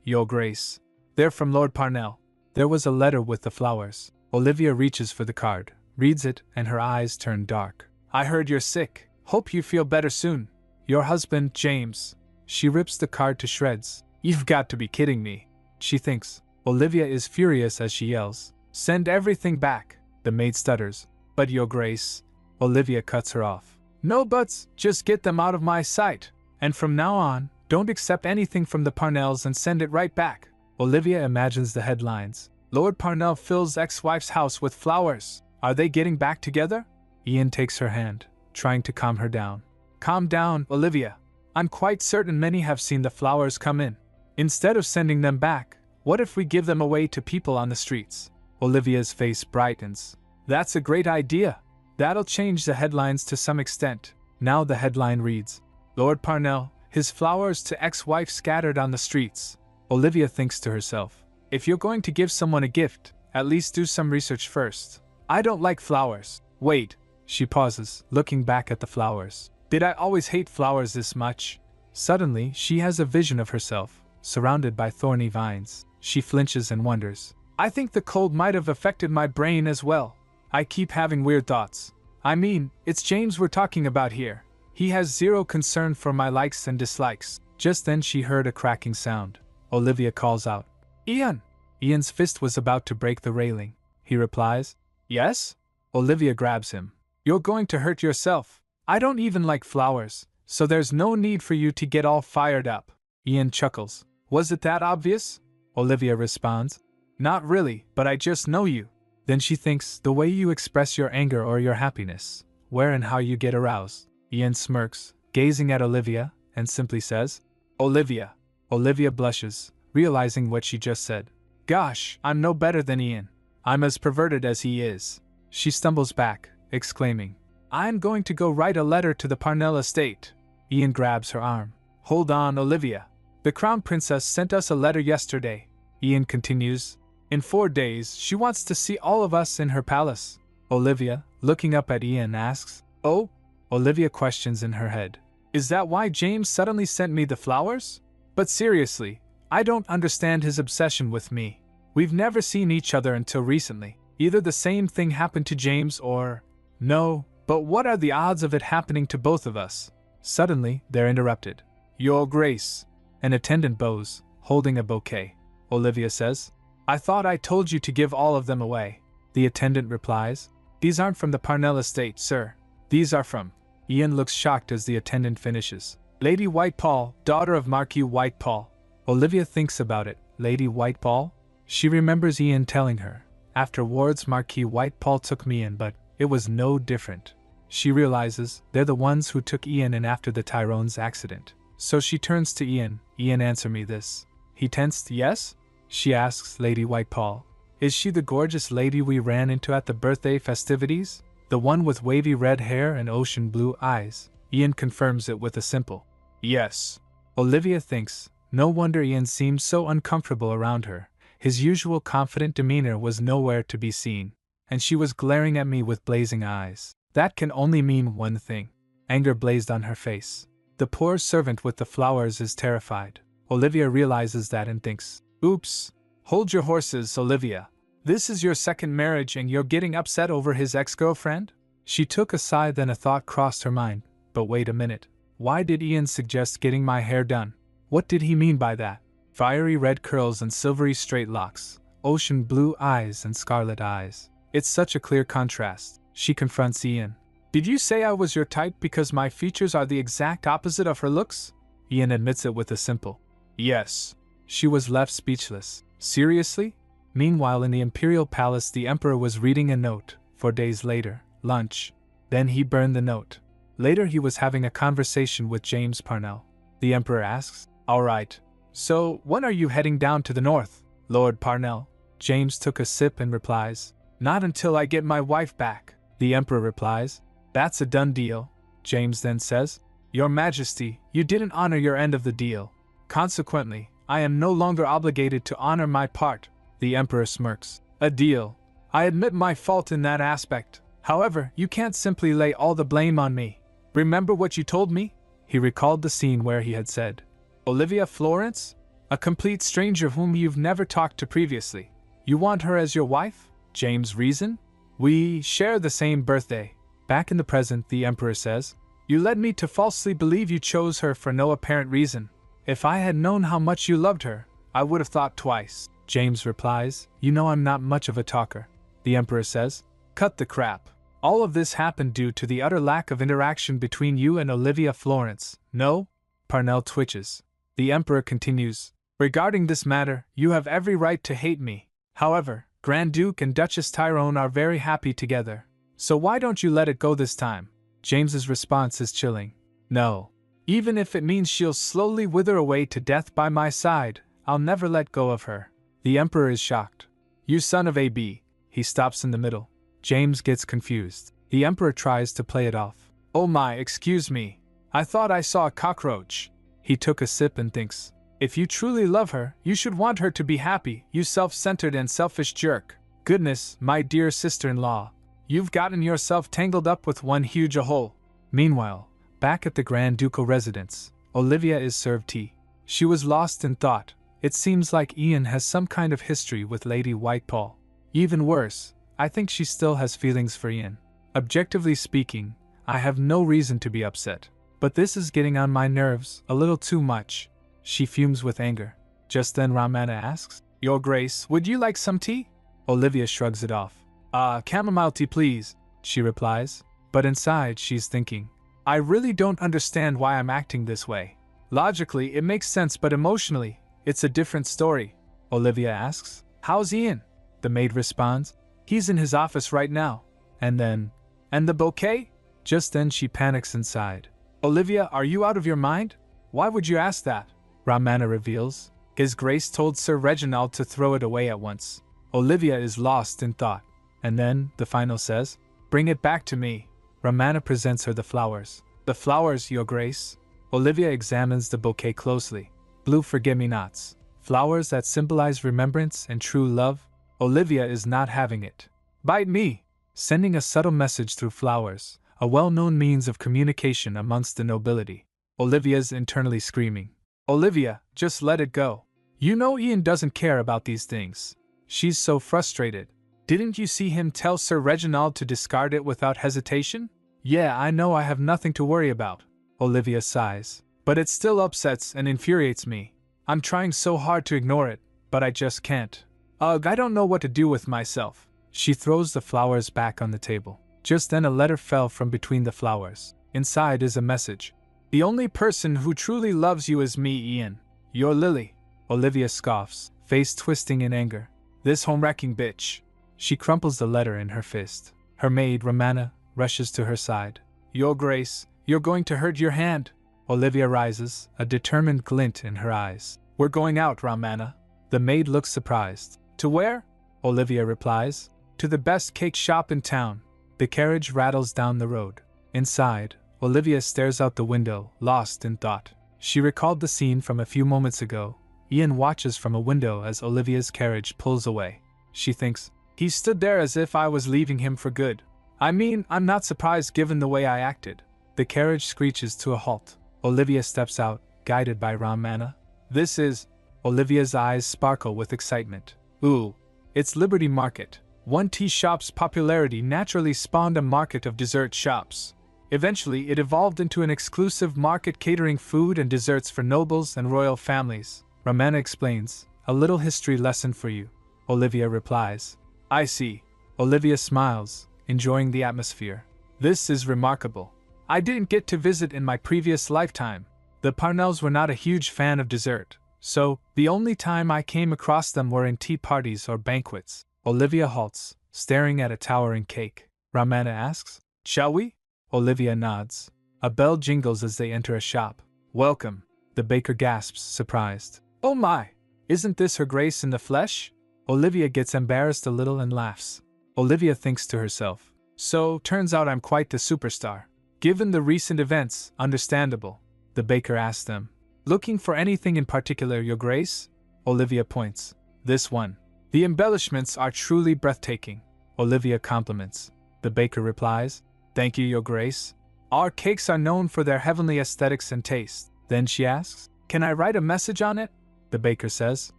Your Grace. They're from Lord Parnell. There was a letter with the flowers. Olivia reaches for the card, reads it, and her eyes turn dark. I heard you're sick. Hope you feel better soon. Your husband, James. She rips the card to shreds. You've got to be kidding me, she thinks. Olivia is furious as she yells, "Send everything back." The maid stutters. "But your grace." Olivia cuts her off. "No buts, just get them out of my sight. And from now on, don't accept anything from the Parnells and send it right back." Olivia imagines the headlines. "Lord Parnell fills ex-wife's house with flowers. Are they getting back together?" Ian takes her hand, trying to calm her down. "Calm down, Olivia. I'm quite certain many have seen the flowers come in. Instead of sending them back, what if we give them away to people on the streets?" Olivia's face brightens. "That's a great idea. That'll change the headlines to some extent." Now the headline reads, "Lord Parnell, his flowers to ex-wife scattered on the streets." Olivia thinks to herself, if you're going to give someone a gift, at least do some research first. I don't like flowers. Wait. She pauses, looking back at the flowers. Did I always hate flowers this much? Suddenly, she has a vision of herself, surrounded by thorny vines. She flinches and wonders. I think the cold might have affected my brain as well. I keep having weird thoughts. I mean, it's James we're talking about here. He has zero concern for my likes and dislikes. Just then she heard a cracking sound. Olivia calls out, "Ian!" Ian's fist was about to break the railing. He replies, "Yes?" Olivia grabs him. "You're going to hurt yourself. I don't even like flowers, so there's no need for you to get all fired up." Ian chuckles. "Was it that obvious?" Olivia responds, "Not really, but I just know you." Then she thinks, the way you express your anger or your happiness, where and how you get aroused. Ian smirks, gazing at Olivia, and simply says, "Olivia." Olivia blushes, realizing what she just said. Gosh, I'm no better than Ian. I'm as perverted as he is. She stumbles back, exclaiming, "I'm going to go write a letter to the Parnell estate." Ian grabs her arm. "Hold on, Olivia. The Crown Princess sent us a letter yesterday." Ian continues, "In 4 days, she wants to see all of us in her palace." Olivia, looking up at Ian, asks, "Oh?" Olivia questions in her head, "Is that why James suddenly sent me the flowers? But seriously, I don't understand his obsession with me. We've never seen each other until recently. Either the same thing happened to James or... No, but what are the odds of it happening to both of us?" Suddenly, they're interrupted. "Your Grace." An attendant bows, holding a bouquet. Olivia says, "I thought I told you to give all of them away." The attendant replies, "These aren't from the Parnell estate, sir. These are from..." Ian looks shocked as the attendant finishes. "Lady Whitepall, daughter of Marquis Whitepall." Olivia thinks about it. Lady Whitepall? She remembers Ian telling her. Afterwards, Marquis Whitepall took me in, but it was no different. She realizes they're the ones who took Ian in after the Tyrone's accident. So she turns to Ian. "Ian, answer me this." He tensed. "Yes?" She asks Lady Whitepall, "Is she the gorgeous lady we ran into at the birthday festivities? The one with wavy red hair and ocean blue eyes?" Ian confirms it with a simple, "Yes." Olivia thinks, no wonder Ian seemed so uncomfortable around her. His usual confident demeanor was nowhere to be seen, and she was glaring at me with blazing eyes. That can only mean one thing. Anger blazed on her face. The poor servant with the flowers is terrified. Olivia realizes that and thinks, "Oops. Hold your horses, Olivia. This is your second marriage and you're getting upset over his ex-girlfriend?" She took a sigh, then a thought crossed her mind. But wait a minute. Why did Ian suggest getting my hair done? What did he mean by that? Fiery red curls and silvery straight locks, ocean blue eyes and scarlet eyes. It's such a clear contrast. She confronts Ian. "Did you say I was your type because my features are the exact opposite of her looks?" Ian admits it with a simple, "Yes." She was left speechless. Seriously? Meanwhile, in the imperial palace, the emperor was reading a note. 4 days later, lunch. Then he burned the note. Later, he was having a conversation with James Parnell. The emperor asks, "All right. So, when are you heading down to the north, Lord Parnell?" James took a sip and replies, "Not until I get my wife back." The emperor replies, "That's a done deal." James then says, "Your Majesty, you didn't honor your end of the deal. Consequently, I am no longer obligated to honor my part." The emperor smirks. "A deal. I admit my fault in that aspect. However, you can't simply lay all the blame on me. Remember what you told me?" He recalled the scene where he had said, "Olivia Florence? A complete stranger whom you've never talked to previously. You want her as your wife?" James reasoned. "We share the same birthday." Back in the present, the emperor says, You led me to falsely believe you chose her for no apparent reason. If I had known how much you loved her, I would have thought twice. James replies, You know I'm not much of a talker. The Emperor says, Cut the crap. All of this happened due to the utter lack of interaction between you and Olivia Florence. No? Parnell twitches. The Emperor continues, Regarding this matter, you have every right to hate me. However, Grand Duke and Duchess Tyrone are very happy together. So why don't you let it go this time? James's response is chilling. No. Even if it means she'll slowly wither away to death by my side, I'll never let go of her. The Emperor is shocked. You son of a b. He stops in the middle. James gets confused. The Emperor tries to play it off. Oh my, excuse me. I thought I saw a cockroach. He took a sip and thinks, If you truly love her, you should want her to be happy, you self-centered and selfish jerk. Goodness, my dear sister-in-law. You've gotten yourself tangled up with one huge hole. Meanwhile, back at the Grand Ducal residence, Olivia is served tea. She was lost in thought. It seems like Ian has some kind of history with Lady Whitepall. Even worse, I think she still has feelings for Ian. Objectively speaking, I have no reason to be upset. But this is getting on my nerves a little too much. She fumes with anger. Just then Ramana asks, Your Grace, would you like some tea? Olivia shrugs it off. Chamomile tea please, she replies. But inside she's thinking, I really don't understand why I'm acting this way. Logically, it makes sense, but emotionally, it's a different story. Olivia asks, How's Ian? The maid responds, He's in his office right now. And the bouquet? Just then she panics inside. Olivia, are you out of your mind? Why would you ask that? Ramana reveals, His Grace told Sir Reginald to throw it away at once. Olivia is lost in thought. And then, the final says, Bring it back to me. Ramana presents her the flowers. The flowers, Your Grace. Olivia examines the bouquet closely. Blue forget-me-nots. Flowers that symbolize remembrance and true love. Olivia is not having it. Bite me! Sending a subtle message through flowers, a well-known means of communication amongst the nobility. Olivia's internally screaming. Olivia, just let it go. You know Ian doesn't care about these things. She's so frustrated. Didn't you see him tell Sir Reginald to discard it without hesitation? Yeah, I know I have nothing to worry about. Olivia sighs. But it still upsets and infuriates me. I'm trying so hard to ignore it, but I just can't. Ugh, I don't know what to do with myself. She throws the flowers back on the table. Just then a letter fell from between the flowers. Inside is a message. The only person who truly loves you is me, Ian. You're Lily. Olivia scoffs, face twisting in anger. This home-wrecking bitch. She crumples the letter in her fist. Her maid, Ramana, rushes to her side. Your Grace, you're going to hurt your hand. Olivia rises, a determined glint in her eyes. We're going out, Ramana. The maid looks surprised. To where? Olivia replies. To the best cake shop in town. The carriage rattles down the road. Inside, Olivia stares out the window, lost in thought. She recalled the scene from a few moments ago. Ian watches from a window as Olivia's carriage pulls away. She thinks, he stood there as if I was leaving him for good. I mean, I'm not surprised given the way I acted. The carriage screeches to a halt. Olivia steps out, guided by Ramana. This is... Olivia's eyes sparkle with excitement. Ooh, it's Liberty Market. One tea shop's popularity naturally spawned a market of dessert shops. Eventually, it evolved into an exclusive market catering food and desserts for nobles and royal families. Ramana explains, a little history lesson for you. Olivia replies, I see. Olivia smiles, enjoying the atmosphere. This is remarkable. I didn't get to visit in my previous lifetime. The Parnells were not a huge fan of dessert, so the only time I came across them were in tea parties or banquets. Olivia halts, staring at a towering cake. Ramana asks, Shall we? Olivia nods. A bell jingles as they enter a shop. Welcome. The baker gasps, surprised. Oh my! Isn't this Her Grace in the flesh? Olivia gets embarrassed a little and laughs. Olivia thinks to herself, so, turns out I'm quite the superstar. Given the recent events, understandable. The baker asks them, Looking for anything in particular, Your Grace? Olivia points. This one. The embellishments are truly breathtaking. Olivia compliments. The baker replies, Thank you, Your Grace. Our cakes are known for their heavenly aesthetics and taste. Then she asks, Can I write a message on it? The baker says,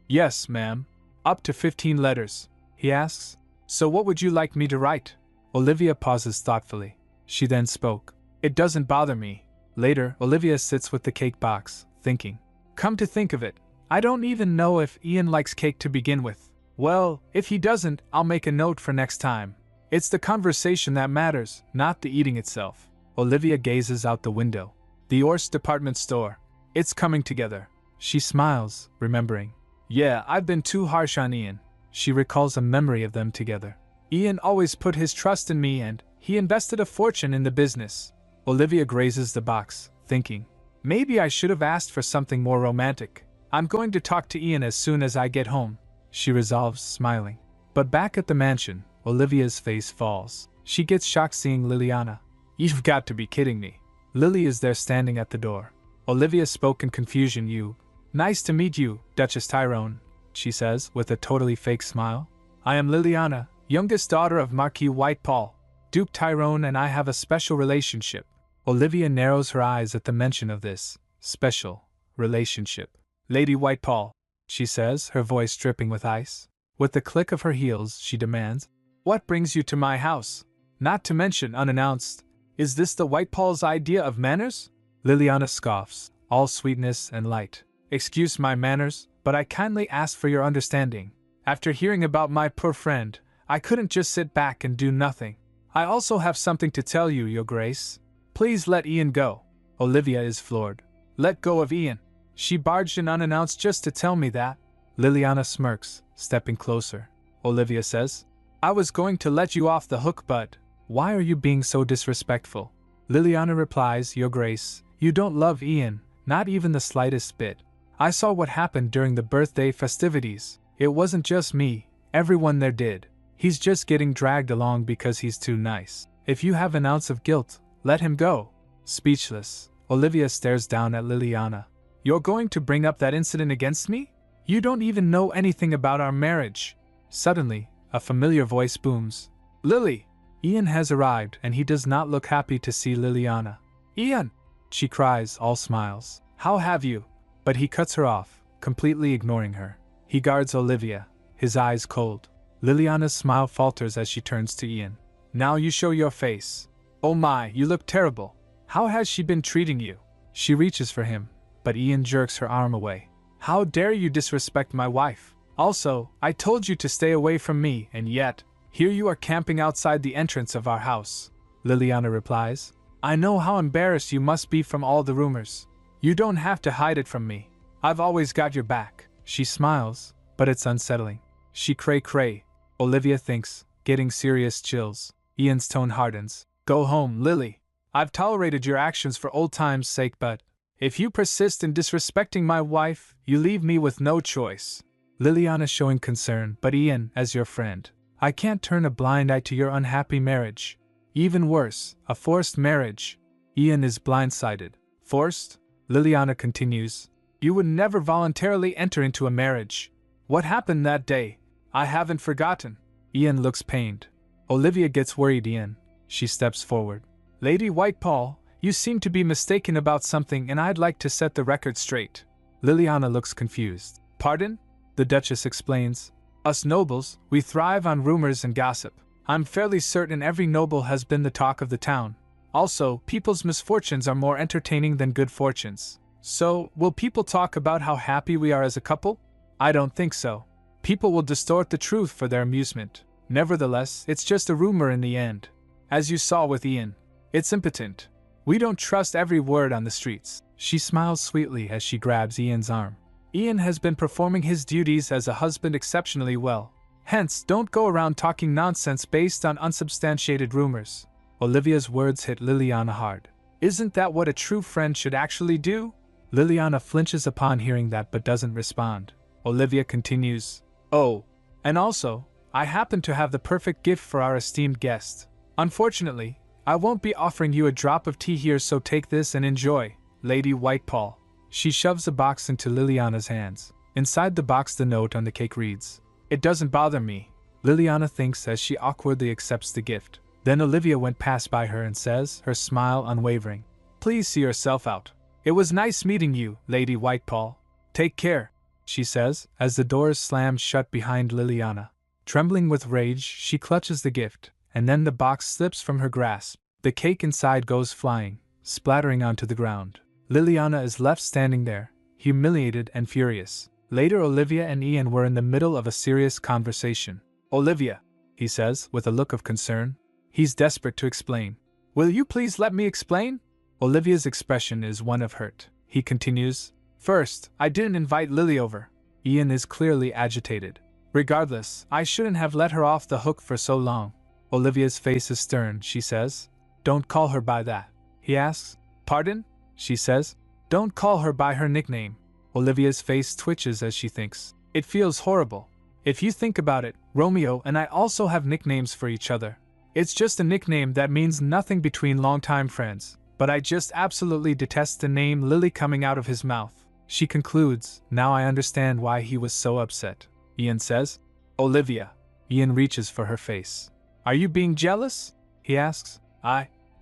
Yes, ma'am. Up to 15 letters. He asks, So what would you like me to write? Olivia pauses thoughtfully. She then spoke. It doesn't bother me. Later, Olivia sits with the cake box, thinking. Come to think of it, I don't even know if Ian likes cake to begin with. Well, if he doesn't, I'll make a note for next time. It's the conversation that matters, not the eating itself. Olivia gazes out the window. The Orse department store. It's coming together. She smiles, remembering. Yeah, I've been too harsh on Ian. She recalls a memory of them together. Ian always put his trust in me and he invested a fortune in the business. Olivia grazes the box, thinking. Maybe I should have asked for something more romantic. I'm going to talk to Ian as soon as I get home. She resolves, smiling. But back at the mansion, Olivia's face falls. She gets shocked seeing Liliana. You've got to be kidding me. Lily is there standing at the door. Olivia spoke in confusion. You. Nice to meet you, Duchess Tyrone, she says, with a totally fake smile. I am Liliana, youngest daughter of Marquis Whitepall. Duke Tyrone and I have a special relationship. Olivia narrows her eyes at the mention of this special relationship. Lady Whitepall, she says, her voice dripping with ice. With the click of her heels, she demands, what brings you to my house? Not to mention unannounced. Is this the Whitepall's idea of manners? Liliana scoffs, all sweetness and light. Excuse my manners, but I kindly ask for your understanding. After hearing about my poor friend, I couldn't just sit back and do nothing. I also have something to tell you, Your Grace. Please let Ian go. Olivia is floored. Let go of Ian. She barged in unannounced just to tell me that. Liliana smirks, stepping closer. Olivia says, I was going to let you off the hook, but why are you being so disrespectful? Liliana replies, Your Grace, you don't love Ian, not even the slightest bit. I saw what happened during the birthday festivities. It wasn't just me, everyone there did. He's just getting dragged along because he's too nice. If you have an ounce of guilt, let him go. Speechless, Olivia stares down at Liliana. You're going to bring up that incident against me? You don't even know anything about our marriage. Suddenly, a familiar voice booms. Lily! Ian has arrived and he does not look happy to see Liliana. Ian! She cries, all smiles. How have you? But he cuts her off, completely ignoring her. He guards Olivia, his eyes cold. Liliana's smile falters as she turns to Ian. Now you show your face. Oh my, you look terrible. How has she been treating you? She reaches for him, but Ian jerks her arm away. How dare you disrespect my wife? Also, I told you to stay away from me, and yet, here you are camping outside the entrance of our house. Liliana replies. I know how embarrassed you must be from all the rumors. You don't have to hide it from me. I've always got your back. She smiles, but it's unsettling. She cray. Olivia thinks, getting serious chills. Ian's tone hardens. Go home, Lily. I've tolerated your actions for old time's sake, but if you persist in disrespecting my wife, you leave me with no choice. Liliana showing concern, but Ian, as your friend, I can't turn a blind eye to your unhappy marriage. Even worse, a forced marriage. Ian is blindsided. Forced? Liliana continues. You would never voluntarily enter into a marriage. What happened that day? I haven't forgotten. Ian looks pained. Olivia gets worried. Ian. She steps forward. Lady Whitepall, you seem to be mistaken about something and I'd like to set the record straight. Liliana looks confused. Pardon? The Duchess explains. Us nobles, we thrive on rumors and gossip. I'm fairly certain every noble has been the talk of the town. Also, people's misfortunes are more entertaining than good fortunes. So, will people talk about how happy we are as a couple? I don't think so. People will distort the truth for their amusement. Nevertheless, it's just a rumor in the end. As you saw with Ian. It's impotent. We don't trust every word on the streets. She smiles sweetly as she grabs Ian's arm. Ian has been performing his duties as a husband exceptionally well. Hence, don't go around talking nonsense based on unsubstantiated rumors. Olivia's words hit Liliana hard. Isn't that what a true friend should actually do? Liliana flinches upon hearing that but doesn't respond. Olivia continues. Oh, and also, I happen to have the perfect gift for our esteemed guest. Unfortunately, I won't be offering you a drop of tea here, so take this and enjoy, Lady Whitepall. She shoves a box into Liliana's hands. Inside the box the note on the cake reads, It doesn't bother me, Liliana thinks as she awkwardly accepts the gift. Then Olivia went past by her and says, her smile unwavering, Please see yourself out. It was nice meeting you, Lady Whitepall. Take care, she says, as the doors slammed shut behind Liliana. Trembling with rage, she clutches the gift, and then the box slips from her grasp. The cake inside goes flying, splattering onto the ground. Liliana is left standing there, humiliated and furious. Later, Olivia and Ian were in the middle of a serious conversation. "Olivia," he says, with a look of concern. He's desperate to explain. "Will you please let me explain?" Olivia's expression is one of hurt. He continues, "First, I didn't invite Lily over." Ian is clearly agitated. "Regardless, I shouldn't have let her off the hook for so long." Olivia's face is stern. She says, "Don't call her by that." He asks, "Pardon?" She says, "Don't call her by her nickname." Olivia's face twitches as she thinks. It feels horrible. If you think about it, Romeo and I also have nicknames for each other. It's just a nickname that means nothing between longtime friends, but I just absolutely detest the name Lily coming out of his mouth. She concludes, "Now I understand why he was so upset." Ian says, "Olivia." Ian reaches for her face. "Are you being jealous?" he asks.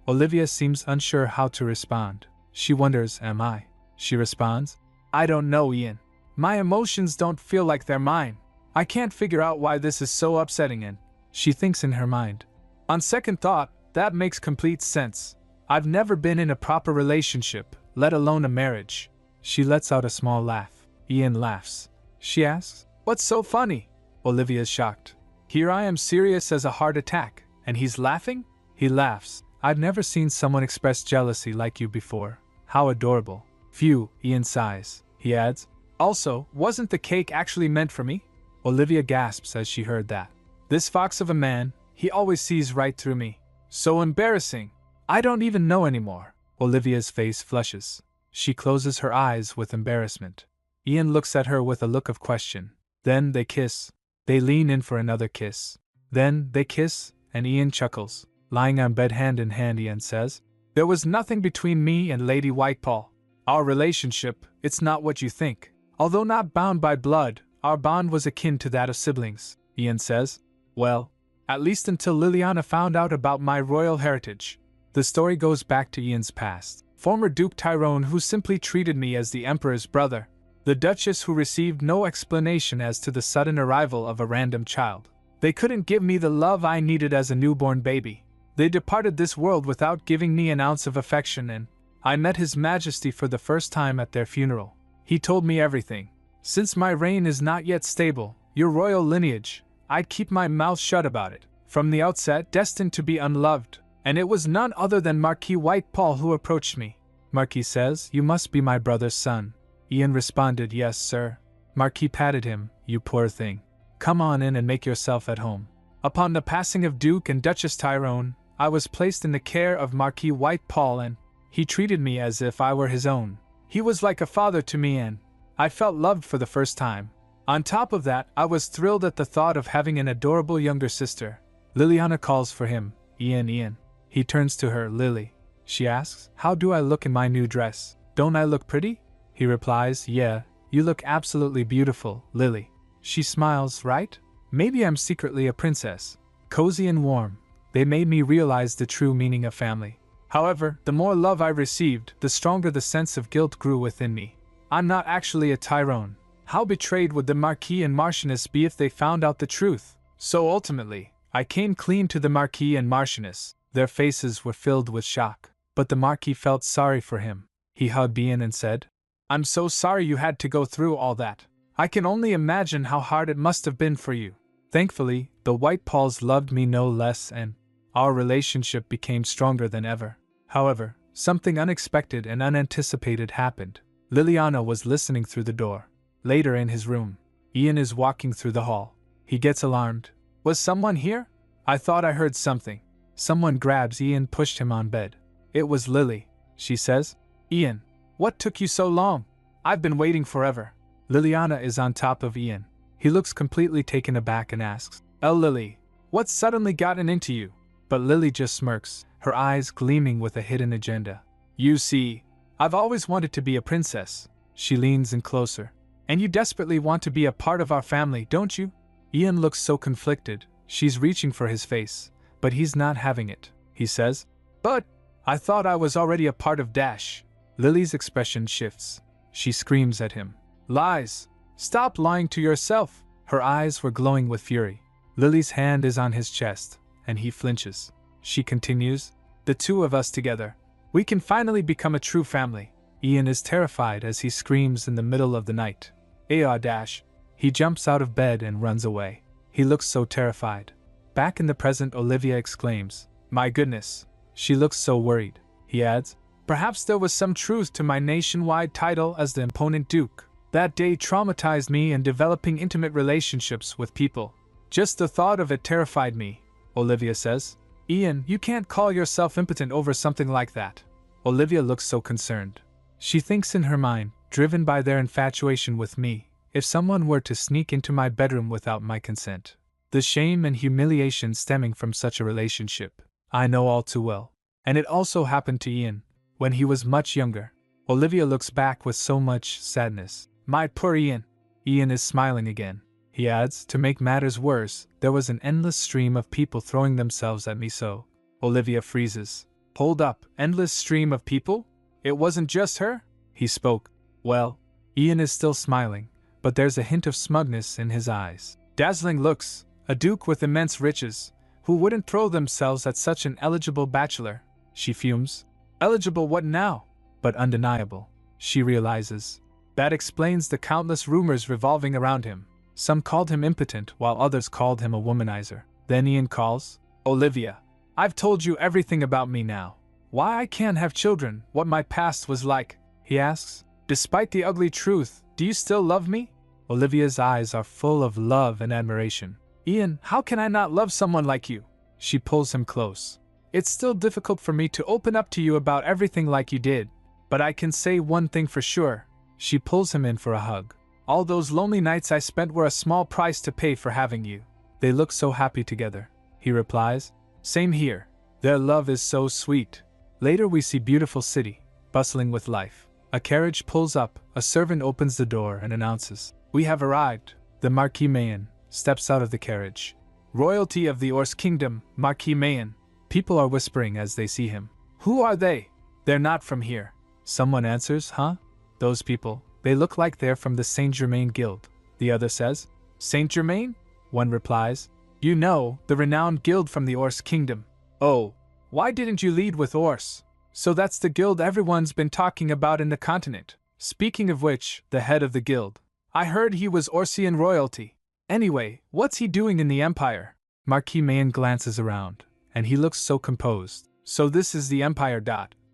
Olivia seems unsure how to respond. She wonders, "Am I?" She responds, "I don't know, Ian. My emotions don't feel like they're mine. I can't figure out why this is so upsetting." And she thinks in her mind, "On second thought, that makes complete sense. I've never been in a proper relationship, let alone a marriage." She lets out a small laugh. Ian laughs. She asks, "What's so funny?" Olivia's shocked. Here I am serious as a heart attack, and he's laughing? He laughs. "I've never seen someone express jealousy like you before. How adorable." "Phew," Ian sighs. He adds, "Also, wasn't the cake actually meant for me?" Olivia gasps as she heard that. "This fox of a man, he always sees right through me. So embarrassing. I don't even know anymore." Olivia's face flushes. She closes her eyes with embarrassment. Ian looks at her with a look of question. Then they kiss. They lean in for another kiss. Then they kiss, and Ian chuckles. Lying on bed hand in hand, Ian says, "There was nothing between me and Lady Whitepaw. Our relationship, it's not what you think. Although not bound by blood, our bond was akin to that of siblings." Ian says, "Well, at least until Liliana found out about my royal heritage." The story goes back to Ian's past. Former Duke Tyrone, who simply treated me as the Emperor's brother. The Duchess, who received no explanation as to the sudden arrival of a random child. They couldn't give me the love I needed as a newborn baby. They departed this world without giving me an ounce of affection, and I met His Majesty for the first time at their funeral. He told me everything. Since my reign is not yet stable, your royal lineage, I'd keep my mouth shut about it. From the outset, destined to be unloved. And it was none other than Marquis Whitepaw who approached me. Marquis says, "You must be my brother's son." Ian responded, "Yes, sir." Marquis patted him, "You poor thing. Come on in and make yourself at home." Upon the passing of Duke and Duchess Tyrone, I was placed in the care of Marquis Whitepaw, and he treated me as if I were his own. He was like a father to me, and I felt loved for the first time. On top of that, I was thrilled at the thought of having an adorable younger sister. Liliana calls for him, Ian. He turns to her, "Lily." She asks, "How do I look in my new dress? Don't I look pretty?" He replies, "Yeah, you look absolutely beautiful, Lily." She smiles, "Right? Maybe I'm secretly a princess." Cozy and warm. They made me realize the true meaning of family. However, the more love I received, the stronger the sense of guilt grew within me. I'm not actually a Tyrone. How betrayed would the Marquis and Marchioness be if they found out the truth? So ultimately, I came clean to the Marquis and Marchioness. Their faces were filled with shock. But the Marquis felt sorry for him. He hugged Ian and said, "I'm so sorry you had to go through all that. I can only imagine how hard it must have been for you." Thankfully, the Whitepaws loved me no less, and our relationship became stronger than ever. However, something unexpected and unanticipated happened. Liliana was listening through the door. Later in his room, Ian is walking through the hall. He gets alarmed. "Was someone here? I thought I heard something." Someone grabs Ian, pushed him on bed. "It was Lily," she says. "Ian, what took you so long? I've been waiting forever." Liliana is on top of Ian. He looks completely taken aback and asks, Lily, what's suddenly gotten into you?" But Lily just smirks, her eyes gleaming with a hidden agenda. "You see, I've always wanted to be a princess." She leans in closer. "And you desperately want to be a part of our family, don't you?" Ian looks so conflicted. She's reaching for his face, but he's not having it. He says, "But I thought I was already a part of Dash." Lily's expression shifts. She screams at him. "Lies! Stop lying to yourself!" Her eyes were glowing with fury. Lily's hand is on his chest, and he flinches. She continues, The two of us together. We can finally become a true family. Ian is terrified as he screams in the middle of the night. Dash. He jumps out of bed and runs away. He looks so terrified. Back in the present, Olivia exclaims, "My goodness." She looks so worried. He adds, "Perhaps there was some truth to my nationwide title as the imponent Duke. That day traumatized me in developing intimate relationships with people. Just the thought of it terrified me," Olivia says. "Ian, you can't call yourself impotent over something like that." Olivia looks so concerned. She thinks in her mind, driven by their infatuation with me, if someone were to sneak into my bedroom without my consent. The shame and humiliation stemming from such a relationship, I know all too well. And it also happened to Ian, when he was much younger. Olivia looks back with so much sadness. "My poor Ian." Ian is smiling again. He adds, "To make matters worse, there was an endless stream of people throwing themselves at me so." Olivia freezes. "Hold up, endless stream of people? It wasn't just her?" He spoke. "Well." Ian is still smiling, but there's a hint of smugness in his eyes. "Dazzling looks, a duke with immense riches. Who wouldn't throw themselves at such an eligible bachelor?" She fumes. "Eligible what now?" But undeniable, she realizes. That explains the countless rumors revolving around him. Some called him impotent while others called him a womanizer. Then Ian calls, "Olivia, I've told you everything about me now. Why I can't have children, what my past was like," he asks. "Despite the ugly truth, do you still love me?" Olivia's eyes are full of love and admiration. "Ian, how can I not love someone like you?" She pulls him close. "It's still difficult for me to open up to you about everything like you did, but I can say one thing for sure." She pulls him in for a hug. "All those lonely nights I spent were a small price to pay for having you." They look so happy together. He replies, "Same here. Their love is so sweet." Later we see beautiful city, bustling with life. A carriage pulls up, a servant opens the door and announces, "We have arrived." The Marquis Mayen steps out of the carriage. "Royalty of the Orse Kingdom, Marquis Mayen." People are whispering as they see him. "Who are they?" "They're not from here." Someone answers, "Huh? Those people, they look like they're from the Saint Germain Guild." The other says, "Saint Germain?" One replies, "You know, the renowned guild from the Orse Kingdom." "Oh, why didn't you lead with Orse?" "So that's the guild everyone's been talking about in the continent. Speaking of which, the head of the guild. I heard he was Orsian royalty. Anyway, what's he doing in the Empire?" Marquis Mayen glances around, and he looks so composed. "So this is the Empire.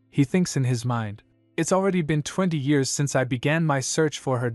He thinks in his mind. "It's already been 20 years since I began my search for her.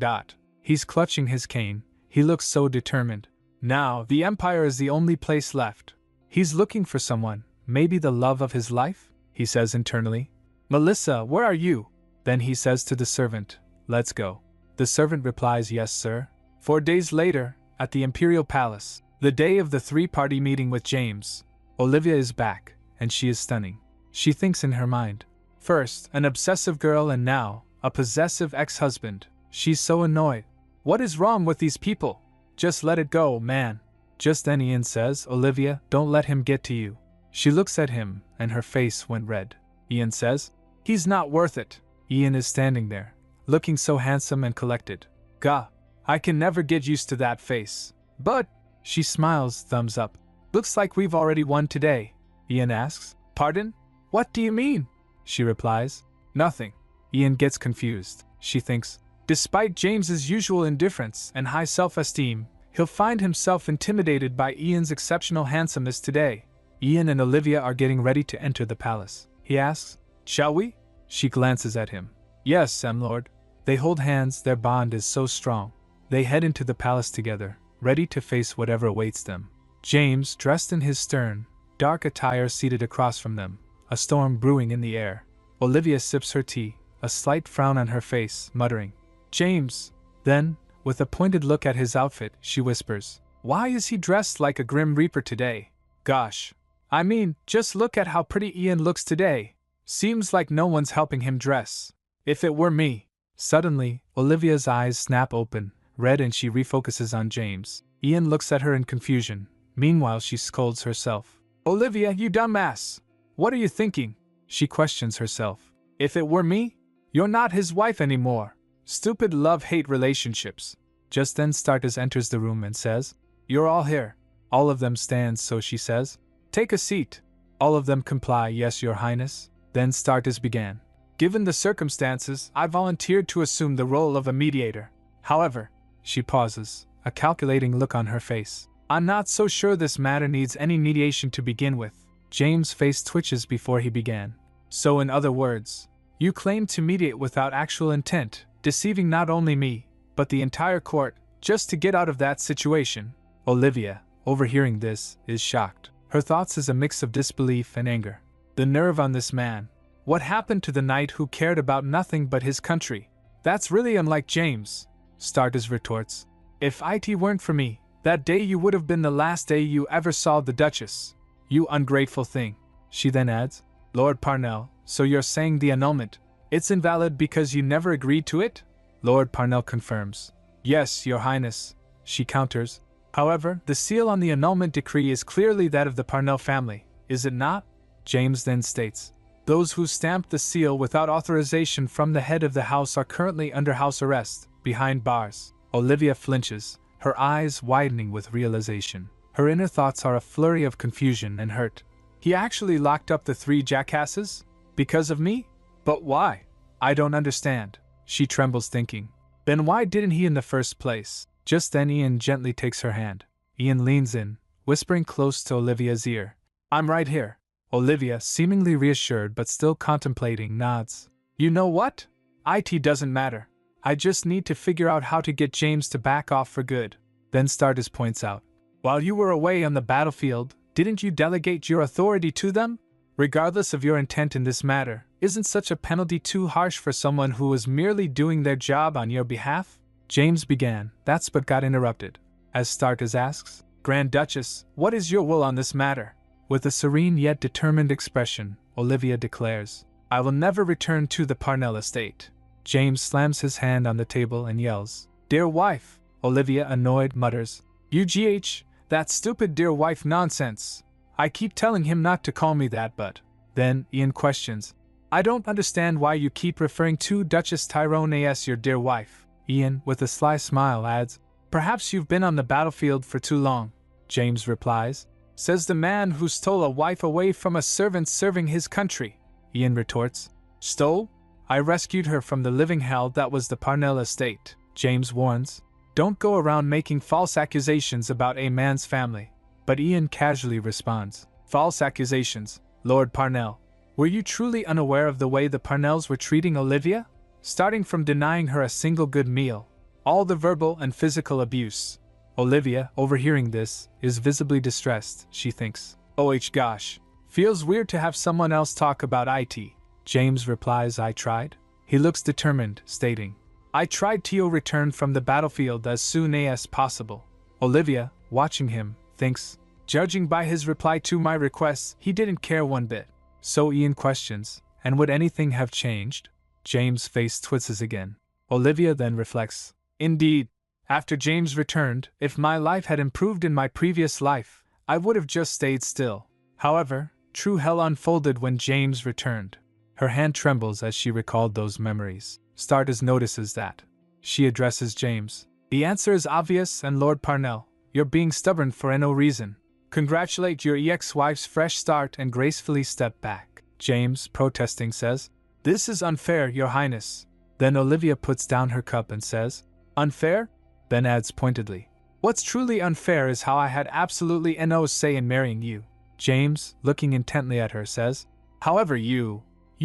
He's clutching his cane. He looks so determined. Now, the Empire is the only place left. He's looking for someone, maybe the love of his life?" he says internally. "Melissa, where are you?" Then he says to the servant, "Let's go." The servant replies, "Yes, sir." 4 days later, at the Imperial Palace, the day of the three-party meeting with James, Olivia is back, and she is stunning. She thinks in her mind. First, an obsessive girl, and now, a possessive ex-husband. She's so annoyed. What is wrong with these people? Just let it go, man. Just then Ian says, "Olivia, don't let him get to you." She looks at him, and her face went red. Ian says, "He's not worth it." Ian is standing there, looking so handsome and collected. "Gah, I can never get used to that face." "But," she smiles, thumbs up. "Looks like we've already won today." Ian asks, "Pardon? What do you mean?" She replies, "Nothing." Ian gets confused. She thinks, despite James's usual indifference and high self-esteem, he'll find himself intimidated by Ian's exceptional handsomeness today. Ian and Olivia are getting ready to enter the palace. He asks, "Shall we?" She glances at him. "Yes, lord." They hold hands, their bond is so strong. They head into the palace together, ready to face whatever awaits them. James, dressed in his stern, dark attire, seated across from them, a storm brewing in the air. Olivia sips her tea, a slight frown on her face, muttering, "James." Then, with a pointed look at his outfit, she whispers, "Why is he dressed like a Grim Reaper today? Gosh. I mean, just look at how pretty Ian looks today. Seems like no one's helping him dress. If it were me." Suddenly, Olivia's eyes snap open, red, and she refocuses on James. Ian looks at her in confusion. Meanwhile, she scolds herself. "Olivia, you dumbass! What are you thinking?" She questions herself. "If it were me? You're not his wife anymore. Stupid love-hate relationships." Just then Startus enters the room and says, "You're all here." All of them stand, so she says, "Take a seat." All of them comply, yes, Your Highness. Then Startus began. Given the circumstances, I volunteered to assume the role of a mediator. However, she pauses, a calculating look on her face. I'm not so sure this matter needs any mediation to begin with. James' face twitches before he began. So in other words, you claim to mediate without actual intent, deceiving not only me, but the entire court, just to get out of that situation. Olivia, overhearing this, is shocked. Her thoughts is a mix of disbelief and anger. The nerve on this man. What happened to the knight who cared about nothing but his country? That's really unlike James, Startus retorts. If it weren't for me, that day you would have been the last day you ever saw the Duchess. You ungrateful thing. She then adds, Lord Parnell, so you're saying the annulment, it's invalid because you never agreed to it? Lord Parnell confirms. Yes, Your Highness, she counters. However, the seal on the annulment decree is clearly that of the Parnell family, is it not? James then states, those who stamped the seal without authorization from the head of the house are currently under house arrest, behind bars. Olivia flinches, her eyes widening with realization. Her inner thoughts are a flurry of confusion and hurt. He actually locked up the 3 jackasses? Because of me? But why? I don't understand. She trembles thinking. Then why didn't he in the first place? Just then Ian gently takes her hand. Ian leans in, whispering close to Olivia's ear. I'm right here. Olivia, seemingly reassured but still contemplating, nods. You know what? It doesn't matter. I just need to figure out how to get James to back off for good. Then Startus points out. While you were away on the battlefield, didn't you delegate your authority to them? Regardless of your intent in this matter, isn't such a penalty too harsh for someone who was merely doing their job on your behalf? James began, that's but got interrupted. As Startus asks, Grand Duchess, what is your will on this matter? With a serene yet determined expression, Olivia declares, I will never return to the Parnell estate. James slams his hand on the table and yells, Dear wife! Olivia, annoyed, mutters, UGH, that stupid dear wife nonsense. I keep telling him not to call me that, but... Then, Ian questions, I don't understand why you keep referring to Duchess Tyrone as your dear wife. Ian, with a sly smile, adds, Perhaps you've been on the battlefield for too long. James replies, Says the man who stole a wife away from a servant serving his country. Ian retorts, Stole? I rescued her from the living hell that was the Parnell estate. James warns, Don't go around making false accusations about a man's family. But Ian casually responds, False accusations, Lord Parnell. Were you truly unaware of the way the Parnells were treating Olivia? Starting from denying her a single good meal, all the verbal and physical abuse. Olivia, overhearing this, is visibly distressed, she thinks. Oh gosh, feels weird to have someone else talk about it. James replies, I tried. He looks determined, stating, I tried to return from the battlefield as soon as possible. Olivia, watching him, thinks, judging by his reply to my requests, he didn't care one bit. So Ian questions, and would anything have changed? James' face twists again. Olivia then reflects, Indeed, after James returned, if my life had improved in my previous life, I would have just stayed still. However, true hell unfolded when James returned. Her hand trembles as she recalled those memories. Startus notices that. She addresses James. The answer is obvious, and Lord Parnell, you're being stubborn for no reason. Congratulate your ex-wife's fresh start and gracefully step back. James, protesting, says, This is unfair, Your Highness. Then Olivia puts down her cup and says, Unfair? Then adds pointedly, What's truly unfair is how I had absolutely no say in marrying you. James, looking intently at her, says, However, you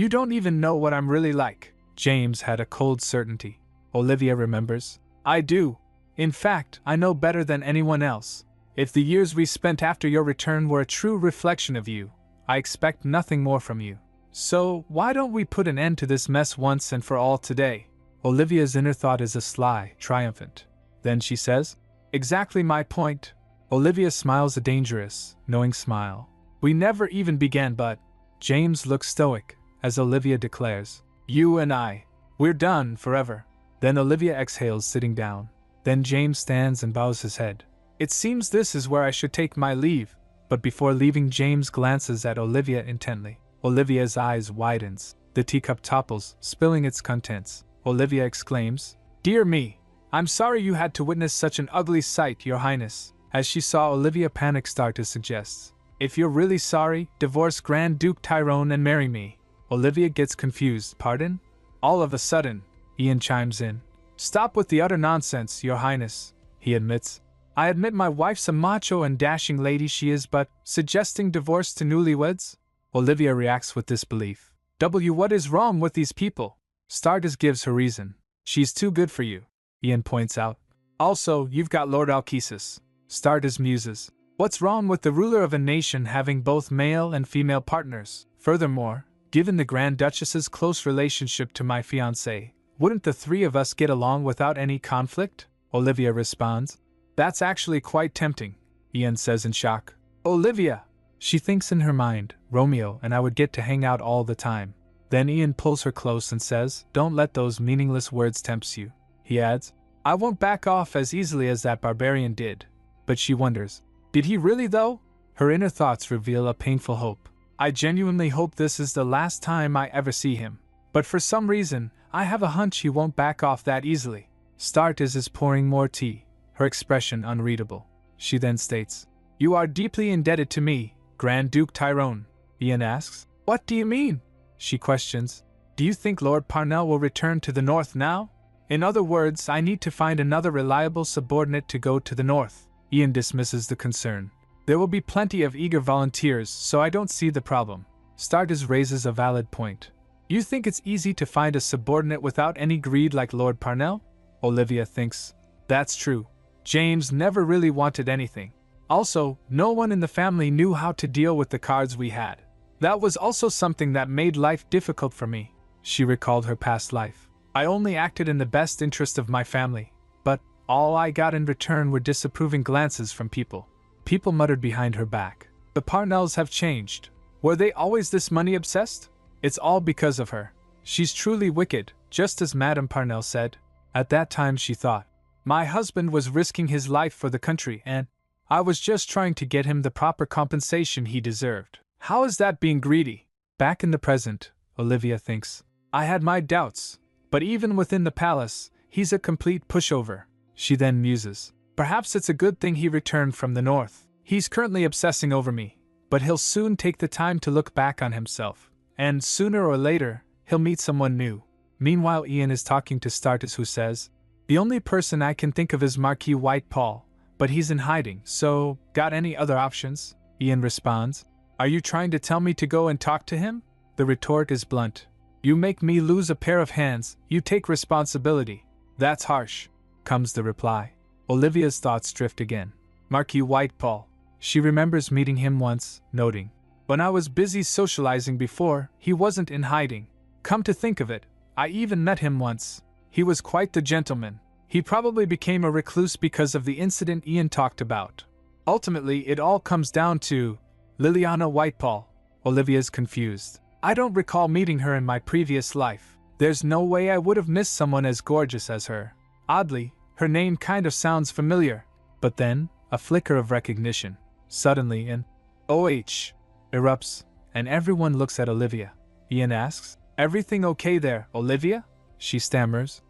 don't even know what I'm really like. James had a cold certainty. Olivia remembers, I do. In fact, I know better than anyone else. If the years we spent after your return were a true reflection of you, I expect nothing more from you. So, why don't we put an end to this mess once and for all today? Olivia's inner thought is a sly, triumphant. Then she says, Exactly my point. Olivia smiles a dangerous, knowing smile. We never even began, but... James looks stoic, as Olivia declares, You and I, we're done forever. Then Olivia exhales, sitting down. Then James stands and bows his head. It seems this is where I should take my leave. But before leaving, James glances at Olivia intently. Olivia's eyes widens. The teacup topples, spilling its contents. Olivia exclaims, Dear me, I'm sorry you had to witness such an ugly sight, Your Highness. As she saw Olivia panic, Startus suggests, If you're really sorry, divorce Grand Duke Tyrone and marry me. Olivia gets confused. Pardon? All of a sudden, Ian chimes in. Stop with the utter nonsense, Your Highness, he admits. I admit my wife's a macho and dashing lady she is, but suggesting divorce to newlyweds? Olivia reacts with disbelief. What is wrong with these people? Stardust gives her reason. She's too good for you, Ian points out. Also, you've got Lord Alkesis. Stardust muses. What's wrong with the ruler of a nation having both male and female partners? Furthermore, given the Grand Duchess's close relationship to my fiancé, wouldn't the three of us get along without any conflict? Olivia responds. That's actually quite tempting, Ian says in shock. Olivia! She thinks in her mind, Romeo and I would get to hang out all the time. Then Ian pulls her close and says, don't let those meaningless words tempt you. He adds, I won't back off as easily as that barbarian did. But she wonders, did he really though? Her inner thoughts reveal a painful hope. I genuinely hope this is the last time I ever see him. But for some reason, I have a hunch he won't back off that easily. Stardust is pouring more tea, her expression unreadable. She then states, You are deeply indebted to me, Grand Duke Tyrone. Ian asks, What do you mean? She questions, Do you think Lord Parnell will return to the north now? In other words, I need to find another reliable subordinate to go to the north. Ian dismisses the concern. There will be plenty of eager volunteers, so I don't see the problem. Stardust raises a valid point. You think it's easy to find a subordinate without any greed like Lord Parnell? Olivia thinks, That's true. James never really wanted anything. Also, no one in the family knew how to deal with the cards we had. That was also something that made life difficult for me. She recalled her past life. I only acted in the best interest of my family, but all I got in return were disapproving glances from people. People muttered behind her back. The Parnells have changed. Were they always this money-obsessed? It's all because of her. She's truly wicked, just as Madame Parnell said. At that time she thought, my husband was risking his life for the country and I was just trying to get him the proper compensation he deserved. How is that being greedy? Back in the present, Olivia thinks, I had my doubts, but even within the palace, he's a complete pushover. She then muses, perhaps it's a good thing he returned from the north. He's currently obsessing over me, but he'll soon take the time to look back on himself, and sooner or later, he'll meet someone new. Meanwhile, Ian is talking to Stardust, who says, the only person I can think of is Marquis Whitepall, but he's in hiding, so got any other options? Ian responds, Are you trying to tell me to go and talk to him? The retort is blunt. You make me lose a pair of hands, you take responsibility. That's harsh, comes the reply. Olivia's thoughts drift again. Marquis Whitepall. She remembers meeting him once, noting, when I was busy socializing before, he wasn't in hiding. Come to think of it, I even met him once. He was quite the gentleman. He probably became a recluse because of the incident Ian talked about. Ultimately, it all comes down to Liliana Whitepall. Olivia's confused. I don't recall meeting her in my previous life. There's no way I would have missed someone as gorgeous as her. Oddly, her name kind of sounds familiar. But then, a flicker of recognition. Suddenly an OH erupts, and everyone looks at Olivia. Ian asks, Everything okay there, Olivia? She stammers,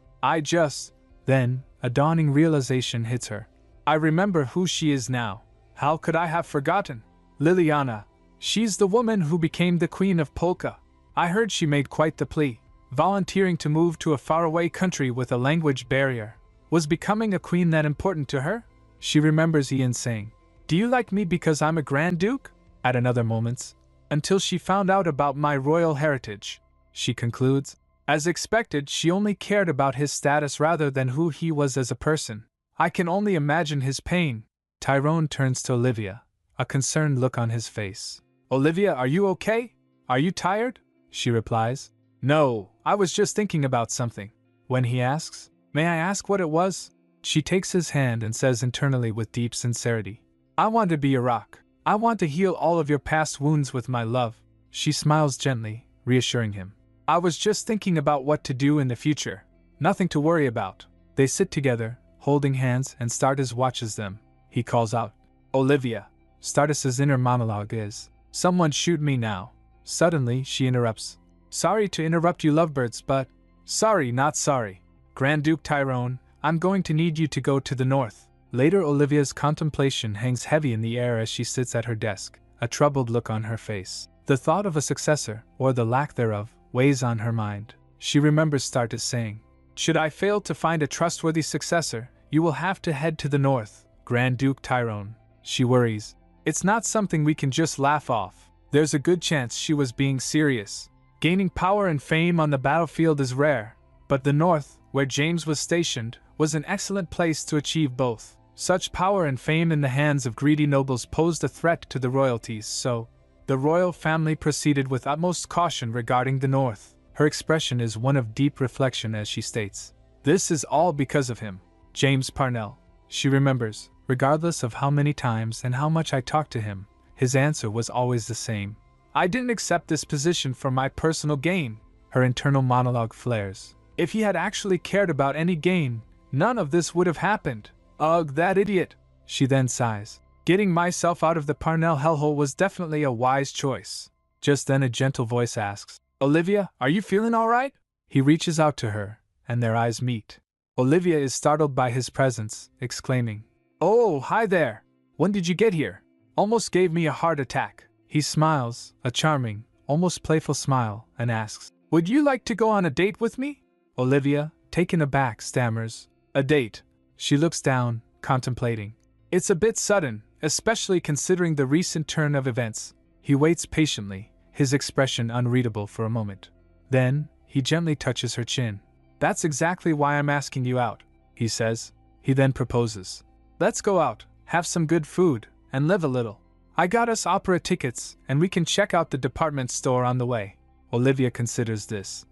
Then, a dawning realization hits her. I remember who she is now. How could I have forgotten? Liliana. She's the woman who became the Queen of Polka. I heard she made quite the plea, volunteering to move to a faraway country with a language barrier. Was becoming a queen that important to her? She remembers Ian saying, Do you like me because I'm a Grand Duke? At another moment, until she found out about my royal heritage. She concludes, As expected, she only cared about his status rather than who he was as a person. I can only imagine his pain. Tyrone turns to Olivia, a concerned look on his face. Olivia, are you okay? Are you tired? She replies, No, I was just thinking about something. When he asks, May I ask what it was? She takes his hand and says internally with deep sincerity, I want to be your rock. I want to heal all of your past wounds with my love. She smiles gently, reassuring him. I was just thinking about what to do in the future. Nothing to worry about. They sit together, holding hands, and Stardust watches them. He calls out, Olivia. Stardust's inner monologue is, Someone shoot me now. Suddenly, she interrupts. Sorry to interrupt you lovebirds, but... Sorry, not sorry. Grand Duke Tyrone, I'm going to need you to go to the north. Later, Olivia's contemplation hangs heavy in the air as she sits at her desk, a troubled look on her face. The thought of a successor, or the lack thereof, weighs on her mind. She remembers Startus saying, "Should I fail to find a trustworthy successor, you will have to head to the north, Grand Duke Tyrone." She worries. It's not something we can just laugh off. There's a good chance she was being serious. Gaining power and fame on the battlefield is rare, but the north, where James was stationed, was an excellent place to achieve both. Such power and fame in the hands of greedy nobles posed a threat to the royalties, so the royal family proceeded with utmost caution regarding the north. Her expression is one of deep reflection as she states, "This is all because of him, James Parnell." She remembers, regardless of how many times and how much I talked to him, his answer was always the same. "I didn't accept this position for my personal gain." Her internal monologue flares. If he had actually cared about any gain, none of this would have happened. Ugh, that idiot! She then sighs. Getting myself out of the Parnell hellhole was definitely a wise choice. Just then a gentle voice asks, "Olivia, are you feeling all right?" He reaches out to her, and their eyes meet. Olivia is startled by his presence, exclaiming, "Oh, hi there! When did you get here? Almost gave me a heart attack." He smiles, a charming, almost playful smile, and asks, "Would you like to go on a date with me?" Olivia, taken aback, stammers, "A date?" She looks down, contemplating. It's a bit sudden, especially considering the recent turn of events. He waits patiently, his expression unreadable for a moment. Then, he gently touches her chin. "That's exactly why I'm asking you out," he says. He then proposes. "Let's go out, have some good food, and live a little. I got us opera tickets, and we can check out the department store on the way." Olivia considers this.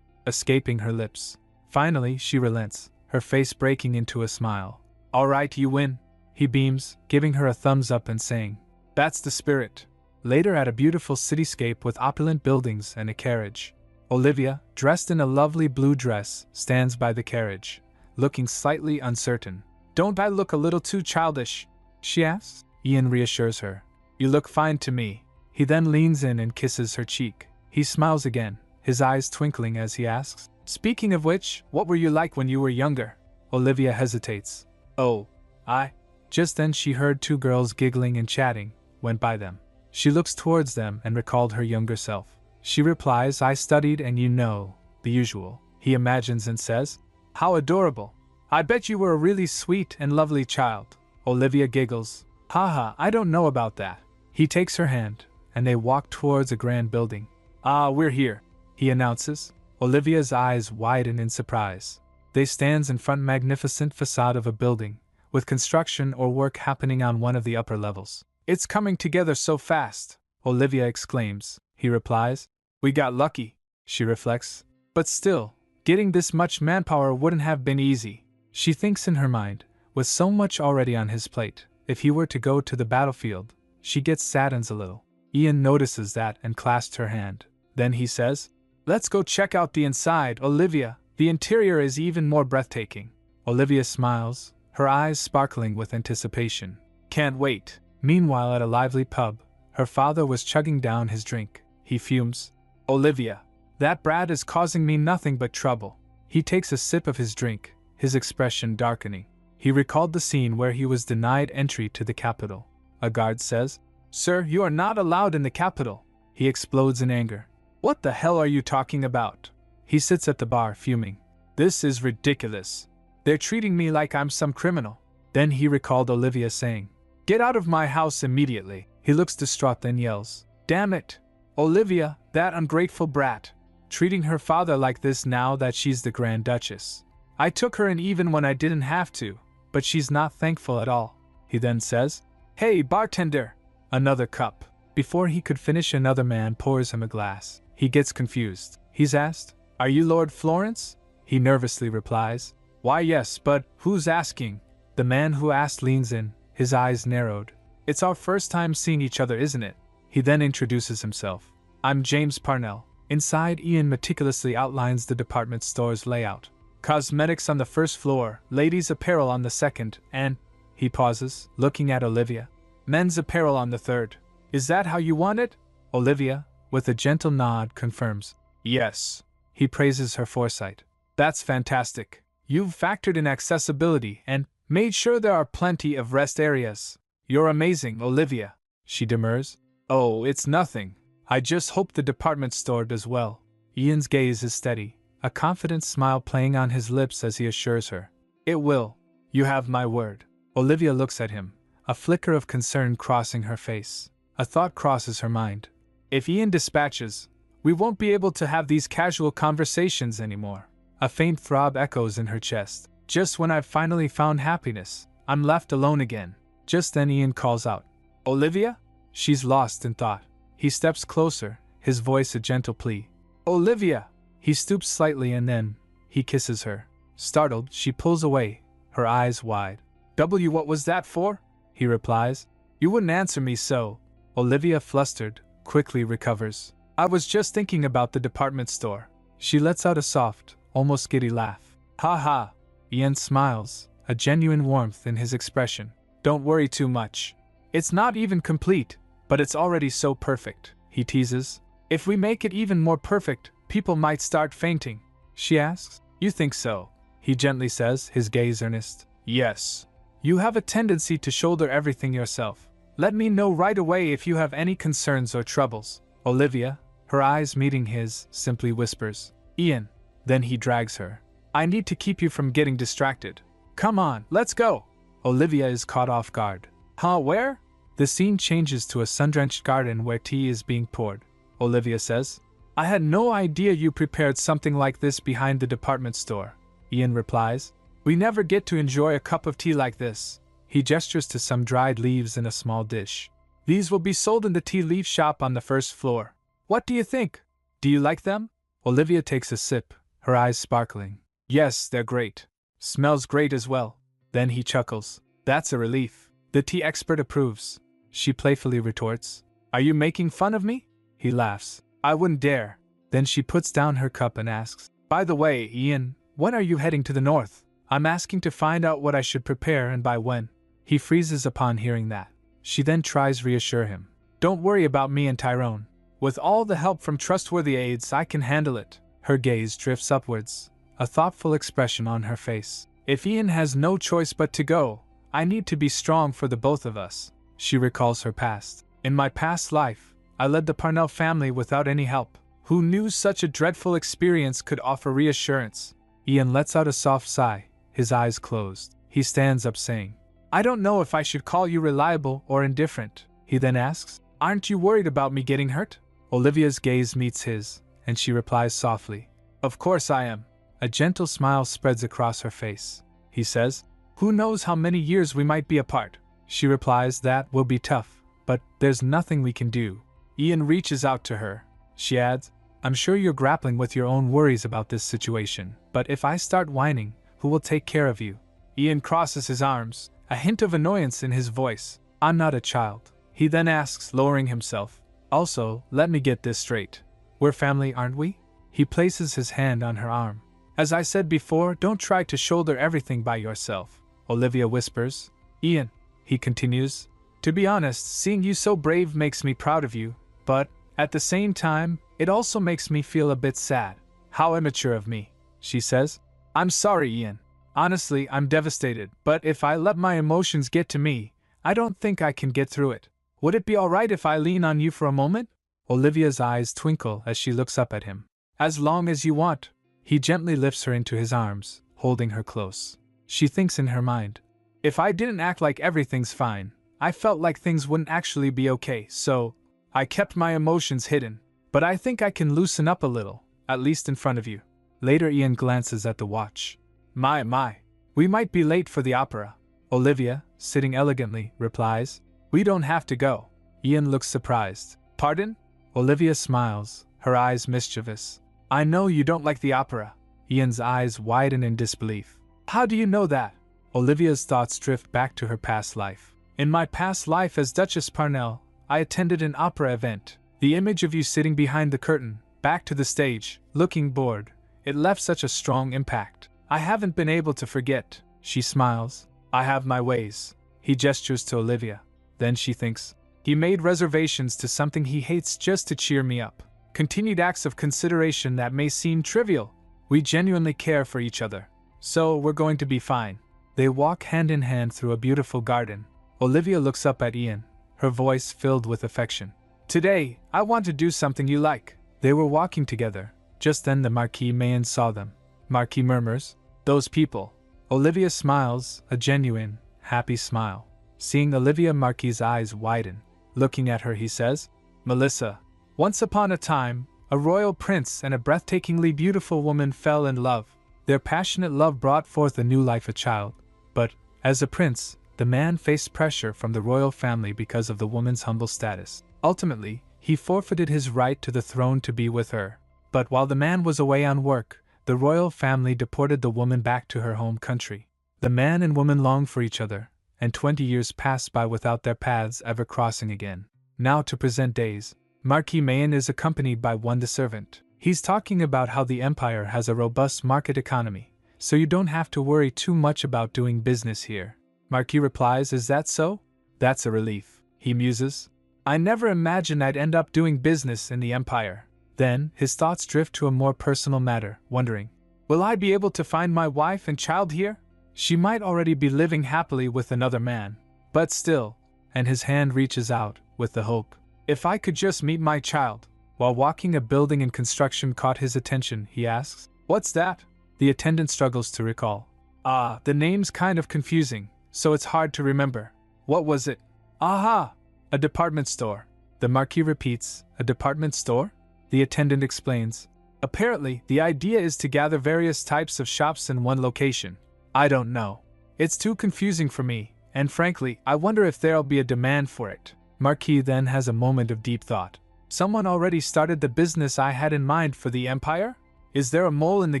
Escaping her lips. Finally, she relents, her face breaking into a smile. "All right, you win." He beams, giving her a thumbs up and saying, "That's the spirit." Later at a beautiful cityscape with opulent buildings and a carriage. Olivia, dressed in a lovely blue dress, stands by the carriage, looking slightly uncertain. "Don't I look a little too childish?" she asks. Ian reassures her. "You look fine to me." He then leans in and kisses her cheek. He smiles again, his eyes twinkling as he asks, "Speaking of which, what were you like when you were younger?" Olivia hesitates. "Oh, I..." Just then she heard two girls giggling and chatting, went by them. She looks towards them and recalled her younger self. She replies, "I studied and you know, the usual." He imagines and says, "How adorable. I bet you were a really sweet and lovely child." Olivia giggles. "Haha, I don't know about that." He takes her hand, and they walk towards a grand building. "Ah, we're here," he announces. Olivia's eyes widen in surprise. They stand in front magnificent facade of a building, with construction or work happening on one of the upper levels. "It's coming together so fast," Olivia exclaims. He replies, "We got lucky," she reflects. "But still, getting this much manpower wouldn't have been easy." She thinks in her mind, with so much already on his plate, if he were to go to the battlefield, she saddens a little. Ian notices that and clasps her hand. Then he says, "Let's go check out the inside, Olivia. The interior is even more breathtaking." Olivia smiles, her eyes sparkling with anticipation. "Can't wait." Meanwhile, at a lively pub, her father was chugging down his drink. He fumes. "Olivia, that brat is causing me nothing but trouble." He takes a sip of his drink, his expression darkening. He recalled the scene where he was denied entry to the Capitol. A guard says, "Sir, you are not allowed in the Capitol." He explodes in anger. "What the hell are you talking about?" He sits at the bar, fuming. "This is ridiculous. They're treating me like I'm some criminal." Then he recalled Olivia saying, "Get out of my house immediately." He looks distraught, then yells, "Damn it! Olivia, that ungrateful brat. Treating her father like this now that she's the Grand Duchess. I took her in even when I didn't have to, but she's not thankful at all." He then says, "Hey, bartender! Another cup." Before he could finish, another man pours him a glass. He gets confused. He's asked, "Are you Lord Florence?" He nervously replies, "Why yes, but who's asking?" The man who asked leans in, his eyes narrowed. "It's our first time seeing each other, isn't it?" He then introduces himself. "I'm James Parnell." Inside, Ian meticulously outlines the department store's layout. Cosmetics on the first floor, ladies' apparel on the second, and, he pauses, looking at Olivia, men's apparel on the third. "Is that how you want it?" Olivia, with a gentle nod, confirms, "Yes." He praises her foresight. "That's fantastic. You've factored in accessibility and made sure there are plenty of rest areas. You're amazing, Olivia." she demurs. Oh, it's nothing. I just hope the department store does well. Ian's gaze is steady, a confident smile playing on his lips as he assures her. It will. You have my word. Olivia looks at him, a flicker of concern crossing her face. A thought crosses her mind. If Ian dispatches, we won't be able to have these casual conversations anymore. A faint throb echoes in her chest. Just when I've finally found happiness, I'm left alone again. Just then Ian calls out, Olivia? She's lost in thought. He steps closer, his voice a gentle plea. Olivia! He stoops slightly and then he kisses her. Startled, she pulls away, her eyes wide. What was that for? He replies. You wouldn't answer me so. Olivia, flustered, quickly recovers. I was just thinking about the department store. She lets out a soft, almost giddy laugh. Ha ha! Ian smiles, a genuine warmth in his expression. Don't worry too much. It's not even complete, but it's already so perfect, he teases. If we make it even more perfect, people might start fainting. She asks. You think so? He gently says, his gaze earnest. Yes. You have a tendency to shoulder everything yourself. Let me know right away if you have any concerns or troubles. Olivia, her eyes meeting his, simply whispers, Ian. Then he drags her. I need to keep you from getting distracted. Come on, let's go. Olivia is caught off guard. Huh, where? The scene changes to a sun-drenched garden where tea is being poured. Olivia says, I had no idea you prepared something like this behind the department store. Ian replies, We never get to enjoy a cup of tea like this. He gestures to some dried leaves in a small dish. These will be sold in the tea leaf shop on the first floor. What do you think? Do you like them? Olivia takes a sip, her eyes sparkling. Yes, they're great. Smells great as well. Then he chuckles. That's a relief. The tea expert approves. She playfully retorts, Are you making fun of me? He laughs. I wouldn't dare. Then she puts down her cup and asks, By the way, Ian, when are you heading to the north? I'm asking to find out what I should prepare and by when. He freezes upon hearing that. She then tries to reassure him. Don't worry about me and Tyrone. With all the help from trustworthy aides, I can handle it. Her gaze drifts upwards, a thoughtful expression on her face. If Ian has no choice but to go, I need to be strong for the both of us. She recalls her past. In my past life, I led the Parnell family without any help. Who knew such a dreadful experience could offer reassurance? Ian lets out a soft sigh, his eyes closed. He stands up saying, I don't know if I should call you reliable or indifferent. He then asks, Aren't you worried about me getting hurt? Olivia's gaze meets his, and she replies softly, Of course I am. A gentle smile spreads across her face. He says, Who knows how many years we might be apart? She replies, That will be tough, but there's nothing we can do. Ian reaches out to her. She adds, I'm sure you're grappling with your own worries about this situation, but if I start whining, who will take care of you? Ian crosses his arms, a hint of annoyance in his voice. I'm not a child. He then asks, lowering himself, Also, let me get this straight. We're family, aren't we? He places his hand on her arm. As I said before, don't try to shoulder everything by yourself. Olivia whispers. Ian, he continues, to be honest, seeing you so brave makes me proud of you, but, at the same time, it also makes me feel a bit sad. How immature of me, she says. I'm sorry, Ian. Honestly, I'm devastated, but if I let my emotions get to me, I don't think I can get through it. Would it be alright if I lean on you for a moment? Olivia's eyes twinkle as she looks up at him. As long as you want. He gently lifts her into his arms, holding her close. She thinks in her mind, if I didn't act like everything's fine, I felt like things wouldn't actually be okay, so I kept my emotions hidden. But I think I can loosen up a little, at least in front of you. Later Ian glances at the watch. My, we might be late for the opera. Olivia, sitting elegantly, replies, We don't have to go. Ian looks surprised. Pardon? Olivia smiles, her eyes mischievous. I know you don't like the opera. Ian's eyes widen in disbelief. How do you know that? Olivia's thoughts drift back to her past life. In my past life as Duchess Parnell, I attended an opera event. The image of you sitting behind the curtain, back to the stage, looking bored, it left such a strong impact. I haven't been able to forget. She smiles. I have my ways. He gestures to Olivia. Then she thinks, he made reservations to something he hates just to cheer me up. Continued acts of consideration that may seem trivial. We genuinely care for each other. So we're going to be fine. They walk hand in hand through a beautiful garden. Olivia looks up at Ian, her voice filled with affection. Today, I want to do something you like. They were walking together. Just then the Marquis Mayen saw them. Marquis murmurs, "Those people." Olivia smiles, a genuine, happy smile. Seeing Olivia, Marquis' eyes widen. Looking at her, he says, "Melissa, once upon a time, a royal prince and a breathtakingly beautiful woman fell in love. Their passionate love brought forth a new life, a child. But, as a prince, the man faced pressure from the royal family because of the woman's humble status. Ultimately, he forfeited his right to the throne to be with her. But while the man was away on work, the royal family deported the woman back to her home country. The man and woman longed for each other, and 20 years passed by without their paths ever crossing again. Now to present days, Marquis Mayen is accompanied by the servant. He's talking about how the empire has a robust market economy, so you don't have to worry too much about doing business here. Marquis replies, "Is that so? That's a relief," he muses. "I never imagined I'd end up doing business in the empire." Then, his thoughts drift to a more personal matter, wondering, "Will I be able to find my wife and child here? She might already be living happily with another man. But still," and his hand reaches out, with the hope, "if I could just meet my child." While walking, a building in construction caught his attention. He asks, "What's that?" The attendant struggles to recall. The name's kind of confusing, so it's hard to remember. What was it?" "Aha! A department store." The Marquis repeats, "A department store?" The attendant explains, "Apparently, the idea is to gather various types of shops in one location. I don't know. It's too confusing for me, and frankly, I wonder if there'll be a demand for it." Marquis then has a moment of deep thought. "Someone already started the business I had in mind for the empire? Is there a mole in the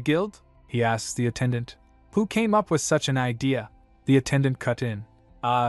guild?" he asks the attendant. "Who came up with such an idea?" The attendant cut in.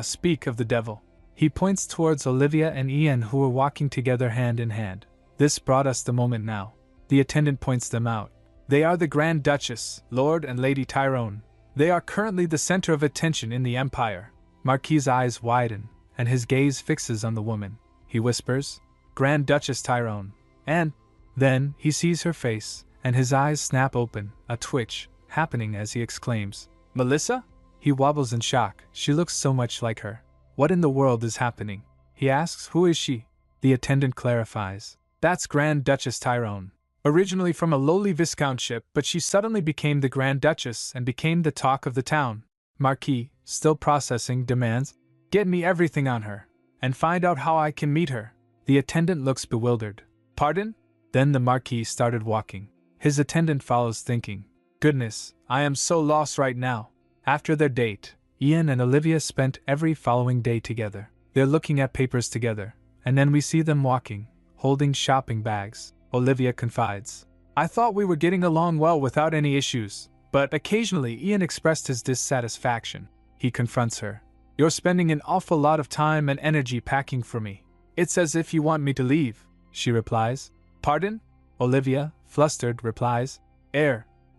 Speak of the devil." He points towards Olivia and Ian, who were walking together hand in hand. "This brought us the moment now." The attendant points them out. "They are the Grand Duchess, Lord and Lady Tyrone. They are currently the center of attention in the empire." Marquis' eyes widen, and his gaze fixes on the woman. He whispers, "Grand Duchess Tyrone." And then he sees her face, and his eyes snap open, a twitch happening as he exclaims, "Melissa?" He wobbles in shock. She looks so much like her. "What in the world is happening?" He asks, "Who is she?" The attendant clarifies, "That's Grand Duchess Tyrone. Originally from a lowly viscountship, but she suddenly became the Grand Duchess and became the talk of the town." Marquis, still processing, demands, "Get me everything on her, and find out how I can meet her." The attendant looks bewildered. "Pardon?" Then the Marquis started walking. His attendant follows, thinking, "Goodness, I am so lost right now." After their date, Ian and Olivia spent every following day together. They're looking at papers together, and then we see them walking, holding shopping bags. Olivia confides, "I thought we were getting along well without any issues, but occasionally Ian expressed his dissatisfaction." He confronts her. "You're spending an awful lot of time and energy packing for me. It's as if you want me to leave," she replies. "Pardon?" Olivia, flustered, replies,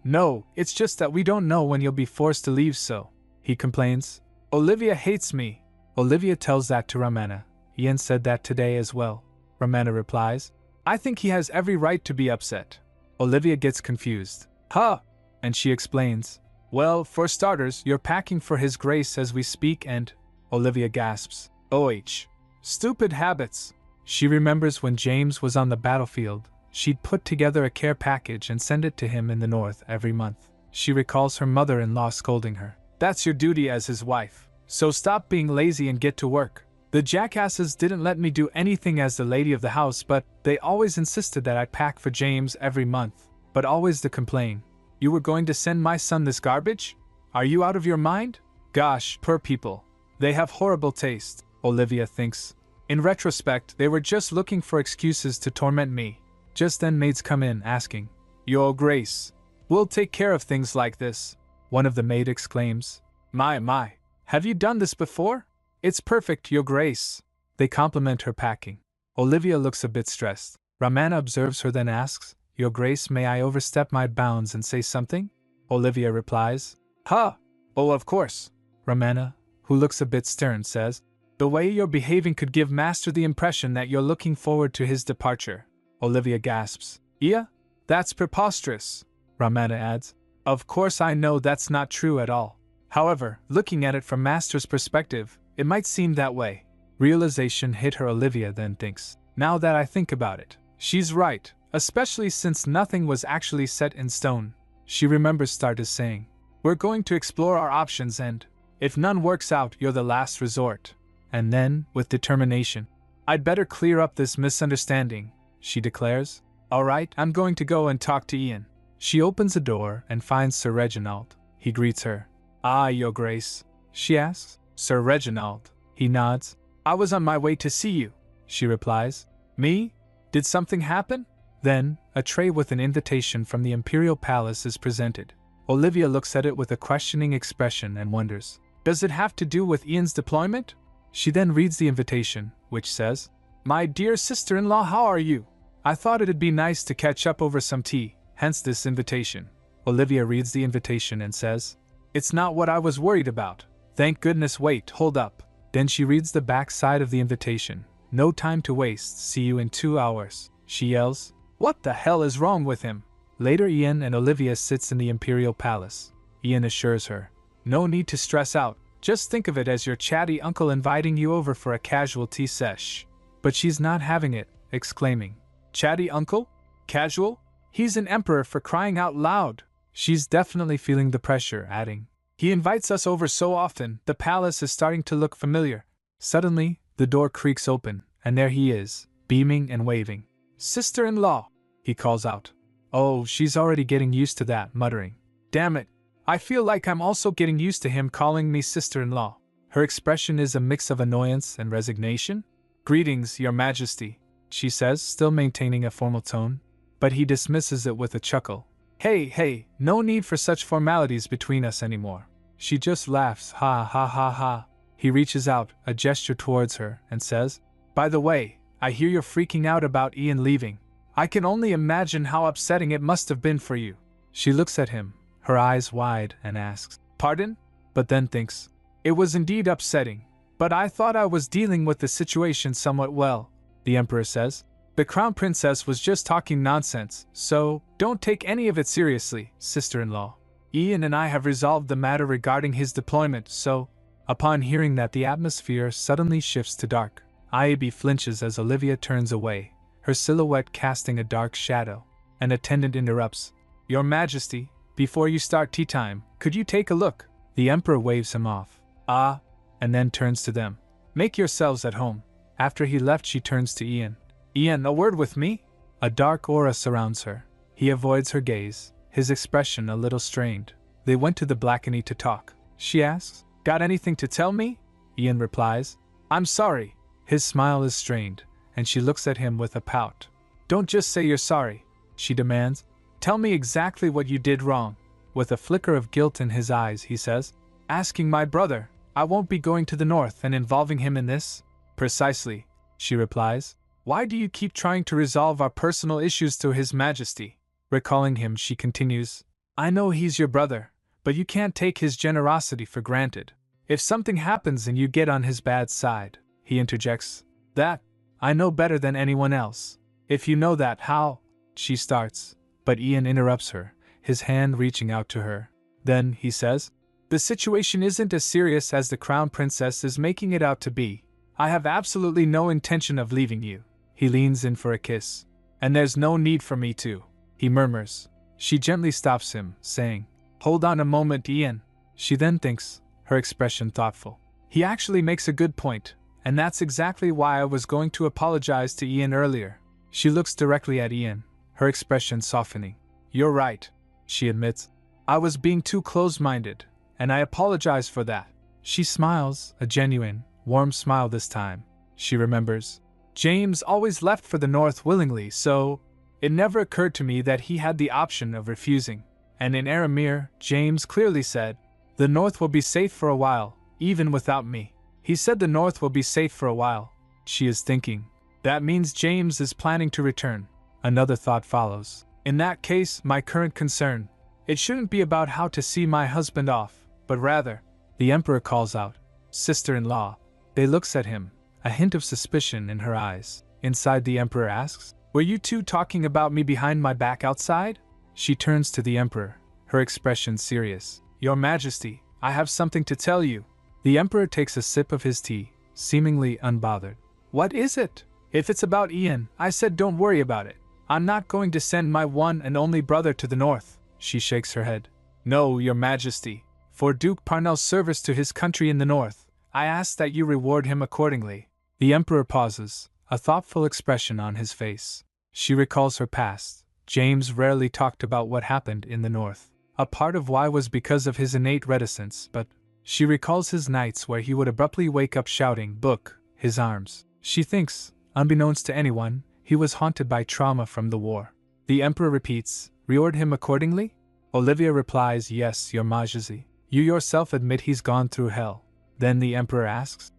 No, it's just that we don't know when you'll be forced to leave, so." He complains, "Olivia hates me." Olivia tells that to Ramana. "Ian said that today as well." Ramana replies, "I think he has every right to be upset." Olivia gets confused. "Huh!" And she explains, "Well, for starters, you're packing for His Grace as we speak and—" Olivia gasps, "OH. Stupid habits." She remembers when James was on the battlefield, she'd put together a care package and send it to him in the north every month. She recalls her mother-in-law scolding her. "That's your duty as his wife, so stop being lazy and get to work." The jackasses didn't let me do anything as the lady of the house, but they always insisted that I pack for James every month. But always the complaint, "You were going to send my son this garbage? Are you out of your mind?" Gosh, poor people. They have horrible taste, Olivia thinks. In retrospect, they were just looking for excuses to torment me. Just then maids come in, asking, "Your Grace, we'll take care of things like this." One of the maid exclaims, My, have you done this before? It's perfect, Your Grace." They compliment her packing. Olivia looks a bit stressed. Ramana observes her, then asks, "Your Grace, may I overstep my bounds and say something?" Olivia replies, "Huh! Oh, of course." Ramana, who looks a bit stern, says, "The way you're behaving could give Master the impression that you're looking forward to his departure." Olivia gasps, "Yeah? That's preposterous." Ramana adds, "Of course I know that's not true at all. However, looking at it from Master's perspective, it might seem that way." Realization hit her. Olivia then thinks, now that I think about it, she's right, especially since nothing was actually set in stone. She remembers Stardust saying, we're going to explore our options and, if none works out, you're the last resort. And then, with determination, I'd better clear up this misunderstanding, she declares. Alright, I'm going to go and talk to Ian. She opens a door and finds Sir Reginald. He greets her. Ah, Your Grace, she asks. Sir Reginald. He nods. I was on my way to see you, she replies. Me? Did something happen? Then, a tray with an invitation from the Imperial Palace is presented. Olivia looks at it with a questioning expression and wonders, does it have to do with Ian's deployment? She then reads the invitation, which says, My dear sister-in-law, how are you? I thought it'd be nice to catch up over some tea, hence this invitation. Olivia reads the invitation and says, It's not what I was worried about. Thank goodness. Wait, hold up. Then she reads the back side of the invitation. No time to waste, see you in 2 hours. She yells, What the hell is wrong with him? Later, Ian and Olivia sits in the Imperial Palace. Ian assures her, no need to stress out, just think of it as your chatty uncle inviting you over for a casual tea sesh. But she's not having it, exclaiming, Chatty uncle? Casual? He's an emperor, for crying out loud. She's definitely feeling the pressure, adding, He invites us over so often, the palace is starting to look familiar. Suddenly, the door creaks open, and there he is, beaming and waving. Sister-in-law, he calls out. Oh, she's already getting used to that, muttering, Damn it, I feel like I'm also getting used to him calling me sister-in-law. Her expression is a mix of annoyance and resignation. Greetings, Your Majesty, she says, still maintaining a formal tone. But he dismisses it with a chuckle. Hey, no need for such formalities between us anymore. She just laughs, ha ha ha ha. He reaches out, a gesture towards her, and says, By the way, I hear you're freaking out about Ian leaving. I can only imagine how upsetting it must have been for you. She looks at him, her eyes wide, and asks, Pardon? But then thinks, It was indeed upsetting, but I thought I was dealing with the situation somewhat well. The Emperor says, The Crown Princess was just talking nonsense, so don't take any of it seriously, sister-in-law. Ian and I have resolved the matter regarding his deployment, so... Upon hearing that, the atmosphere suddenly shifts to dark. Ivy flinches as Olivia turns away, her silhouette casting a dark shadow. An attendant interrupts. Your Majesty, before you start tea time, could you take a look? The Emperor waves him off. Ah, and then turns to them. Make yourselves at home. After he left, she turns to Ian. Ian, a word with me? A dark aura surrounds her. He avoids her gaze, his expression a little strained. They went to the balcony to talk. She asks, Got anything to tell me? Ian replies, I'm sorry. His smile is strained, and she looks at him with a pout. Don't just say you're sorry, she demands. Tell me exactly what you did wrong. With a flicker of guilt in his eyes, he says, Asking my brother. I won't be going to the north and involving him in this. Precisely, she replies. Why do you keep trying to resolve our personal issues to His Majesty? Recalling him, she continues, I know he's your brother, but you can't take his generosity for granted. If something happens and you get on his bad side, he interjects, that, I know better than anyone else. If you know that, how? She starts, but Ian interrupts her, his hand reaching out to her. Then, he says, The situation isn't as serious as the Crown Princess is making it out to be. I have absolutely no intention of leaving you. He leans in for a kiss. And there's no need for me to, he murmurs. She gently stops him, saying, Hold on a moment, Ian. She then thinks, her expression thoughtful. He actually makes a good point, and that's exactly why I was going to apologize to Ian earlier. She looks directly at Ian, her expression softening. You're right, she admits. I was being too close-minded, and I apologize for that. She smiles, a genuine, warm smile this time. She remembers, James always left for the north willingly, so it never occurred to me that he had the option of refusing. And in Aramir, James clearly said, The north will be safe for a while, even without me. He said the north will be safe for a while. She is thinking, that means James is planning to return. Another thought follows. In that case, my current concern, it shouldn't be about how to see my husband off, but rather, the Emperor calls out, Sister-in-law. They looks at him, a hint of suspicion in her eyes. Inside, the Emperor asks, Were you two talking about me behind my back outside? She turns to the Emperor, her expression serious. Your Majesty, I have something to tell you. The Emperor takes a sip of his tea, seemingly unbothered. What is it? If it's about Ian, I said don't worry about it. I'm not going to send my one and only brother to the north. She shakes her head. No, your majesty. For Duke Parnell's service to his country in the north, I ask that you reward him accordingly. The emperor pauses, a thoughtful expression on his face. She recalls her past. James rarely talked about what happened in the north. A part of why was because of his innate reticence, but she recalls his nights where he would abruptly wake up shouting, "Book!" his arms. She thinks, unbeknownst to anyone, he was haunted by trauma from the war. The emperor repeats, reward him accordingly? Olivia replies, yes, your majesty. You yourself admit he's gone through hell. Then the emperor asks,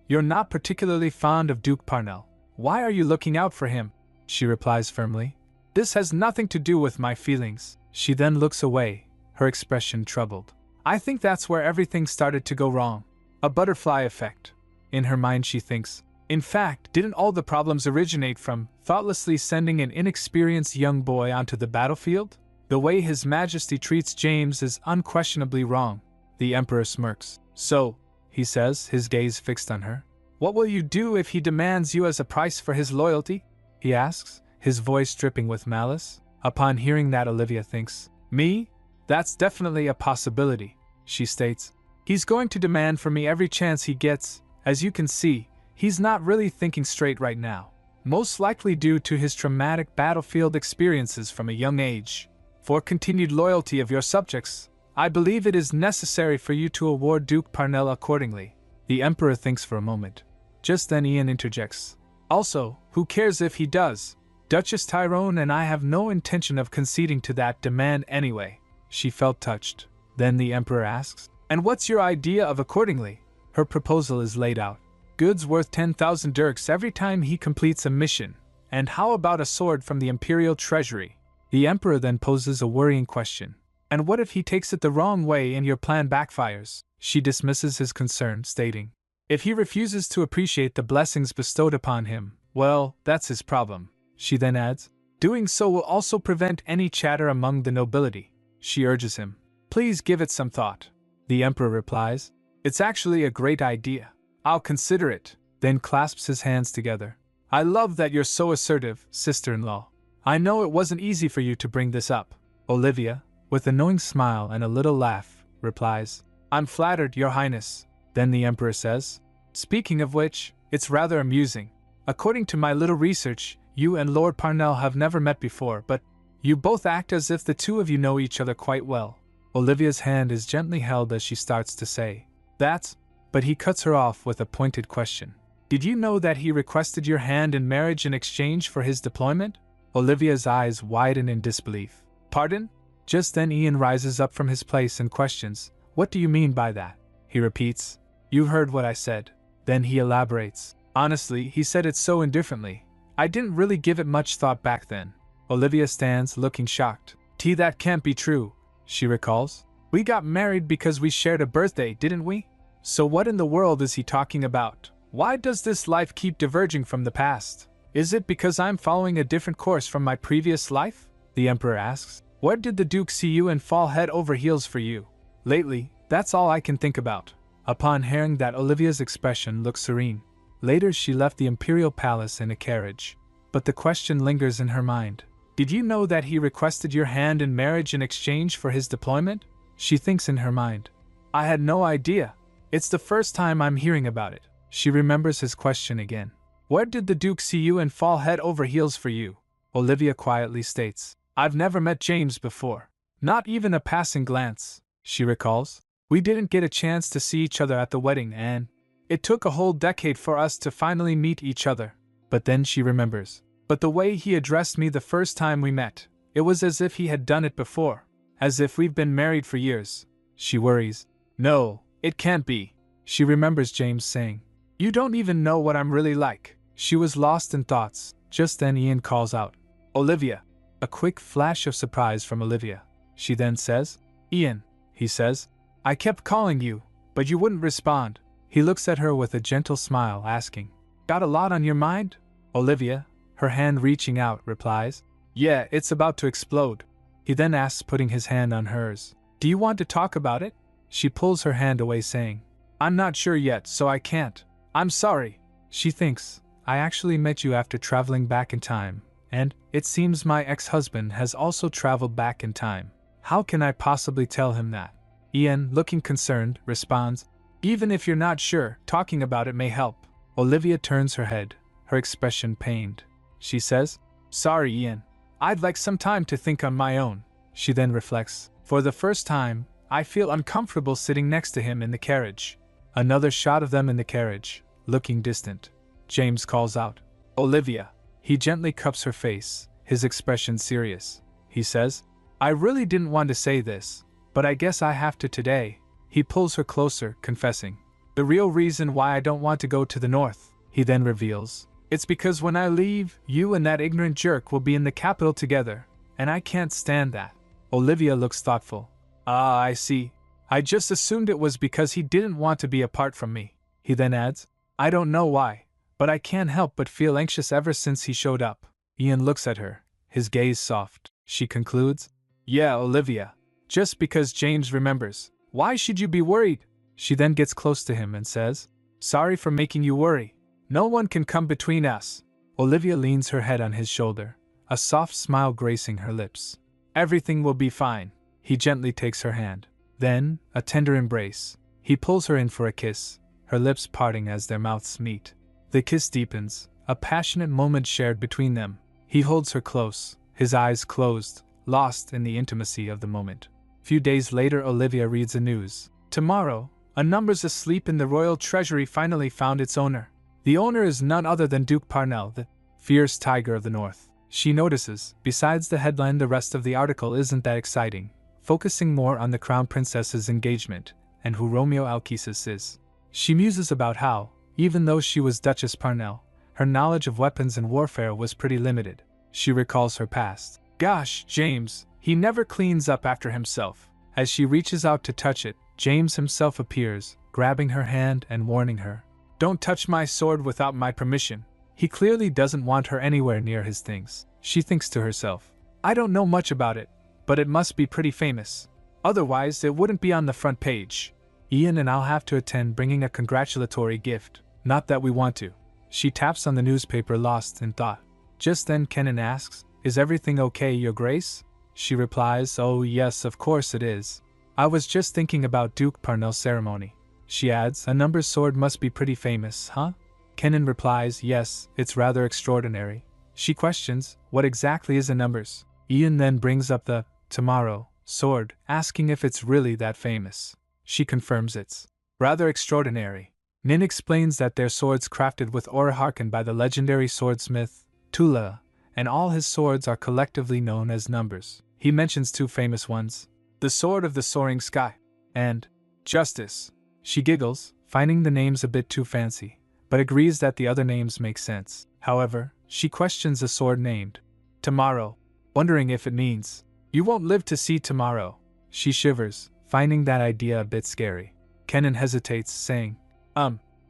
you're not particularly fond of Duke Parnell. Why are you looking out for him? She replies firmly, this has nothing to do with my feelings. She then looks away, her expression troubled. I think that's where everything started to go wrong. A butterfly effect. In her mind she thinks, in fact, didn't all the problems originate from thoughtlessly sending an inexperienced young boy onto the battlefield? The way His Majesty treats James is unquestionably wrong. The emperor smirks. So, he says, his gaze fixed on her. What will you do if he demands you as a price for his loyalty? He asks, his voice dripping with malice. Upon hearing that, Olivia thinks, me? That's definitely a possibility, she states. He's going to demand from me every chance he gets. As you can see, he's not really thinking straight right now. Most likely due to his traumatic battlefield experiences from a young age. For continued loyalty of your subjects, I believe it is necessary for you to award Duke Parnell accordingly. The emperor thinks for a moment. Just then Ian interjects. Also, who cares if he does? Duchess Tyrone and I have no intention of conceding to that demand anyway. She felt touched. Then the emperor asks, and what's your idea of accordingly? Her proposal is laid out. Goods worth 10,000 dirks every time he completes a mission. And how about a sword from the imperial treasury? The emperor then poses a worrying question. And what if he takes it the wrong way and your plan backfires? She dismisses his concern, stating, if he refuses to appreciate the blessings bestowed upon him, well, that's his problem. She then adds, doing so will also prevent any chatter among the nobility. She urges him, please give it some thought. The emperor replies, it's actually a great idea. I'll consider it, then clasps his hands together. I love that you're so assertive, sister-in-law. I know it wasn't easy for you to bring this up. Olivia, with a knowing smile and a little laugh, replies, I'm flattered, your highness. Then the emperor says, speaking of which, it's rather amusing. According to my little research, you and Lord Parnell have never met before, but you both act as if the two of you know each other quite well. Olivia's hand is gently held as she starts to say, that's, but he cuts her off with a pointed question. Did you know that he requested your hand in marriage in exchange for his deployment? Olivia's eyes widen in disbelief. Pardon? Just then Ian rises up from his place and questions, what do you mean by that? He repeats, you heard what I said. Then he elaborates. Honestly, he said it so indifferently. I didn't really give it much thought back then. Olivia stands looking shocked. That can't be true, she recalls. We got married because we shared a birthday, didn't we? So what in the world is he talking about? Why does this life keep diverging from the past? Is it because I'm following a different course from my previous life? The emperor asks. Where did the Duke see you and fall head over heels for you? Lately, that's all I can think about. Upon hearing that, Olivia's expression looks serene. Later she left the imperial palace in a carriage. But the question lingers in her mind. Did you know that he requested your hand in marriage in exchange for his deployment? She thinks in her mind. I had no idea. It's the first time I'm hearing about it. She remembers his question again. Where did the Duke see you and fall head over heels for you? Olivia quietly states. I've never met James before. Not even a passing glance, she recalls. We didn't get a chance to see each other at the wedding, and it took a whole decade for us to finally meet each other. But then she remembers. But the way he addressed me the first time we met, it was as if he had done it before. As if we've been married for years. She worries. No, it can't be. She remembers James saying, you don't even know what I'm really like. She was lost in thoughts. Just then Ian calls out, Olivia. A quick flash of surprise from Olivia. She then says, Ian, he says, I kept calling you, but you wouldn't respond. He looks at her with a gentle smile, asking, got a lot on your mind? Olivia, her hand reaching out, replies, yeah, it's about to explode. He then asks, putting his hand on hers, do you want to talk about it? She pulls her hand away, saying, I'm not sure yet, so I can't. I'm sorry. She thinks, I actually met you after traveling back in time, and it seems my ex-husband has also traveled back in time. How can I possibly tell him that? Ian, looking concerned, responds, even if you're not sure, talking about it may help. Olivia turns her head, her expression pained. She says, sorry, Ian. I'd like some time to think on my own. She then reflects, for the first time, I feel uncomfortable sitting next to him in the carriage. Another shot of them in the carriage, looking distant. James calls out, Olivia. He gently cups her face, his expression serious. He says, I really didn't want to say this, but I guess I have to today. He pulls her closer, confessing, the real reason why I don't want to go to the north. He then reveals, it's because when I leave, you and that ignorant jerk will be in the capital together, and I can't stand that. Olivia looks thoughtful. Ah, I see. I just assumed it was because he didn't want to be apart from me. He then adds, I don't know why, but I can't help but feel anxious ever since he showed up. Ian looks at her, his gaze soft. She concludes, yeah, Olivia. Just because James remembers. Why should you be worried? She then gets close to him and says, sorry for making you worry. No one can come between us. Olivia leans her head on his shoulder, a soft smile gracing her lips. Everything will be fine. He gently takes her hand. Then, a tender embrace. He pulls her in for a kiss, her lips parting as their mouths meet. The kiss deepens, a passionate moment shared between them. He holds her close, his eyes closed, lost in the intimacy of the moment. Few days later, Olivia reads the news. Tomorrow, a numbers asleep in the royal treasury finally found its owner. The owner is none other than Duke Parnell, the fierce tiger of the north. She notices, besides the headline, the rest of the article isn't that exciting, focusing more on the crown princess's engagement and who Romeo Alkesis is. She muses about how, even though she was Duchess Parnell, her knowledge of weapons and warfare was pretty limited. She recalls her past. Gosh, James, he never cleans up after himself. As she reaches out to touch it, James himself appears, grabbing her hand and warning her. Don't touch my sword without my permission. He clearly doesn't want her anywhere near his things. She thinks to herself, I don't know much about it, but it must be pretty famous. Otherwise, it wouldn't be on the front page. Ian and I'll have to attend bringing a congratulatory gift. Not that we want to. She taps on the newspaper, lost in thought. Just then Kenan asks, is everything okay, Your Grace? She replies, oh yes, of course it is. I was just thinking about Duke Parnell's ceremony. She adds, a number's sword must be pretty famous, huh? Kenan replies, yes, it's rather extraordinary. She questions, what exactly is a numbers? Ian then brings up the tomorrow sword, asking if it's really that famous. She confirms it's rather extraordinary. Nin explains that their swords crafted with ore hearkened by the legendary swordsmith, Tula, and all his swords are collectively known as numbers. He mentions two famous ones, the Sword of the Soaring Sky, and Justice. She giggles, finding the names a bit too fancy, but agrees that the other names make sense. However, she questions the sword named Tomorrow, wondering if it means, you won't live to see tomorrow. She shivers, finding that idea a bit scary. Kenan hesitates, saying,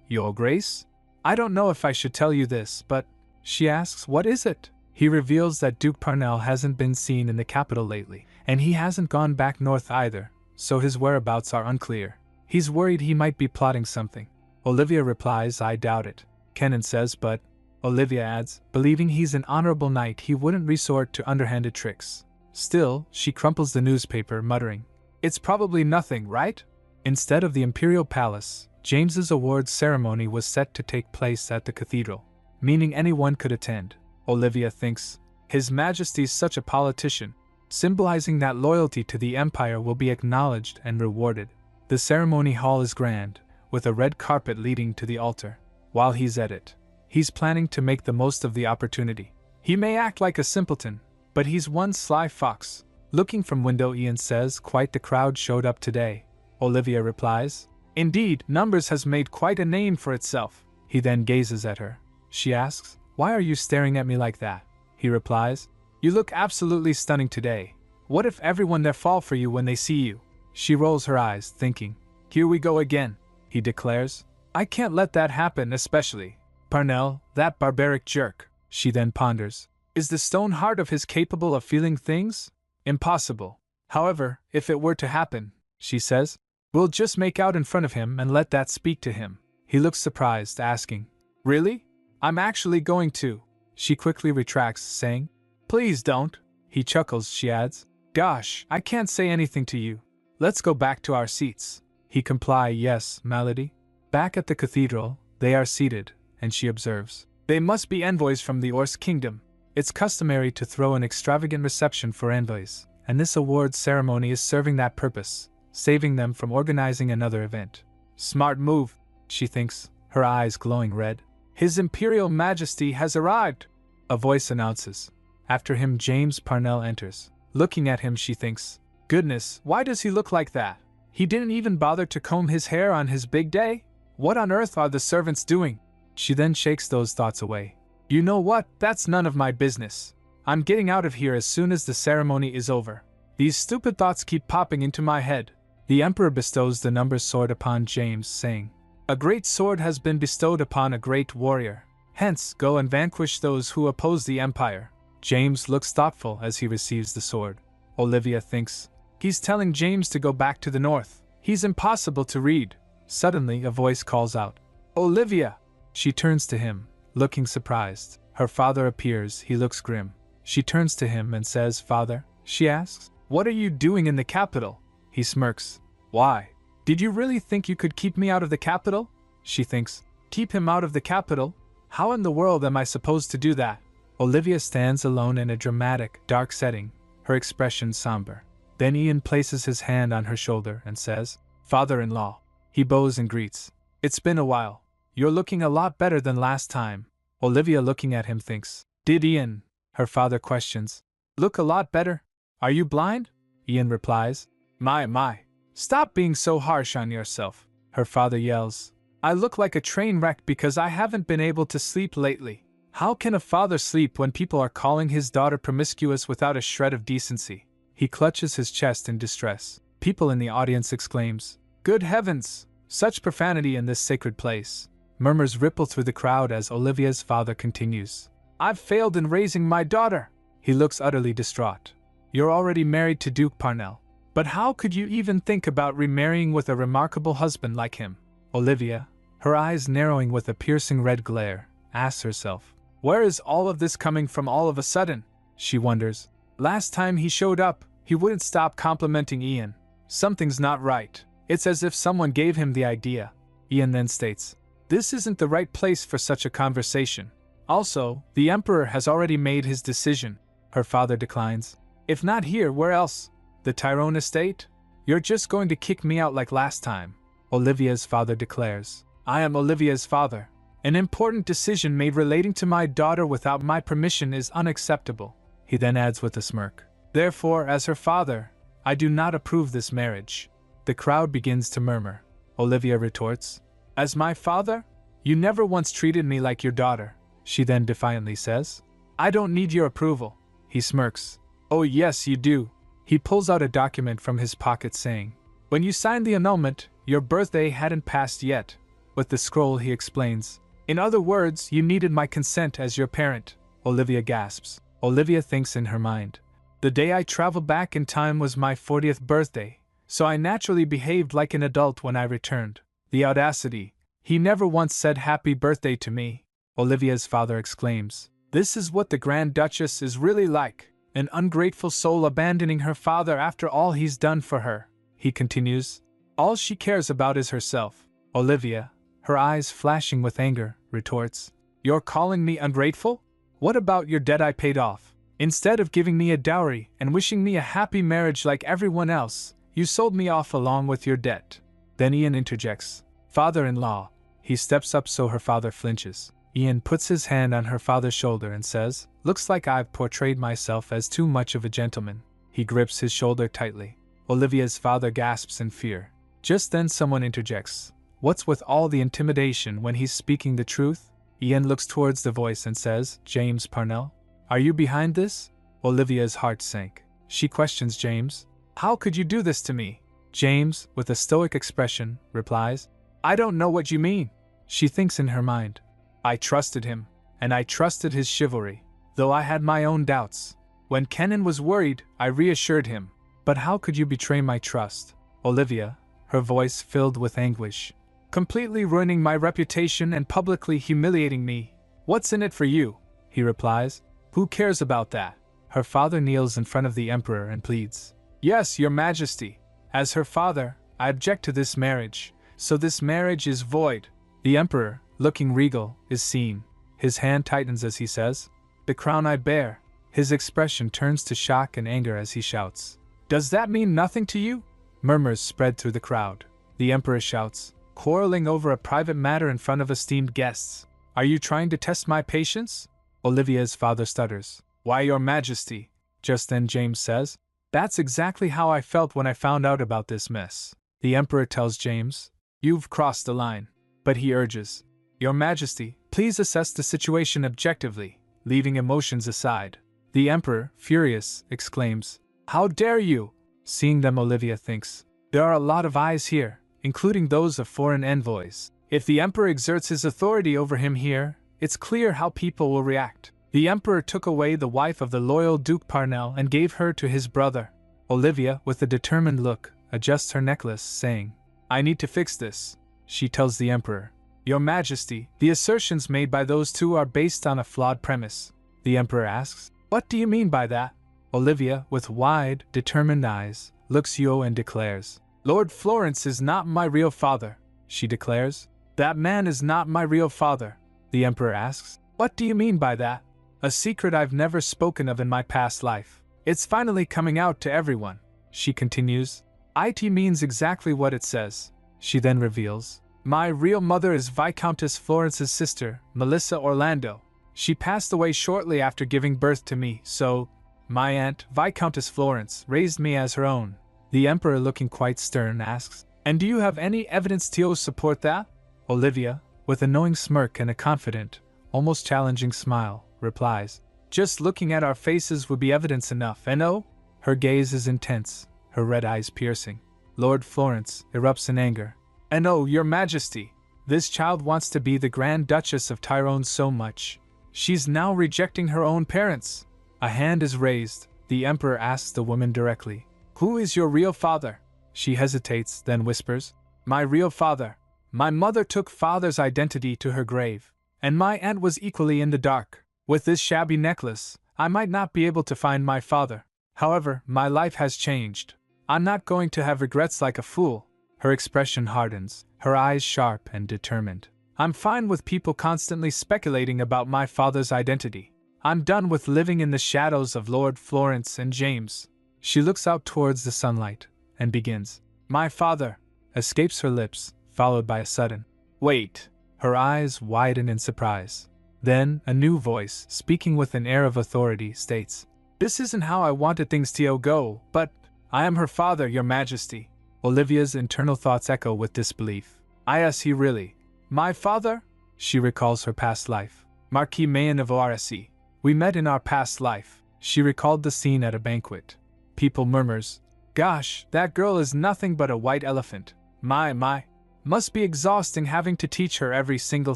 Your Grace? I don't know if I should tell you this, but… She asks, what is it? He reveals that Duke Parnell hasn't been seen in the capital lately, and he hasn't gone back north either, so his whereabouts are unclear. He's worried he might be plotting something. Olivia replies, I doubt it. Kenan says, but… Olivia adds, believing he's an honorable knight, he wouldn't resort to underhanded tricks. Still, she crumples the newspaper, muttering, it's probably nothing, right? Instead of the Imperial Palace, James's awards ceremony was set to take place at the cathedral, meaning anyone could attend. Olivia thinks, His Majesty's such a politician, symbolizing that loyalty to the Empire will be acknowledged and rewarded. The ceremony hall is grand, with a red carpet leading to the altar. While he's at it, he's planning to make the most of the opportunity. He may act like a simpleton, but he's one sly fox. Looking from window, Ian says, quite the crowd showed up today. Olivia replies, indeed, Numbers has made quite a name for itself. He then gazes at her. She asks, why are you staring at me like that? He replies, you look absolutely stunning today. What if everyone there fall for you when they see you? She rolls her eyes, thinking, here we go again. He declares, I can't let that happen, especially Parnell, that barbaric jerk. She then ponders, is the stone heart of his capable of feeling things? Impossible. However, if it were to happen, she says, we'll just make out in front of him and let that speak to him. He looks surprised, asking, "Really? I'm actually going to." She quickly retracts, saying, "Please don't." He chuckles, she adds, "Gosh, I can't say anything to you. Let's go back to our seats." He comply, "Yes, Melody." Back at the cathedral, they are seated, and she observes, "They must be envoys from the Orse kingdom. It's customary to throw an extravagant reception for envoys, and this awards ceremony is serving that purpose, saving them from organizing another event. Smart move, she thinks, her eyes glowing red. His Imperial Majesty has arrived, a voice announces. After him, James Parnell enters. Looking at him, she thinks, goodness, why does he look like that? He didn't even bother to comb his hair on his big day? What on earth are the servants doing? She then shakes those thoughts away. You know what, that's none of my business. I'm getting out of here as soon as the ceremony is over. These stupid thoughts keep popping into my head. The Emperor bestows the number sword upon James, saying, "A great sword has been bestowed upon a great warrior. Hence, go and vanquish those who oppose the Empire." James looks thoughtful as he receives the sword. Olivia thinks, he's telling James to go back to the north. He's impossible to read. Suddenly, a voice calls out, "Olivia!" She turns to him, looking surprised. Her father appears, he looks grim. She turns to him and says, "Father?" She asks, "What are you doing in the capital?" He smirks. "Why? Did you really think you could keep me out of the capital?" She thinks, "Keep him out of the capital? How in the world am I supposed to do that?" Olivia stands alone in a dramatic, dark setting, her expression somber. Then Ian places his hand on her shoulder and says, "Father-in-law." He bows and greets. "It's been a while. You're looking a lot better than last time." Olivia, looking at him, thinks, "Did Ian," her father questions, "look a lot better? Are you blind?" Ian replies, My, stop being so harsh on yourself." Her father yells, "I look like a train wreck because I haven't been able to sleep lately. How can a father sleep when people are calling his daughter promiscuous without a shred of decency?" He clutches his chest in distress. People in the audience exclaims, "Good heavens! Such profanity in this sacred place." Murmurs ripple through the crowd as Olivia's father continues, "I've failed in raising my daughter." He looks utterly distraught. "You're already married to Duke Parnell. But how could you even think about remarrying with a remarkable husband like him?" Olivia, her eyes narrowing with a piercing red glare, asks herself, "Where is all of this coming from all of a sudden?" She wonders. Last time he showed up, he wouldn't stop complimenting Ian. Something's not right. It's as if someone gave him the idea. Ian then states, "This isn't the right place for such a conversation. Also, the Emperor has already made his decision." Her father declines. "If not here, where else? The Tyrone estate? You're just going to kick me out like last time." Olivia's father declares, "I am Olivia's father. An important decision made relating to my daughter without my permission is unacceptable." He then adds with a smirk, "Therefore, as her father, I do not approve this marriage." The crowd begins to murmur. Olivia retorts, "As my father? You never once treated me like your daughter." She then defiantly says, "I don't need your approval." He smirks, "Oh yes, you do." He pulls out a document from his pocket saying, "When you signed the annulment, your birthday hadn't passed yet." With the scroll he explains, "In other words, you needed my consent as your parent." Olivia gasps. Olivia thinks in her mind, "The day I traveled back in time was my 40th birthday, so I naturally behaved like an adult when I returned. The audacity, he never once said happy birthday to me." Olivia's father exclaims, "This is what the Grand Duchess is really like. An ungrateful soul abandoning her father after all he's done for her." He continues, "All she cares about is herself." Olivia, her eyes flashing with anger, retorts, "You're calling me ungrateful? What about your debt I paid off? Instead of giving me a dowry and wishing me a happy marriage like everyone else, you sold me off along with your debt." Then Ian interjects, "Father-in-law." He steps up so her father flinches. Ian puts his hand on her father's shoulder and says, "Looks like I've portrayed myself as too much of a gentleman." He grips his shoulder tightly. Olivia's father gasps in fear. Just then someone interjects, "What's with all the intimidation when he's speaking the truth?" Ian looks towards the voice and says, "James Parnell? Are you behind this?" Olivia's heart sank. She questions James, "How could you do this to me?" James, with a stoic expression, replies, "I don't know what you mean." She thinks in her mind, "I trusted him, and I trusted his chivalry, though I had my own doubts. When Kenan was worried, I reassured him. But how could you betray my trust?" Olivia, her voice filled with anguish, completely ruining my reputation and publicly humiliating me. What's in it for you? He replies. Who cares about that? Her father kneels in front of the emperor and pleads. Yes, your majesty. As her father, I object to this marriage, so this marriage is void. The emperor, looking regal, is seen. His hand tightens as he says, the crown I bear. His expression turns to shock and anger as he shouts. Does that mean nothing to you? Murmurs spread through the crowd. The emperor shouts, quarreling over a private matter in front of esteemed guests. Are you trying to test my patience? Olivia's father stutters. Why, your majesty. Just then James says, that's exactly how I felt when I found out about this mess. The emperor tells James, you've crossed the line. But he urges, your majesty, please assess the situation objectively, leaving emotions aside. The emperor, furious, exclaims, how dare you? Seeing them, Olivia thinks, there are a lot of eyes here, including those of foreign envoys. If the emperor exerts his authority over him here, it's clear how people will react. The emperor took away the wife of the loyal Duke Parnell and gave her to his brother. Olivia, with a determined look, adjusts her necklace, saying, I need to fix this. She tells the emperor, your majesty, the assertions made by those two are based on a flawed premise. The emperor asks, what do you mean by that? Olivia, with wide, determined eyes, looks Yo and declares, Lord Florence is not my real father. She declares, that man is not my real father. The emperor asks, what do you mean by that? A secret I've never spoken of in my past life. It's finally coming out to everyone. She continues, it means exactly what it says. She then reveals, my real mother is Viscountess Florence's sister, Melissa Orlando. She passed away shortly after giving birth to me, so my aunt, Viscountess Florence, raised me as her own. The emperor, looking quite stern, asks, and do you have any evidence to support that? Olivia, with a knowing smirk and a confident, almost challenging smile, replies, just looking at our faces would be evidence enough, and oh? Her gaze is intense, her red eyes piercing. Lord Florence erupts in anger. And oh, your majesty, this child wants to be the Grand Duchess of Tyrone so much. She's now rejecting her own parents. A hand is raised. The emperor asks the woman directly, who is your real father? She hesitates, then whispers, my real father. My mother took father's identity to her grave, and my aunt was equally in the dark. With this shabby necklace, I might not be able to find my father. However, my life has changed. I'm not going to have regrets like a fool. Her expression hardens, her eyes sharp and determined. I'm fine with people constantly speculating about my father's identity. I'm done with living in the shadows of Lord Florence and James. She looks out towards the sunlight and begins, my father, escapes her lips, followed by a sudden, wait. Her eyes widen in surprise. Then, a new voice, speaking with an air of authority, states, this isn't how I wanted things to go, but I am her father, your majesty. Olivia's internal thoughts echo with disbelief. Is he really my father? She recalls her past life. Marquis Mayen of Orsi. We met in our past life. She recalled the scene at a banquet. People murmurs, gosh, that girl is nothing but a white elephant. My. Must be exhausting having to teach her every single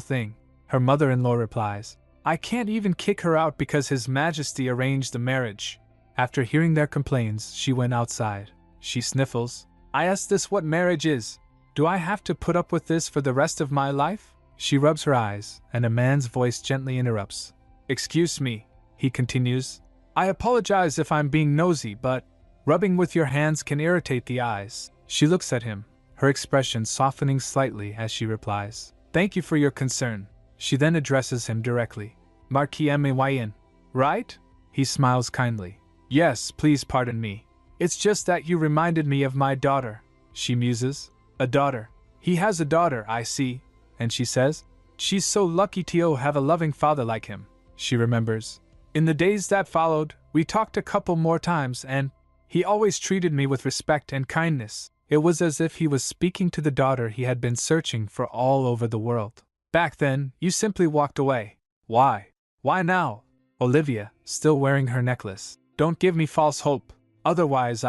thing. Her mother-in-law replies, I can't even kick her out because His Majesty arranged the marriage. After hearing their complaints, she went outside. She sniffles. I ask this what marriage is. Do I have to put up with this for the rest of my life? She rubs her eyes, and a man's voice gently interrupts. Excuse me, he continues. I apologize if I'm being nosy, but rubbing with your hands can irritate the eyes. She looks at him, her expression softening slightly as she replies, thank you for your concern. She then addresses him directly. Marquis Mayen, right? He smiles kindly. Yes, please pardon me. It's just that you reminded me of my daughter. She muses. A daughter. He has a daughter, I see. And she says, she's so lucky to have a loving father like him. She remembers. In the days that followed, we talked a couple more times and he always treated me with respect and kindness. It was as if he was speaking to the daughter he had been searching for all over the world. Back then, you simply walked away. Why? Why now? Olivia, still wearing her necklace. Don't give me false hope. Otherwise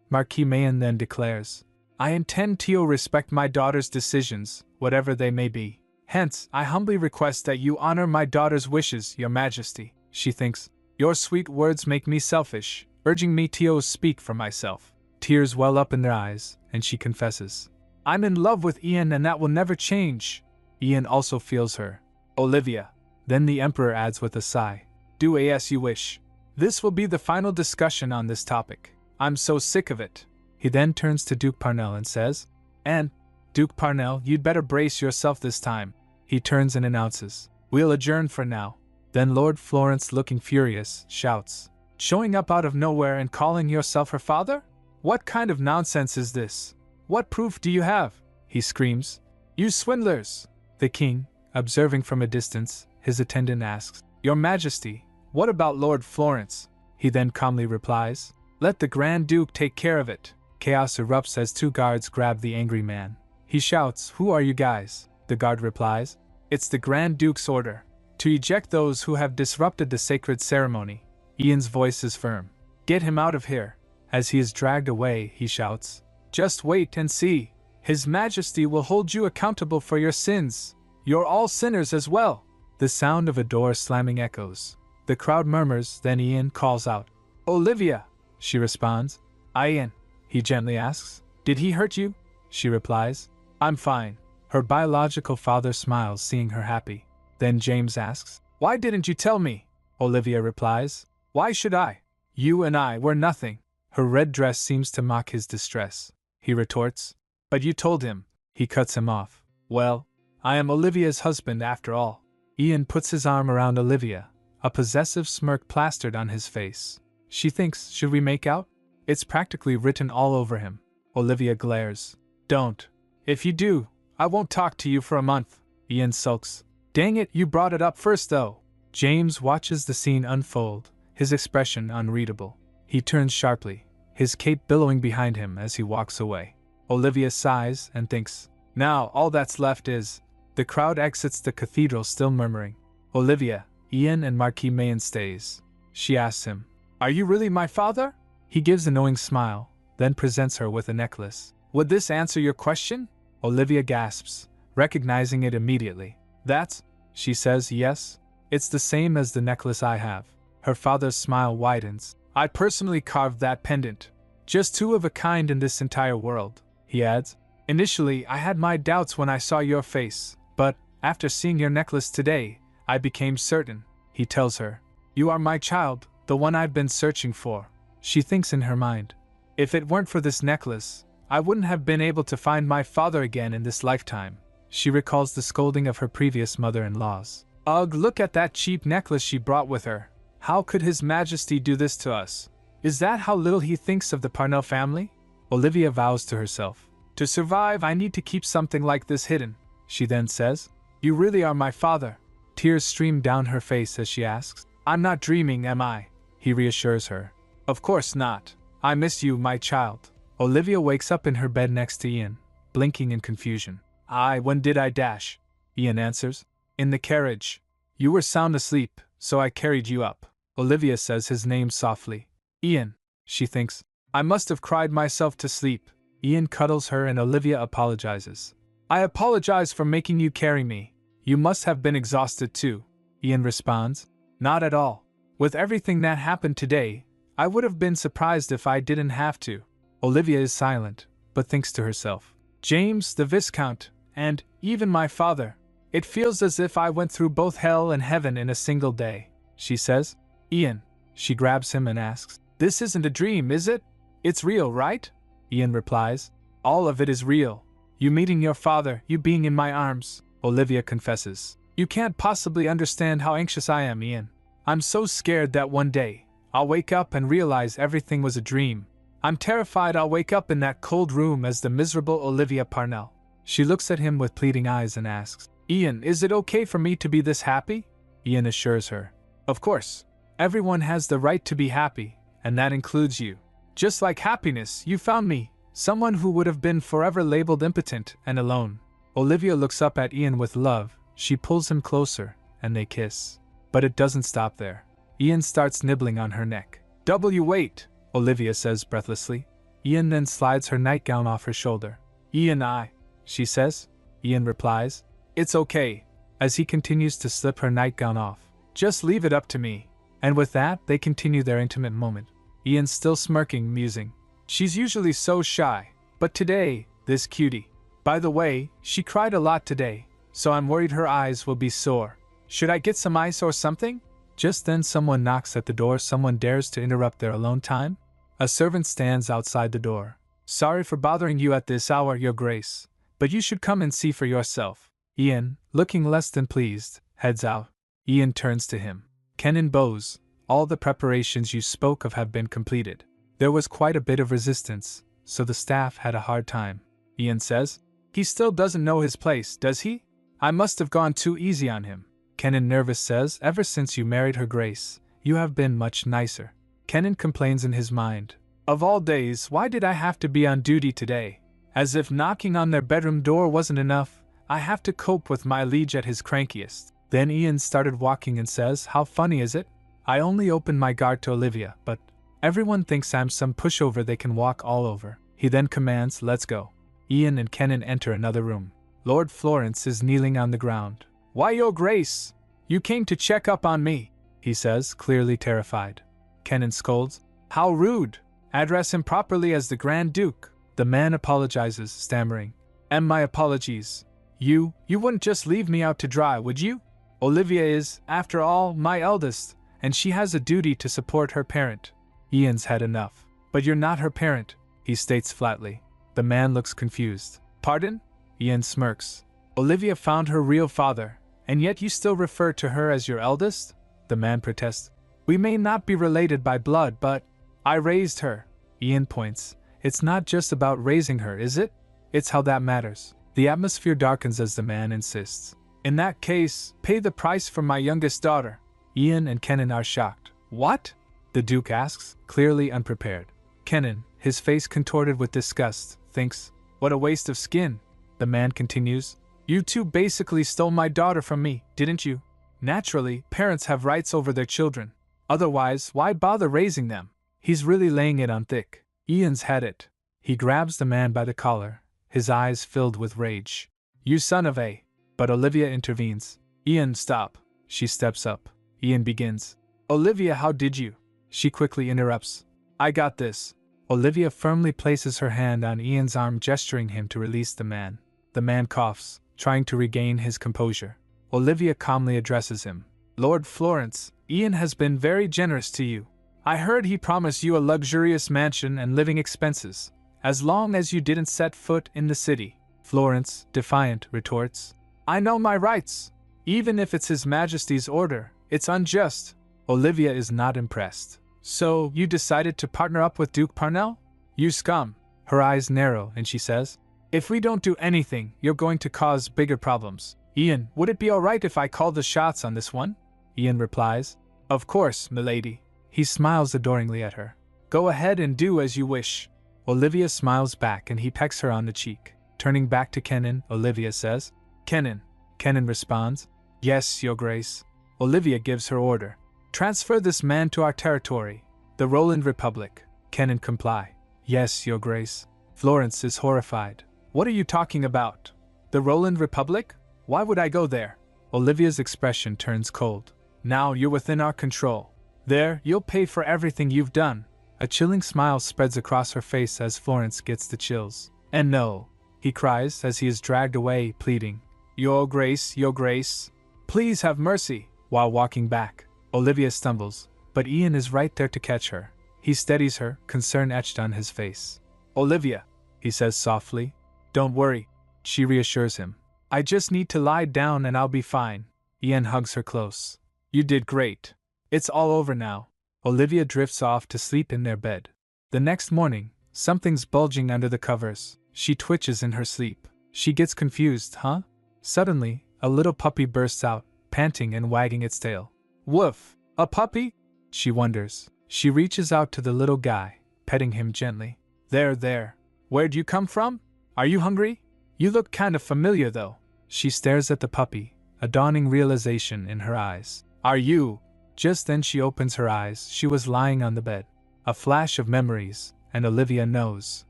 Marquis Mayen then declares, I intend to respect my daughter's decisions, whatever they may be. Hence, I humbly request that you honor my daughter's wishes, your majesty. She thinks, your sweet words make me selfish, urging me to speak for myself. Tears well up in their eyes, and she confesses, I'm in love with Ian and that will never change. Ian also feels her. Olivia. Then the Emperor adds with a sigh. Do as you wish. This will be the final discussion on this topic. I'm so sick of it. He then turns to Duke Parnell and says, And, Duke Parnell, you'd better brace yourself this time. He turns and announces, We'll adjourn for now. Then Lord Florence, looking furious, shouts, Showing up out of nowhere and calling yourself her father? What kind of nonsense is this? What proof do you have? He screams. You swindlers! The king, observing from a distance, his attendant asks, Your Majesty, what about Lord Florence? He then calmly replies, Let the Grand Duke take care of it. Chaos erupts as two guards grab the angry man. He shouts, Who are you guys? The guard replies, It's the Grand Duke's order, to eject those who have disrupted the sacred ceremony. Ian's voice is firm. Get him out of here. As he is dragged away, he shouts, Just wait and see. His Majesty will hold you accountable for your sins. You're all sinners as well. The sound of a door slamming echoes. The crowd murmurs, then Ian calls out, Olivia! She responds, Ian, he gently asks. Did he hurt you? She replies, I'm fine. Her biological father smiles, seeing her happy. Then James asks, Why didn't you tell me? Olivia replies, Why should I? You and I were nothing. Her red dress seems to mock his distress. He retorts, But you told him. He cuts him off. Well, I am Olivia's husband after all. Ian puts his arm around Olivia, a possessive smirk plastered on his face. She thinks, should we make out? It's practically written all over him. Olivia glares. Don't. If you do, I won't talk to you for a month. Ian sulks. Dang it, you brought it up first though. James watches the scene unfold, his expression unreadable. He turns sharply, his cape billowing behind him as he walks away. Olivia sighs and thinks, now all that's left is... The crowd exits the cathedral still murmuring. Olivia, Ian and Marquis Mayen stays. She asks him, Are you really my father? He gives a knowing smile, then presents her with a necklace. Would this answer your question? Olivia gasps, recognizing it immediately. That's, she says, yes. It's the same as the necklace I have. Her father's smile widens. I personally carved that pendant. Just two of a kind in this entire world, he adds. Initially, I had my doubts when I saw your face, but after seeing your necklace today, I became certain, he tells her. You are my child, the one I've been searching for. She thinks in her mind. If it weren't for this necklace, I wouldn't have been able to find my father again in this lifetime. She recalls the scolding of her previous mother-in-laws. Ugh, look at that cheap necklace she brought with her. How could His Majesty do this to us? Is that how little he thinks of the Parnell family? Olivia vows to herself. To survive, I need to keep something like this hidden, she then says. You really are my father. Tears stream down her face as she asks. I'm not dreaming, am I? He reassures her. Of course not. I miss you, my child. Olivia wakes up in her bed next to Ian, blinking in confusion. When did I dash? Ian answers. In the carriage. You were sound asleep, so I carried you up. Olivia says his name softly. Ian, she thinks. I must have cried myself to sleep. Ian cuddles her and Olivia apologizes. I apologize for making you carry me. You must have been exhausted too. Ian responds. Not at all. With everything that happened today, I would have been surprised if I didn't have to. Olivia is silent, but thinks to herself. James, the Viscount, and even my father. It feels as if I went through both hell and heaven in a single day, she says. Ian. She grabs him and asks. This isn't a dream, is it? It's real, right? Ian replies. All of it is real. You meeting your father, you being in my arms. Olivia confesses. You can't possibly understand how anxious I am, Ian. I'm so scared that one day, I'll wake up and realize everything was a dream. I'm terrified I'll wake up in that cold room as the miserable Olivia Parnell. She looks at him with pleading eyes and asks, Ian, is it okay for me to be this happy? Ian assures her. Of course. Everyone has the right to be happy, and that includes you. Just like happiness, you found me, someone who would have been forever labeled impotent and alone. Olivia looks up at Ian with love. She pulls him closer, and they kiss. But it doesn't stop there. Ian starts nibbling on her neck. Wait, Olivia says breathlessly. Ian then slides her nightgown off her shoulder. She says. Ian replies. It's okay, as he continues to slip her nightgown off. Just leave it up to me. And with that, they continue their intimate moment. Ian still smirking, musing. She's usually so shy, but today, this cutie. By the way, she cried a lot today, so I'm worried her eyes will be sore. Should I get some ice or something? Just then someone knocks at the door. Someone dares to interrupt their alone time? A servant stands outside the door. Sorry for bothering you at this hour, Your Grace, but you should come and see for yourself. Ian, looking less than pleased, heads out. Ian turns to him. Kenan bows. All the preparations you spoke of have been completed. There was quite a bit of resistance, so the staff had a hard time. Ian says, he still doesn't know his place, does he? I must have gone too easy on him. Kenan, nervous, says, ever since you married Her Grace, you have been much nicer. Kenan complains in his mind. Of all days, why did I have to be on duty today? As if knocking on their bedroom door wasn't enough, I have to cope with my liege at his crankiest. Then Ian started walking and says, how funny is it? I only opened my guard to Olivia, but everyone thinks I'm some pushover they can walk all over. He then commands, let's go. Ian and Kenan enter another room. Lord Florence is kneeling on the ground. Why, Your Grace? You came to check up on me, he says, clearly terrified. Kenan scolds. How rude! Address him properly as the Grand Duke. The man apologizes, stammering. And my apologies. You wouldn't just leave me out to dry, would you? Olivia is, after all, my eldest, and she has a duty to support her parent. Ian's had enough. But you're not her parent, he states flatly. The man looks confused. Pardon? Ian smirks. Olivia found her real father, and yet you still refer to her as your eldest? The man protests. We may not be related by blood, but I raised her. Ian points. It's not just about raising her, is it? It's how that matters. The atmosphere darkens as the man insists. In that case, pay the price for my youngest daughter. Ian and Kenan are shocked. What? The Duke asks, clearly unprepared. Kenan, his face contorted with disgust, thinks, what a waste of skin. The man continues, you two basically stole my daughter from me, didn't you? Naturally, parents have rights over their children. Otherwise, why bother raising them? He's really laying it on thick. Ian's had it. He grabs the man by the collar, his eyes filled with rage. You son of a... But Olivia intervenes. Ian, stop. She steps up. Ian begins. Olivia, how did you? She quickly interrupts. I got this. Olivia firmly places her hand on Ian's arm, gesturing him to release the man. The man coughs, trying to regain his composure. Olivia calmly addresses him. Lord Florence, Ian has been very generous to you. I heard he promised you a luxurious mansion and living expenses, as long as you didn't set foot in the city. Florence, defiant, retorts. I know my rights. Even if it's His Majesty's order, it's unjust. Olivia is not impressed. So, you decided to partner up with Duke Parnell? You scum. Her eyes narrow and she says, if we don't do anything, you're going to cause bigger problems. Ian, would it be alright if I call the shots on this one? Ian replies, of course, milady. He smiles adoringly at her. Go ahead and do as you wish. Olivia smiles back and he pecks her on the cheek. Turning back to Kenan, Olivia says, Kenan. Kenan responds, yes, Your Grace. Olivia gives her order. Transfer this man to our territory, the Roland Republic. Kenan comply. Yes, Your Grace. Florence is horrified. What are you talking about? The Roland Republic? Why would I go there? Olivia's expression turns cold. Now you're within our control. There, you'll pay for everything you've done. A chilling smile spreads across her face as Florence gets the chills. And no, he cries as he is dragged away, pleading, Your Grace, please have mercy. While walking back, Olivia stumbles, but Ian is right there to catch her. He steadies her, concern etched on his face. Olivia, he says softly. Don't worry, she reassures him. I just need to lie down and I'll be fine. Ian hugs her close. You did great. It's all over now. Olivia drifts off to sleep in their bed. The next morning, something's bulging under the covers. She twitches in her sleep. She gets confused, huh? Suddenly, a little puppy bursts out, panting and wagging its tail. Woof! A puppy? She wonders. She reaches out to the little guy, petting him gently. There. Where'd you come from? Are you hungry? You look kind of familiar though. She stares at the puppy, a dawning realization in her eyes. Are you? Just then she opens her eyes. She was lying on the bed. A flash of memories, and Olivia knows.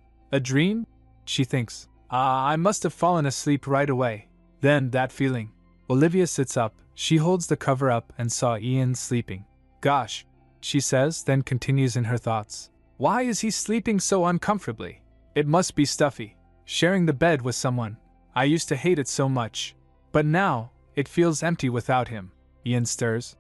A dream? She thinks. I must have fallen asleep right away. Then that feeling. Olivia sits up. She holds the cover up and saw Ian sleeping. Gosh, she says, then continues in her thoughts. Why is he sleeping so uncomfortably? It must be stuffy. Sharing the bed with someone, I used to hate it so much. But now, it feels empty without him. Ian stirs.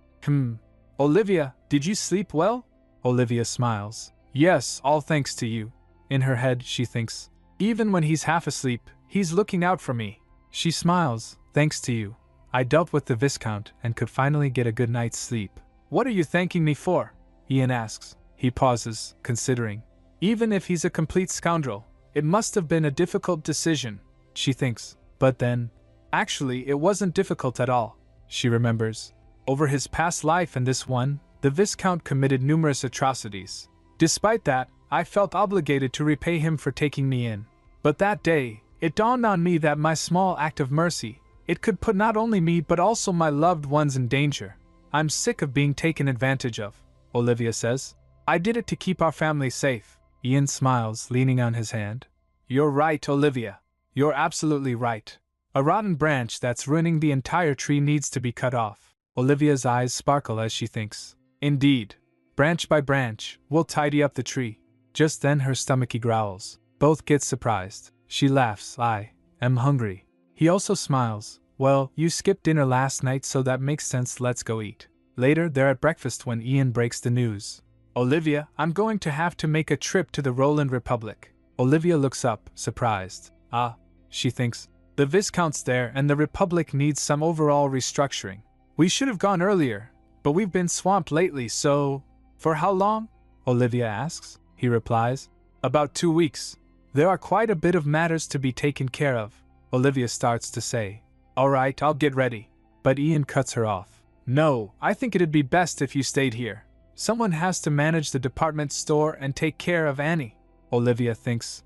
Olivia, did you sleep well? Olivia smiles. Yes, all thanks to you. In her head, she thinks, even when he's half asleep, he's looking out for me. She smiles. Thanks to you. I dealt with the Viscount and could finally get a good night's sleep. What are you thanking me for? Ian asks. He pauses, considering. Even if he's a complete scoundrel, it must have been a difficult decision, she thinks. But then, actually, it wasn't difficult at all. She remembers. Over his past life and this one, the Viscount committed numerous atrocities. Despite that, I felt obligated to repay him for taking me in. But that day, it dawned on me that my small act of mercy, it could put not only me but also my loved ones in danger. I'm sick of being taken advantage of, Olivia says. I did it to keep our family safe. Ian smiles, leaning on his hand. You're right, Olivia. You're absolutely right. A rotten branch that's ruining the entire tree needs to be cut off. Olivia's eyes sparkle as she thinks. Indeed. Branch by branch, we'll tidy up the tree. Just then her stomachy growls. Both get surprised. She laughs. I am hungry. He also smiles. Well, you skipped dinner last night, so that makes sense. Let's go eat. Later, they're at breakfast when Ian breaks the news. Olivia, I'm going to have to make a trip to the Roland Republic. Olivia looks up, surprised. Ah, she thinks. The Viscount's there and the Republic needs some overall restructuring. We should have gone earlier, but we've been swamped lately, so… For how long? Olivia asks. He replies. About 2 weeks. There are quite a bit of matters to be taken care of. Olivia starts to say. Alright, I'll get ready. But Ian cuts her off. No, I think it'd be best if you stayed here. Someone has to manage the department store and take care of Annie. Olivia thinks.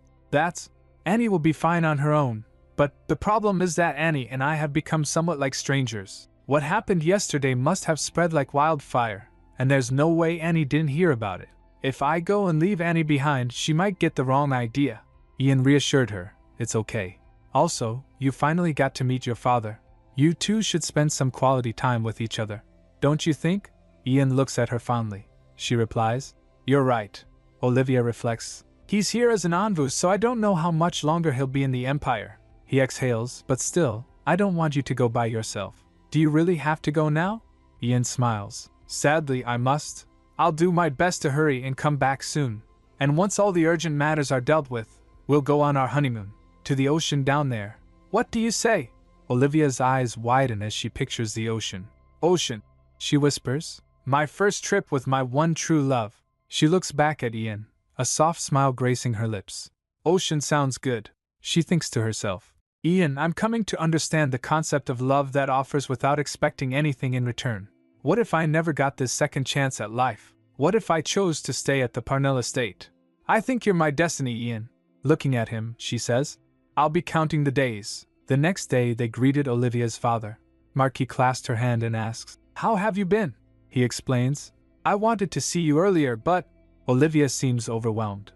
Annie will be fine on her own. But the problem is that Annie and I have become somewhat like strangers. What happened yesterday must have spread like wildfire, and there's no way Annie didn't hear about it. If I go and leave Annie behind, she might get the wrong idea. Ian reassured her. It's okay. Also, you finally got to meet your father. You two should spend some quality time with each other. Don't you think? Ian looks at her fondly. She replies. You're right. Olivia reflects. He's here as an envoy, so I don't know how much longer he'll be in the Empire. He exhales, but still, I don't want you to go by yourself. Do you really have to go now? Ian smiles. Sadly, I must. I'll do my best to hurry and come back soon. And once all the urgent matters are dealt with, we'll go on our honeymoon. To the ocean down there. What do you say? Olivia's eyes widen as she pictures the ocean. Ocean, she whispers. My first trip with my one true love. She looks back at Ian, a soft smile gracing her lips. Ocean sounds good, she thinks to herself. Ian, I'm coming to understand the concept of love that offers without expecting anything in return. What if I never got this second chance at life? What if I chose to stay at the Parnell estate? I think you're my destiny, Ian. Looking at him, she says. I'll be counting the days. The next day they greeted Olivia's father. Marquis clasped her hand and asks, How have you been? He explains. I wanted to see you earlier, but… Olivia seems overwhelmed.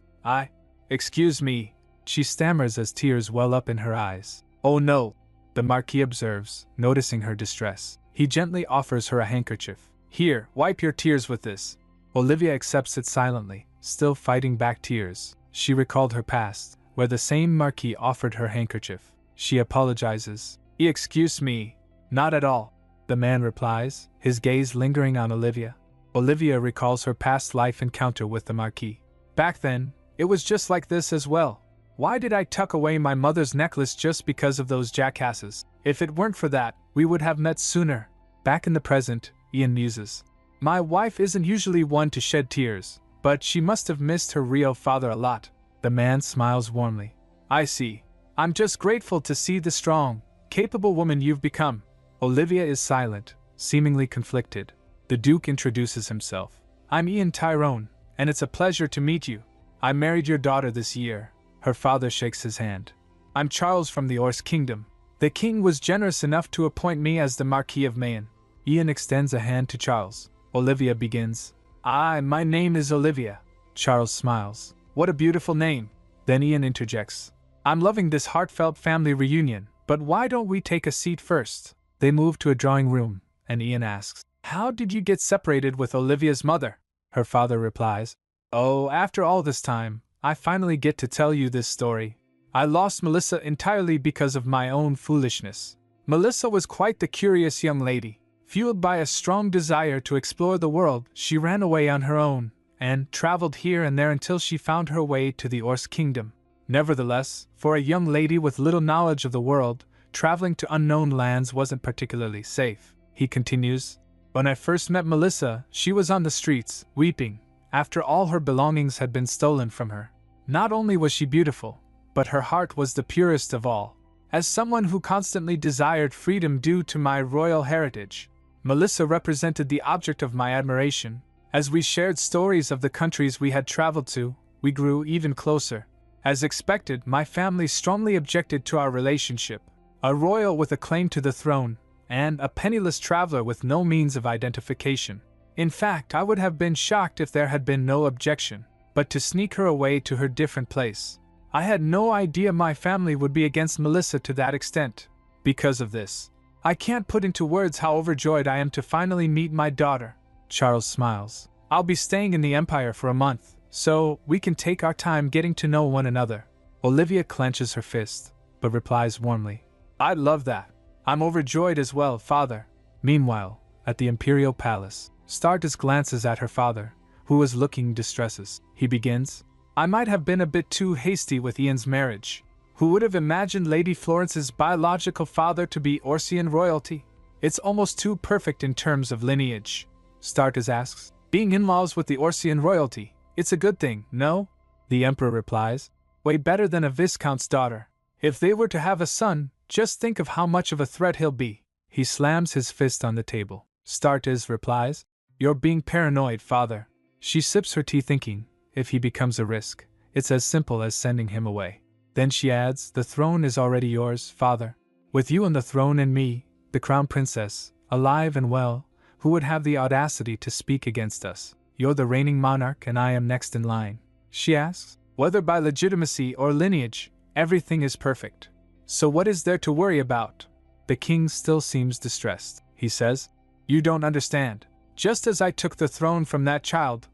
Excuse me. She stammers as tears well up in her eyes. Oh no, the Marquis observes, noticing her distress. He gently offers her a handkerchief. Here, wipe your tears with this. Olivia accepts it silently, still fighting back tears. She recalled her past, where the same Marquis offered her handkerchief. She apologizes. Excuse me. Not at all, the man replies, his gaze lingering on Olivia. Olivia recalls her past life encounter with the Marquis. Back then, it was just like this as well. Why did I tuck away my mother's necklace just because of those jackasses? If it weren't for that, we would have met sooner. Back in the present, Ian muses. My wife isn't usually one to shed tears, but she must have missed her real father a lot. The man smiles warmly. I see. I'm just grateful to see the strong, capable woman you've become. Olivia is silent, seemingly conflicted. The Duke introduces himself. I'm Ian Tyrone, and it's a pleasure to meet you. I married your daughter this year. Her father shakes his hand. I'm Charles from the Orse Kingdom. The king was generous enough to appoint me as the Marquis of Mayen. Ian extends a hand to Charles. Olivia begins. My name is Olivia. Charles smiles. What a beautiful name. Then Ian interjects. I'm loving this heartfelt family reunion, but why don't we take a seat first? They move to a drawing room, and Ian asks, How did you get separated with Olivia's mother? Her father replies, Oh, after all this time, I finally get to tell you this story. I lost Melissa entirely because of my own foolishness. Melissa was quite the curious young lady. Fueled by a strong desire to explore the world, she ran away on her own, and traveled here and there until she found her way to the Orse kingdom. Nevertheless, for a young lady with little knowledge of the world, traveling to unknown lands wasn't particularly safe. He continues, when I first met Melissa, she was on the streets, weeping, after all her belongings had been stolen from her. Not only was she beautiful, but her heart was the purest of all. As someone who constantly desired freedom due to my royal heritage, Melissa represented the object of my admiration. As we shared stories of the countries we had traveled to, we grew even closer. As expected, my family strongly objected to our relationship. A royal with a claim to the throne, and a penniless traveler with no means of identification. In fact, I would have been shocked if there had been no objection, but to sneak her away to her different place. I had no idea my family would be against Melissa to that extent. Because of this, I can't put into words how overjoyed I am to finally meet my daughter. Charles smiles. I'll be staying in the Empire for a month, so we can take our time getting to know one another. Olivia clenches her fist, but replies warmly, I'd love that. I'm overjoyed as well, father. Meanwhile, at the Imperial Palace, Stardust glances at her father, who was looking distressed. He begins, I might have been a bit too hasty with Ian's marriage. Who would have imagined Lady Florence's biological father to be Orsian royalty? It's almost too perfect in terms of lineage. Stardust asks, being in-laws with the Orsian royalty, it's a good thing, no? The Emperor replies, way better than a Viscount's daughter. If they were to have a son, just think of how much of a threat he'll be. He slams his fist on the table. Stardust replies, you're being paranoid, father. She sips her tea thinking, if he becomes a risk, it's as simple as sending him away. Then she adds, the throne is already yours, father. With you on the throne and me, the crown princess, alive and well, who would have the audacity to speak against us? You're the reigning monarch and I am next in line. She asks, whether by legitimacy or lineage, everything is perfect. So what is there to worry about? The king still seems distressed. He says, you don't understand. Just as I took the throne from that child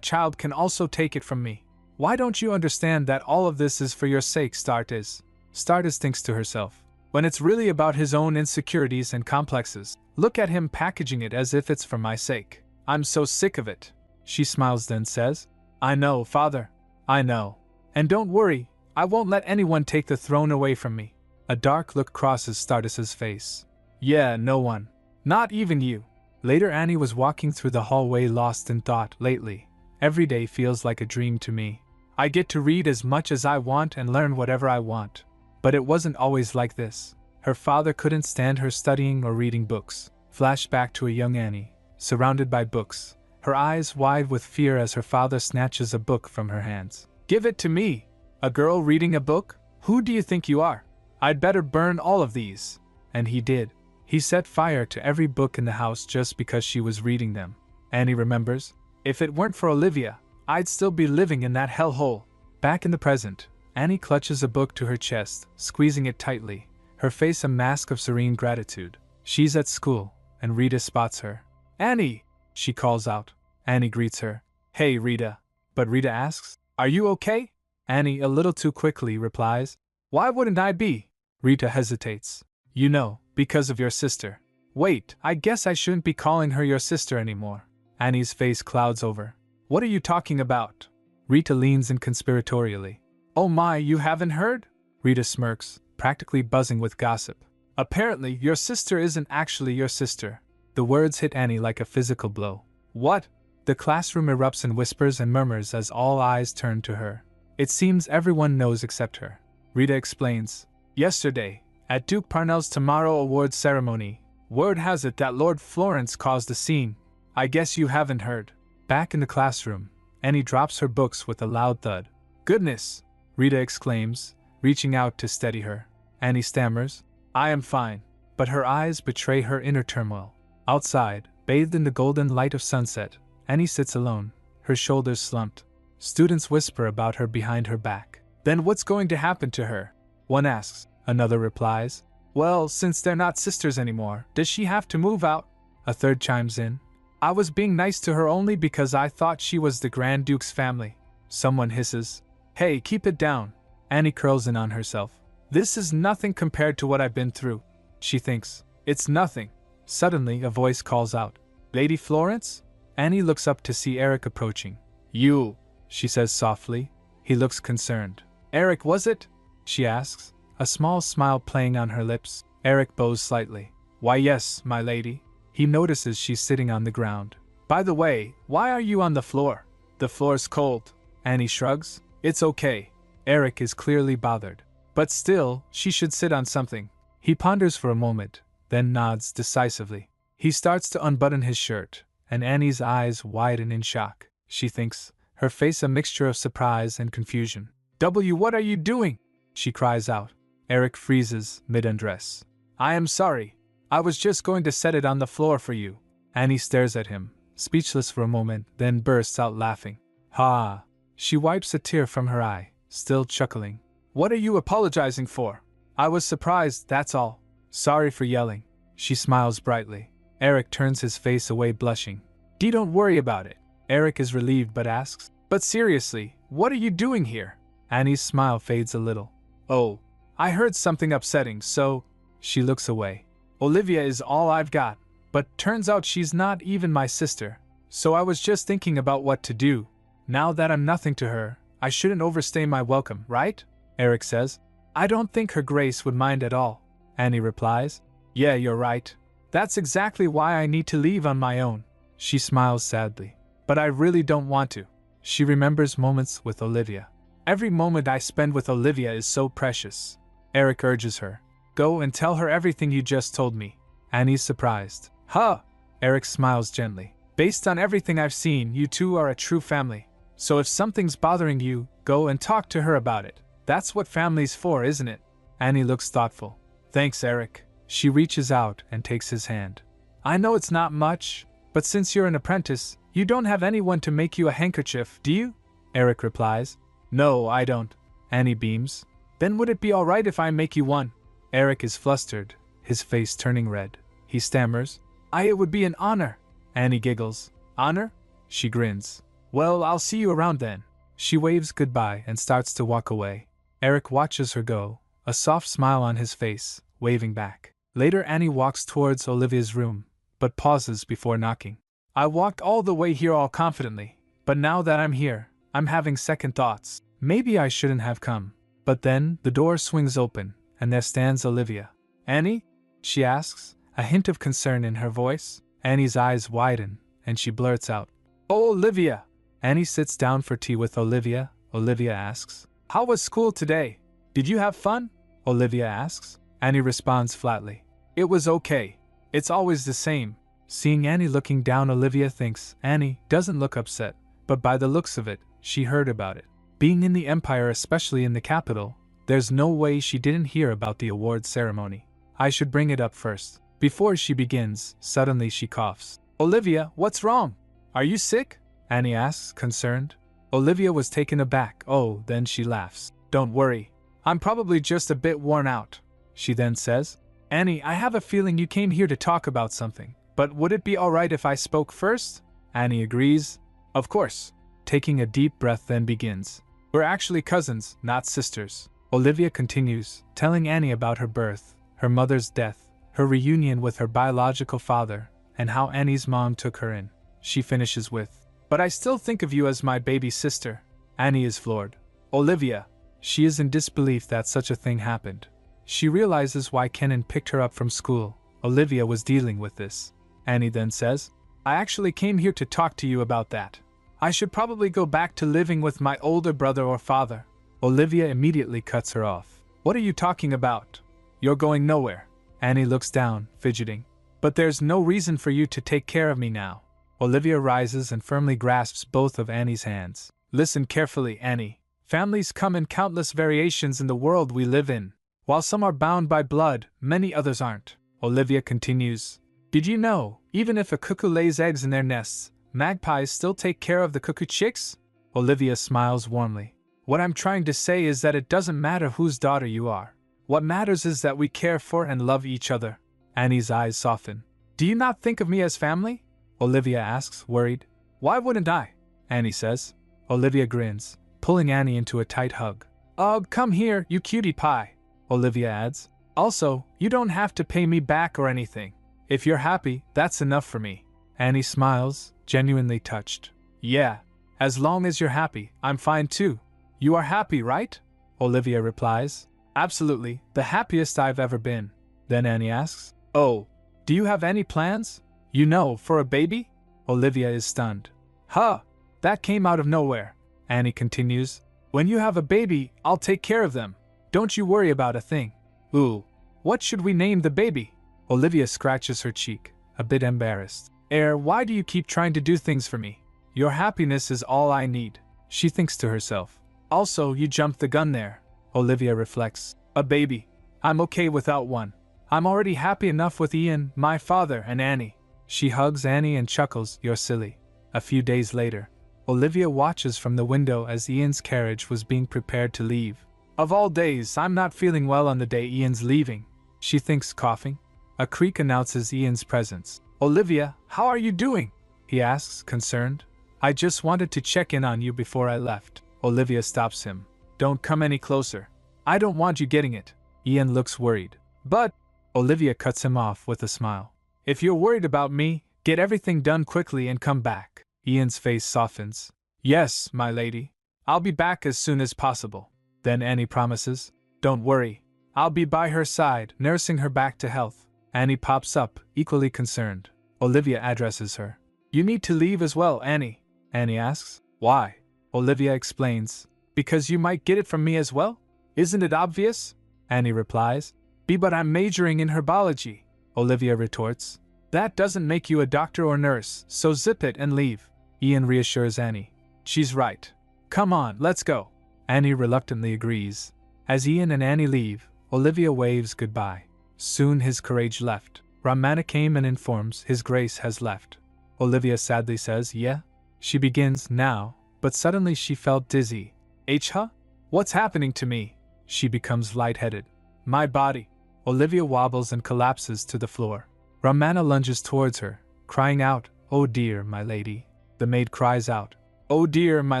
can also take it from me. Why don't you understand that all of this is for your sake, Stardust? Stardust thinks to herself, when it's really about his own insecurities and complexes, look at him packaging it as if it's for my sake. I'm so sick of it. She smiles then says, I know, father. I know. And don't worry, I won't let anyone take the throne away from me. A dark look crosses Stardust's face. Yeah, no one. Not even you. Later Annie was walking through the hallway lost in thought. Lately, every day feels like a dream to me. I get to read as much as I want and learn whatever I want. But it wasn't always like this. Her father couldn't stand her studying or reading books. Flashback to a young Annie, surrounded by books, her eyes wide with fear as her father snatches a book from her hands. Give it to me! A girl reading a book? Who do you think you are? I'd better burn all of these. And he did. He set fire to every book in the house just because she was reading them. Annie remembers, if it weren't for Olivia, I'd still be living in that hellhole. Back in the present, Annie clutches a book to her chest, squeezing it tightly, her face a mask of serene gratitude. She's at school, and Rita spots her. Annie! She calls out. Annie greets her. Hey, Rita. But Rita asks, are you okay? Annie, a little too quickly, replies, why wouldn't I be? Rita hesitates. You know, because of your sister. Wait, I guess I shouldn't be calling her your sister anymore. Annie's face clouds over. What are you talking about? Rita leans in conspiratorially. Oh my, you haven't heard? Rita smirks, practically buzzing with gossip. Apparently, your sister isn't actually your sister. The words hit Annie like a physical blow. What? The classroom erupts in whispers and murmurs as all eyes turn to her. It seems everyone knows except her. Rita explains. Yesterday, at Duke Parnell's tomorrow awards ceremony, word has it that Lord Florence caused a scene. I guess you haven't heard. Back in the classroom, Annie drops her books with a loud thud. Goodness! Rita exclaims, reaching out to steady her. Annie stammers, I am fine, but her eyes betray her inner turmoil. Outside, bathed in the golden light of sunset, Annie sits alone, her shoulders slumped. Students whisper about her behind her back. Then what's going to happen to her? One asks. Another replies, well, since they're not sisters anymore, does she have to move out? A third chimes in. I was being nice to her only because I thought she was the Grand Duke's family. Someone hisses, hey, keep it down. Annie curls in on herself. This is nothing compared to what I've been through, she thinks. It's nothing. Suddenly, a voice calls out. Lady Florence? Annie looks up to see Eric approaching. You, she says softly. He looks concerned. Eric, was it? She asks, a small smile playing on her lips. Eric bows slightly. Why yes, my lady. He notices she's sitting on the ground. By the way, why are you on the floor? The floor's cold. Annie shrugs. It's okay. Eric is clearly bothered. But still, she should sit on something. He ponders for a moment, then nods decisively. He starts to unbutton his shirt, and Annie's eyes widen in shock. She thinks, her face a mixture of surprise and confusion. What are you doing? She cries out. Eric freezes, mid-undress. I am sorry. I was just going to set it on the floor for you. Annie stares at him, speechless for a moment, then bursts out laughing. Ha! She wipes a tear from her eye, still chuckling. What are you apologizing for? I was surprised, that's all. Sorry for yelling. She smiles brightly. Eric turns his face away blushing. Don't worry about it. Eric is relieved but asks, but seriously, what are you doing here? Annie's smile fades a little. Oh, I heard something upsetting, so… She looks away. Olivia is all I've got, but turns out she's not even my sister. So I was just thinking about what to do. Now that I'm nothing to her, I shouldn't overstay my welcome, right? Eric says. I don't think Her Grace would mind at all. Annie replies. Yeah, you're right. That's exactly why I need to leave on my own. She smiles sadly. But I really don't want to. She remembers moments with Olivia. Every moment I spend with Olivia is so precious. Eric urges her. Go and tell her everything you just told me. Annie's surprised. Huh! Eric smiles gently. Based on everything I've seen, you two are a true family. So if something's bothering you, go and talk to her about it. That's what family's for, isn't it? Annie looks thoughtful. Thanks, Eric. She reaches out and takes his hand. I know it's not much, but since you're an apprentice, you don't have anyone to make you a handkerchief, do you? Eric replies. No, I don't. Annie beams. Then would it be alright if I make you one? Eric is flustered, his face turning red. He stammers. It would be an honor. Annie giggles. Honor? She grins. Well, I'll see you around then. She waves goodbye and starts to walk away. Eric watches her go, a soft smile on his face, waving back. Later Annie walks towards Olivia's room, but pauses before knocking. I walked all the way here all confidently, but now that I'm here, I'm having second thoughts. Maybe I shouldn't have come. But then, the door swings open, and there stands Olivia. Annie? She asks, a hint of concern in her voice. Annie's eyes widen, and she blurts out, Oh, Olivia! Annie sits down for tea with Olivia. Olivia asks, How was school today? Did you have fun? Olivia asks. Annie responds flatly, It was okay. It's always the same. Seeing Annie looking down, Olivia thinks Annie doesn't look upset, but by the looks of it, she heard about it. Being in the Empire, especially in the capital, there's no way she didn't hear about the award ceremony. I should bring it up first. Before she begins, suddenly she coughs. Olivia, what's wrong? Are you sick? Annie asks, concerned. Olivia was taken aback. Oh, then she laughs. Don't worry. I'm probably just a bit worn out. She then says, Annie, I have a feeling you came here to talk about something. But would it be alright if I spoke first? Annie agrees. Of course. Taking a deep breath then begins. We're actually cousins, not sisters. Olivia continues, telling Annie about her birth, her mother's death, her reunion with her biological father, and how Annie's mom took her in. She finishes with, But I still think of you as my baby sister. Annie is floored. Olivia. She is in disbelief that such a thing happened. She realizes why Kenan picked her up from school. Olivia was dealing with this. Annie then says, I actually came here to talk to you about that. I should probably go back to living with my older brother or father. Olivia immediately cuts her off. What are you talking about? You're going nowhere. Annie looks down, fidgeting. But there's no reason for you to take care of me now. Olivia rises and firmly grasps both of Annie's hands. Listen carefully, Annie. Families come in countless variations in the world we live in. While some are bound by blood, many others aren't. Olivia continues. Did you know, even if a cuckoo lays eggs in their nests, magpies still take care of the cuckoo chicks? Olivia smiles warmly. What I'm trying to say is that it doesn't matter whose daughter you are. What matters is that we care for and love each other. Annie's eyes soften. Do you not think of me as family? Olivia asks, worried. Why wouldn't I? Annie says. Olivia grins, pulling Annie into a tight hug. Ugh, come here, you cutie pie, Olivia adds. Also, you don't have to pay me back or anything. If you're happy, that's enough for me. Annie smiles, genuinely touched. Yeah, as long as you're happy, I'm fine too. You are happy, right? Olivia replies. Absolutely, the happiest I've ever been. Then Annie asks, oh, do you have any plans? You know, for a baby? Olivia is stunned. Huh, that came out of nowhere. Annie continues, when you have a baby, I'll take care of them. Don't you worry about a thing. Ooh, what should we name the baby? Olivia scratches her cheek, a bit embarrassed. Why do you keep trying to do things for me? Your happiness is all I need, she thinks to herself. Also, you jumped the gun there. Olivia reflects. A baby. I'm okay without one. I'm already happy enough with Ian, my father, and Annie. She hugs Annie and chuckles, you're silly. A few days later, Olivia watches from the window as Ian's carriage was being prepared to leave. Of all days, I'm not feeling well on the day Ian's leaving, she thinks, coughing. A creak announces Ian's presence. Olivia, how are you doing? He asks, concerned. I just wanted to check in on you before I left. Olivia stops him. Don't come any closer. I don't want you getting it. Ian looks worried. But, Olivia cuts him off with a smile. If you're worried about me, get everything done quickly and come back. Ian's face softens. Yes, my lady. I'll be back as soon as possible. Then Annie promises. Don't worry. I'll be by her side, nursing her back to health. Annie pops up, equally concerned. Olivia addresses her. You need to leave as well, Annie. Annie asks. Why? Olivia explains. Because you might get it from me as well? Isn't it obvious? Annie replies. But I'm majoring in herbology. Olivia retorts. That doesn't make you a doctor or nurse, so zip it and leave. Ian reassures Annie. She's right. Come on, let's go. Annie reluctantly agrees. As Ian and Annie leave, Olivia waves goodbye. Soon his courage left. Ramana came and informs His Grace has left. Olivia sadly says, yeah. She begins now, but suddenly she felt dizzy. Huh? What's happening to me? She becomes lightheaded. My body. Olivia wobbles and collapses to the floor. Ramana lunges towards her, crying out, Oh dear, my lady. The maid cries out, Oh dear, my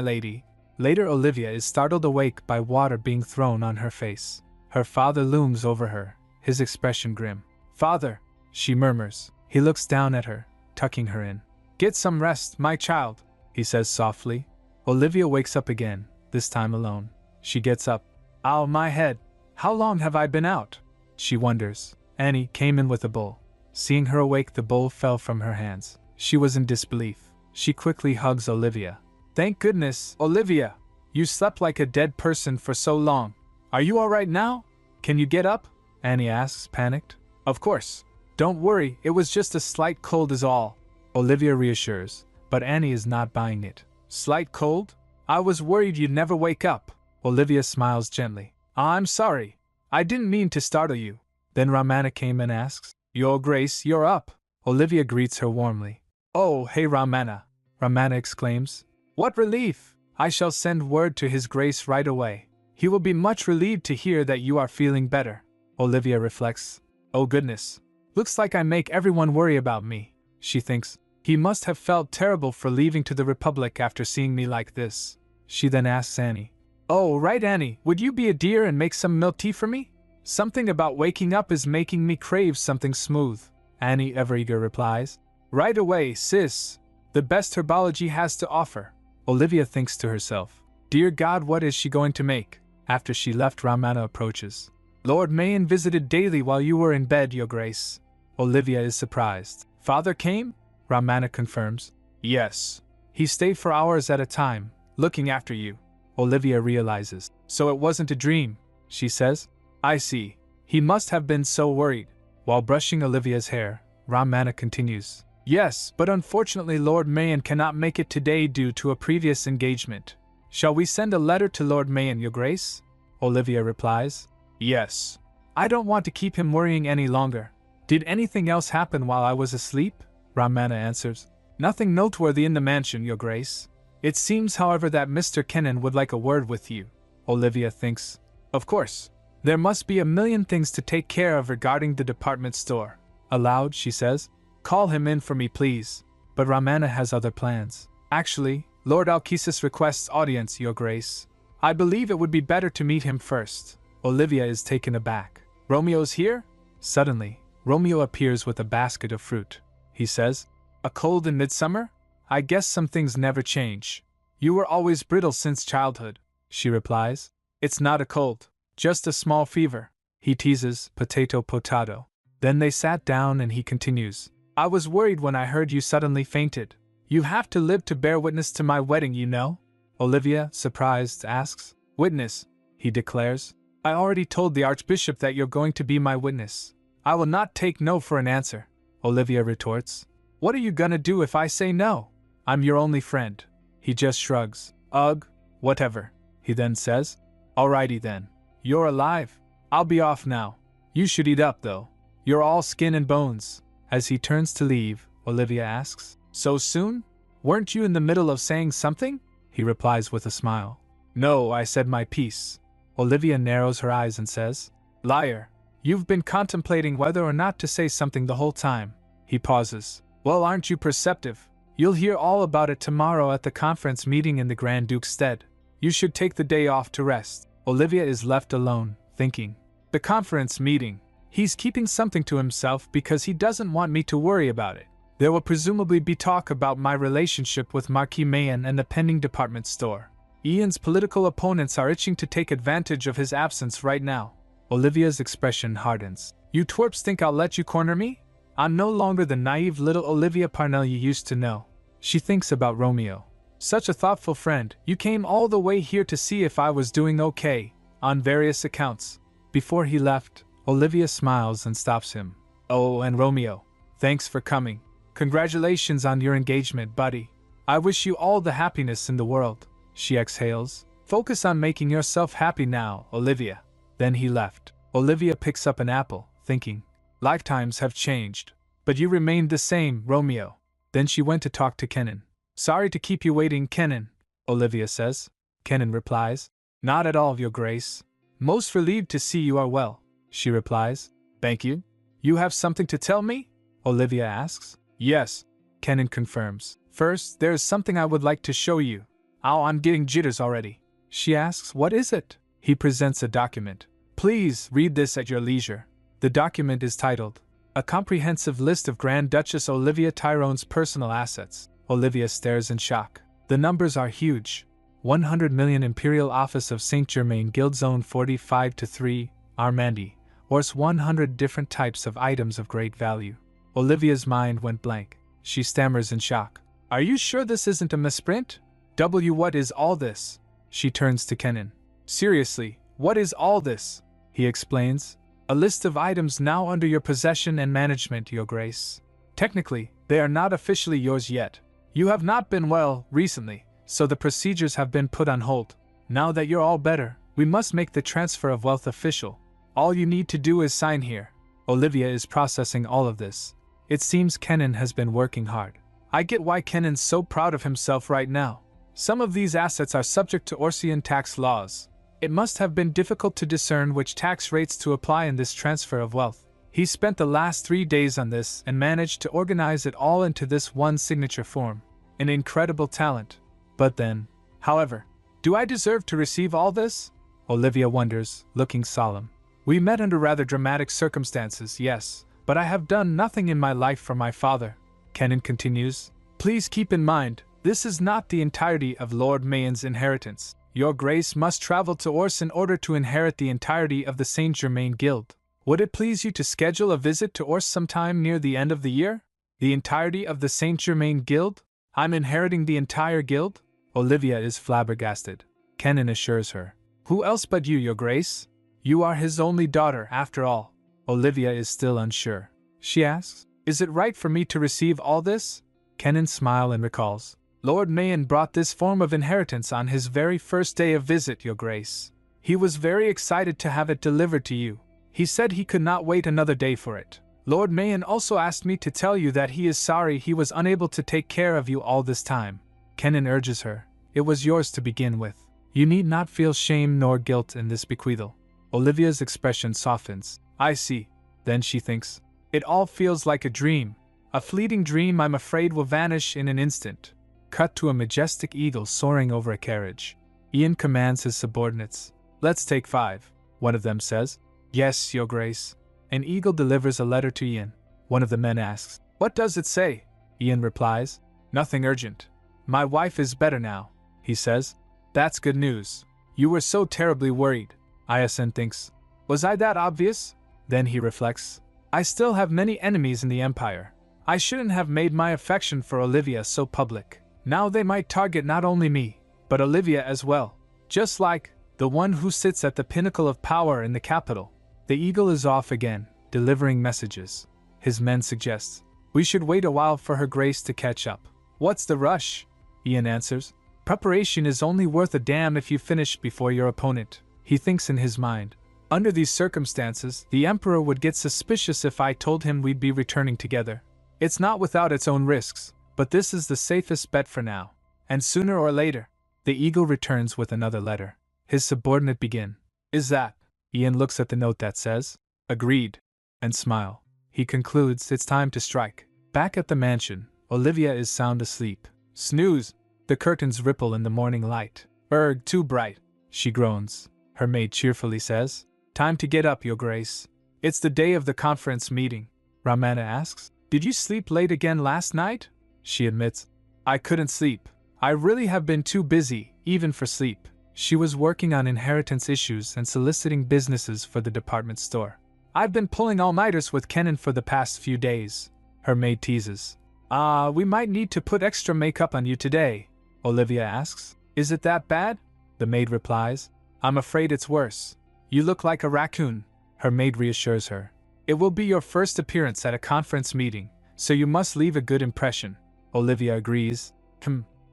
lady. Later Olivia is startled awake by water being thrown on her face. Her father looms over her, his expression grim. Father, she murmurs. He looks down at her, tucking her in. Get some rest, my child, he says softly. Olivia wakes up again, this time alone. She gets up. Ow, my head. How long have I been out? She wonders. Annie came in with a bowl. Seeing her awake, the bowl fell from her hands. She was in disbelief. She quickly hugs Olivia. Thank goodness, Olivia. You slept like a dead person for so long. Are you all right now? Can you get up? Annie asks, panicked. Of course. Don't worry, it was just a slight cold is all. Olivia reassures, but Annie is not buying it. Slight cold? I was worried you'd never wake up. Olivia smiles gently. I'm sorry. I didn't mean to startle you. Then Ramana came and asks, Your Grace, you're up. Olivia greets her warmly. Oh, hey Ramana. Ramana exclaims. What relief! I shall send word to His Grace right away. He will be much relieved to hear that you are feeling better. Olivia reflects. Oh goodness. Looks like I make everyone worry about me. She thinks. He must have felt terrible for leaving to the Republic after seeing me like this. She then asks Annie. Oh, right, Annie, would you be a dear and make some milk tea for me? Something about waking up is making me crave something smooth. Annie, ever eager, replies. Right away, sis. The best herbology has to offer. Olivia thinks to herself. Dear God, what is she going to make? After she left, Ramana approaches. Lord Mayan visited daily while you were in bed, Your Grace. Olivia is surprised. Father came? Ramana confirms. Yes. He stayed for hours at a time, looking after you. Olivia realizes. So it wasn't a dream, she says. I see. He must have been so worried. While brushing Olivia's hair, Ramana continues. Yes, but unfortunately Lord Mayan cannot make it today due to a previous engagement. Shall we send a letter to Lord Mayan, Your Grace? Olivia replies. Yes. I don't want to keep him worrying any longer. Did anything else happen while I was asleep? Ramana answers. Nothing noteworthy in the mansion, Your Grace. It seems, however, that Mr. Kennan would like a word with you. Olivia thinks. Of course. There must be a million things to take care of regarding the department store. Aloud, she says. Call him in for me, please. But Ramana has other plans. Actually, Lord Alkesis requests audience, Your Grace. I believe it would be better to meet him first. Olivia is taken aback. Romeo's here? Suddenly, Romeo appears with a basket of fruit. He says, "A cold in midsummer? I guess some things never change." "You were always brittle since childhood," she replies. "It's not a cold, just a small fever." He teases, potato. Then they sat down and he continues, "I was worried when I heard you suddenly fainted. You have to live to bear witness to my wedding, you know?" Olivia, surprised, asks. "Witness," he declares. "I already told the Archbishop that you're going to be my witness." "I will not take no for an answer," Olivia retorts. "What are you gonna do if I say no? I'm your only friend." He just shrugs. "Ugh, whatever," he then says. "Alrighty then. You're alive. I'll be off now. You should eat up though. You're all skin and bones." As he turns to leave, Olivia asks, "So soon? Weren't you in the middle of saying something?" He replies with a smile. "No, I said my piece." Olivia narrows her eyes and says, "Liar. You've been contemplating whether or not to say something the whole time." He pauses. "Well, aren't you perceptive? You'll hear all about it tomorrow at the conference meeting in the Grand Duke's stead. You should take the day off to rest." Olivia is left alone, thinking. The conference meeting. He's keeping something to himself because he doesn't want me to worry about it. There will presumably be talk about my relationship with Marquis Mayen and the pending department store. Ian's political opponents are itching to take advantage of his absence right now. Olivia's expression hardens. "You twerps think I'll let you corner me? I'm no longer the naive little Olivia Parnell you used to know." She thinks about Romeo. "Such a thoughtful friend, you came all the way here to see if I was doing okay, on various accounts." Before he left, Olivia smiles and stops him. "Oh, and Romeo, thanks for coming. Congratulations on your engagement, buddy. I wish you all the happiness in the world." She exhales. "Focus on making yourself happy now, Olivia." Then he left. Olivia picks up an apple, thinking, "Lifetimes have changed. But you remained the same, Romeo." Then she went to talk to Kenan. "Sorry to keep you waiting, Kenan," Olivia says. Kenan replies, "Not at all, Your Grace. Most relieved to see you are well." She replies, "Thank you. You have something to tell me?" Olivia asks. "Yes," Kenan confirms. "First, there is something I would like to show you." "Oh, I'm getting jitters already." She asks, "What is it?" He presents a document. "Please read this at your leisure." The document is titled, "A Comprehensive List of Grand Duchess Olivia Tyrone's Personal Assets." Olivia stares in shock. The numbers are huge. 100 million Imperial Office of Saint Germain Guild Zone 45-3, Armandi, Ors 100 different types of items of great value. Olivia's mind went blank. She stammers in shock. "Are you sure this isn't a misprint? What is all this?" She turns to Kenan. "Seriously, what is all this?" He explains. "A list of items now under your possession and management, Your Grace. Technically, they are not officially yours yet. You have not been well recently, so the procedures have been put on hold. Now that you're all better, we must make the transfer of wealth official. All you need to do is sign here." Olivia is processing all of this. It seems Kenan has been working hard. I get why Kenan's so proud of himself right now. Some of these assets are subject to Orsian tax laws. It must have been difficult to discern which tax rates to apply in this transfer of wealth. He spent the last 3 days on this and managed to organize it all into this one signature form. An incredible talent. But then, however, do I deserve to receive all this? Olivia wonders, looking solemn. We met under rather dramatic circumstances, yes, but I have done nothing in my life for my father. Kenan continues. Please keep in mind, this is not the entirety of Lord Mayen's inheritance. Your Grace must travel to Ors in order to inherit the entirety of the Saint Germain Guild. Would it please you to schedule a visit to Ors sometime near the end of the year? The entirety of the Saint Germain Guild? I'm inheriting the entire guild? Olivia is flabbergasted. Kenan assures her. Who else but you, Your Grace? You are his only daughter, after all. Olivia is still unsure. She asks, Is it right for me to receive all this? Kenan smiles and recalls. Lord Mayen brought this form of inheritance on his very first day of visit, Your Grace. He was very excited to have it delivered to you. He said he could not wait another day for it. Lord Mayen also asked me to tell you that he is sorry he was unable to take care of you all this time. Kenan urges her. It was yours to begin with. You need not feel shame nor guilt in this bequeathal. Olivia's expression softens. I see. Then she thinks. It all feels like a dream. A fleeting dream I'm afraid will vanish in an instant. Cut to a majestic eagle soaring over a carriage. Ian commands his subordinates. Let's take 5. One of them says. Yes, Your Grace. An eagle delivers a letter to Ian. One of the men asks, What does it say? Ian replies, Nothing urgent. My wife is better now, he says. That's good news. You were so terribly worried. Iason thinks. Was I that obvious? Then he reflects. I still have many enemies in the Empire. I shouldn't have made my affection for Olivia so public. Now they might target not only me, but Olivia as well. Just like the one who sits at the pinnacle of power in the capital. The eagle is off again, delivering messages. His men suggest, We should wait a while for Her Grace to catch up. What's the rush? Ian answers. Preparation is only worth a damn if you finish before your opponent. He thinks in his mind. Under these circumstances, the Emperor would get suspicious if I told him we'd be returning together. It's not without its own risks, but this is the safest bet for now. And sooner or later, the eagle returns with another letter. His subordinate begin. Is that? Ian looks at the note that says, Agreed, and smile. He concludes it's time to strike. Back at the mansion, Olivia is sound asleep. Snooze! The curtains ripple in the morning light. Erg, too bright, she groans. Her maid cheerfully says, Time to get up, Your Grace. It's the day of the conference meeting. Ramana asks, Did you sleep late again last night? She admits, I couldn't sleep. I really have been too busy, even for sleep. She was working on inheritance issues and soliciting businesses for the department store. I've been pulling all-nighters with Kenan for the past few days. Her maid teases. We might need to put extra makeup on you today, Olivia asks. Is it that bad? The maid replies. I'm afraid it's worse. You look like a raccoon. Her maid reassures her. It will be your first appearance at a conference meeting, so you must leave a good impression. Olivia agrees.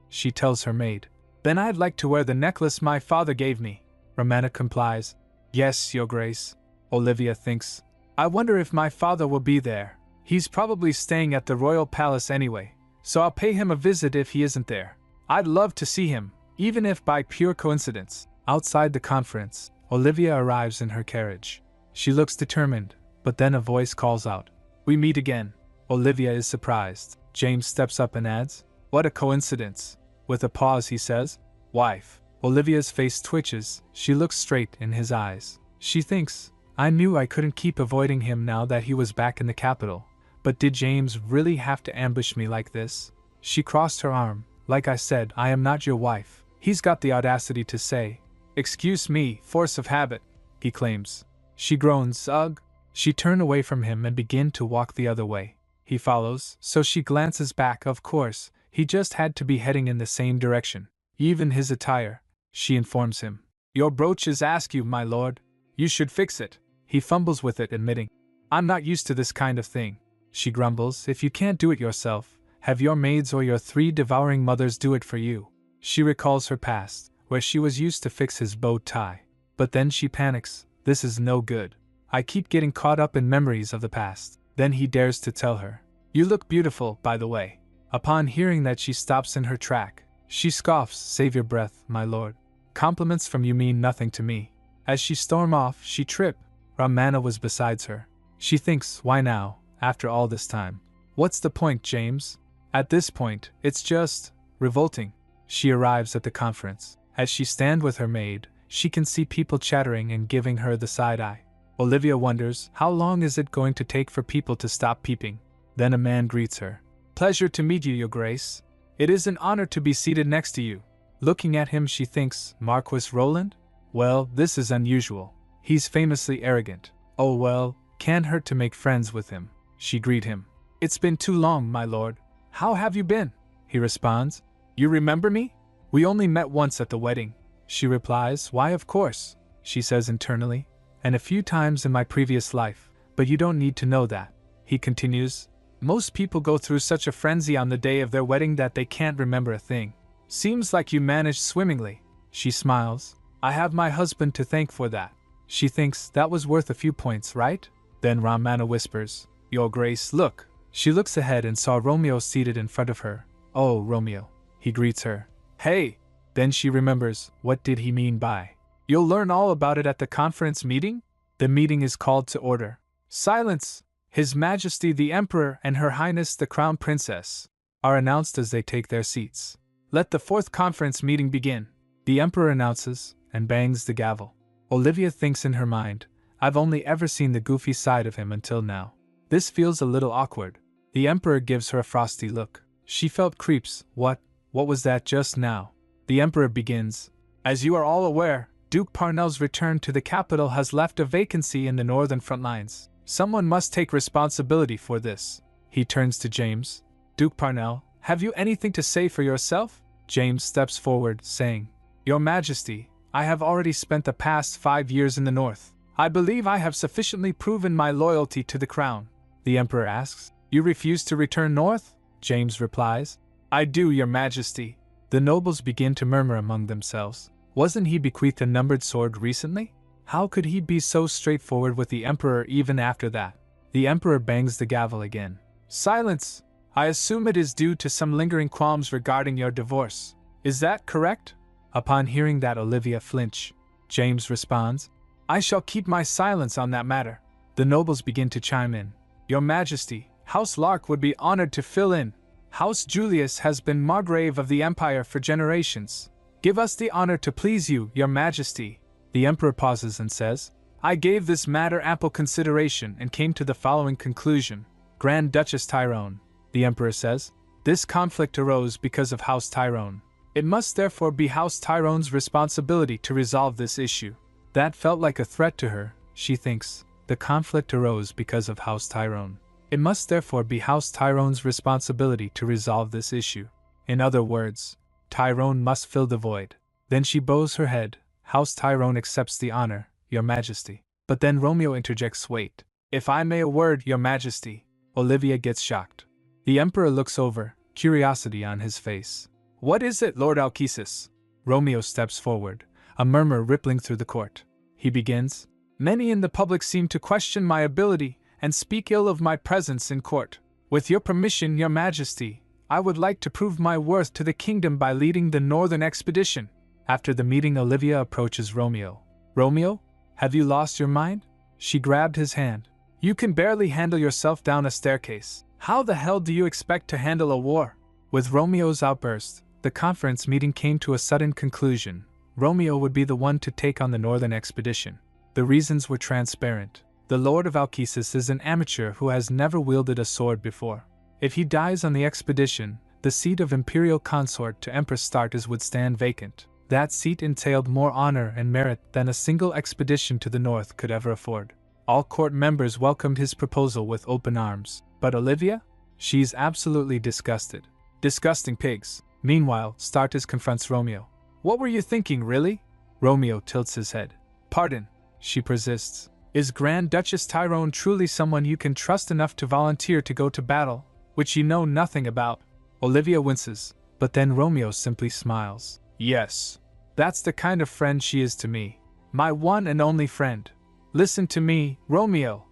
She tells her maid. Then I'd like to wear the necklace my father gave me. Ramana complies. Yes, Your Grace. Olivia thinks. I wonder if my father will be there. He's probably staying at the royal palace anyway, so I'll pay him a visit if he isn't there. I'd love to see him, even if by pure coincidence. Outside the conference, Olivia arrives in her carriage. She looks determined, but then a voice calls out. We meet again. Olivia is surprised. James steps up and adds, What a coincidence. With a pause he says, Wife. Olivia's face twitches. She looks straight in his eyes. She thinks, I knew I couldn't keep avoiding him now that he was back in the capital. But did James really have to ambush me like this? She crossed her arm. Like I said, I am not your wife. He's got the audacity to say, Excuse me, force of habit, he claims. She groans, Ugh. She turned away from him and began to walk the other way. He follows, so she glances back. Of course, he just had to be heading in the same direction. Even his attire, she informs him. Your brooch is askew, my lord. You should fix it. He fumbles with it, admitting, I'm not used to this kind of thing. She grumbles, If you can't do it yourself, have your maids or your 3 devouring mothers do it for you. She recalls her past, where she was used to fix his bow tie. But then she panics. This is no good. I keep getting caught up in memories of the past. Then he dares to tell her. You look beautiful, by the way. Upon hearing that, she stops in her track. She scoffs, Save your breath, my lord. Compliments from you mean nothing to me. As she storm off, she trip. Ramana was besides her. She thinks, why now, after all this time? What's the point, James? At this point, it's just revolting. She arrives at the conference. As she stands with her maid, she can see people chattering and giving her the side eye. Olivia wonders, how long is it going to take for people to stop peeping? Then a man greets her. Pleasure to meet you, Your Grace. It is an honor to be seated next to you. Looking at him, she thinks, Marquis Roland? Well, this is unusual. He's famously arrogant. Oh well, can't hurt to make friends with him. She greet him. It's been too long, my lord. How have you been? He responds. You remember me? We only met once at the wedding. She replies, Why, of course, she says internally. And a few times in my previous life, but you don't need to know that. He continues, Most people go through such a frenzy on the day of their wedding that they can't remember a thing. Seems like you managed swimmingly. She smiles. I have my husband to thank for that. She thinks that was worth a few points, right? Then Ramana whispers, Your Grace, look. She looks ahead and saw Romeo seated in front of her. Oh, Romeo. He greets her. Hey! Then she remembers, what did he mean by? You'll learn all about it at the conference meeting? The meeting is called to order. Silence! His Majesty the Emperor and Her Highness the Crown Princess are announced as they take their seats. Let the 4th conference meeting begin. the Emperor announces, and bangs the gavel. Olivia thinks in her mind, I've only ever seen the goofy side of him until now. This feels a little awkward. The Emperor gives her a frosty look. She felt creeps. What was that just now? The Emperor begins, as you are all aware, Duke Parnell's return to the capital has left a vacancy in the northern front lines. Someone must take responsibility for this. He turns to James. Duke Parnell, have you anything to say for yourself? James steps forward, saying, Your Majesty, I have already spent the past 5 years in the north. I believe I have sufficiently proven my loyalty to the crown. The Emperor asks, You refuse to return north? James replies, I do, Your Majesty. The nobles begin to murmur among themselves. Wasn't he bequeathed a numbered sword recently? How could he be so straightforward with the Emperor even after that? The Emperor bangs the gavel again. Silence! I assume it is due to some lingering qualms regarding your divorce. Is that correct? Upon hearing that, Olivia flinch. James responds, I shall keep my silence on that matter. The nobles begin to chime in. Your Majesty, House Lark would be honored to fill in. House Julius has been Margrave of the Empire for generations. Give us the honor to please you, Your Majesty. The Emperor pauses and says, I gave this matter ample consideration and came to the following conclusion. Grand Duchess Tyrone, the Emperor says, this conflict arose because of House Tyrone. It must therefore be House Tyrone's responsibility to resolve this issue. That felt like a threat to her, she thinks. The conflict arose because of House Tyrone. It must therefore be House Tyrone's responsibility to resolve this issue. In other words, Tyrone must fill the void. Then she bows her head. House Tyrone accepts the honor, Your Majesty. But then Romeo interjects, Wait. If I may a word, Your Majesty. Olivia gets shocked. The Emperor looks over, curiosity on his face. What is it, Lord Alkesis? Romeo steps forward, a murmur rippling through the court. He begins, Many in the public seem to question my ability and speak ill of my presence in court. With your permission, Your Majesty, I would like to prove my worth to the kingdom by leading the northern expedition. After the meeting, Olivia approaches Romeo. Romeo, have you lost your mind? She grabbed his hand. You can barely handle yourself down a staircase. How the hell do you expect to handle a war? With Romeo's outburst, the conference meeting came to a sudden conclusion. Romeo would be the one to take on the northern expedition. The reasons were transparent. The Lord of Alkesis is an amateur who has never wielded a sword before. If he dies on the expedition, the seat of imperial consort to Empress Startes would stand vacant. That seat entailed more honor and merit than a single expedition to the north could ever afford. All court members welcomed his proposal with open arms. But Olivia? She's absolutely disgusted. Disgusting pigs. Meanwhile, Startes confronts Romeo. What were you thinking, really? Romeo tilts his head. Pardon, she persists. Is Grand Duchess Tyrone truly someone you can trust enough to volunteer to go to battle, which you know nothing about? Olivia winces, but then Romeo simply smiles. Yes. That's the kind of friend she is to me. My one and only friend. Listen to me, Romeo,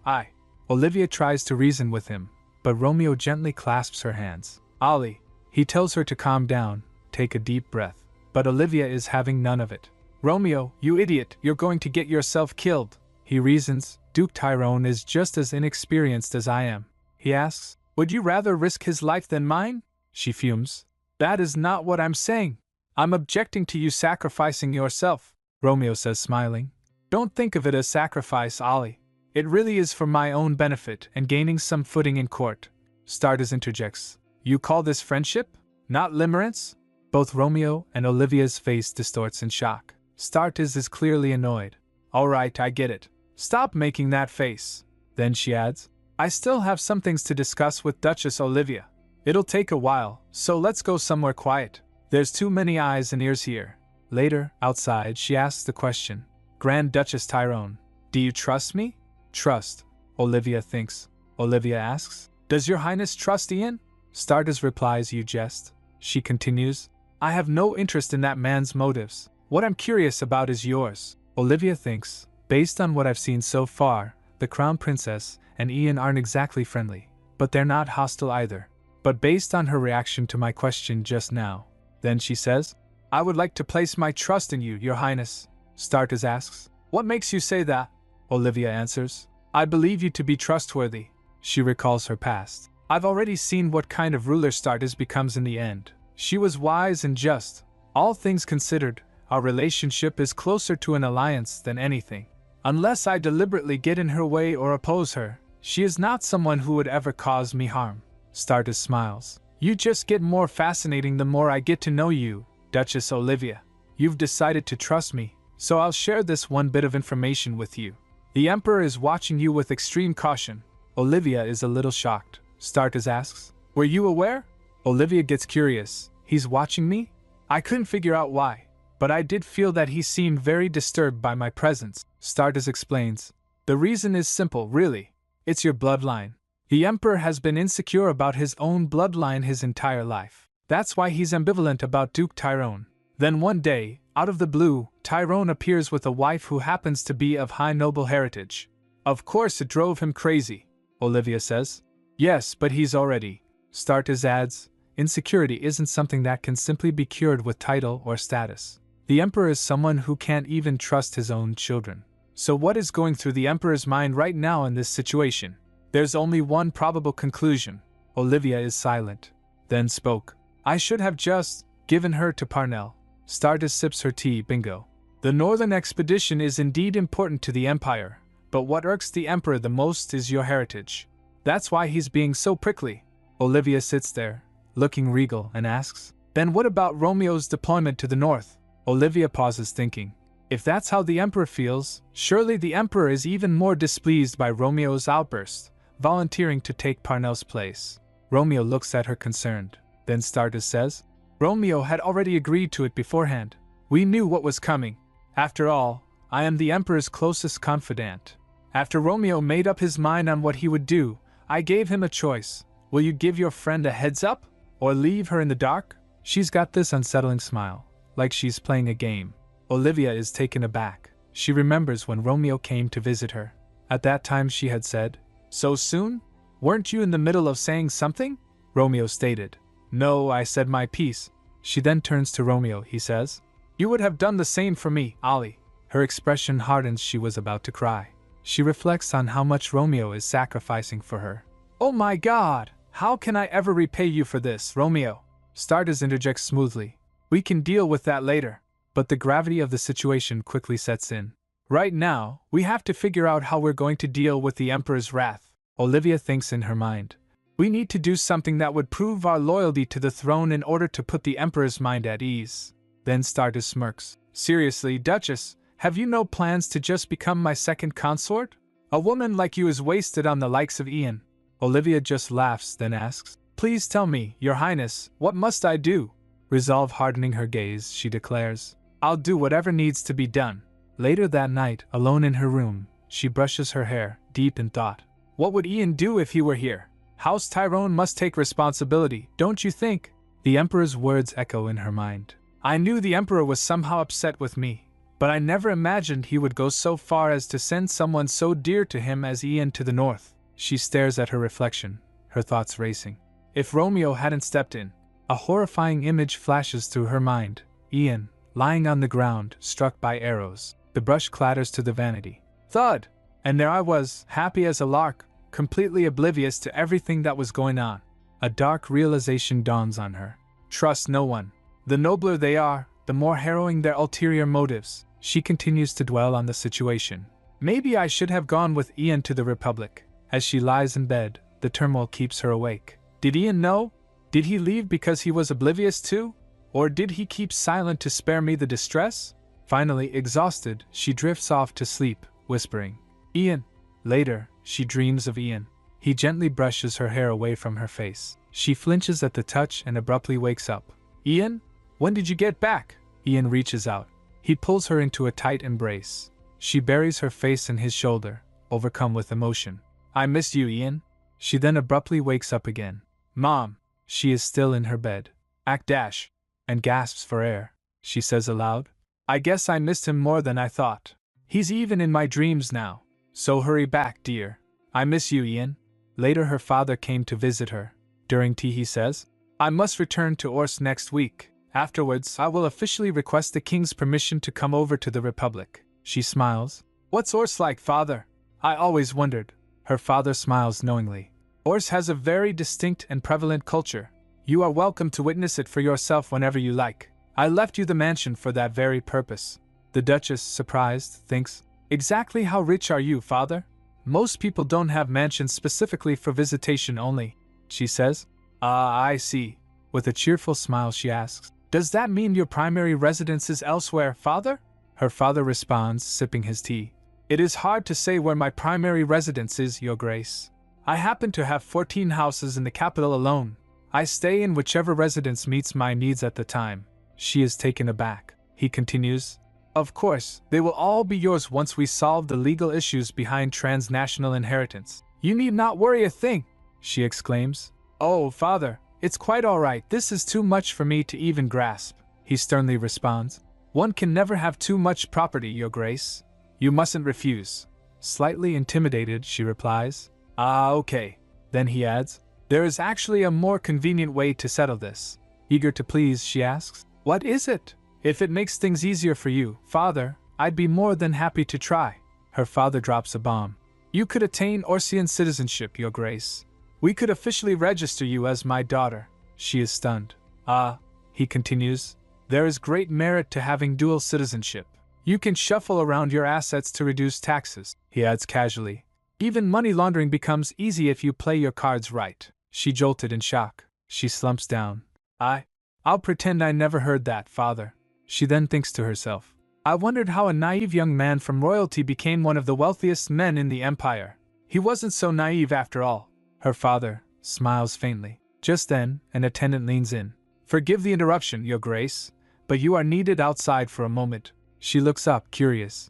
Olivia tries to reason with him, but Romeo gently clasps her hands. Ollie. He tells her to calm down, take a deep breath. But Olivia is having none of it. Romeo, you idiot, you're going to get yourself killed. He reasons, Duke Tyrone is just as inexperienced as I am. He asks, would you rather risk his life than mine? She fumes. That is not what I'm saying. I'm objecting to you sacrificing yourself, Romeo says, smiling. Don't think of it as sacrifice, Ollie. It really is for my own benefit and gaining some footing in court. Startes interjects. You call this friendship? Not limerence? Both Romeo and Olivia's face distorts in shock. Startes is clearly annoyed. All right, I get it. Stop making that face. Then she adds, I still have some things to discuss with Duchess Olivia. It'll take a while, so let's go somewhere quiet. There's too many eyes and ears here. Later, outside, she asks the question. Grand Duchess Tyrone, do you trust me? Trust, Olivia thinks. Olivia asks, does your highness trust Ian? Startes replies, you jest. She continues, I have no interest in that man's motives. What I'm curious about is yours. Olivia thinks, based on what I've seen so far, the Crown Princess and Ian aren't exactly friendly, but they're not hostile either. But based on her reaction to my question just now, then she says, I would like to place my trust in you, your highness. Startes asks, what makes you say that? Olivia answers, I believe you to be trustworthy. She recalls her past. I've already seen what kind of ruler Startes becomes in the end. She was wise and just. All things considered, Our relationship is closer to an alliance than anything. Unless I deliberately get in her way or oppose her, she is not someone who would ever cause me harm. Stardust smiles. You just get more fascinating the more I get to know you, Duchess Olivia. You've decided to trust me, so I'll share this one bit of information with you. The Emperor is watching you with extreme caution. Olivia is a little shocked. Stardust asks, were you aware? Olivia gets curious. He's watching me? I couldn't figure out why, but I did feel that he seemed very disturbed by my presence. Stardust explains. The reason is simple, really. It's your bloodline. The Emperor has been insecure about his own bloodline his entire life. That's why he's ambivalent about Duke Tyrone. Then one day, out of the blue, Tyrone appears with a wife who happens to be of high noble heritage. Of course it drove him crazy, Olivia says. Yes, but he's already. Stardust adds, insecurity isn't something that can simply be cured with title or status. The Emperor is someone who can't even trust his own children. So what is going through the Emperor's mind right now in this situation? There's only one probable conclusion. Olivia is silent, then spoke. I should have just given her to Parnell. Stardust sips her tea. Bingo. The Northern Expedition is indeed important to the Empire, but what irks the Emperor the most is your heritage. That's why he's being so prickly. Olivia sits there, looking regal, and asks, then what about Romeo's deployment to the north? Olivia pauses, thinking. If that's how the Emperor feels, surely the Emperor is even more displeased by Romeo's outburst, volunteering to take Parnell's place. Romeo looks at her concerned. Then Stardust says, Romeo had already agreed to it beforehand. We knew what was coming. After all, I am the Emperor's closest confidant. After Romeo made up his mind on what he would do, I gave him a choice. Will you give your friend a heads up? Or leave her in the dark? She's got this unsettling smile, like she's playing a game. Olivia is taken aback. She remembers when Romeo came to visit her. At that time she had said, so soon? Weren't you in the middle of saying something? Romeo stated. No, I said my piece. She then turns to Romeo. He says, you would have done the same for me, Ollie. Her expression hardens. She was about to cry. She reflects on how much Romeo is sacrificing for her. Oh my God! How can I ever repay you for this, Romeo? Stardust interjects smoothly. We can deal with that later. But the gravity of the situation quickly sets in. Right now, we have to figure out how we're going to deal with the Emperor's wrath. Olivia thinks in her mind. We need to do something that would prove our loyalty to the throne in order to put the Emperor's mind at ease. Then Stardust smirks. Seriously, Duchess, have you no plans to just become my second consort? A woman like you is wasted on the likes of Ian. Olivia just laughs, then asks, please tell me, Your Highness, what must I do? Resolve hardening her gaze, she declares, I'll do whatever needs to be done. Later that night, alone in her room, she brushes her hair, deep in thought. What would Ian do if he were here? House Tyrone must take responsibility, don't you think? The Emperor's words echo in her mind. I knew the Emperor was somehow upset with me, but I never imagined he would go so far as to send someone so dear to him as Ian to the north. She stares at her reflection, her thoughts racing. If Romeo hadn't stepped in, a horrifying image flashes through her mind. Ian, lying on the ground, struck by arrows. The brush clatters to the vanity. Thud! And there I was, happy as a lark, completely oblivious to everything that was going on. A dark realization dawns on her. Trust no one. The nobler they are, the more harrowing their ulterior motives. She continues to dwell on the situation. Maybe I should have gone with Ian to the Republic. As she lies in bed, the turmoil keeps her awake. Did Ian know? Did he leave because he was oblivious too? Or did he keep silent to spare me the distress? Finally, exhausted, she drifts off to sleep, whispering, Ian. Later, she dreams of Ian. He gently brushes her hair away from her face. She flinches at the touch and abruptly wakes up. Ian? When did you get back? Ian reaches out. He pulls her into a tight embrace. She buries her face in his shoulder, overcome with emotion. I miss you, Ian. She then abruptly wakes up again. Mom. She is still in her bed. Act dash. And gasps for air. She says aloud. I guess I missed him more than I thought. He's even in my dreams now. So hurry back, dear. I miss you, Ian. Later her father came to visit her. During tea he says, I must return to Ors next week. Afterwards, I will officially request the king's permission to come over to the Republic. She smiles. What's Ors like, father? I always wondered. Her father smiles knowingly. Ors has a very distinct and prevalent culture. You are welcome to witness it for yourself whenever you like. I left you the mansion for that very purpose. The Duchess, surprised, thinks, exactly how rich are you, father? Most people don't have mansions specifically for visitation only, she says. Ah, I see. With a cheerful smile she asks, does that mean your primary residence is elsewhere, father? Her father responds, sipping his tea. It is hard to say where my primary residence is, Your Grace. I happen to have 14 houses in the capital alone. I stay in whichever residence meets my needs at the time. She is taken aback. He continues, of course, they will all be yours once we solve the legal issues behind transnational inheritance. You need not worry a thing, she exclaims. Oh, father, it's quite all right. This is too much for me to even grasp, he sternly responds. One can never have too much property, Your Grace. You mustn't refuse. Slightly intimidated, she replies. Ah, okay. Then he adds, there is actually a more convenient way to settle this. Eager to please, she asks, what is it? If it makes things easier for you, father, I'd be more than happy to try. Her father drops a bomb. You could attain Orsian citizenship, Your Grace. We could officially register you as my daughter. She is stunned. Ah, he continues, there is great merit to having dual citizenship. You can shuffle around your assets to reduce taxes, he adds casually. Even money laundering becomes easy if you play your cards right. She jolted in shock. She slumps down. I'll pretend I never heard that, father. She then thinks to herself, I wondered how a naive young man from royalty became one of the wealthiest men in the empire. He wasn't so naive after all. Her father smiles faintly. Just then, an attendant leans in. Forgive the interruption, Your Grace, but you are needed outside for a moment. She looks up, curious.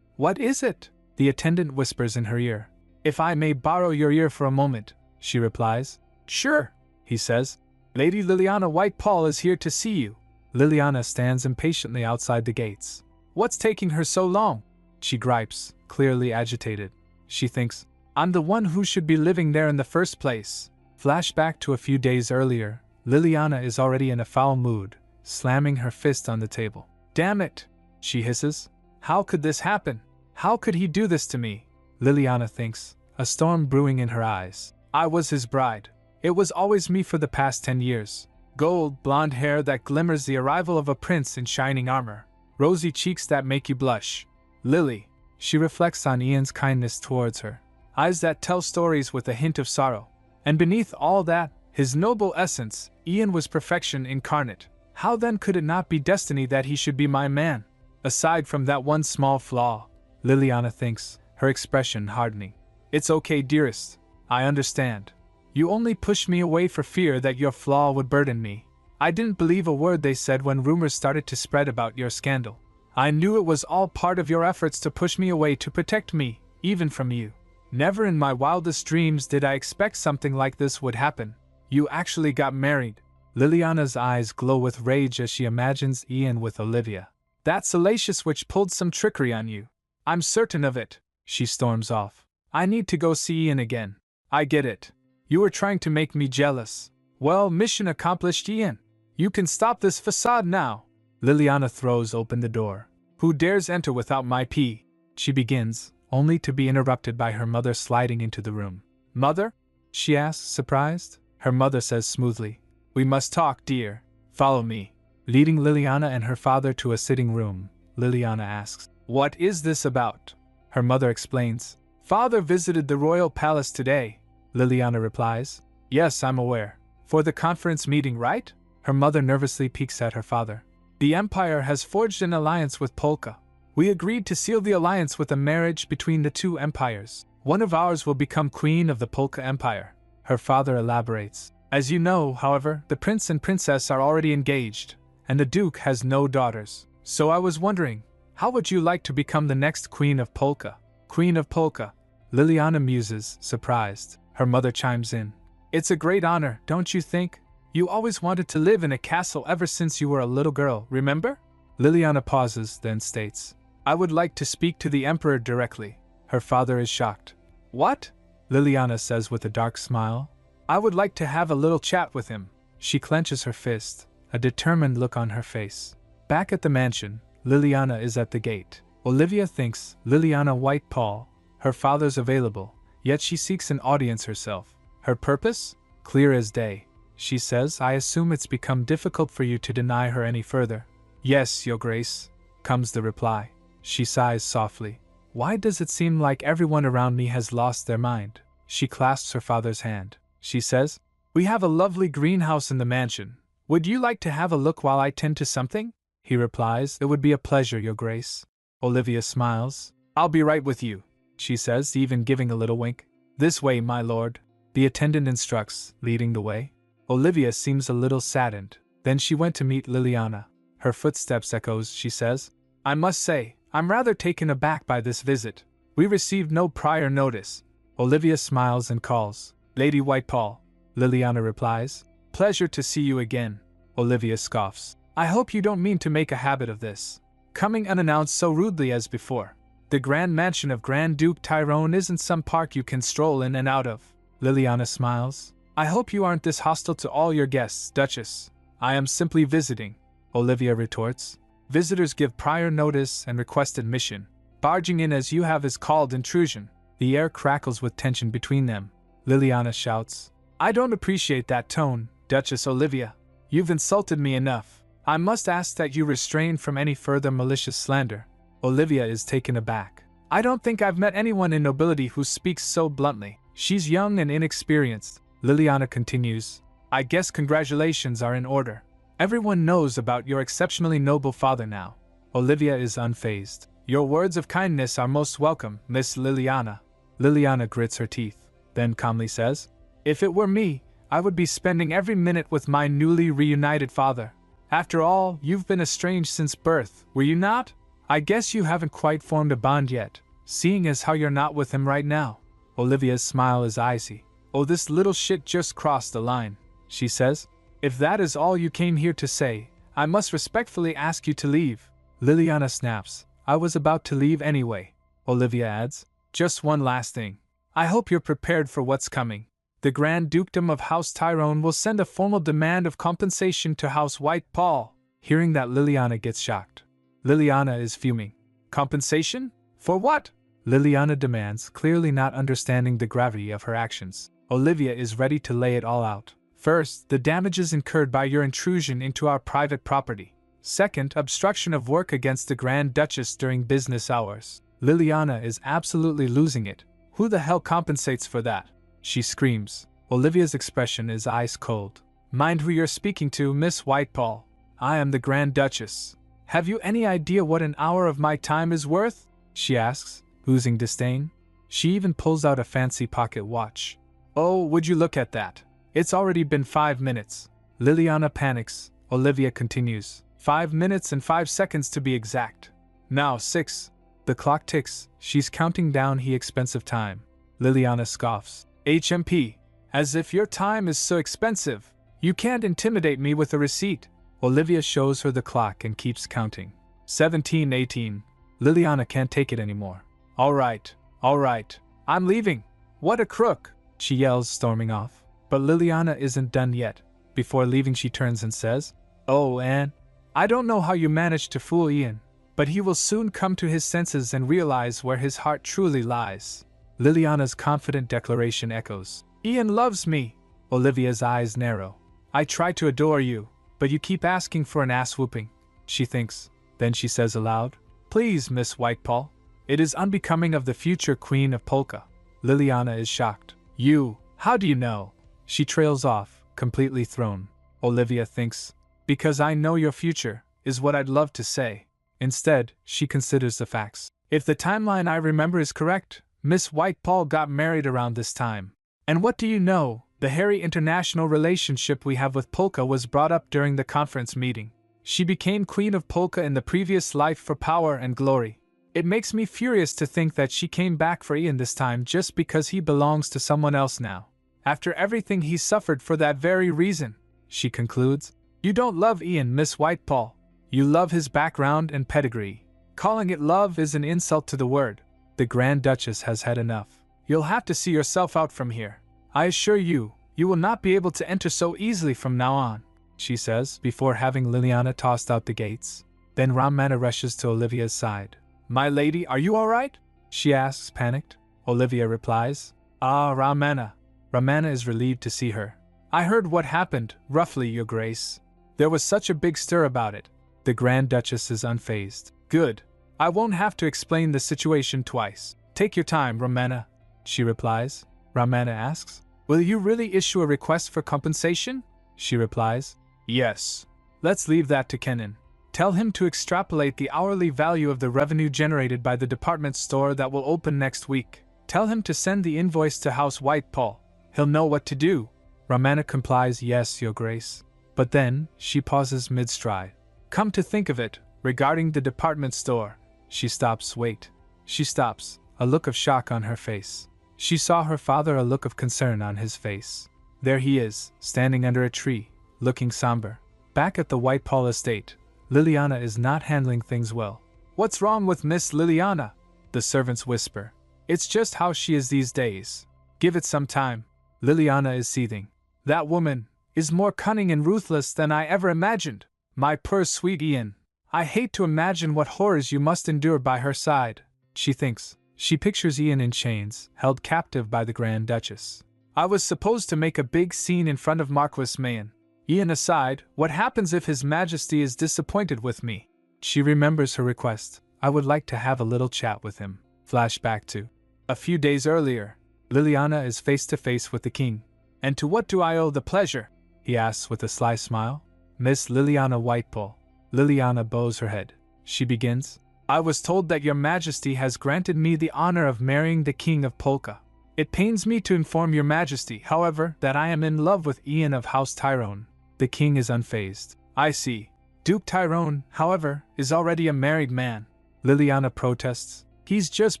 What is it? The attendant whispers in her ear. If I may borrow your ear for a moment, she replies. Sure, he says. Lady Liliana White-Paul is here to see you. Liliana stands impatiently outside the gates. What's taking her so long? She gripes, clearly agitated. She thinks, I'm the one who should be living there in the first place. Flashback to a few days earlier, Liliana is already in a foul mood, slamming her fist on the table. Damn it, she hisses. How could this happen? How could he do this to me? Liliana thinks, a storm brewing in her eyes. I was his bride. It was always me for the past 10 years. Gold, blonde hair that glimmers the arrival of a prince in shining armor. Rosy cheeks that make you blush. Lily. She reflects on Ian's kindness towards her. Eyes that tell stories with a hint of sorrow. And beneath all that, his noble essence, Ian was perfection incarnate. How then could it not be destiny that he should be my man? Aside from that one small flaw, Liliana thinks, her expression hardening. It's okay, dearest. I understand. You only pushed me away for fear that your flaw would burden me. I didn't believe a word they said when rumors started to spread about your scandal. I knew it was all part of your efforts to push me away to protect me, even from you. Never in my wildest dreams did I expect something like this would happen. You actually got married. Liliana's eyes glow with rage as she imagines Ian with Olivia. That salacious witch pulled some trickery on you. I'm certain of it. She storms off. I need to go see Ian again. I get it. You were trying to make me jealous. Well, mission accomplished, Ian. You can stop this facade now. Liliana throws open the door. Who dares enter without my pee? She begins, only to be interrupted by her mother sliding into the room. Mother? She asks, surprised. Her mother says smoothly, we must talk, dear. Follow me. Leading Liliana and her father to a sitting room, Liliana asks, what is this about? Her mother explains, Father visited the royal palace today. Liliana replies, yes, I'm aware. For the conference meeting, right? Her mother nervously peeks at her father. The Empire has forged an alliance with Polka. We agreed to seal the alliance with a marriage between the two empires. One of ours will become queen of the Polka Empire. Her father elaborates. As you know, however, the prince and princess are already engaged, and the duke has no daughters. So I was wondering, how would you like to become the next queen of Polka? Queen of Polka. Liliana muses, surprised. Her mother chimes in. It's a great honor, don't you think? You always wanted to live in a castle ever since you were a little girl, remember? Liliana pauses, then states, I would like to speak to the emperor directly. Her father is shocked. What? Liliana says with a dark smile. I would like to have a little chat with him. She clenches her fist, a determined look on her face. Back at the mansion, Liliana is at the gate. Olivia thinks Liliana White-Paul, her father's available, yet she seeks an audience herself. Her purpose? Clear as day. she says. I assume it's become difficult for you to deny her any further. Yes, Your Grace, comes the reply. She sighs softly. Why does it seem like everyone around me has lost their mind? She clasps her father's hand. She says, We have a lovely greenhouse in the mansion. Would you like to have a look while I tend to something? He replies, It would be a pleasure, Your Grace. Olivia smiles. I'll be right with you, she says, even giving a little wink. This way, my lord. The attendant instructs, leading the way. Olivia seems a little saddened. Then she went to meet Liliana. Her footsteps echoes, she says. I must say, I'm rather taken aback by this visit. We received no prior notice. Olivia smiles and calls, Lady Whitepall. Liliana replies, Pleasure to see you again. Olivia scoffs. I hope you don't mean to make a habit of this. Coming unannounced so rudely as before. The grand mansion of Grand Duke Tyrone isn't some park you can stroll in and out of. Liliana smiles. I hope you aren't this hostile to all your guests, Duchess. I am simply visiting. Olivia retorts. Visitors give prior notice and request admission. Barging in as you have is called intrusion. The air crackles with tension between them. Liliana shouts. I don't appreciate that tone, Duchess Olivia. You've insulted me enough. I must ask that you refrain from any further malicious slander. Olivia is taken aback. I don't think I've met anyone in nobility who speaks so bluntly. She's young and inexperienced. Liliana continues. I guess congratulations are in order. Everyone knows about your exceptionally noble father now. Olivia is unfazed. Your words of kindness are most welcome, Miss Liliana. Liliana grits her teeth, then calmly says, If it were me, I would be spending every minute with my newly reunited father. After all, you've been estranged since birth, were you not? I guess you haven't quite formed a bond yet, seeing as how you're not with him right now. Olivia's smile is icy. Oh, this little shit just crossed the line, she says. If that is all you came here to say, I must respectfully ask you to leave. Liliana snaps. I was about to leave anyway. Olivia adds. Just one last thing. I hope you're prepared for what's coming. The Grand Dukedom of House Tyrone will send a formal demand of compensation to House Whitepall. Hearing that, Liliana gets shocked. Liliana is fuming. Compensation? For what? Liliana demands, clearly not understanding the gravity of her actions. Olivia is ready to lay it all out. First, the damages incurred by your intrusion into our private property. Second, obstruction of work against the Grand Duchess during business hours. Liliana is absolutely losing it. Who the hell compensates for that? She screams. Olivia's expression is ice cold. Mind who you're speaking to, Miss Whitepall. I am the Grand Duchess. Have you any idea what an hour of my time is worth? She asks, oozing disdain. She even pulls out a fancy pocket watch. Oh, would you look at that? It's already been 5 minutes. Liliana panics. Olivia continues. 5 minutes and 5 seconds to be exact. Now 6. The clock ticks. She's counting down the expensive time. Liliana scoffs. HMP. As if your time is so expensive. You can't intimidate me with a receipt. Olivia shows her the clock and keeps counting. 17, 18. Liliana can't take it anymore. All right. I'm leaving. What a crook, she yells, storming off. But Liliana isn't done yet. Before leaving, she turns and says, Oh, Anne, I don't know how you managed to fool Ian, but he will soon come to his senses and realize where his heart truly lies. Liliana's confident declaration echoes. Ian loves me. Olivia's eyes narrow. I try to adore you, but you keep asking for an ass-whooping, she thinks. Then she says aloud, Please, Miss Whitepall. It is unbecoming of the future Queen of Polka. Liliana is shocked. You, how do you know? She trails off, completely thrown. Olivia thinks, Because I know your future, is what I'd love to say. Instead, she considers the facts. If the timeline I remember is correct, Miss Whitepall got married around this time. And what do you know? The hairy international relationship we have with Polka was brought up during the conference meeting. She became Queen of Polka in the previous life for power and glory. It makes me furious to think that she came back for Ian this time just because he belongs to someone else now. After everything he suffered for that very reason, she concludes. You don't love Ian, Miss Whitepall. You love his background and pedigree. Calling it love is an insult to the word. The Grand Duchess has had enough. You'll have to see yourself out from here. I assure you, you will not be able to enter so easily from now on, she says, before having Liliana tossed out the gates. Then Ramana rushes to Olivia's side. My lady, are you all right? She asks, panicked. Olivia replies, Ah, Ramana. Ramana is relieved to see her. I heard what happened, roughly, Your Grace. There was such a big stir about it. The Grand Duchess is unfazed. Good. I won't have to explain the situation twice. Take your time, Romana, she replies. Romana asks, will you really issue a request for compensation? She replies, yes. Let's leave that to Kenan. Tell him to extrapolate the hourly value of the revenue generated by the department store that will open next week. Tell him to send the invoice to House Whitepall. He'll know what to do. Romana complies, yes, Your Grace. But then, she pauses mid-stride. Come to think of it, regarding the department store. She stops, wait. She stops, a look of shock on her face. She saw her father, a look of concern on his face. There he is, standing under a tree, looking somber. Back at the Whitepall estate, Liliana is not handling things well. What's wrong with Miss Liliana? The servants whisper. It's just how she is these days. Give it some time. Liliana is seething. That woman is more cunning and ruthless than I ever imagined. My poor sweet Ian. I hate to imagine what horrors you must endure by her side, she thinks. She pictures Ian in chains, held captive by the Grand Duchess. I was supposed to make a big scene in front of Marquis Mayan. Ian aside, what happens if His Majesty is disappointed with me? She remembers her request. I would like to have a little chat with him. Flashback to a few days earlier. Liliana is face to face with the king. And to what do I owe the pleasure? He asks with a sly smile. Miss Liliana Whitepall. Liliana bows her head. She begins. I was told that Your Majesty has granted me the honor of marrying the King of Polka. It pains me to inform Your Majesty, however, that I am in love with Ian of House Tyrone. The king is unfazed. I see. Duke Tyrone, however, is already a married man. Liliana protests. He's just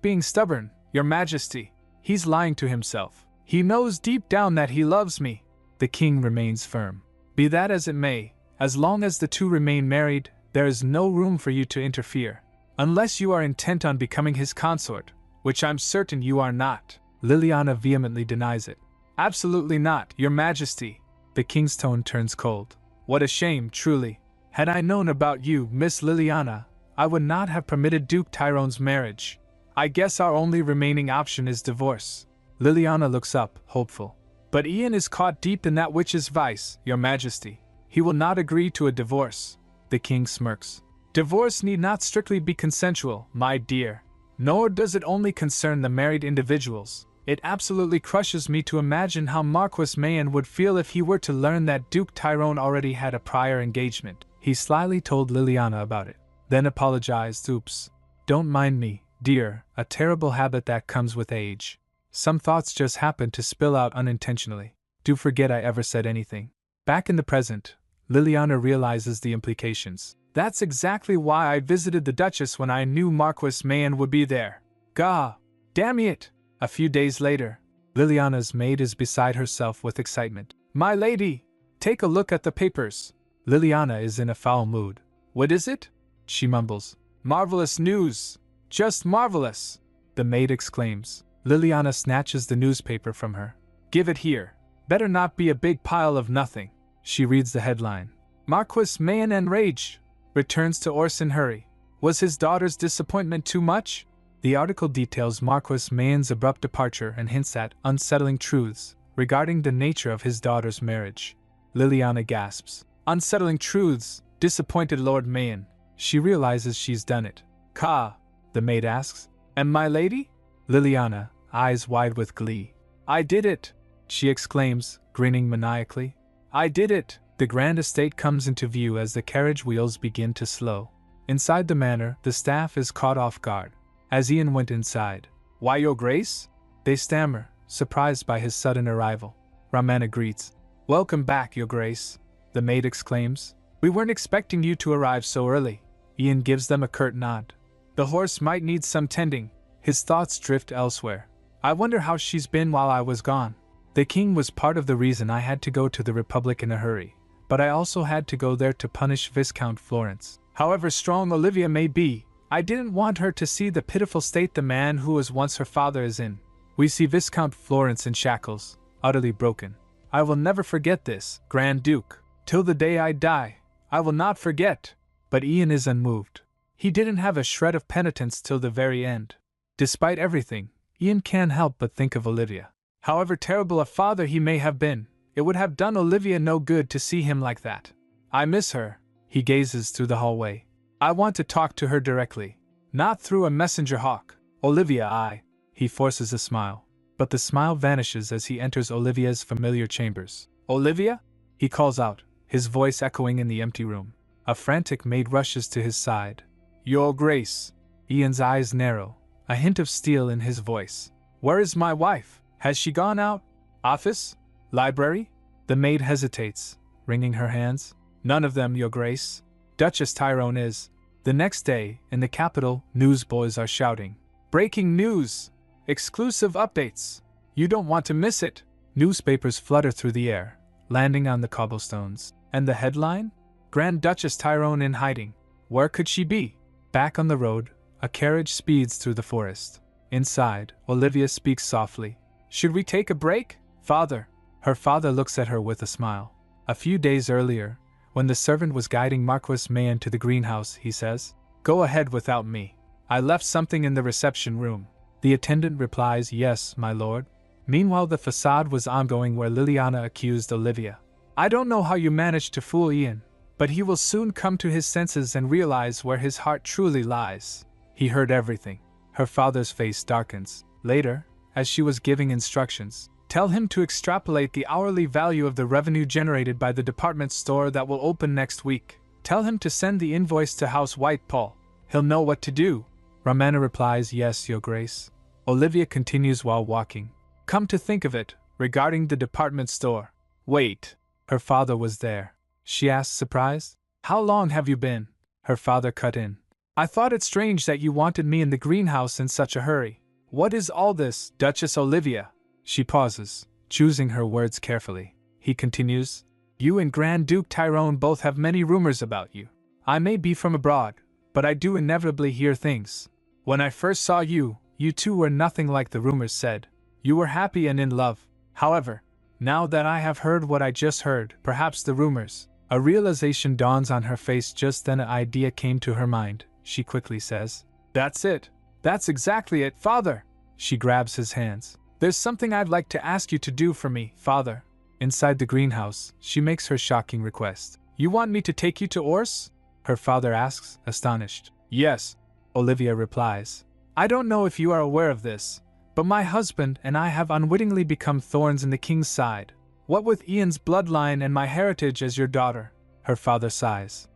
being stubborn, Your Majesty. He's lying to himself. He knows deep down that he loves me. The king remains firm. Be that as it may, as long as the two remain married, there is no room for you to interfere. Unless you are intent on becoming his consort, which I'm certain you are not. Liliana vehemently denies it. Absolutely not, Your Majesty. The king's tone turns cold. What a shame, truly. Had I known about you, Miss Liliana, I would not have permitted Duke Tyrone's marriage. I guess our only remaining option is divorce. Liliana looks up, hopeful. But Ian is caught deep in that witch's vice, Your Majesty. He will not agree to a divorce. The king smirks. Divorce need not strictly be consensual, my dear. Nor does it only concern the married individuals. It absolutely crushes me to imagine how Marquis Mayan would feel if he were to learn that Duke Tyrone already had a prior engagement. He slyly told Liliana about it, then apologized. Oops. Don't mind me, dear, a terrible habit that comes with age. Some thoughts just happened to spill out unintentionally. Do forget I ever said anything. Back in the present, Liliana realizes the implications. That's exactly why I visited the Duchess when I knew Marquis Mayan would be there. Gah! Damn it! A few days later, Liliana's maid is beside herself with excitement. My lady! Take a look at the papers. Liliana is in a foul mood. What is it? She mumbles. Marvelous news! Just marvelous! The maid exclaims. Liliana snatches the newspaper from her. Give it here. Better not be a big pile of nothing. She reads the headline. Marquis Mayan enraged. Returns to Orson hurry. Was his daughter's disappointment too much? The article details Marquis Mayan's abrupt departure and hints at unsettling truths regarding the nature of his daughter's marriage. Liliana gasps. Unsettling truths, disappointed Lord Mayan. She realizes she's done it. Ka, the maid asks. And my lady? Liliana, eyes wide with glee. I did it, she exclaims, grinning maniacally. I did it. The grand estate comes into view as the carriage wheels begin to slow. Inside the manor, the staff is caught off guard. As Ian went inside. Why, Your Grace? They stammer, surprised by his sudden arrival. Romana greets. Welcome back, Your Grace, the maid exclaims. We weren't expecting you to arrive so early. Ian gives them a curt nod. The horse might need some tending. His thoughts drift elsewhere. I wonder how she's been while I was gone. The king was part of the reason I had to go to the Republic in a hurry, but I also had to go there to punish Viscount Florence. However strong Olivia may be, I didn't want her to see the pitiful state the man who was once her father is in. We see Viscount Florence in shackles, utterly broken. I will never forget this, Grand Duke. Till the day I die, I will not forget. But Ian is unmoved. He didn't have a shred of penitence till the very end. Despite everything, Ian can't help but think of Olivia. However terrible a father he may have been, It would have done Olivia no good to see him like that. I miss her. He gazes through the hallway. I want to talk to her directly. Not through a messenger hawk. Olivia, He forces a smile. But the smile vanishes as he enters Olivia's familiar chambers. Olivia? He calls out, his voice echoing in the empty room. A frantic maid rushes to his side. Your Grace. Ian's eyes narrow, a hint of steel in his voice. Where is my wife? Has she gone out? Office? Library? The maid hesitates, wringing her hands. None of them, Your Grace. Duchess Tyrone is. The next day, in the capital, newsboys are shouting. Breaking news! Exclusive updates! You don't want to miss it! Newspapers flutter through the air, landing on the cobblestones. And the headline? Grand Duchess Tyrone in hiding. Where could she be? Back on the road, a carriage speeds through the forest. Inside, Olivia speaks softly. Should we take a break, Father? Her father looks at her with a smile. A few days earlier, when the servant was guiding Marquis Mayan to the greenhouse, he says, Go ahead without me. I left something in the reception room. The attendant replies, Yes, my lord. Meanwhile, the facade was ongoing where Liliana accused Olivia. I don't know how you managed to fool Ian, but he will soon come to his senses and realize where his heart truly lies. He heard everything. Her father's face darkens. Later, as she was giving instructions, tell him to extrapolate the hourly value of the revenue generated by the department store that will open next week. Tell him to send the invoice to House Whitepall. He'll know what to do. Ramana replies, Yes, Your Grace. Olivia continues while walking. Come to think of it, regarding the department store. Wait. Her father was there. She asked, surprised. How long have you been? Her father cut in. I thought it strange that you wanted me in the greenhouse in such a hurry. What is all this, Duchess Olivia? She pauses, choosing her words carefully. He continues, You and Grand Duke Tyrone both have many rumors about you. I may be from abroad, but I do inevitably hear things. When I first saw you, you two were nothing like the rumors said. You were happy and in love. However, now that I have heard what I just heard, perhaps the rumors. A realization dawns on her face. Just then an idea came to her mind. She quickly says, That's it. That's exactly it, Father. She grabs his hands. There's something I'd like to ask you to do for me, Father. Inside the greenhouse, she makes her shocking request. You want me to take you to Ors? Her father asks, astonished. Yes, Olivia replies. I don't know if you are aware of this, but my husband and I have unwittingly become thorns in the king's side. What with Ian's bloodline and my heritage as your daughter? Her father sighs.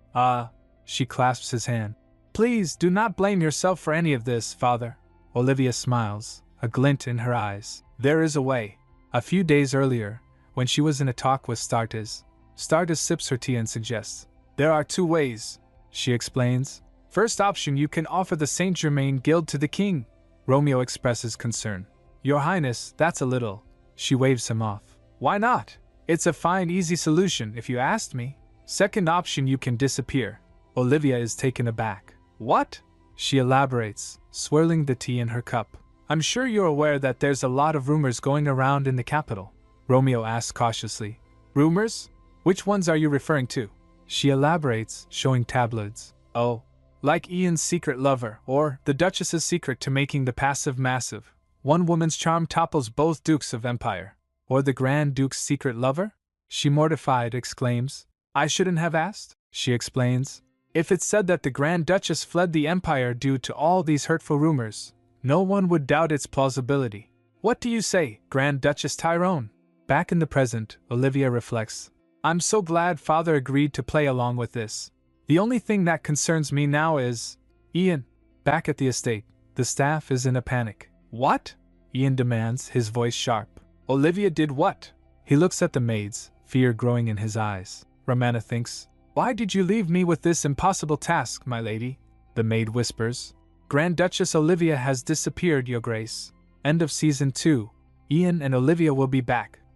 She clasps his hand. Please do not blame yourself for any of this, Father. Olivia smiles, a glint in her eyes. There is a way. A few days earlier, when she was in a talk with Startis sips her tea and suggests, There are two ways, she explains. First option, you can offer the Saint Germain Guild to the king. Romeo expresses concern. Your Highness, that's a little. She waves him off. Why not? It's a fine, easy solution, if you asked me. Second option, you can disappear. Olivia is taken aback. What? She elaborates, swirling the tea in her cup. I'm sure you're aware that there's a lot of rumors going around in the capital. Romeo asks cautiously. Rumors? Which ones are you referring to? She elaborates, showing tabloids. Oh, like Ian's secret lover, or the Duchess's secret to making the passive massive. One woman's charm topples both dukes of empire. Or the Grand Duke's secret lover? She mortified exclaims. I shouldn't have asked, she explains. If it's said that the Grand Duchess fled the empire due to all these hurtful rumors, no one would doubt its plausibility. What do you say, Grand Duchess Tyrone? Back in the present, Olivia reflects. I'm so glad Father agreed to play along with this. The only thing that concerns me now is... Ian. Back at the estate, the staff is in a panic. What? Ian demands, his voice sharp. Olivia did what? He looks at the maids, fear growing in his eyes. Ramana thinks, Why did you leave me with this impossible task, my lady? The maid whispers. Grand Duchess Olivia has disappeared, Your Grace. End of Season 2. Ian and Olivia will be back.